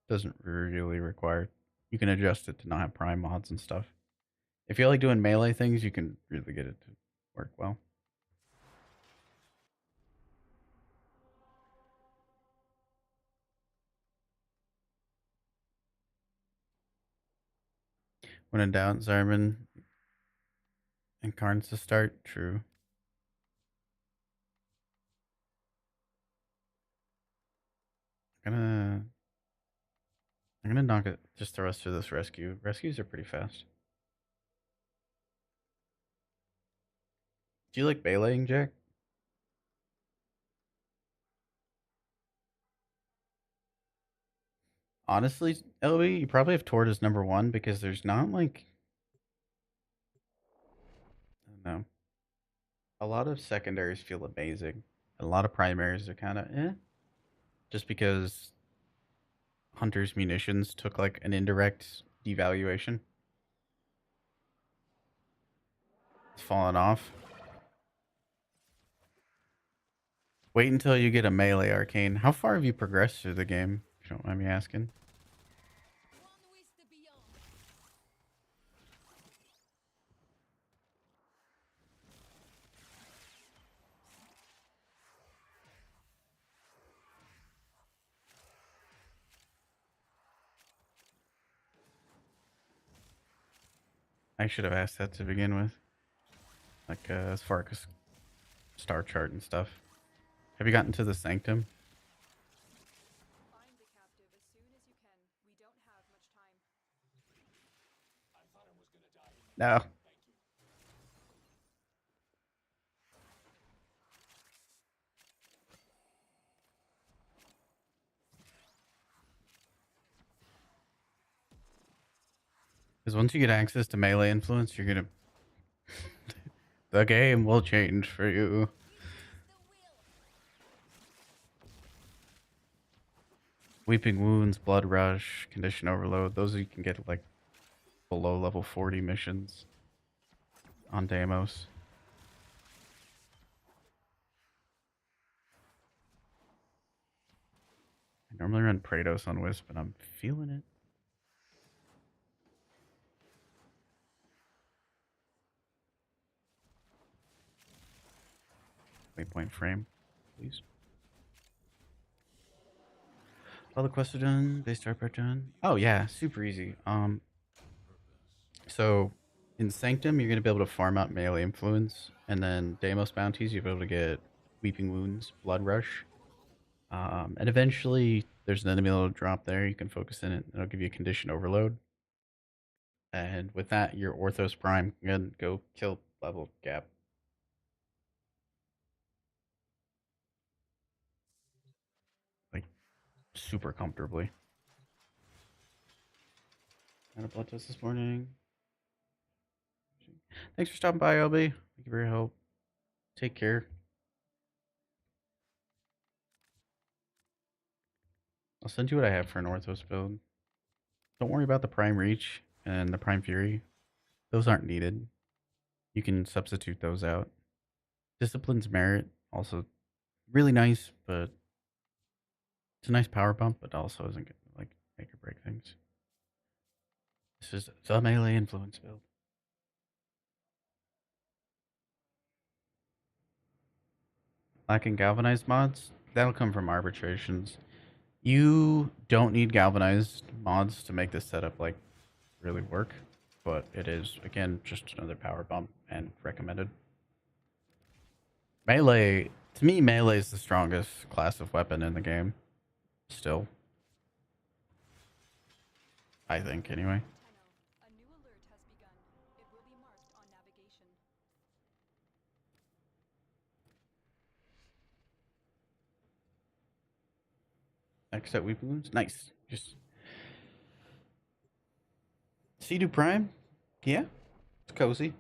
doesn't really require. You can adjust it to not have prime mods and stuff. If you like doing melee things, you can really get it to work well. When in doubt, Zarman. And cards to start, true. I'm gonna knock it. Just throw us through this rescue. Rescues are pretty fast. Do you like bailaying, Jack? Honestly, LB, you probably have Tord as number one because there's not like I don't know. A lot of secondaries feel amazing. A lot of primaries are kind of just because Hunter's munitions took like an indirect devaluation. It's fallen off. Wait until you get a melee arcane. How far have you progressed through the game? If you don't mind me asking. One with the beyond. I should have asked that to begin with. Like as far as star chart and stuff. Have you gotten to the sanctum? Find the captive as soon as you can. We don't have much time. No. Because once you get access to melee influence, you're gonna the game will change for you. Weeping Wounds, Blood Rush, Condition Overload. Those you can get like below level 40 missions on Deimos. I normally run Praetos on Wisp, and I'm feeling it. Waypoint frame, please. All the quests are done. Base start part done. Oh yeah, super easy. So in Sanctum, you're gonna be able to farm out melee influence, and then Deimos bounties, you'll be able to get Weeping Wounds, Blood Rush, and eventually there's an enemy that'll drop there. You can focus in it. It'll give you a condition overload, and with that, your Orthos Prime can go kill level gap. Like super comfortably. Had a blood test this morning. Thanks for stopping by, LB. Thank you for your help. Take care. I'll send you what I have for an Orthos build. Don't worry about the Prime Reach and the Prime Fury. Those aren't needed. You can substitute those out. Discipline's Merit, also really nice, but it's a nice power bump, but also isn't gonna like make or break things. This is the melee influence build. Lacking galvanized mods? That'll come from arbitrations. You don't need galvanized mods to make this setup like really work, but it is again just another power bump and recommended. Melee, to me, melee is the strongest class of weapon in the game. Still, I think anyway. Tunnel. A new alert has begun. It will be marked on navigation. Next up, Weeping Wounds. Nice. Just Sea-Doo Prime. Yeah, it's cozy.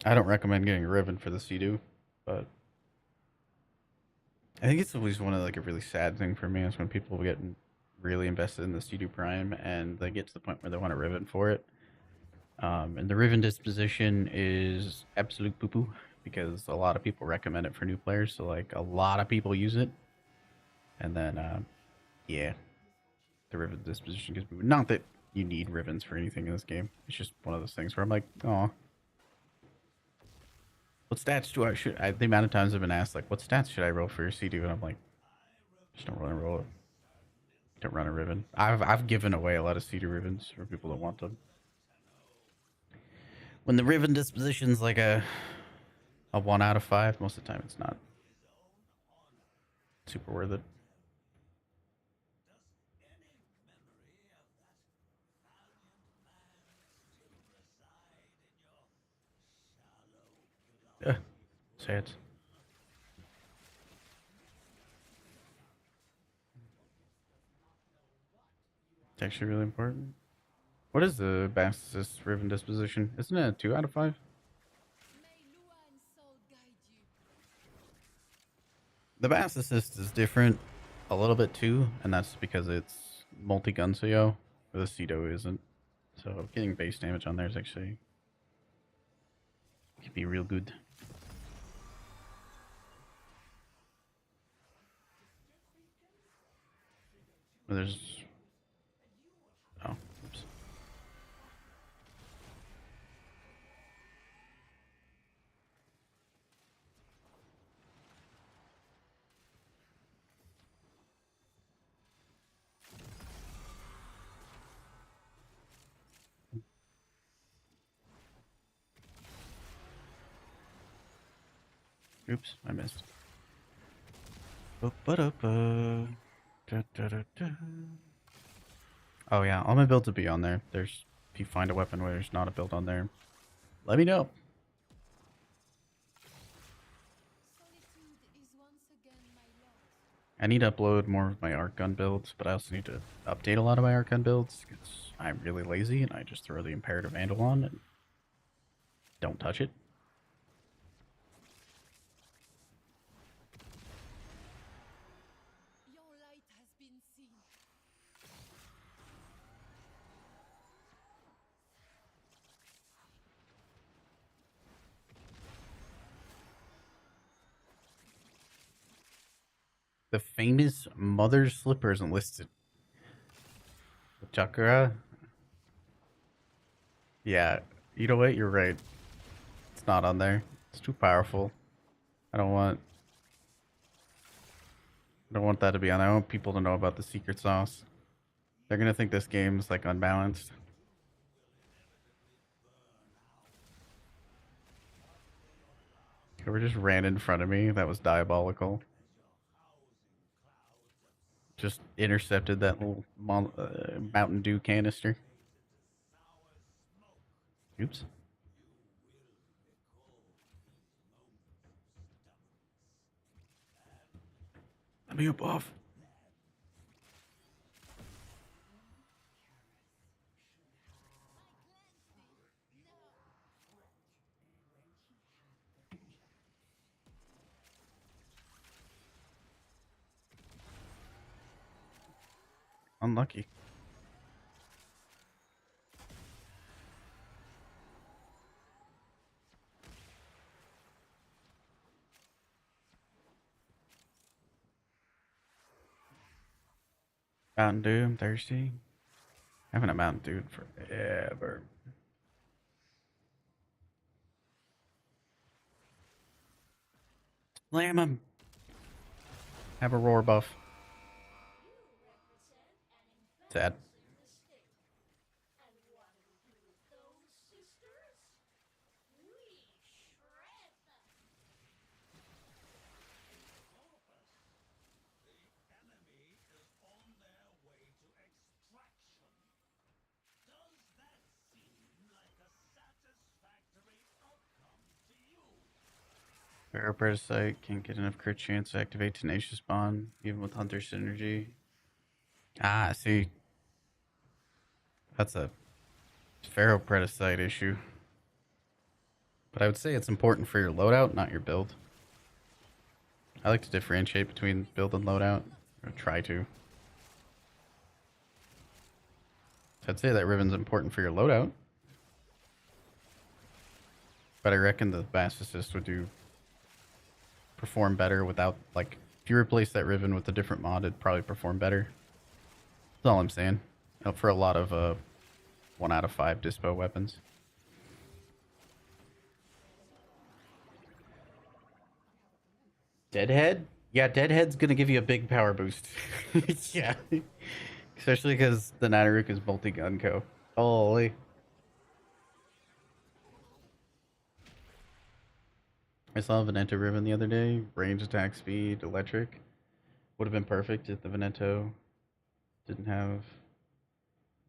I don't recommend getting a ribbon for the Sea-Doo, but I think it's always one of like a really sad thing for me is when people get really invested in the Sea-Doo Prime and they get to the point where they want a ribbon for it. And the ribbon disposition is absolute poo-poo because a lot of people recommend it for new players. So like a lot of people use it, and then yeah, the ribbon disposition gets moved. Not that you need ribbons for anything in this game. It's just one of those things where I'm like, oh, what stats do I should? The amount of times I've been asked like, what stats should I roll for your CD? And I'm like, just don't really roll it. Don't run a ribbon. I've given away a lot of CD ribbons for people that want them. When the Riven disposition's like a 1 out of 5, most of the time it's not super worth it. Yeah, sad. It's actually really important. What is the Bastis Riven disposition? Isn't it a 2 out of 5? May Lua and Soul guide you. The Bass Assist is different a little bit too, and that's because it's multi-gun Suyo, but the Cedo isn't. So getting base damage on there is actually could be real good. But there's oops. Oops, I missed. Oh yeah, all my builds will be on there. There's if you find a weapon where there's not a build on there, let me know. Solitude is once again my lot. I need to upload more of my arc gun builds, but I also need to update a lot of my arc gun builds because I'm really lazy and I just throw the Imperative Vandal on and don't touch it. Your light has been seen. The famous Mother Slipper isn't listed. Chakra? Yeah, you know what? You're right. It's not on there. It's too powerful. I don't want that to be on. I want people to know about the secret sauce. They're gonna think this game's like unbalanced. Whoever just ran in front of me, that was diabolical. Just intercepted that little Mountain Dew canister. Oops. Let me up off. Unlucky. Mountain Dew, I'm thirsty. I haven't had Mountain Dew in forever. Slam him. Have a roar buff. Sad. Pharaoh Parasite can't get enough crit chance to activate Tenacious Bond, even with Hunter Synergy. Ah, see. That's a Pharaoh Parasite issue. But I would say it's important for your loadout, not your build. I like to differentiate between build and loadout, or try to. So I'd say that Riven's important for your loadout. But I reckon the Bass Assist would perform better without, like, if you replace that Riven with a different mod, it'd probably perform better. That's all I'm saying. For a lot of 1 out of 5 dispo weapons. Deadhead? Yeah, Deadhead's gonna give you a big power boost. Yeah. Especially because the Nanaruka is multi-gun co. Holy. I saw a Veneto Riven the other day. Range attack speed, electric. Would have been perfect if the Veneto didn't have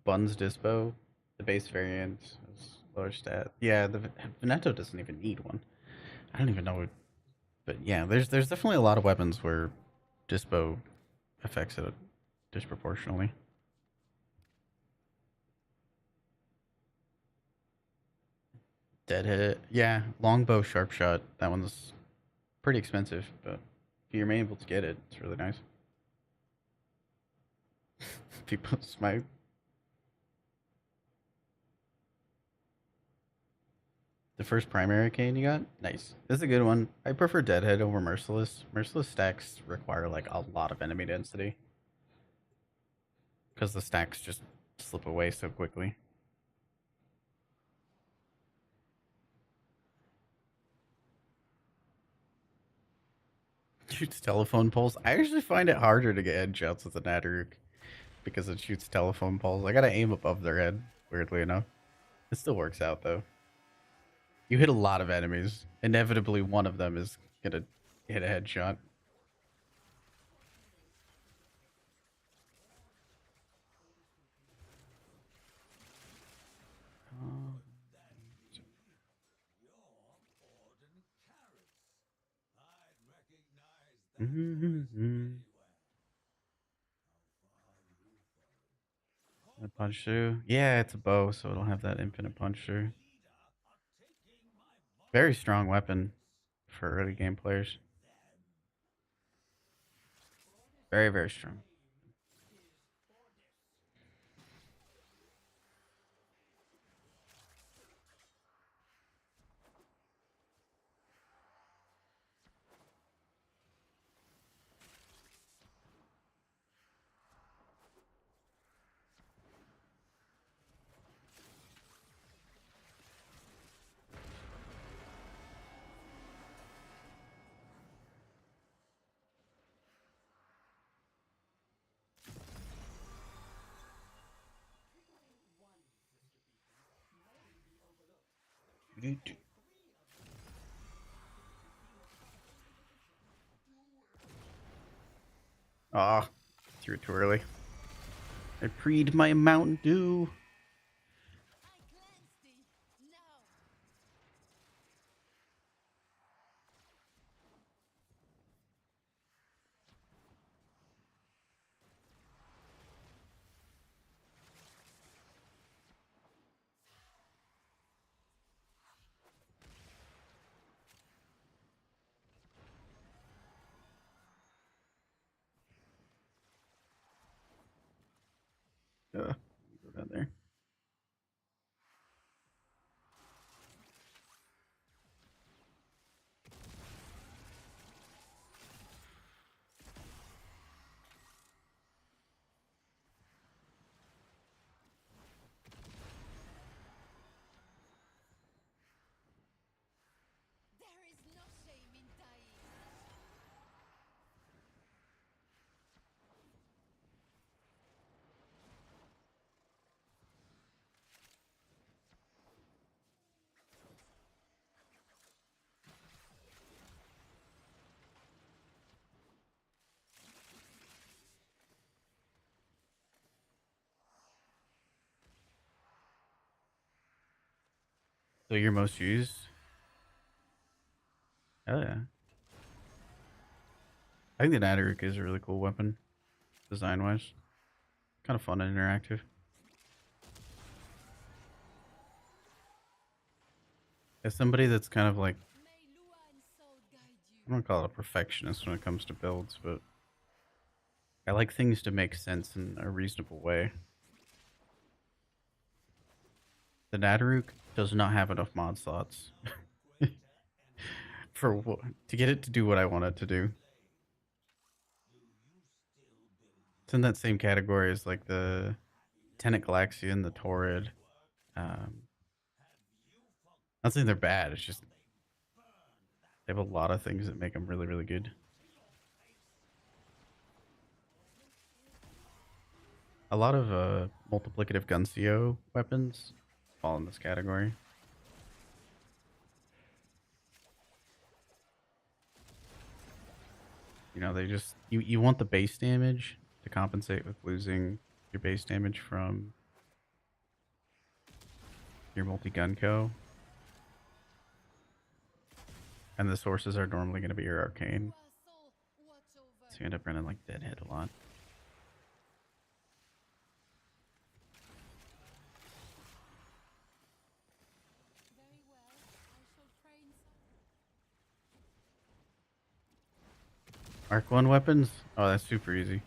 Bun's Dispo. The base variant is lower stat. Yeah, the Veneto doesn't even need one. I don't even know what, but yeah, there's definitely a lot of weapons where Dispo affects it disproportionately. Dead hit. Yeah, longbow sharp shot. That one's pretty expensive, but if you're able to get it, it's really nice. People smite. The first primary cane you got? Nice. This is a good one. I prefer Deadhead over Merciless. Merciless stacks require like a lot of enemy density. Because the stacks just slip away so quickly. Shoots telephone poles. I actually find it harder to get headshots with the Nadaruk because it shoots telephone poles. I gotta aim above their head, weirdly enough. It still works out though. You hit a lot of enemies. Inevitably, one of them is gonna hit a headshot. A punch through. Yeah, it's a bow, so it'll have that infinite punch through. Very strong weapon for early game players. Very, very strong. Ah, threw it too early. I preed my Mountain Dew. Go down there. There is no shame in dying. So your most used? Oh yeah. I think the Nadaruk is a really cool weapon, design wise. Kind of fun and interactive. As somebody that's kind of like, May Luan soul guide you. I don't call it a perfectionist when it comes to builds, but I like things to make sense in a reasonable way. The Nadaruk does not have enough mod slots for to get it to do what I want it to do. It's in that same category as like the Tenet Galaxian, the Torrid. Not saying they're bad. It's just they have a lot of things that make them really, really good. A lot of multiplicative Guncio weapons fall in this category. You know, they just you want the base damage to compensate with losing your base damage from your multi-gun co. And the sources are normally going to be your arcane. So you end up running like Deadhead a lot. Very well. I shall train some. Arc 1 weapons? Oh, that's super easy.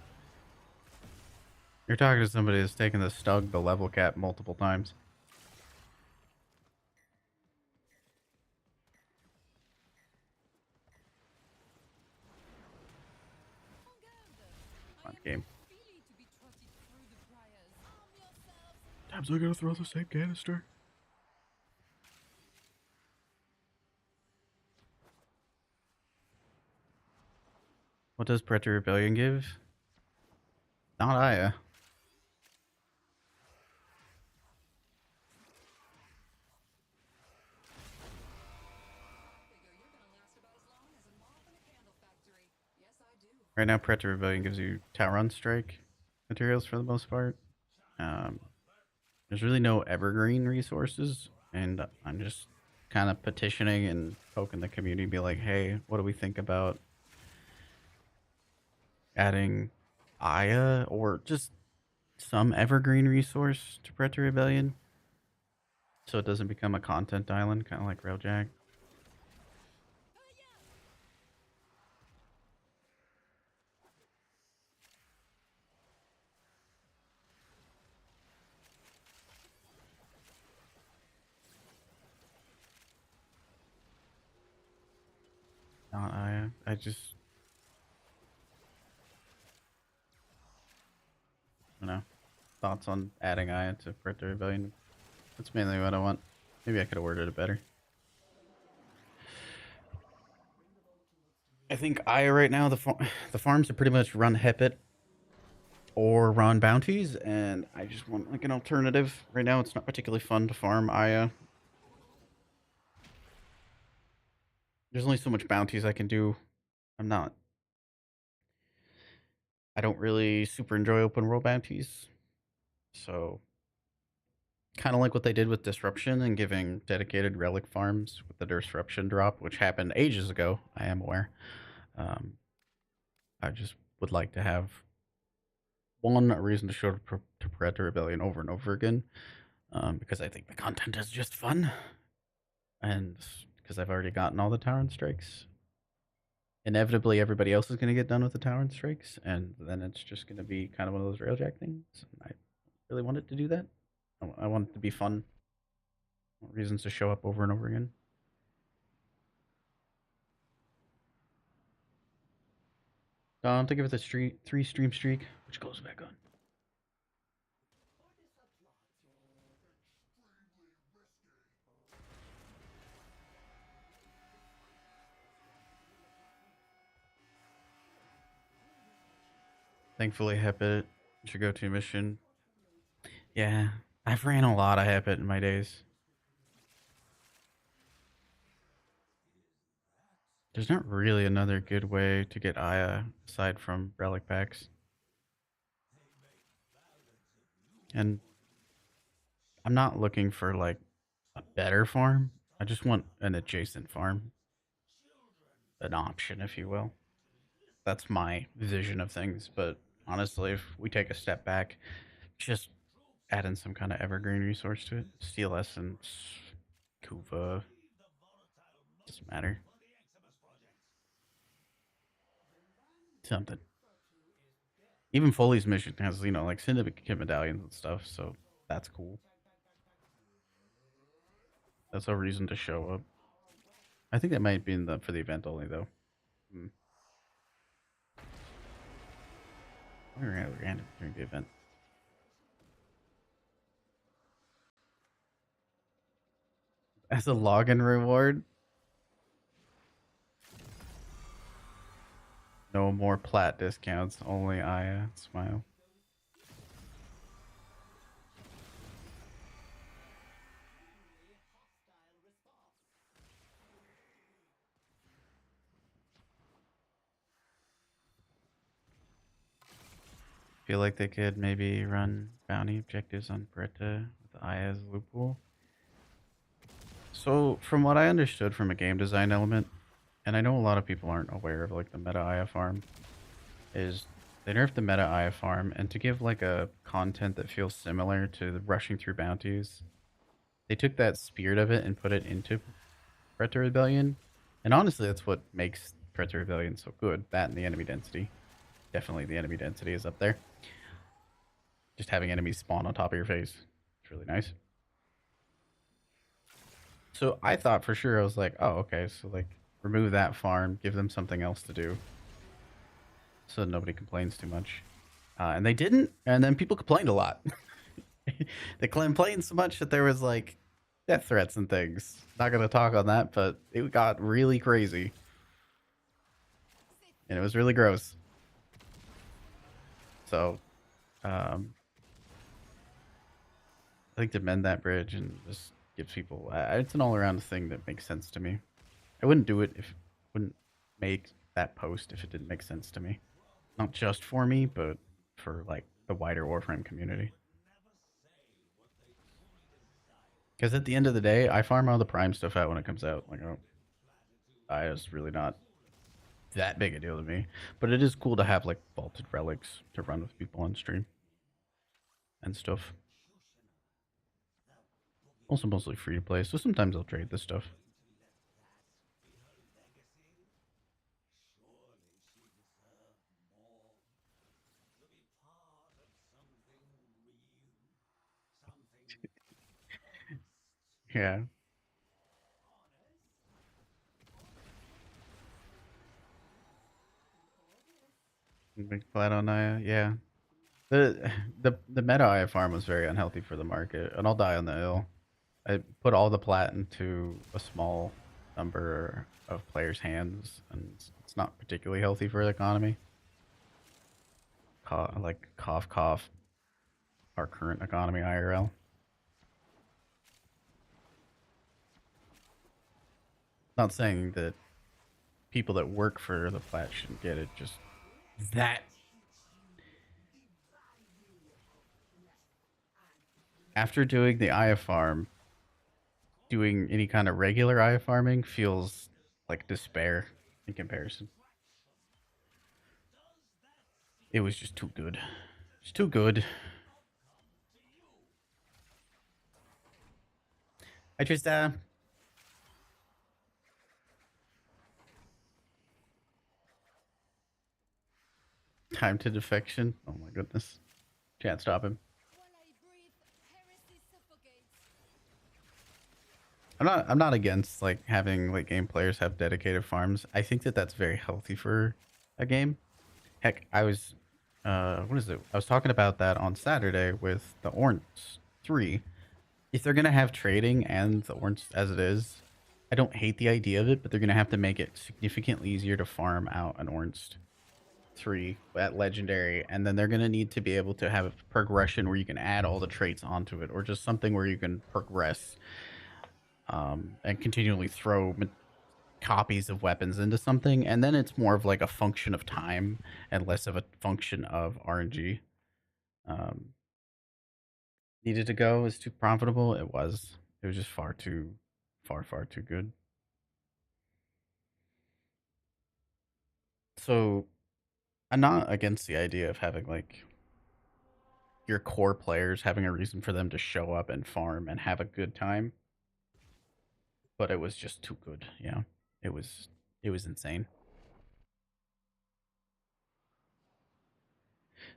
You're talking to somebody that's taken the Stug, the level cap, multiple times. Come on, game. Feely to be trotted through the briars. Arm yourselves. Times I gotta throw the same canister. What does Predator Rebellion give? Not Aya. Right now, Predator Rebellion gives you Tauron Strike materials for the most part. There's really no evergreen resources, and I'm just kind of petitioning and poking the community, be like, hey, what do we think about adding Aya or just some evergreen resource to Predator Rebellion so it doesn't become a content island, kind of like Railjack. Not Aya. I just, I don't know. Thoughts on adding Aya to Predator Rebellion? That's mainly what I want. Maybe I could have worded it better. I think Aya right now, the farms are pretty much run Hepit or run bounties, and I just want like an alternative. Right now, it's not particularly fun to farm Aya. There's only so much bounties I can do. I don't really super enjoy open world bounties. So, kind of like what they did with Disruption and giving dedicated relic farms with the Disruption drop, which happened ages ago, I am aware. I just would like to have one a reason to show to Predator Rebellion over and over again, because I think the content is just fun, and because I've already gotten all the Tauren Strikes. Inevitably, everybody else is going to get done with the Tauren Strikes, and then it's just going to be kind of one of those Railjack things. And I really want it to do that. I want it to be fun. Reasons to show up over and over again. Think of it as a 3-stream streak, which goes back on. Thankfully, Hepit is your go-to mission. Yeah, I've ran a lot of Hepit in my days. There's not really another good way to get Aya aside from relic packs. And I'm not looking for like a better farm. I just want an adjacent farm. An option, if you will. That's my vision of things. But honestly, if we take a step back, just add in some kind of evergreen resource to it. Steel Essence, Kuva. Doesn't matter. Something. Even Foley's mission has, you know, like syndicate medallions and stuff, so that's cool. That's a reason to show up. I think that might be in the for the event only though. We ran it during the event. As a login reward. No more plat discounts, only Aya. Smile. Feel like they could maybe run bounty objectives on Bretta with the Aya's loophole. So, from what I understood from a game design element, and I know a lot of people aren't aware of like the meta Aya farm, is they nerfed the meta Aya farm, and to give like a content that feels similar to the rushing through bounties, they took that spirit of it and put it into Predator Rebellion. And honestly, that's what makes Predator Rebellion so good. That and the enemy density. Definitely the enemy density is up there. Just having enemies spawn on top of your face. It's really nice. So I thought for sure, I was like, oh, okay, so like remove that farm, give them something else to do. So nobody complains too much. And they didn't, and then people complained a lot. They complained so much that there was like death threats and things. Not gonna talk on that, but it got really crazy. And it was really gross. So, I think to mend that bridge and just gives people, it's an all-around thing that makes sense to me. I wouldn't do it if, wouldn't make that post if it didn't make sense to me. Not just for me, but for like the wider Warframe community. Because at the end of the day, I farm all the Prime stuff out when it comes out. Like, oh, it's really not that big a deal to me. But it is cool to have like vaulted relics to run with people on stream and stuff. Also mostly free to play, so sometimes I'll trade this stuff. Yeah. Big flat on Naya, yeah. The meta Aya farm was very unhealthy for the market, and I'll die on the hill. I put all the plat into a small number of players' hands, and it's not particularly healthy for the economy. Like cough cough, our current economy IRL. Not saying that people that work for the plat shouldn't get it, just that after doing the Aya farm, doing any kind of regular Aya farming feels like despair in comparison. It was just too good. It's too good. I just time to defection. Oh my goodness. Can't stop him. While I breathe, heresy suffocates. I'm not against like having like game players have dedicated farms. I think that that's very healthy for a game. Heck, I was what is it? I was talking about that on Saturday with the Ornts 3. If they're gonna have trading and the Ornts as it is, I don't hate the idea of it, but they're gonna have to make it significantly easier to farm out an Ornst 3 at legendary, and then they're gonna need to be able to have a progression where you can add all the traits onto it, or just something where you can progress and continually throw copies of weapons into something, and then it's more of like a function of time and less of a function of RNG. Needed to go is too profitable. It was just far too good. So I'm not against the idea of having like your core players having a reason for them to show up and farm and have a good time, but it was just too good. Yeah, it was insane.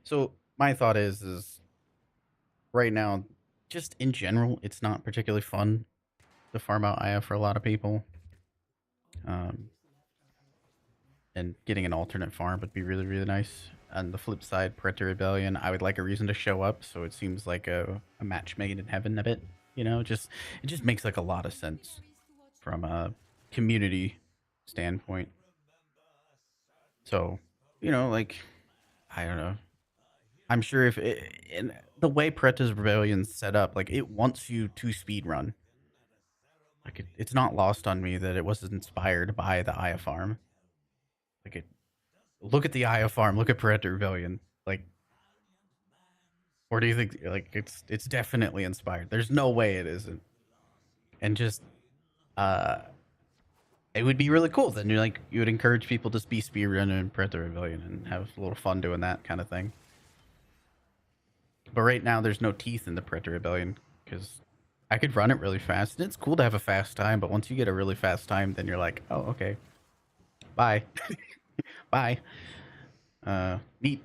So my thought is right now, just in general, it's not particularly fun to farm out Aya for a lot of people. And getting an alternate farm would be really, really nice. On the flip side, Predator Rebellion, I would like a reason to show up, so it seems like a match made in heaven a bit. You know, it just makes like a lot of sense from a community standpoint. So, you know, like I don't know. I'm sure if it, in the way Predator Rebellion's set up, like it wants you to speed run. Like it's not lost on me that it was inspired by the Aya farm. Like it, look at the Aya farm, look at Predator Rebellion. Like Or do you think like it's definitely inspired? There's no way it isn't. And just uh it would be really cool. Then you would encourage people to be speedrunning and Breath of the Rebellion and have a little fun doing that kind of thing. But right now there's no teeth in the Breath of the Rebellion because I could run it really fast. And it's cool to have a fast time, but once you get a really fast time, then you're like, oh, okay. Bye. Bye. Neat.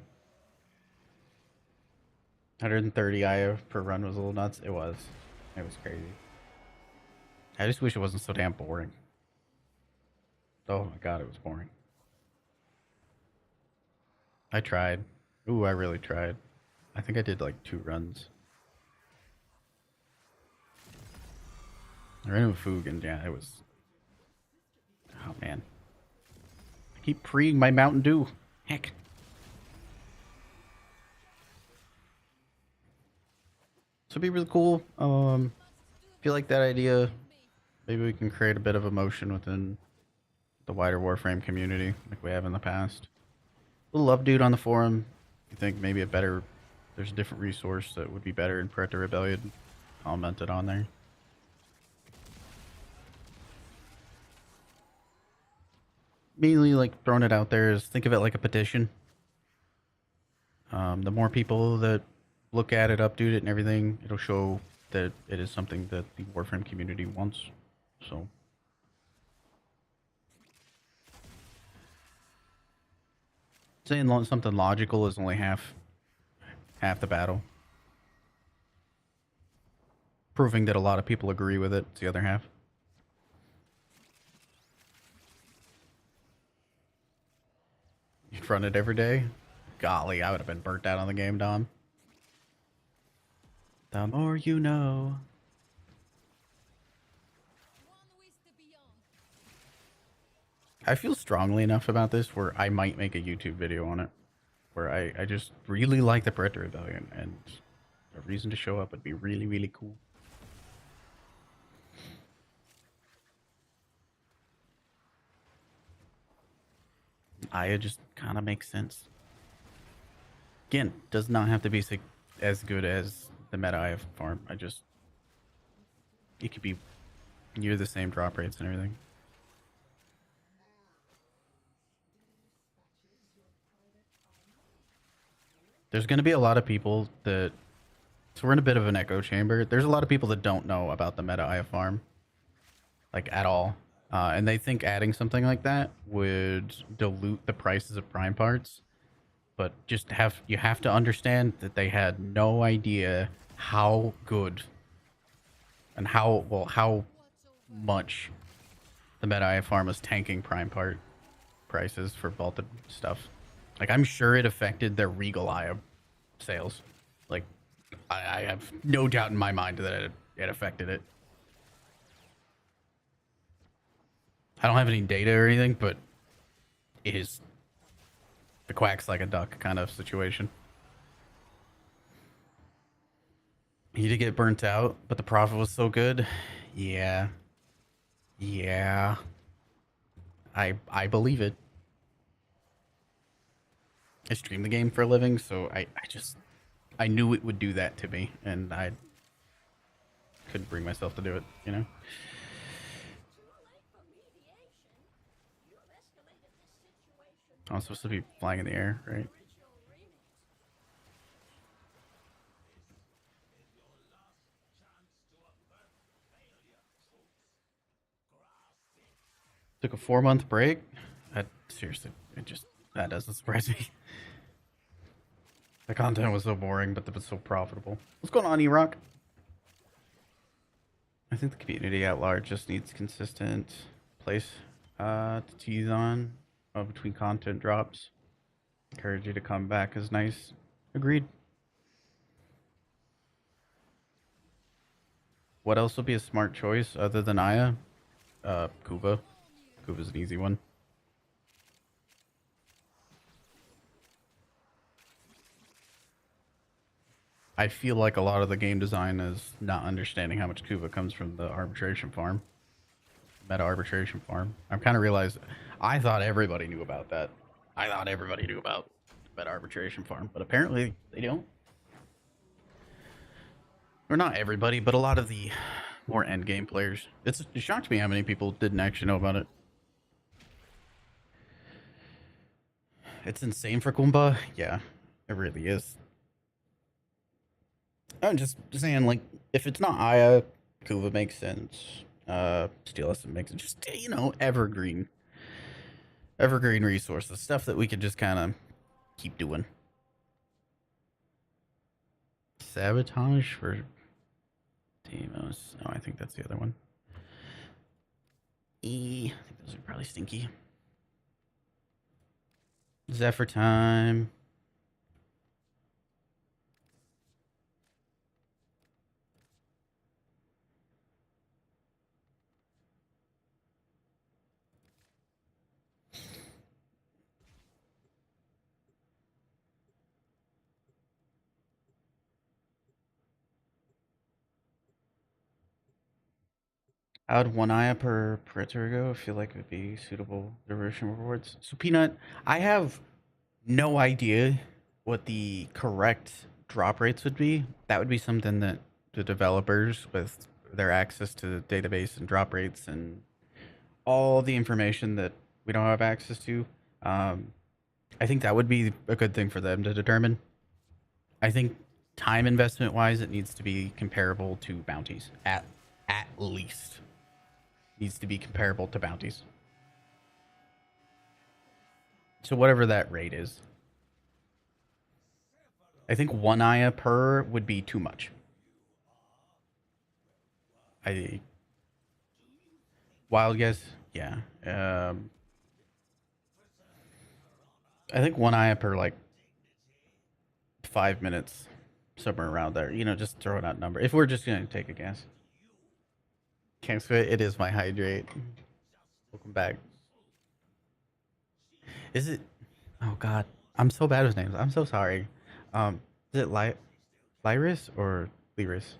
130 IO per run was a little nuts. It was. It was crazy. I just wish it wasn't so damn boring. Oh my god, it was boring. I tried. Ooh, I really tried. I think I did like 2 runs. I ran into a Foog and yeah, it was... Oh man. I keep preeing my Mountain Dew. Heck. So it'd be really cool. If you like that idea, maybe we can create a bit of emotion within the wider Warframe community like we have in the past. Little love dude on the forum. You think maybe there's a different resource that would be better in Breath of the Rebellion? Comment it on there. Mainly like throwing it out there is think of it like a petition. The more people that look at it, update it, and everything, it'll show that it is something that the Warframe community wants. So, saying something logical is only half the battle. Proving that a lot of people agree with it is the other half. You'd run it every day? Golly, I would have been burnt out on the game, Dom. The more you know. I feel strongly enough about this where I might make a YouTube video on it. Where I just really like the Breath of the Rebellion, and a reason to show up would be really, really cool. Aya just kind of makes sense. Again, does not have to be as good as the meta Aya farm. It could be near the same drop rates and everything. There's going to be a lot of people that... So we're in a bit of an echo chamber. There's a lot of people that don't know about the meta Aya farm. Like, at all. And they think adding something like that would dilute the prices of prime parts. But you have to understand that they had no idea how good and how much the meta Aya farm was tanking prime part prices for vaulted stuff. Like, I'm sure it affected their Regal Aya sales. Like, I have no doubt in my mind that it affected it. I don't have any data or anything, but it is the quacks like a duck kind of situation. You did get burnt out, but the profit was so good. Yeah. Yeah. I believe it. I stream the game for a living, so I knew it would do that to me, and I couldn't bring myself to do it, you know? I'm supposed to be flying in the air, right? Took a 4-month break. Seriously, that doesn't surprise me. The content was so boring, but it was so profitable. What's going on, E-Rock? I think the community at large just needs consistent place to tease on between content drops. Encourage you to come back is nice. Agreed. What else would be a smart choice other than Aya? Kuva. Kuva's an easy one. I feel like a lot of the game design is not understanding how much Kuva comes from the arbitration farm. Meta arbitration farm. I'm kind of realized I thought everybody knew about that. I thought everybody knew about meta arbitration farm, but apparently they don't. Or not everybody, but a lot of the more end game players. It shocked me how many people didn't actually know about it. It's insane for Goomba. Yeah, it really is. I'm just saying, like, if it's not Aya, Kuva makes sense. Steel Essence makes sense. Just, you know, evergreen resources, stuff that we could just kind of keep doing. Sabotage for Deimos. Oh, I think that's the other one. I think those are probably stinky. Zephyr time. How would one eye per Predator go? I feel like it would be suitable diversion rewards. So Peanut, I have no idea what the correct drop rates would be. That would be something that the developers, with their access to the database and drop rates and all the information that we don't have access to, I think that would be a good thing for them to determine. I think time investment wise, it needs to be comparable to bounties at least. Needs to be comparable to bounties. So whatever that rate is. I think one Aya per would be too much. Wild guess, yeah. I think one Aya per like 5 minutes, somewhere around there. You know, just throwing out number. If we're just gonna take a guess. Cascade, it is my hydrate. Welcome back. Is it? Oh God, I'm so bad with names. I'm so sorry. Is it Lyris or Lyris?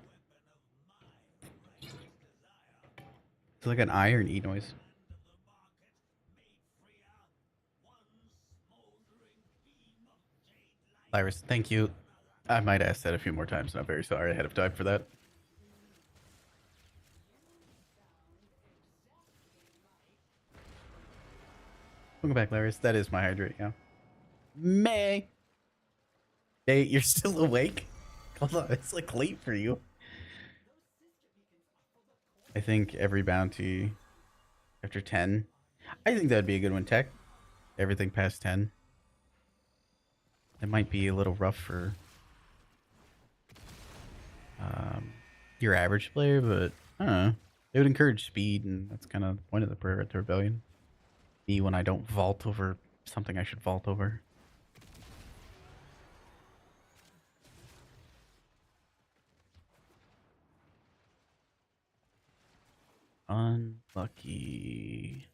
It's like an I or an E noise. Lyris, thank you. I might ask that a few more times, and I'm very sorry ahead of time for that. Welcome back, Lyris. That is my hydrate, yeah. May. Hey, you're still awake? Hold on, it's like late for you. I think every bounty after 10. I think that'd be a good one, Tech. Everything past 10. It might be a little rough for your average player, but I don't know. It would encourage speed, and that's kind of the point of the Prayer to Rebellion. Me when I don't vault over something I should vault over. Unlucky.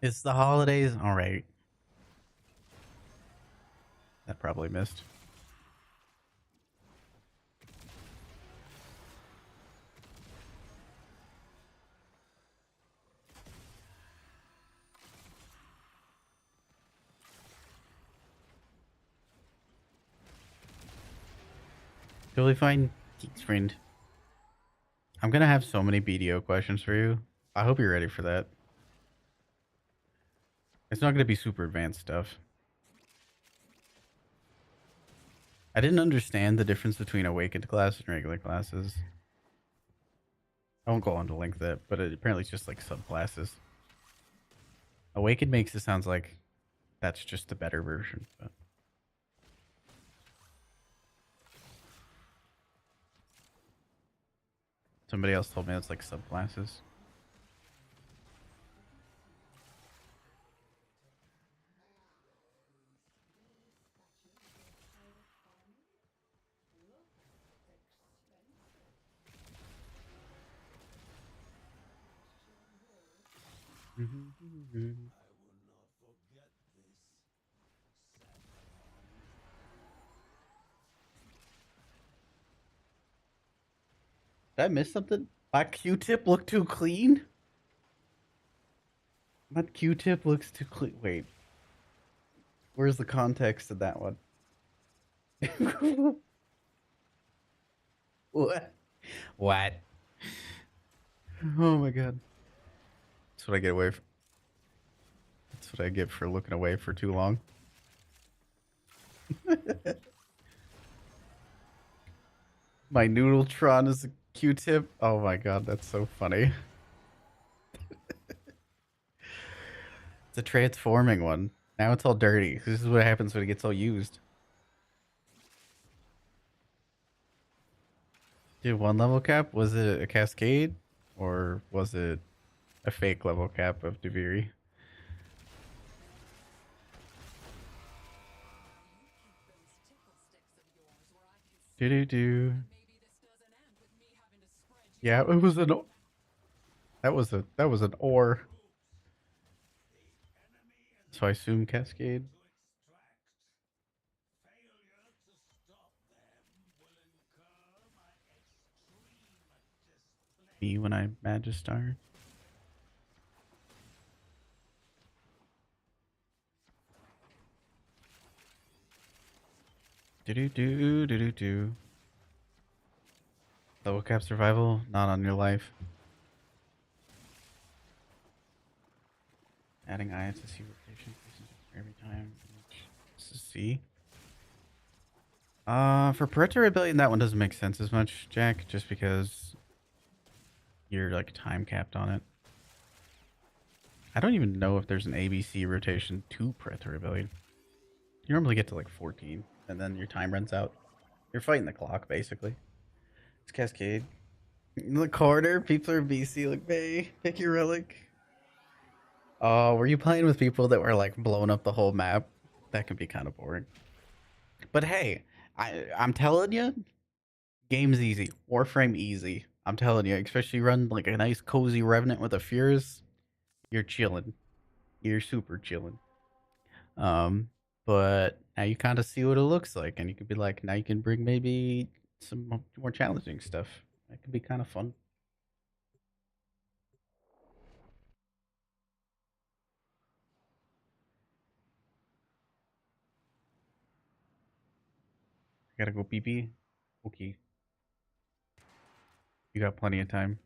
It's the holidays. All right. That probably missed. Totally fine, Geeks friend. I'm gonna have so many BDO questions for you. I hope you're ready for that. It's not gonna be super advanced stuff. I didn't understand the difference between awakened class and regular classes. I won't go on to link that, but apparently it's just like subclasses. Awakened makes it sounds like that's just the better version, but somebody else told me it's like subclasses. Did I miss something? My Q-tip look too clean? My Q-tip looks too clean. Wait. Where's the context of that one? What? What? Oh my god. That's what I get away from. That's what I get for looking away for too long. My Noodletron is a Q-tip. Oh my god, that's so funny. It's a transforming one. Now it's all dirty. This is what happens when it gets all used. Dude, one level cap? Was it a Cascade? Or was it a fake level cap of Deviri? Do. Yeah, it was an. That was an ore. So I assume Cascade. Me when I Magistar. Do. Level cap survival, not on your life. Adding ISC rotation every time. C. For Parental Rebellion, that one doesn't make sense as much, Jack, just because you're like time capped on it. I don't even know if there's an ABC rotation to Parental Rebellion. You normally get to like 14, and then your time runs out. You're fighting the clock, basically. It's Cascade. In the corner, people are BC. Like, hey, pick your relic. Oh, were you playing with people that were like blowing up the whole map? That can be kind of boring. But hey, I'm telling you, game's easy. Warframe easy. I'm telling you, especially run like a nice cozy Revenant with a Fierce. You're chilling. You're super chilling. But now you kind of see what it looks like, and you could be like, now you can bring maybe some more challenging stuff. That could be kind of fun. I gotta go pee pee. Okay. You got plenty of time.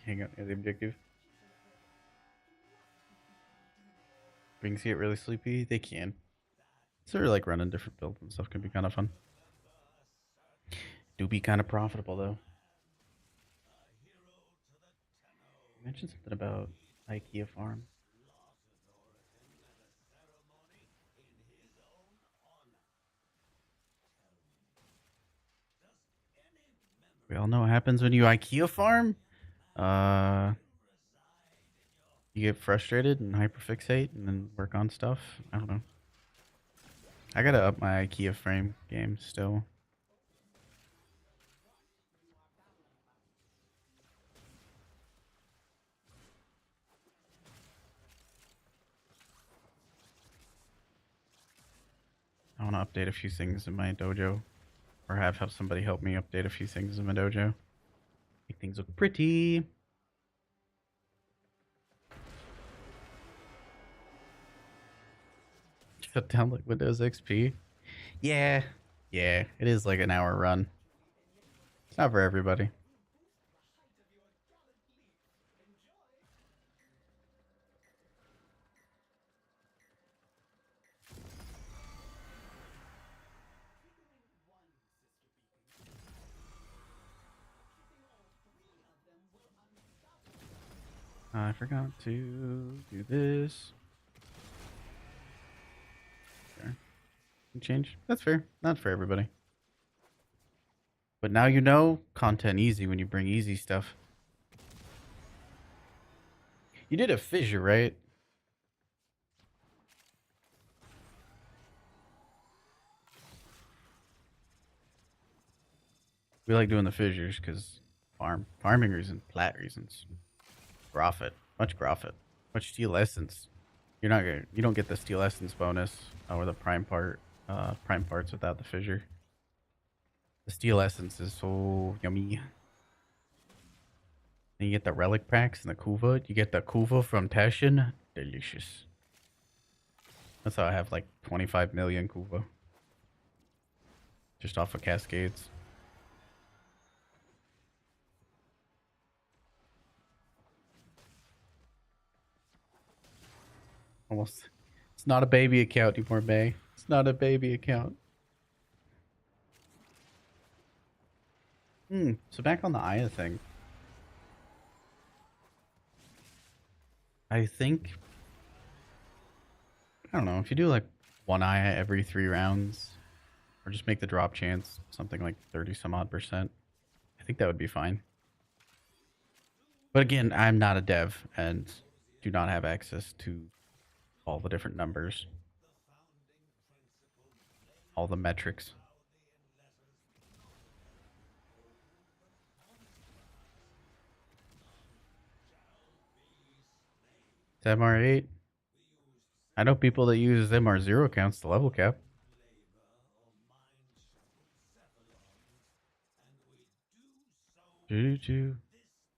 Hang out near the objective. Wings get really sleepy. They can. Sort of like running different builds and stuff can be kind of fun. Do be kind of profitable though. You mentioned something about IKEA farm. We all know what happens when you IKEA farm. You get frustrated and hyperfixate and then work on stuff. I don't know. I gotta up my IKEA frame game still. I want to update a few things in my dojo. Or have somebody help me update a few things in my dojo. Make things look pretty. Shut down like Windows XP. Yeah. Yeah, it is like an hour run. It's not for everybody. I forgot to do this. Okay. Change. That's fair. Not for everybody. But now you know content easy when you bring easy stuff. You did a fissure, right? We like doing the fissures because farming reasons, plat reasons. Profit. Much profit. Much steel essence. You don't get the steel essence bonus or the prime parts without the fissure. The steel essence is so yummy. Then you get the relic packs and the kuva. You get the kuva from Tashin. Delicious. That's how I have like 25 million kuva. Just off of Cascades. Almost. It's not a baby account anymore, May. It's not a baby account. So back on the Aya thing. I think, I don't know, if you do like one Aya every 3 rounds, or just make the drop chance something like 30 some odd %, I think that would be fine. But again, I'm not a dev and do not have access to all the different numbers, all the metrics. It's MR8. I know people that use MR0 accounts to level cap. Doo-doo-doo.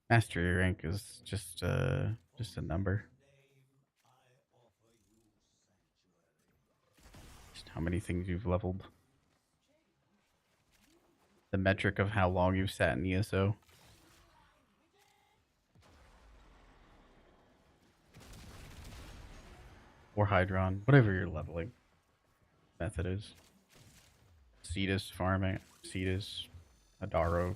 Mastery rank is just a number. Just how many things you've leveled. The metric of how long you've sat in ESO. Or Hydron, whatever your leveling method is. Cetus farming, Cetus, Adaro.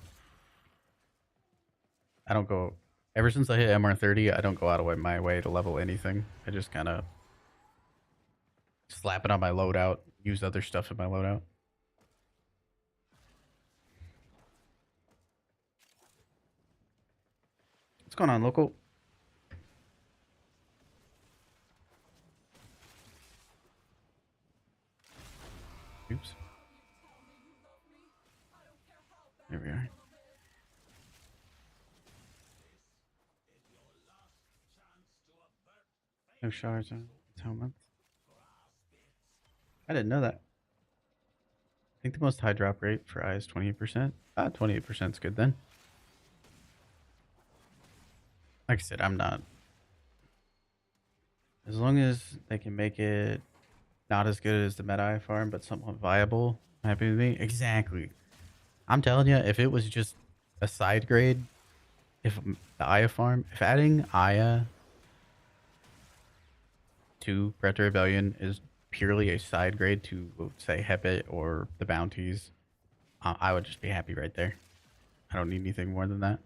I don't go, ever since I hit MR30, I don't go out of my way to level anything. I just kind of slap it on my loadout, use other stuff in my loadout. What's going on, local? Oops. There we are. No shards on helmet. I didn't know that. I think the most high drop rate for eye is 28%. 28% is good then. Like I said, I'm not. As long as they can make it not as good as the meta eye farm, but somewhat viable, happy with me. Exactly. I'm telling you, if it was just a side grade, if the Aya farm, if adding Aya to Predator Rebellion is purely a side grade to, say, Hebit or the bounties, I would just be happy right there. I don't need anything more than that.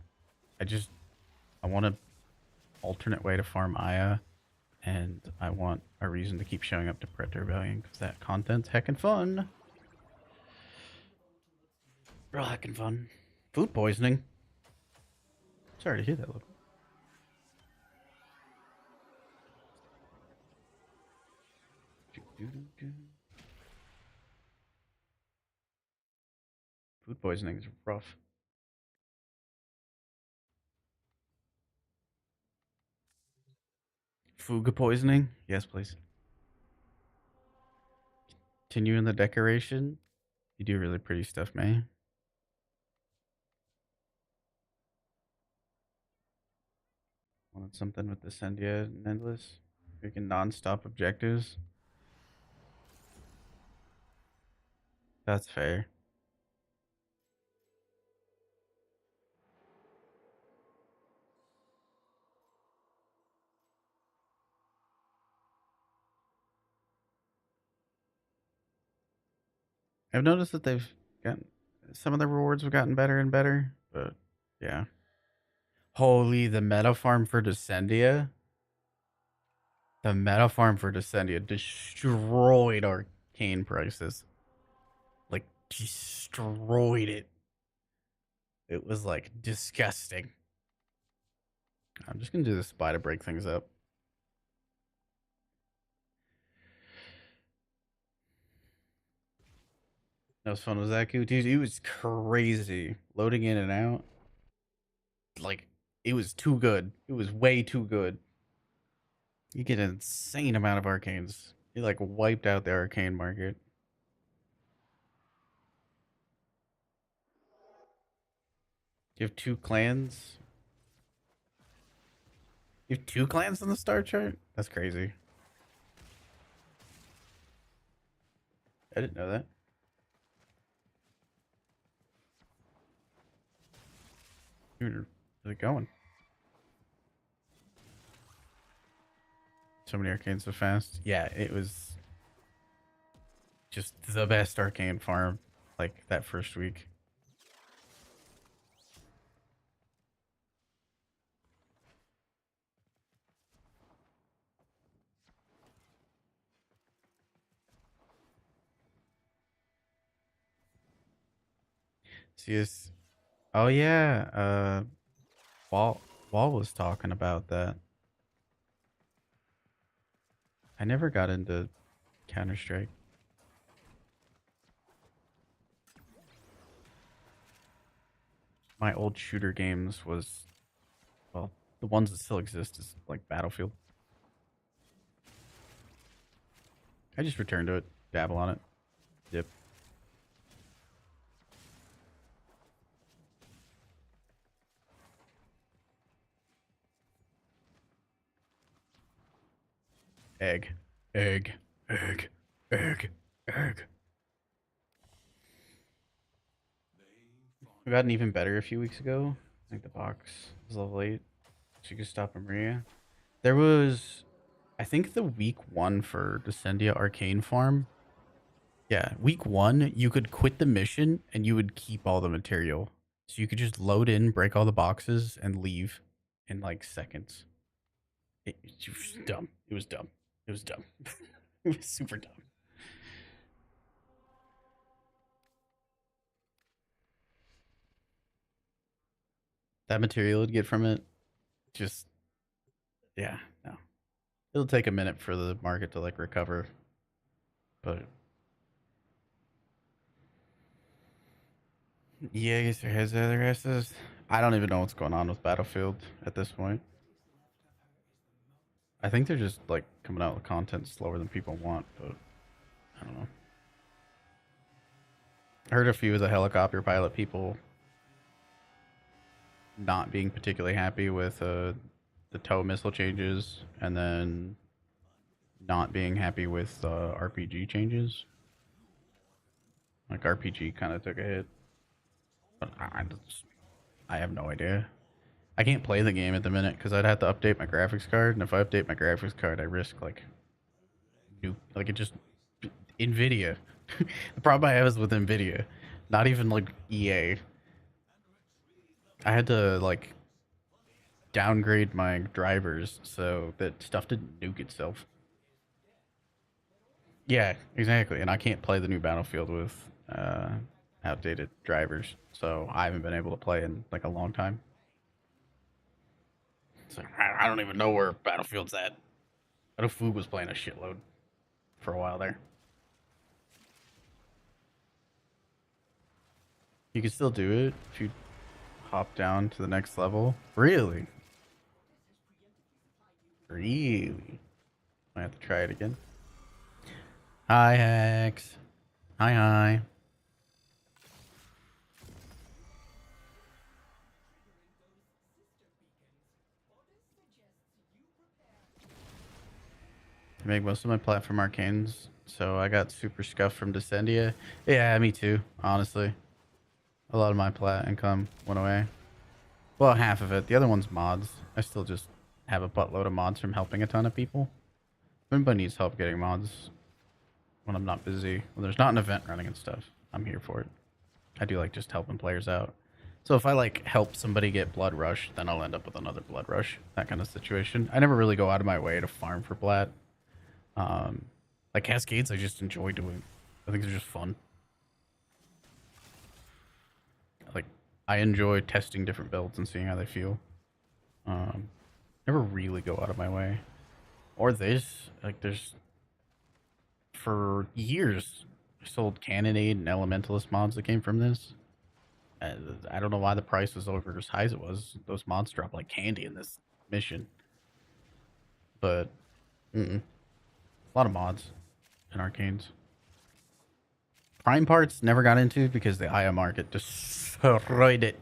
I want an alternate way to farm Aya, and I want a reason to keep showing up to Predator Rebellion, because that content's heckin' fun. Real heckin' fun. Food poisoning. Sorry to hear that, look. Food poisoning is rough. Food poisoning? Yes, please. Continue in the decoration. You do really pretty stuff, May. Wanted something with the Sendia and Endless. Freaking non-stop objectives. That's fair. I've noticed that they've gotten some of the rewards have gotten better and better, but yeah. Holy, the meta farm for Descendia. The meta farm for Descendia destroyed arcane prices. Like, destroyed it. It was like disgusting. I'm just gonna do the spy to break things up. That was fun with Zaku. Dude, it was crazy. Loading in and out. Like, it was too good. It was way too good. You get an insane amount of arcanes. You like wiped out the arcane market. You have 2 clans. You have 2 clans on the star chart? That's crazy. I didn't know that. Dude, how's it going? So many arcanes so fast. Yeah, it was just the best arcane farm, like, that first week. CS. Oh yeah, Wall was talking about that. I never got into Counter-Strike. My old shooter games was, well, the ones that still exist is like Battlefield. I just return to it, dabble on it, dip. Egg, egg, egg, egg, egg. We got an even better a few weeks ago. I think the box was level 8. So you could stop a Maria. There was, I think the week 1 for Descendia Arcane Farm. Yeah, week 1, you could quit the mission and you would keep all the material. So you could just load in, break all the boxes, and leave in like seconds. It was dumb. It was dumb. It was dumb. It was super dumb. That material you'd get from it, just, yeah, no. It'll take a minute for the market to like recover, but yeah, I guess there has other S's. I don't even know what's going on with Battlefield at this point. I think they're just like coming out with content slower than people want, but I don't know. I heard a few of the helicopter pilot people not being particularly happy with the TOW missile changes, and then not being happy with RPG changes. Like RPG kind of took a hit, but I have no idea. I can't play the game at the minute because I'd have to update my graphics card, and if I update my graphics card, I risk like it just Nvidia. The problem I have is with Nvidia, not even like EA. I had to like downgrade my drivers so that stuff didn't nuke itself. Yeah, exactly. And I can't play the new Battlefield with outdated drivers, so I haven't been able to play in like a long time. So I don't even know where Battlefield's at. I know Food was playing a shitload for a while there. You can still do it if you hop down to the next level. Really? Really? I have to try it again. Hi, Hex. Hi, hi. I make most of my platform arcanes, so I got super scuffed from Descendia. Yeah, me too, honestly. A lot of my plat income went away. Well, half of it. The other one's mods. I still just have a buttload of mods from helping a ton of people. If anybody needs help getting mods when I'm not busy, when there's not an event running and stuff, I'm here for it. I do like just helping players out. So if I like help somebody get Blood Rush, then I'll end up with another Blood Rush. That kind of situation. I never really go out of my way to farm for plat. Like Cascades, I just enjoy doing. I think they're just fun. Like, I enjoy testing different builds and seeing how they feel. Never really go out of my way. Or this, like, there's, for years, I sold Cannonade and Elementalist mods that came from this. I don't know why the price was over as high as it was. Those mods drop like candy in this mission. But, a lot of mods and arcanes. Prime parts never got into because the IO market destroyed it.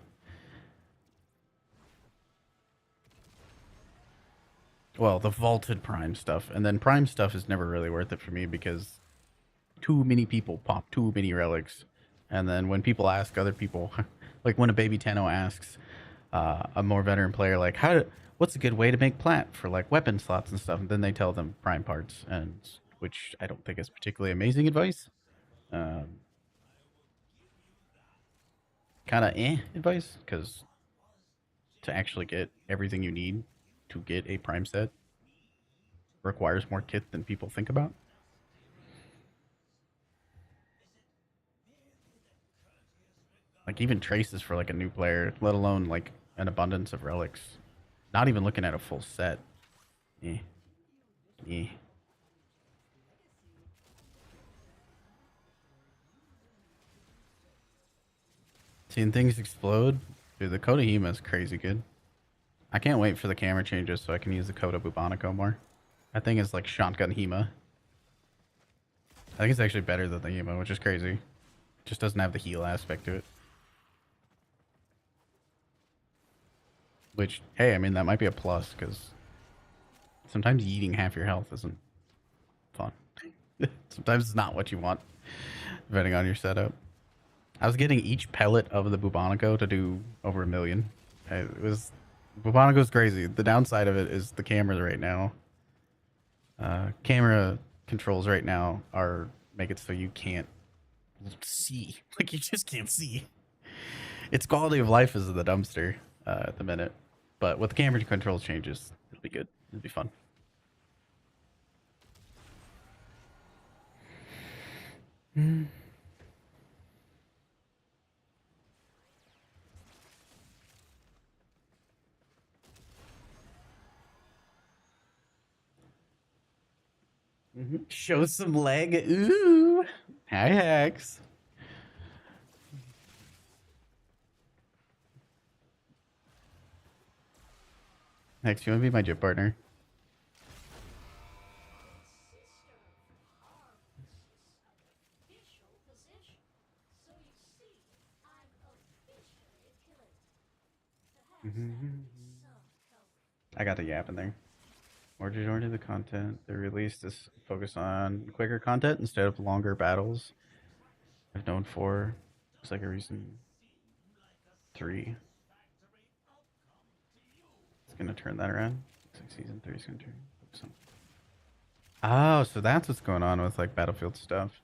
Well, the vaulted prime stuff, and then prime stuff is never really worth it for me because too many people pop too many relics, and then when people ask other people, like when a baby Tenno asks a more veteran player, like what's a good way to make plat for like weapon slots and stuff, and then they tell them prime parts, and which I don't think is particularly amazing advice. Kind of advice because to actually get everything you need to get a prime set requires more kit than people think about. Like even traces for like a new player, let alone like an abundance of relics. Not even looking at a full set. Eh. Eh. Seeing things explode? Dude, the Kodahima is crazy good. I can't wait for the camera changes so I can use the Koda Bubonico more. That thing is like shotgun Hema. I think it's actually better than the Hema, which is crazy. It just doesn't have the heal aspect to it. Which, hey, I mean, that might be a plus, because sometimes eating half your health isn't fun. Sometimes it's not what you want, depending on your setup. I was getting each pellet of the Bubonico to do over 1 million. It was... Bubonico's crazy. The downside of it is the cameras right now. Camera controls right now make it so you can't see. Like, you just can't see. Its quality of life is in the dumpster at the minute. But with the camera controls changes, it'll be good. It'll be fun. Show some leg. Ooh. Hi, Hex. Hex, you want to be my gym partner? I got the yap in there. More majority of the content they released is focused on quicker content instead of longer battles. I've known for looks like a reason 3. It's gonna turn that around. Looks like season 3 is gonna turn. Oh, so that's what's going on with like Battlefield stuff.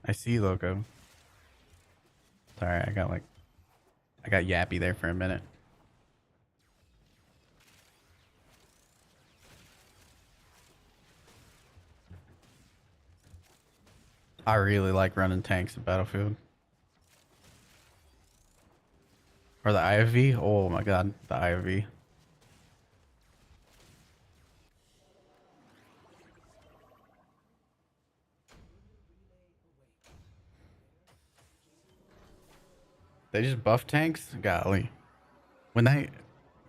I see, Loco. Sorry, I got yappy there for a minute. I really like running tanks in Battlefield. Or the IFV? Oh my god, the IFV. They just buff tanks? Golly.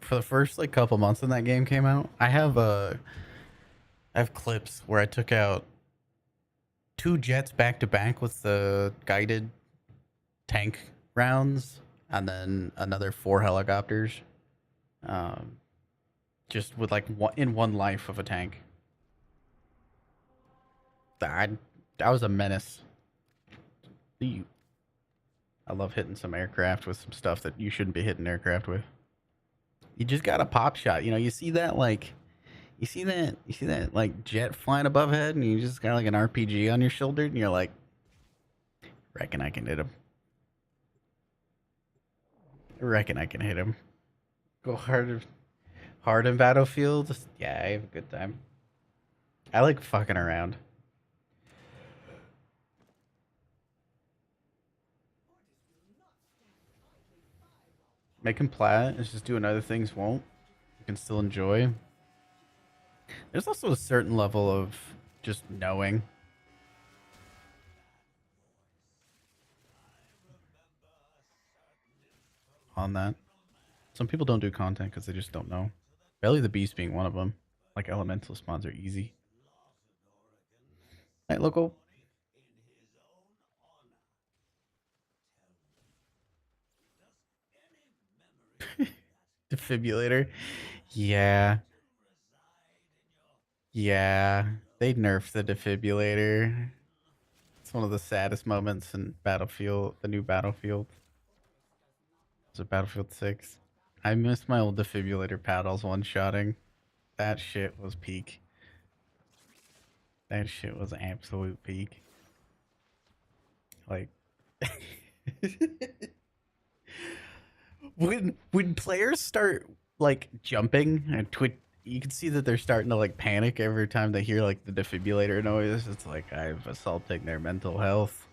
For the first like couple months when that game came out, I have clips where I took out 2 jets back to back with the guided tank rounds, and then another 4 helicopters. Just with like in one life of a tank. That was a menace. I love hitting some aircraft with some stuff that you shouldn't be hitting aircraft with. You just got a pop shot. You know, you see that like jet flying above head, and you just got like an RPG on your shoulder, and you're like, reckon I can hit him. Reckon I can hit him. Go hard in Battlefield. Yeah, I have a good time. I like fucking around. Making plat is just doing other things won't. You can still enjoy. There's also a certain level of just knowing. On that. Some people don't do content because they just don't know. Belly the Beast being one of them. Like elemental spawns are easy. Night local. Defibrillator. Yeah. Yeah, they nerfed the defibrillator. It's one of the saddest moments in Battlefield, the new Battlefield. Is it Battlefield 6? I miss my old defibrillator paddles one-shotting. That shit was peak. That shit was absolute peak. Like when players start like jumping and you can see that they're starting to like panic every time they hear like the defibrillator noise. It's like I'm assaulting their mental health.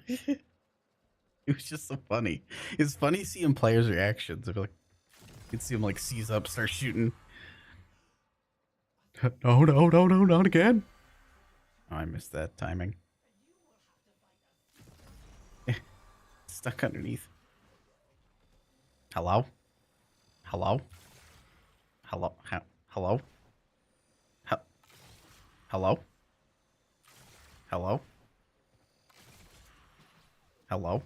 It was just so funny. It's funny seeing players' reactions. They're like, you can see them like seize up, start shooting. No, no, no, no, not again. Oh, I missed that timing. Stuck underneath. Hello? Hello? Hello? Hello? Hello? Hello? Hello?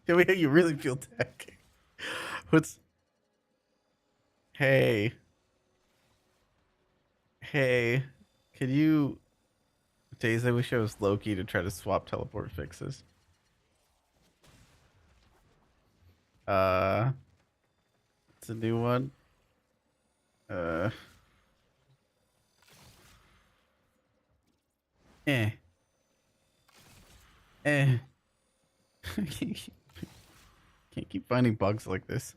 The way you really feel tech. What's... Hey. Hey. Can you... Days, I wish I was Loki to try to swap teleport fixes. It's a new one. Eh. Eh. Can't keep finding bugs like this.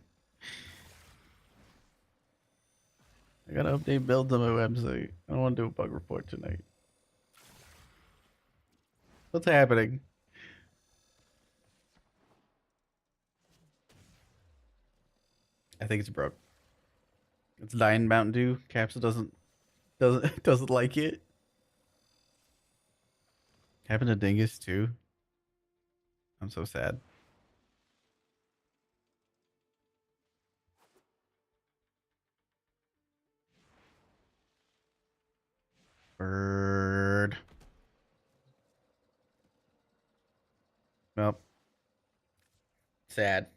I gotta update builds on my website. I don't want to do a bug report tonight. What's happening? I think it's broke. It's dying Mountain Dew. Capsule doesn't like it. Happened to Dingus too. I'm so sad. Bird. Well, sad.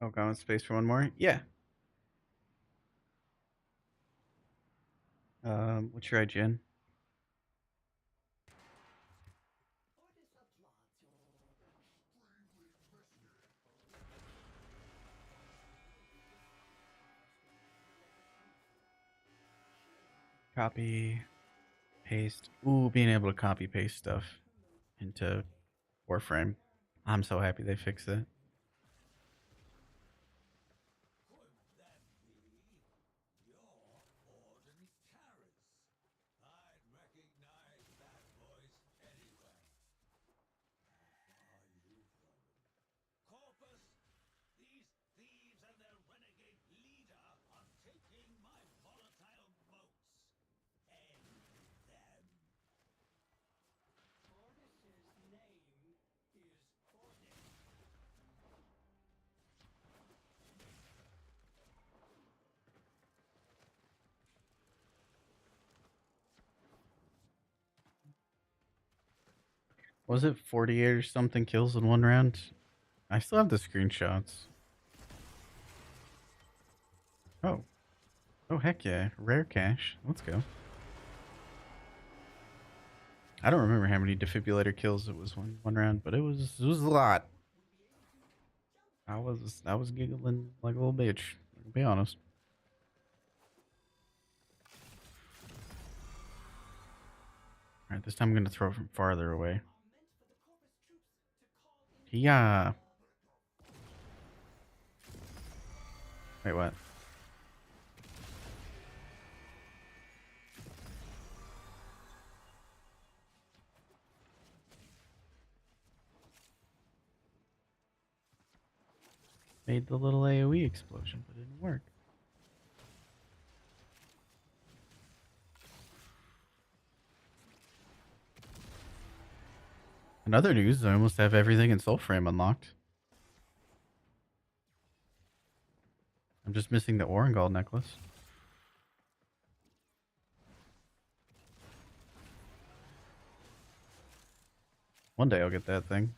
Oh, got space for one more? Yeah. What's your IGN? Copy, paste. Ooh, being able to copy paste stuff into Warframe. I'm so happy they fixed it. Was it 48 or something kills in one round? I still have the screenshots. Oh. Oh, heck yeah. Rare cache. Let's go. I don't remember how many defibrillator kills it was one round, but it was a lot. I was giggling like a little bitch. I'll be honest. Alright, this time I'm gonna throw it from farther away. Yeah. Wait, what? Made the little AoE explosion, but it didn't work. In other news, I almost have everything in Soulframe unlocked. I'm just missing the Orangol necklace. One day I'll get that thing.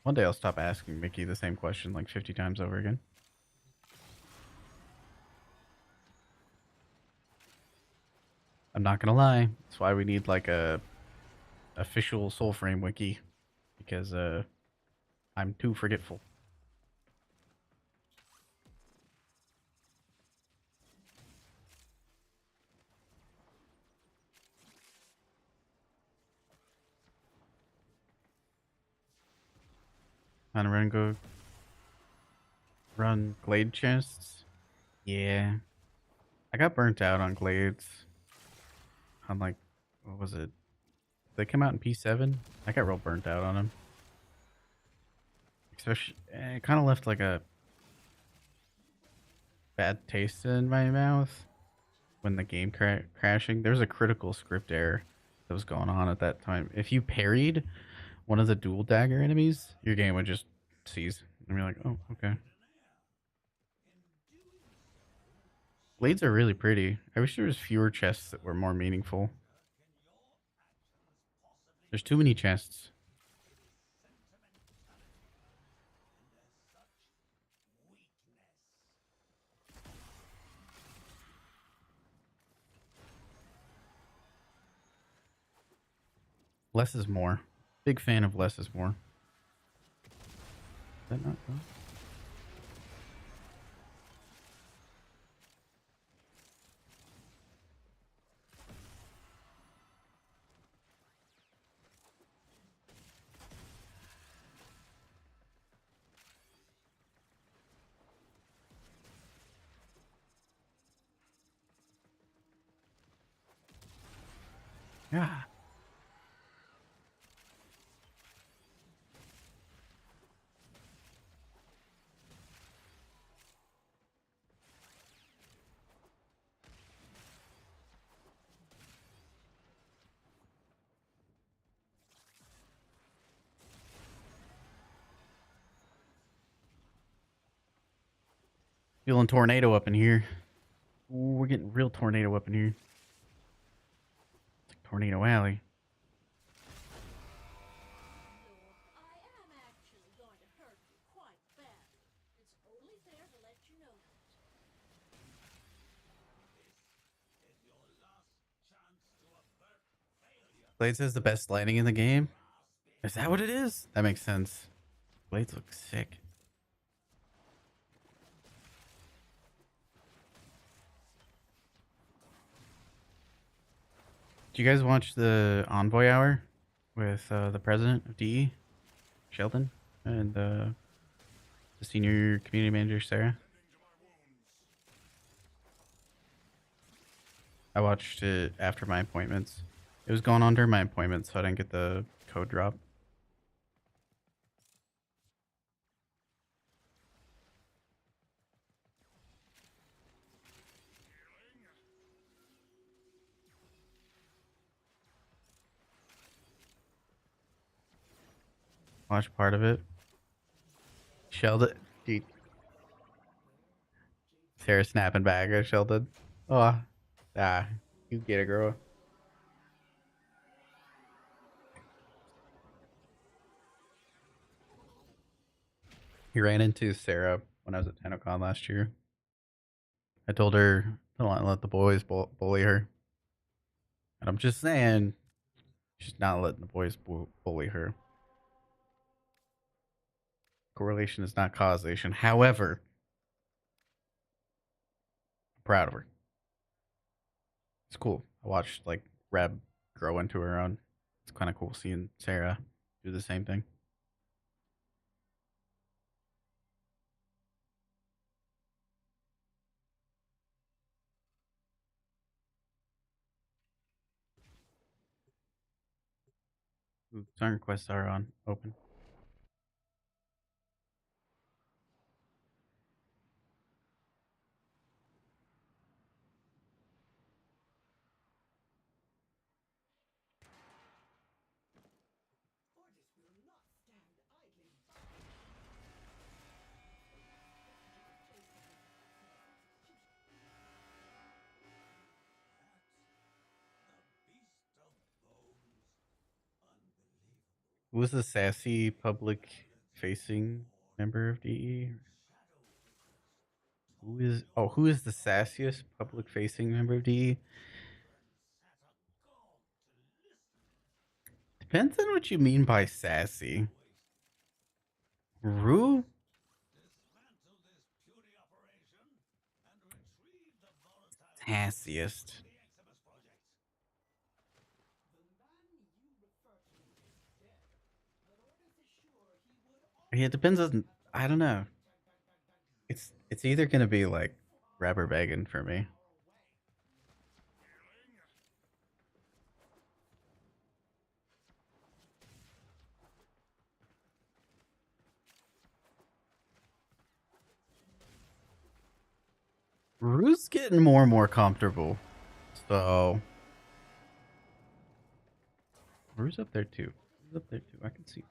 One day I'll stop asking Mickey the same question like 50 times over again. I'm not gonna lie. That's why we need like a official Soulframe wiki. Because I'm too forgetful. On a run go run glade chests. Yeah. I got burnt out on glades. On like, what was it? They came out in P7. I got real burnt out on them. Especially, it kind of left like a bad taste in my mouth when the game crashing. There was a critical script error that was going on at that time. If you parried one of the dual dagger enemies, your game would just seize. And you're like, oh, okay. Blades are really pretty. I wish there was fewer chests that were more meaningful. There's too many chests. Less is more. Big fan of less is more. Is that not done? Yeah. Feeling tornado up in here. Ooh, we're getting real tornado up in here. It's like Tornado Alley. I am actually going to hurt you quite badly. It's only fair to let you know that. Blades has the best lighting in the game. Is that what it is? That makes sense. Blades look sick. Did you guys watch the Envoy Hour with the president of DE, Sheldon, and the senior community manager, Sarah? I watched it after my appointments. It was going on during my appointments, so I didn't get the code drop. Watch part of it. Sheldon, dude. Sarah snapping back at Sheldon. Oh, you get it, girl. He ran into Sarah when I was at TennoCon last year. I told her, don't let the boys bully her. And I'm just saying, she's not letting the boys bully her. Correlation is not causation. However, I'm proud of her. It's cool. I watched like Reb grow into her own. It's kind of cool seeing Sarah do the same thing. Ooh, song requests are on open. Who was the sassy public facing member of DE? Who is the sassiest public facing member of DE? Depends on what you mean by sassy. Rue? Sassiest. Yeah, it depends on. I don't know. It's either gonna be like Rapper Vegan for me. Rue's getting more and more comfortable. So Rue's up there too. Rue's up there too. I can see.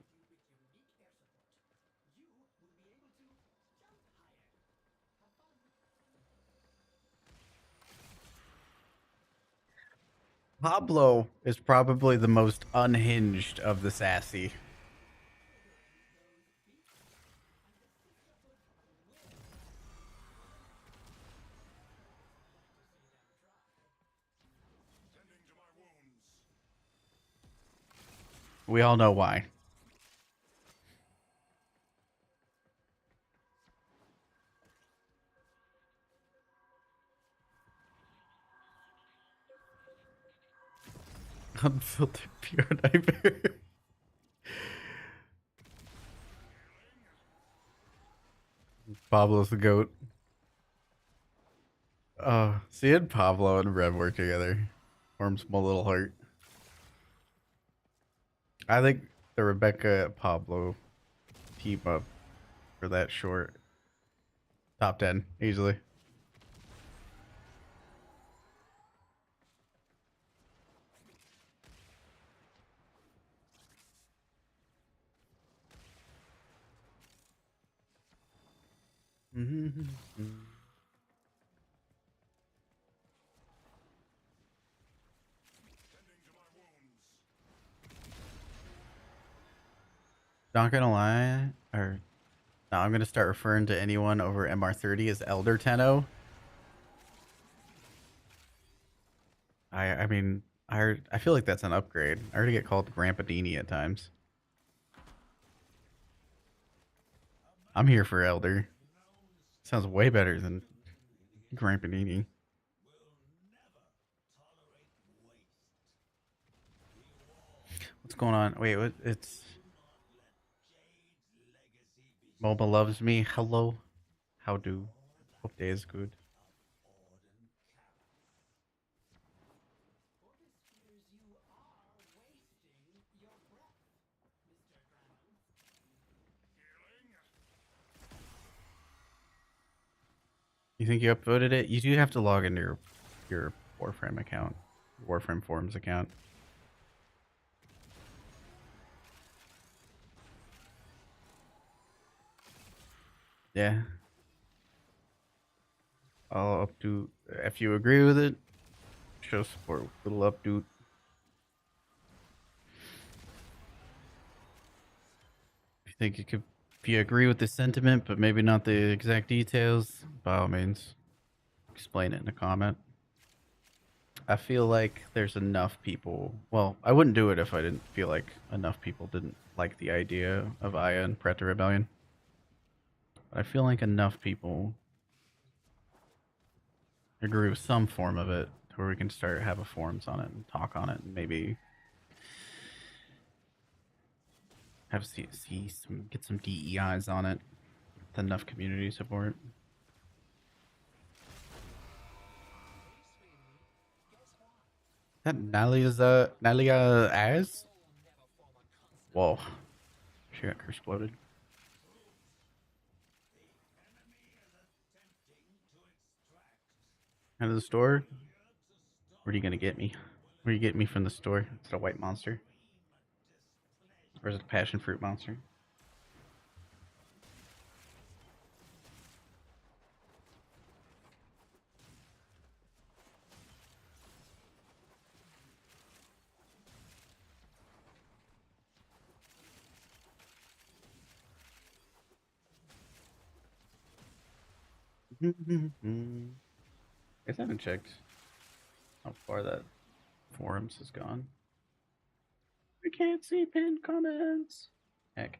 Pablo is probably the most unhinged of the sassy. We all know why. Unfiltered pure nightmare. Pablo's the goat. Seeing Pablo and Rev work together warms my little heart. I think the Rebecca Pablo team up for that short top 10 easily. Not gonna lie, or now I'm gonna start referring to anyone over MR30 as Elder Tenno. I mean, I feel like that's an upgrade. I already get called Grandpadini at times. I'm here for Elder. Sounds way better than Grandpadini. What's going on? Wait, what? It's Moba loves me. Hello, how do? Hope day is good. You think you upvoted it? You do have to log into your Warframe account, Warframe forums account. Yeah. I'll updo if you agree with it. Show support with little updo. If you think you could, if you agree with the sentiment, but maybe not the exact details, by all means, explain it in a comment. I feel like there's enough people. Well, I wouldn't do it if I didn't feel like enough people didn't like the idea of Aya and Preta Rebellion. But I feel like enough people agree with some form of it to where we can start have a forums on it and talk on it and maybe have get some DEIs on it with enough community support. That Nalia Az? Whoa. She got exploded. Out of the store? Where are you gonna get me? Where are you getting me from the store? Is it a white monster? Or is it a passion fruit monster? Guess I haven't checked how far that forums has gone. We can't see pinned comments. Heck.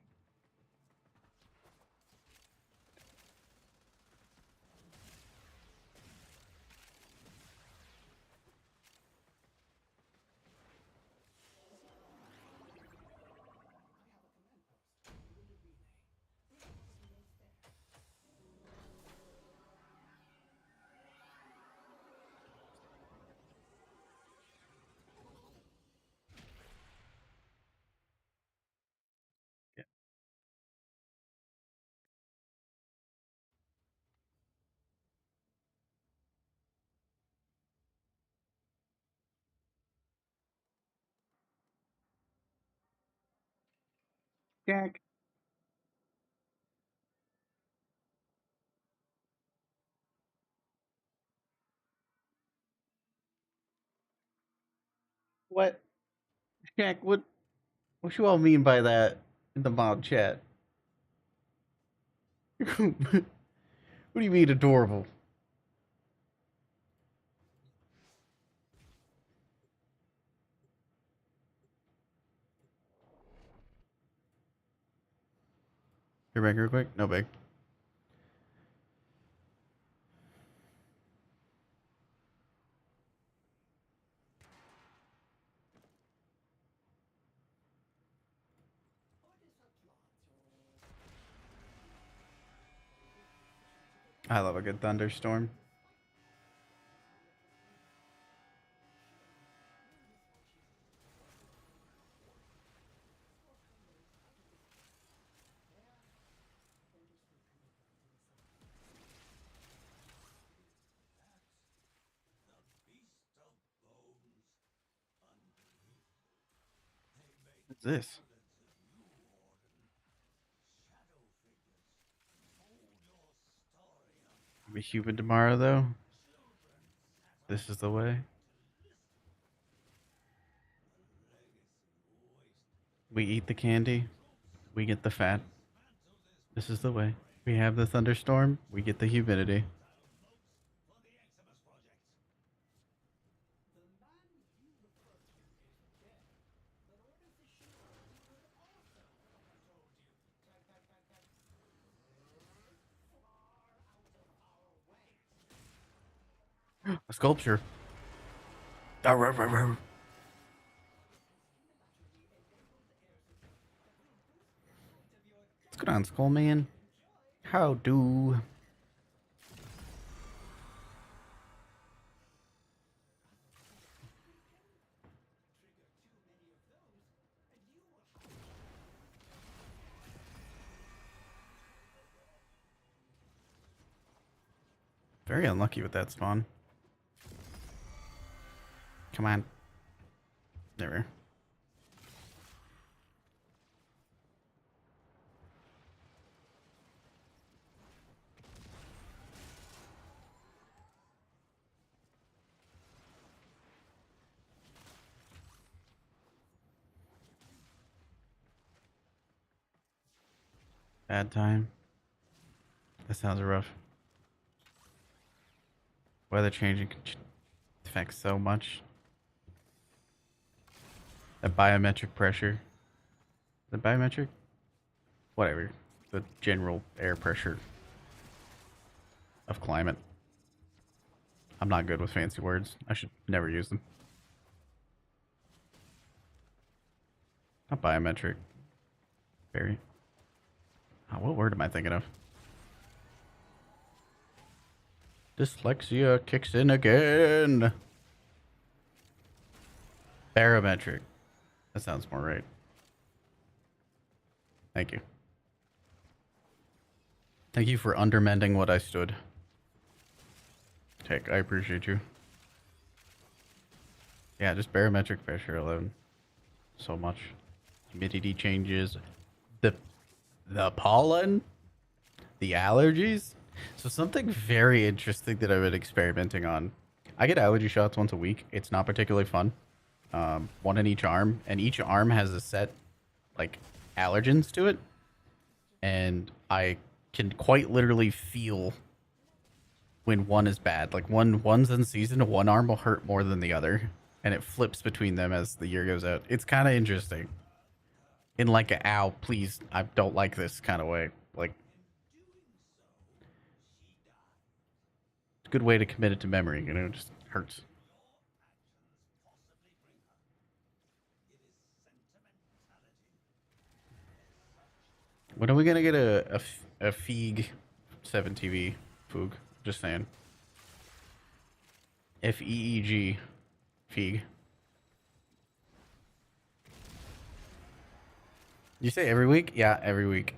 Jack. What? Jack, what you all mean by that in the mob chat? What do you mean adorable? You're back real quick? No big. I love a good thunderstorm. What's this? Be human tomorrow, though. This is the way. We eat the candy. We get the fat. This is the way. We have the thunderstorm. We get the humidity. A sculpture. What's going on, Skullman? How do? Very unlucky with that spawn. Come on. There we are. Bad time. That sounds rough. Weather changing affects so much. That biometric pressure. The biometric? Whatever. The general air pressure of climate. I'm not good with fancy words. I should never use them. Not biometric. Very. Oh, what word am I thinking of? Dyslexia kicks in again. Barometric. That sounds more right. Thank you. Thank you for undermending what I stood. Tick, I appreciate you. Yeah, just barometric pressure alone. So much. Humidity changes. The pollen? The allergies? So something very interesting that I've been experimenting on. I get allergy shots once a week. It's not particularly fun. One in each arm. And each arm has a set, like, allergens to it. And I can quite literally feel when one is bad. Like one's in season, one arm will hurt more than the other, and it flips between them as the year goes out. It's kind of interesting. In like a ow, please, I don't like this kind of way. Like, it's a good way to commit it to memory. You know, it just hurts. When are we gonna get a Feeg 7 TV Foog? Just saying. FEEG Feeg. You say every week? Yeah, every week.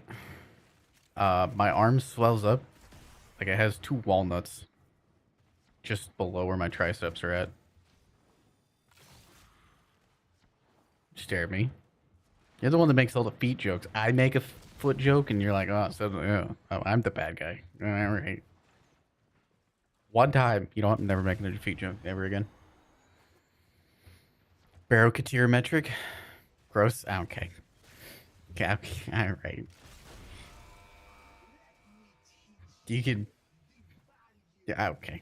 My arm swells up. Like it has 2 walnuts just below where my triceps are at. Stare at me. You're the one that makes all the feet jokes. I make a foot joke and you're like, oh, I'm the bad guy. All right. One time. You know what? I'm never making a feet joke ever again. Barocateer metric. Gross. Okay. Okay. All right. You can. Yeah. Okay.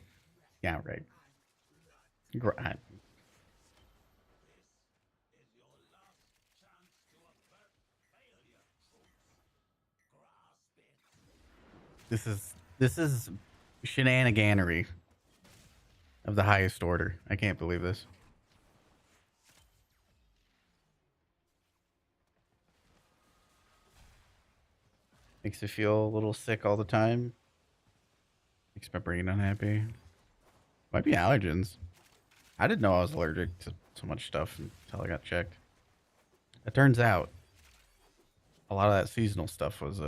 Yeah. Right. This is shenaniganery of the highest order. I can't believe this. Makes me feel a little sick all the time. Makes my brain unhappy. Might be allergens. I didn't know I was allergic to so much stuff until I got checked. It turns out a lot of that seasonal stuff was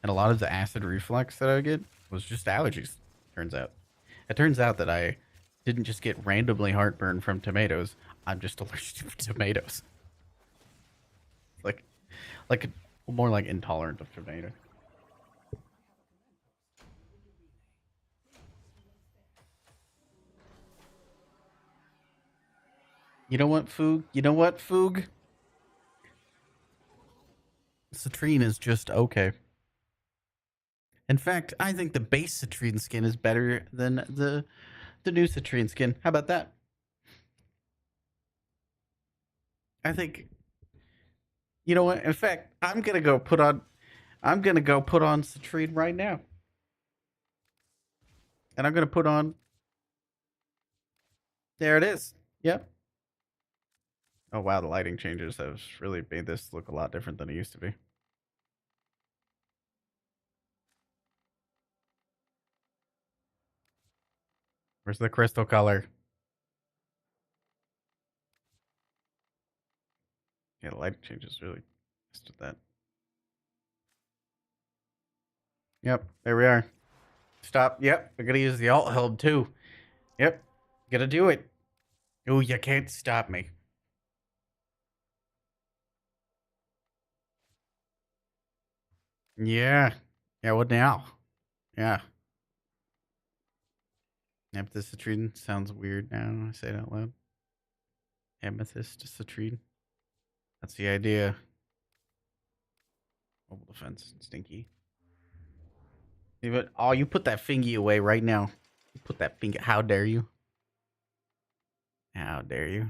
and a lot of the acid reflux that I get was just allergies. Turns out. It turns out that I didn't just get randomly heartburn from tomatoes. I'm just allergic to tomatoes. Like more like intolerant of tomato. You know what, Foog? You know what, Foog? Citrine is just okay. In fact, I think the base citrine skin is better than the new citrine skin. How about that? I think. You know what? In fact, I'm gonna go put on citrine right now, and I'm gonna put on. There it is. Yep. Oh wow, the lighting changes have really made this look a lot different than it used to be. Where's the crystal color? Yeah, the lighting changes really messed with that. Yep, there we are. Stop. Yep, we're gonna use the alt held too. Yep, gotta do it. Oh, you can't stop me. Yeah. Yeah, what now? Yeah. Amethyst citrine sounds weird now. I say it out loud. Amethyst citrine. That's the idea. Mobile defense. Stinky. Even, oh, you put that fingy away right now. You put that finger. How dare you? How dare you?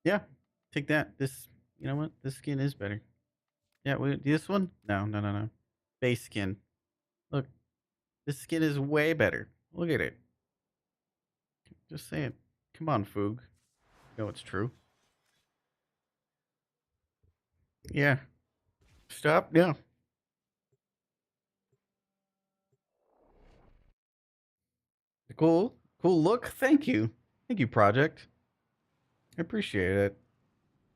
Yeah. Take that. This, you know what? This skin is better. Yeah, this one? No, no, no, no. Base skin. Look, this skin is way better. Look at it. Just saying. Come on, Foog. You know it's true. Yeah. Stop. Yeah. Cool. Cool look. Thank you. Thank you, Project. I appreciate it.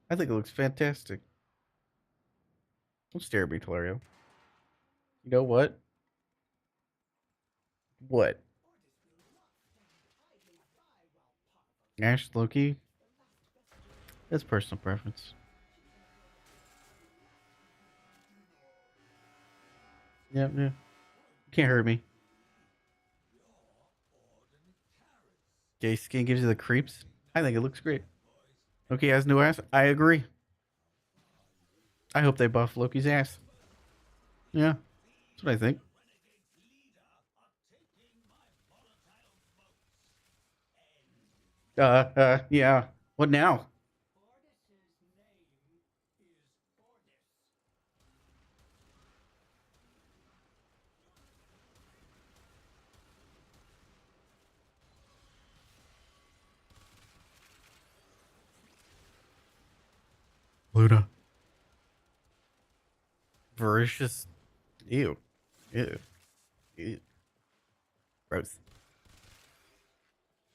I think it looks fantastic. Don't stare at me, Tolario. You know what? What? Ash Loki? That's personal preference. Yeah, yeah. Can't hurt me. Gay skin gives you the creeps. I think it looks great. Loki has new ass. I agree. I hope they buff Loki's ass. Yeah, that's what I think. Yeah. What now? Luda. Voracious. Ew. Ew. Ew. Gross.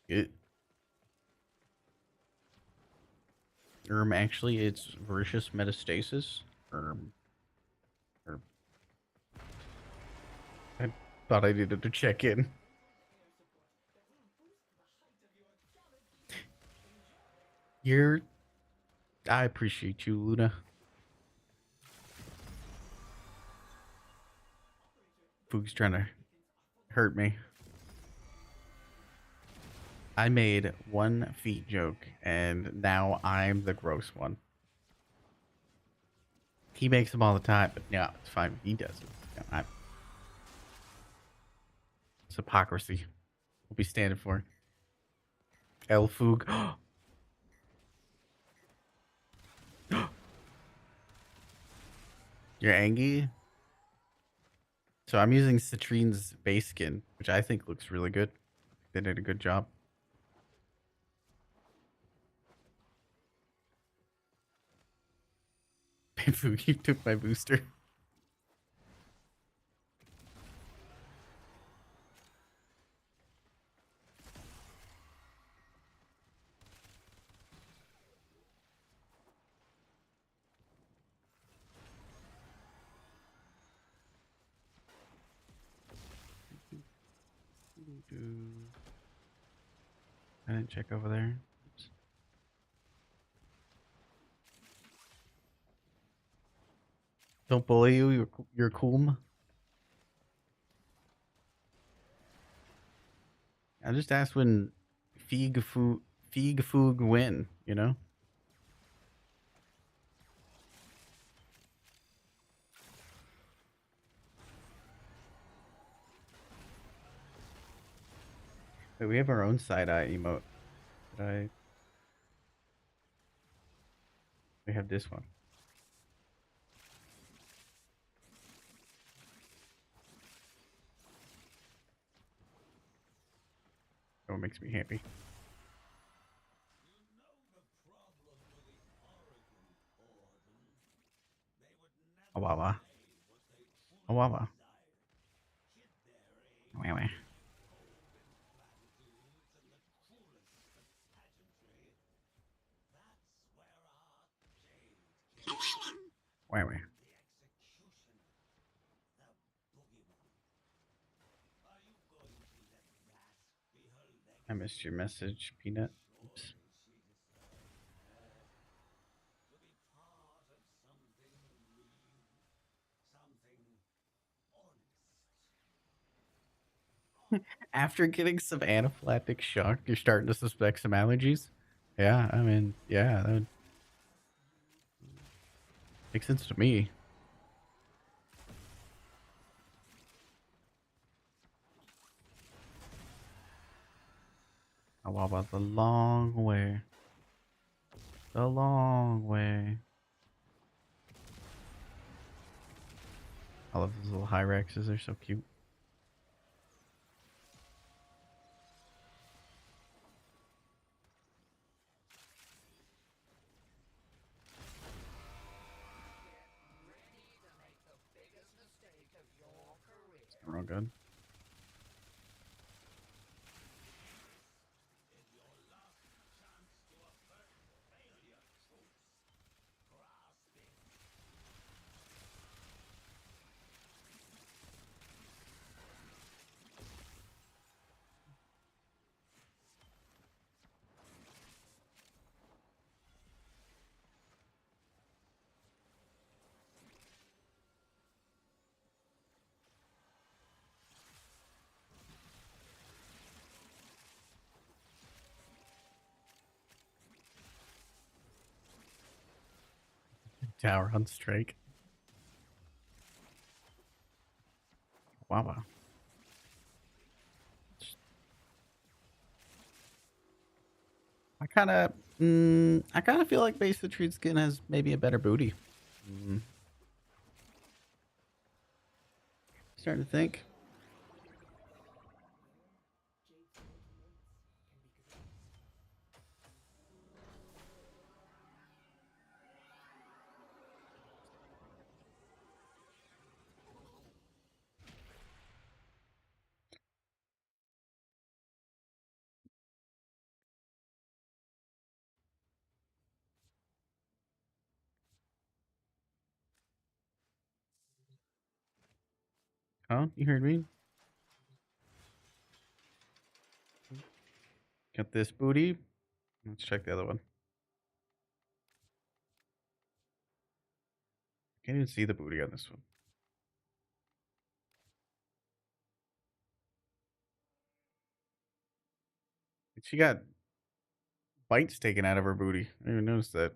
Ew. Actually, it's voracious metastasis. Or I thought I needed to check in. You're. I appreciate you, Luna. Foog's trying to hurt me. I made one feet joke, and now I'm the gross one. He makes them all the time, but no, it's fine. He does it. No, it's hypocrisy. We'll be standing for El Foog. You're angry? So I'm using Citrine's base skin, which I think looks really good. They did a good job. Foog, you took my booster. I didn't check over there. Oops. Don't bully you. You're cool. I just asked when Feig Foog win. You know. Wait, we have our own side eye emote. Did I? We have this one. That one makes me happy. Awawa. Awawa. Wait. Wait. I missed your message, Peanut. Oops. After getting some anaphylactic shock, you're starting to suspect some allergies. Yeah, I mean, yeah, that would make sense to me. How about the long way? The long way. I love those little Hyrexes, they're so cute. Wrong gun. Tower on strike. Wow. I kind of feel like base the tree skin has maybe a better booty. Starting to think. Oh, you heard me. Got this booty. Let's check the other one. Can't even see the booty on this one. She got bites taken out of her booty. I didn't even notice that.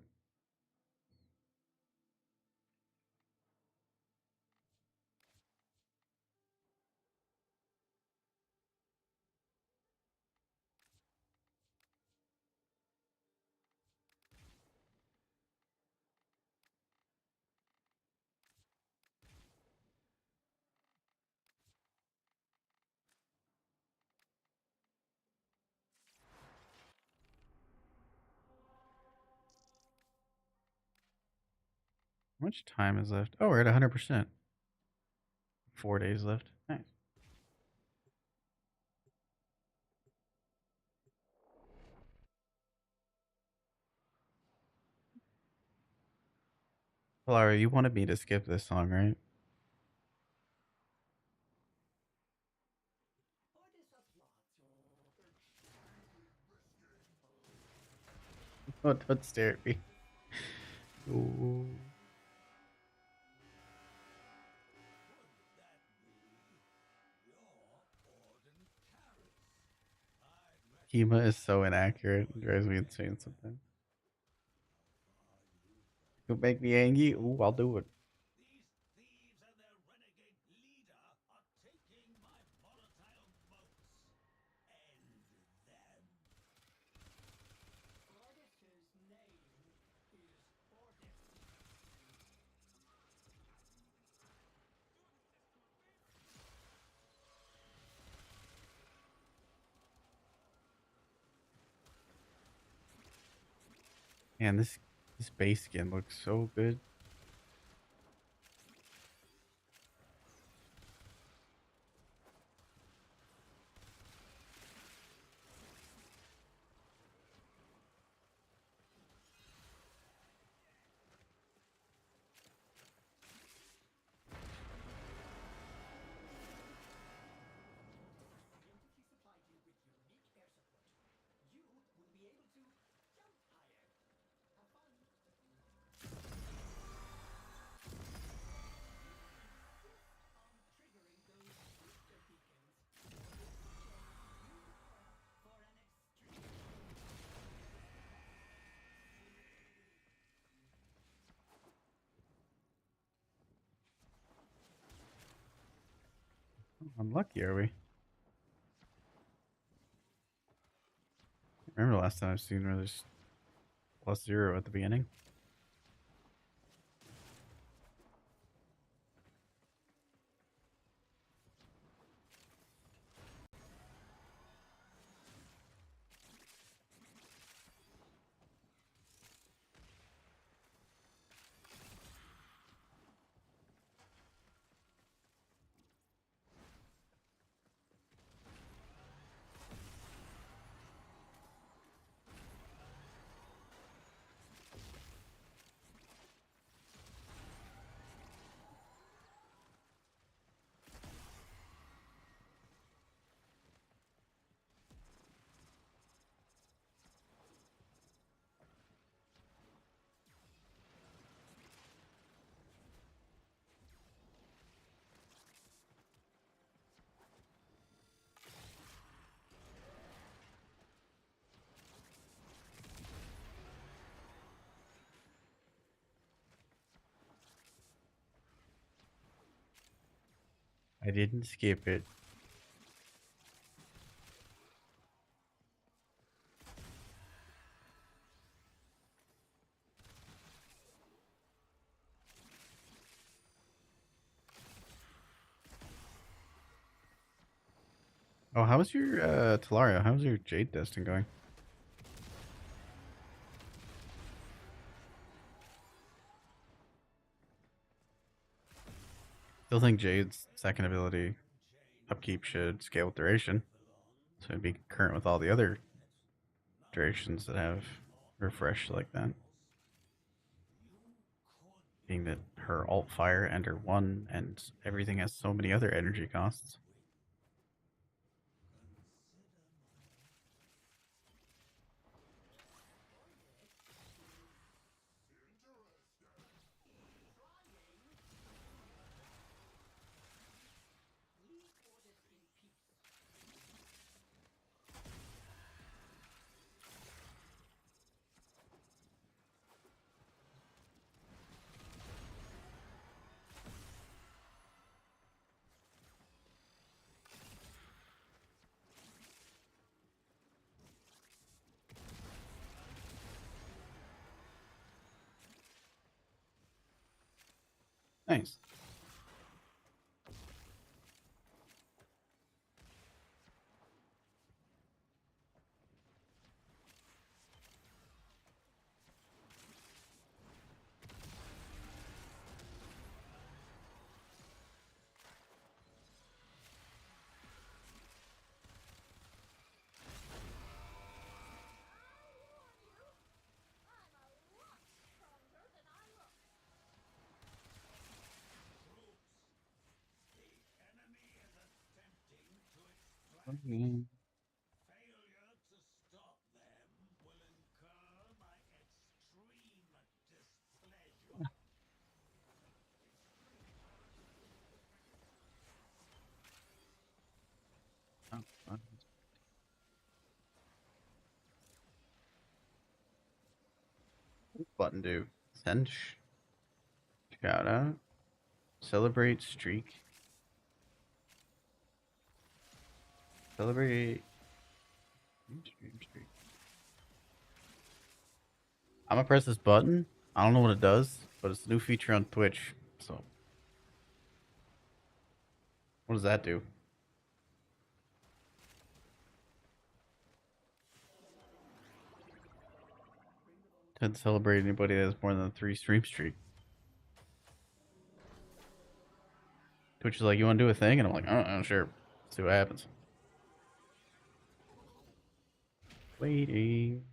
How much time is left? Oh, we're at 100%. 4 days left. Nice. Lara, you wanted me to skip this song, right? Don't stare at me. Ooh. Kima is so inaccurate. It drives me insane sometimes. You'll make me angry? Ooh, I'll do it. Man, this base skin looks so good. Unlucky, are we? Remember the last time I've seen where there's +0 at the beginning? I didn't skip it. Oh, how's your Talaria? How's your Jade Destin going? Still think Jade's second ability upkeep should scale with duration. So it'd be current with all the other durations that have refresh like that. Being that her alt fire and her one and everything has so many other energy costs. Nice. Okay. Oh, what does button do? Send shout out. Celebrate streak. Celebrate streak. I'm gonna press this button. I don't know what it does, but it's a new feature on Twitch. So, what does that do? To celebrate anybody that has more than a 3 stream streak. Twitch is like, you want to do a thing? And I'm like, oh, sure. Let's see what happens. Waiting.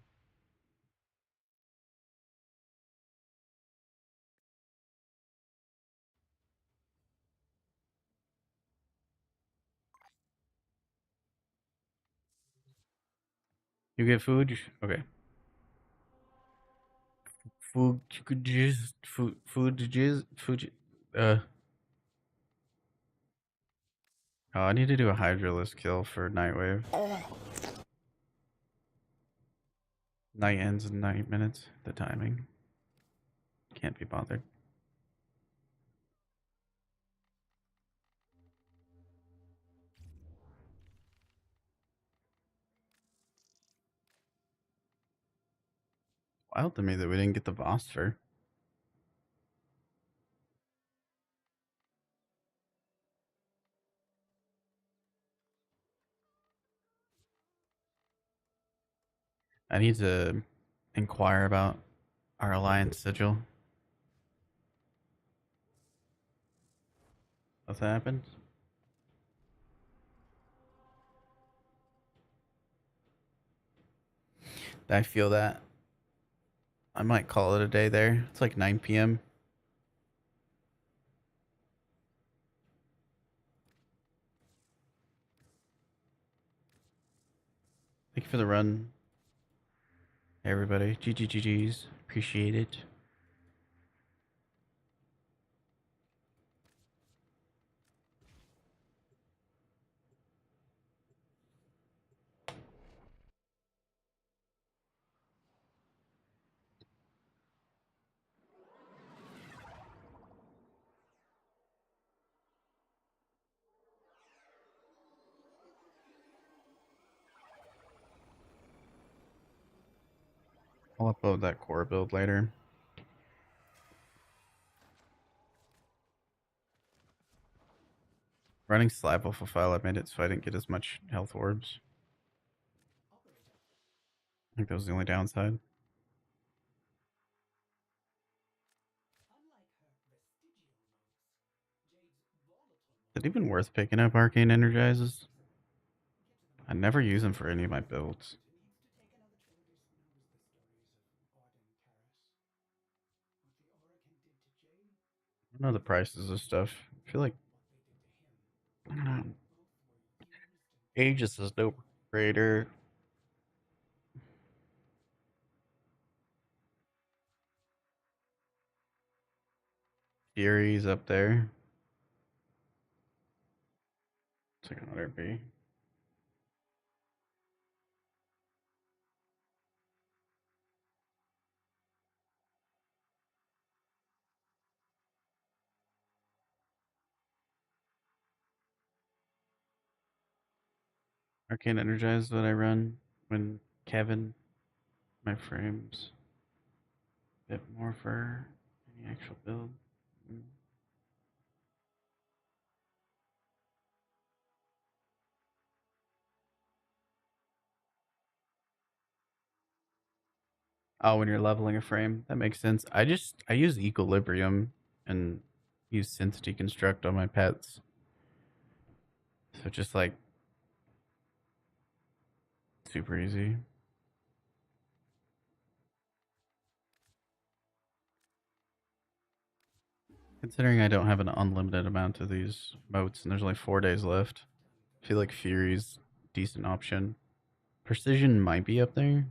You get food? Okay. Food, food. Oh, I need to do a Hydralisk kill for Nightwave. Night ends in 9 minutes. The timing. Can't be bothered. Wild to me that we didn't get the Vostfer. I need to inquire about our alliance sigil. What's happened? I feel that. I might call it a day there. It's like 9 p.m. Thank you for the run, everybody. GGGGs. Appreciate it. I'll upload that core build later. Running slab off a file, I made it so I didn't get as much health orbs. I think that was the only downside. Is it even worth picking up arcane energizes? I never use them for any of my builds. I don't know the prices of stuff. I feel like I don't know. Aegis is no greater. Fury's up there. It's like another B. Arcane energize that I run when Kevin my frames a bit more for any actual build. Mm. Oh, when you're leveling a frame, that makes sense. I use equilibrium and use synth deconstruct on my pets. So just like super easy. Considering I don't have an unlimited amount of these motes and there's only 4 days left, I feel like Fury's decent option. Precision might be up there.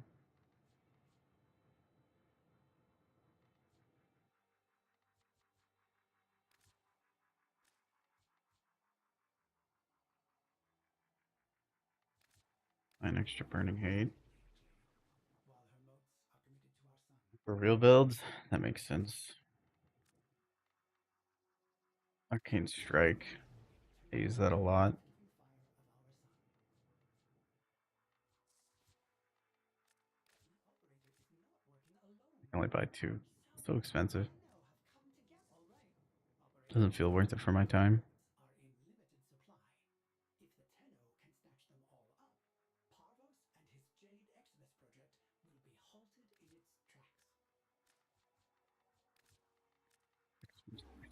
An extra burning hate. For real builds, that makes sense. Arcane Strike. I use that a lot. I can only buy two. So expensive. Doesn't feel worth it for my time.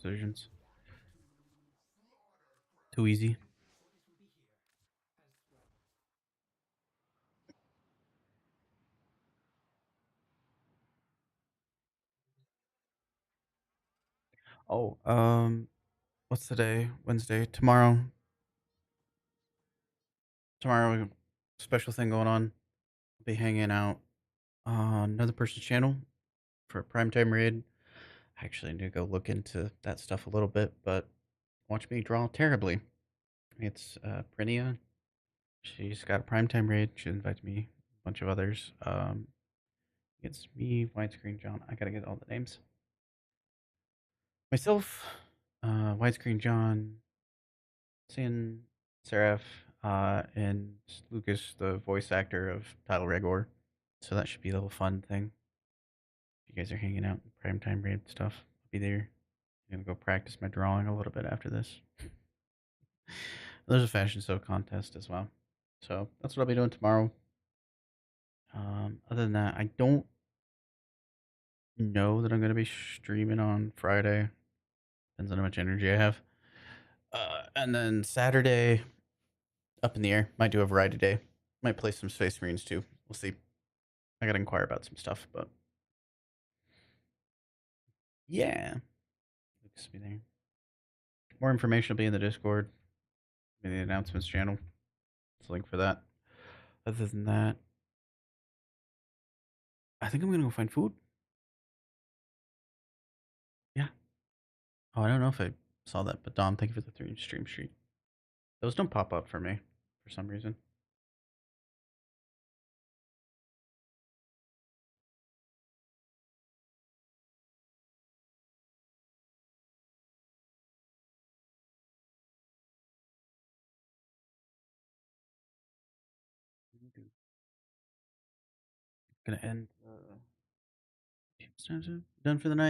Decisions. Too easy. Oh, what's today? Wednesday. Tomorrow, special thing going on. I'll be hanging out on another person's channel for a primetime raid. I actually need to go look into that stuff a little bit, but watch me draw terribly. It's Prinia. She's got a primetime raid. She invited me, a bunch of others. It's me, Widescreen John. I gotta get all the names. Myself, Widescreen John, Sin, Seraph, and Lucas, the voice actor of Title Regor. So that should be a little fun thing. If you guys are hanging out, primetime raid stuff, I'll be there. I'm gonna go practice my drawing a little bit after this. There's a fashion show contest as well. So that's what I'll be doing tomorrow. Other than that, I don't know that I'm gonna be streaming on Friday. Depends on how much energy I have. And then Saturday, up in the air. Might do a variety day. Might play some Space Marines too. We'll see. I gotta inquire about some stuff, but yeah, Lucas will be there. More information will be in the Discord, in the announcements channel. There's a link for that. Other than that, I think I'm gonna go find food. Yeah. Oh, I don't know if I saw that, but Dom, thank you for the 3 stream street. Those don't pop up for me for some reason. Gonna end. Done for the night.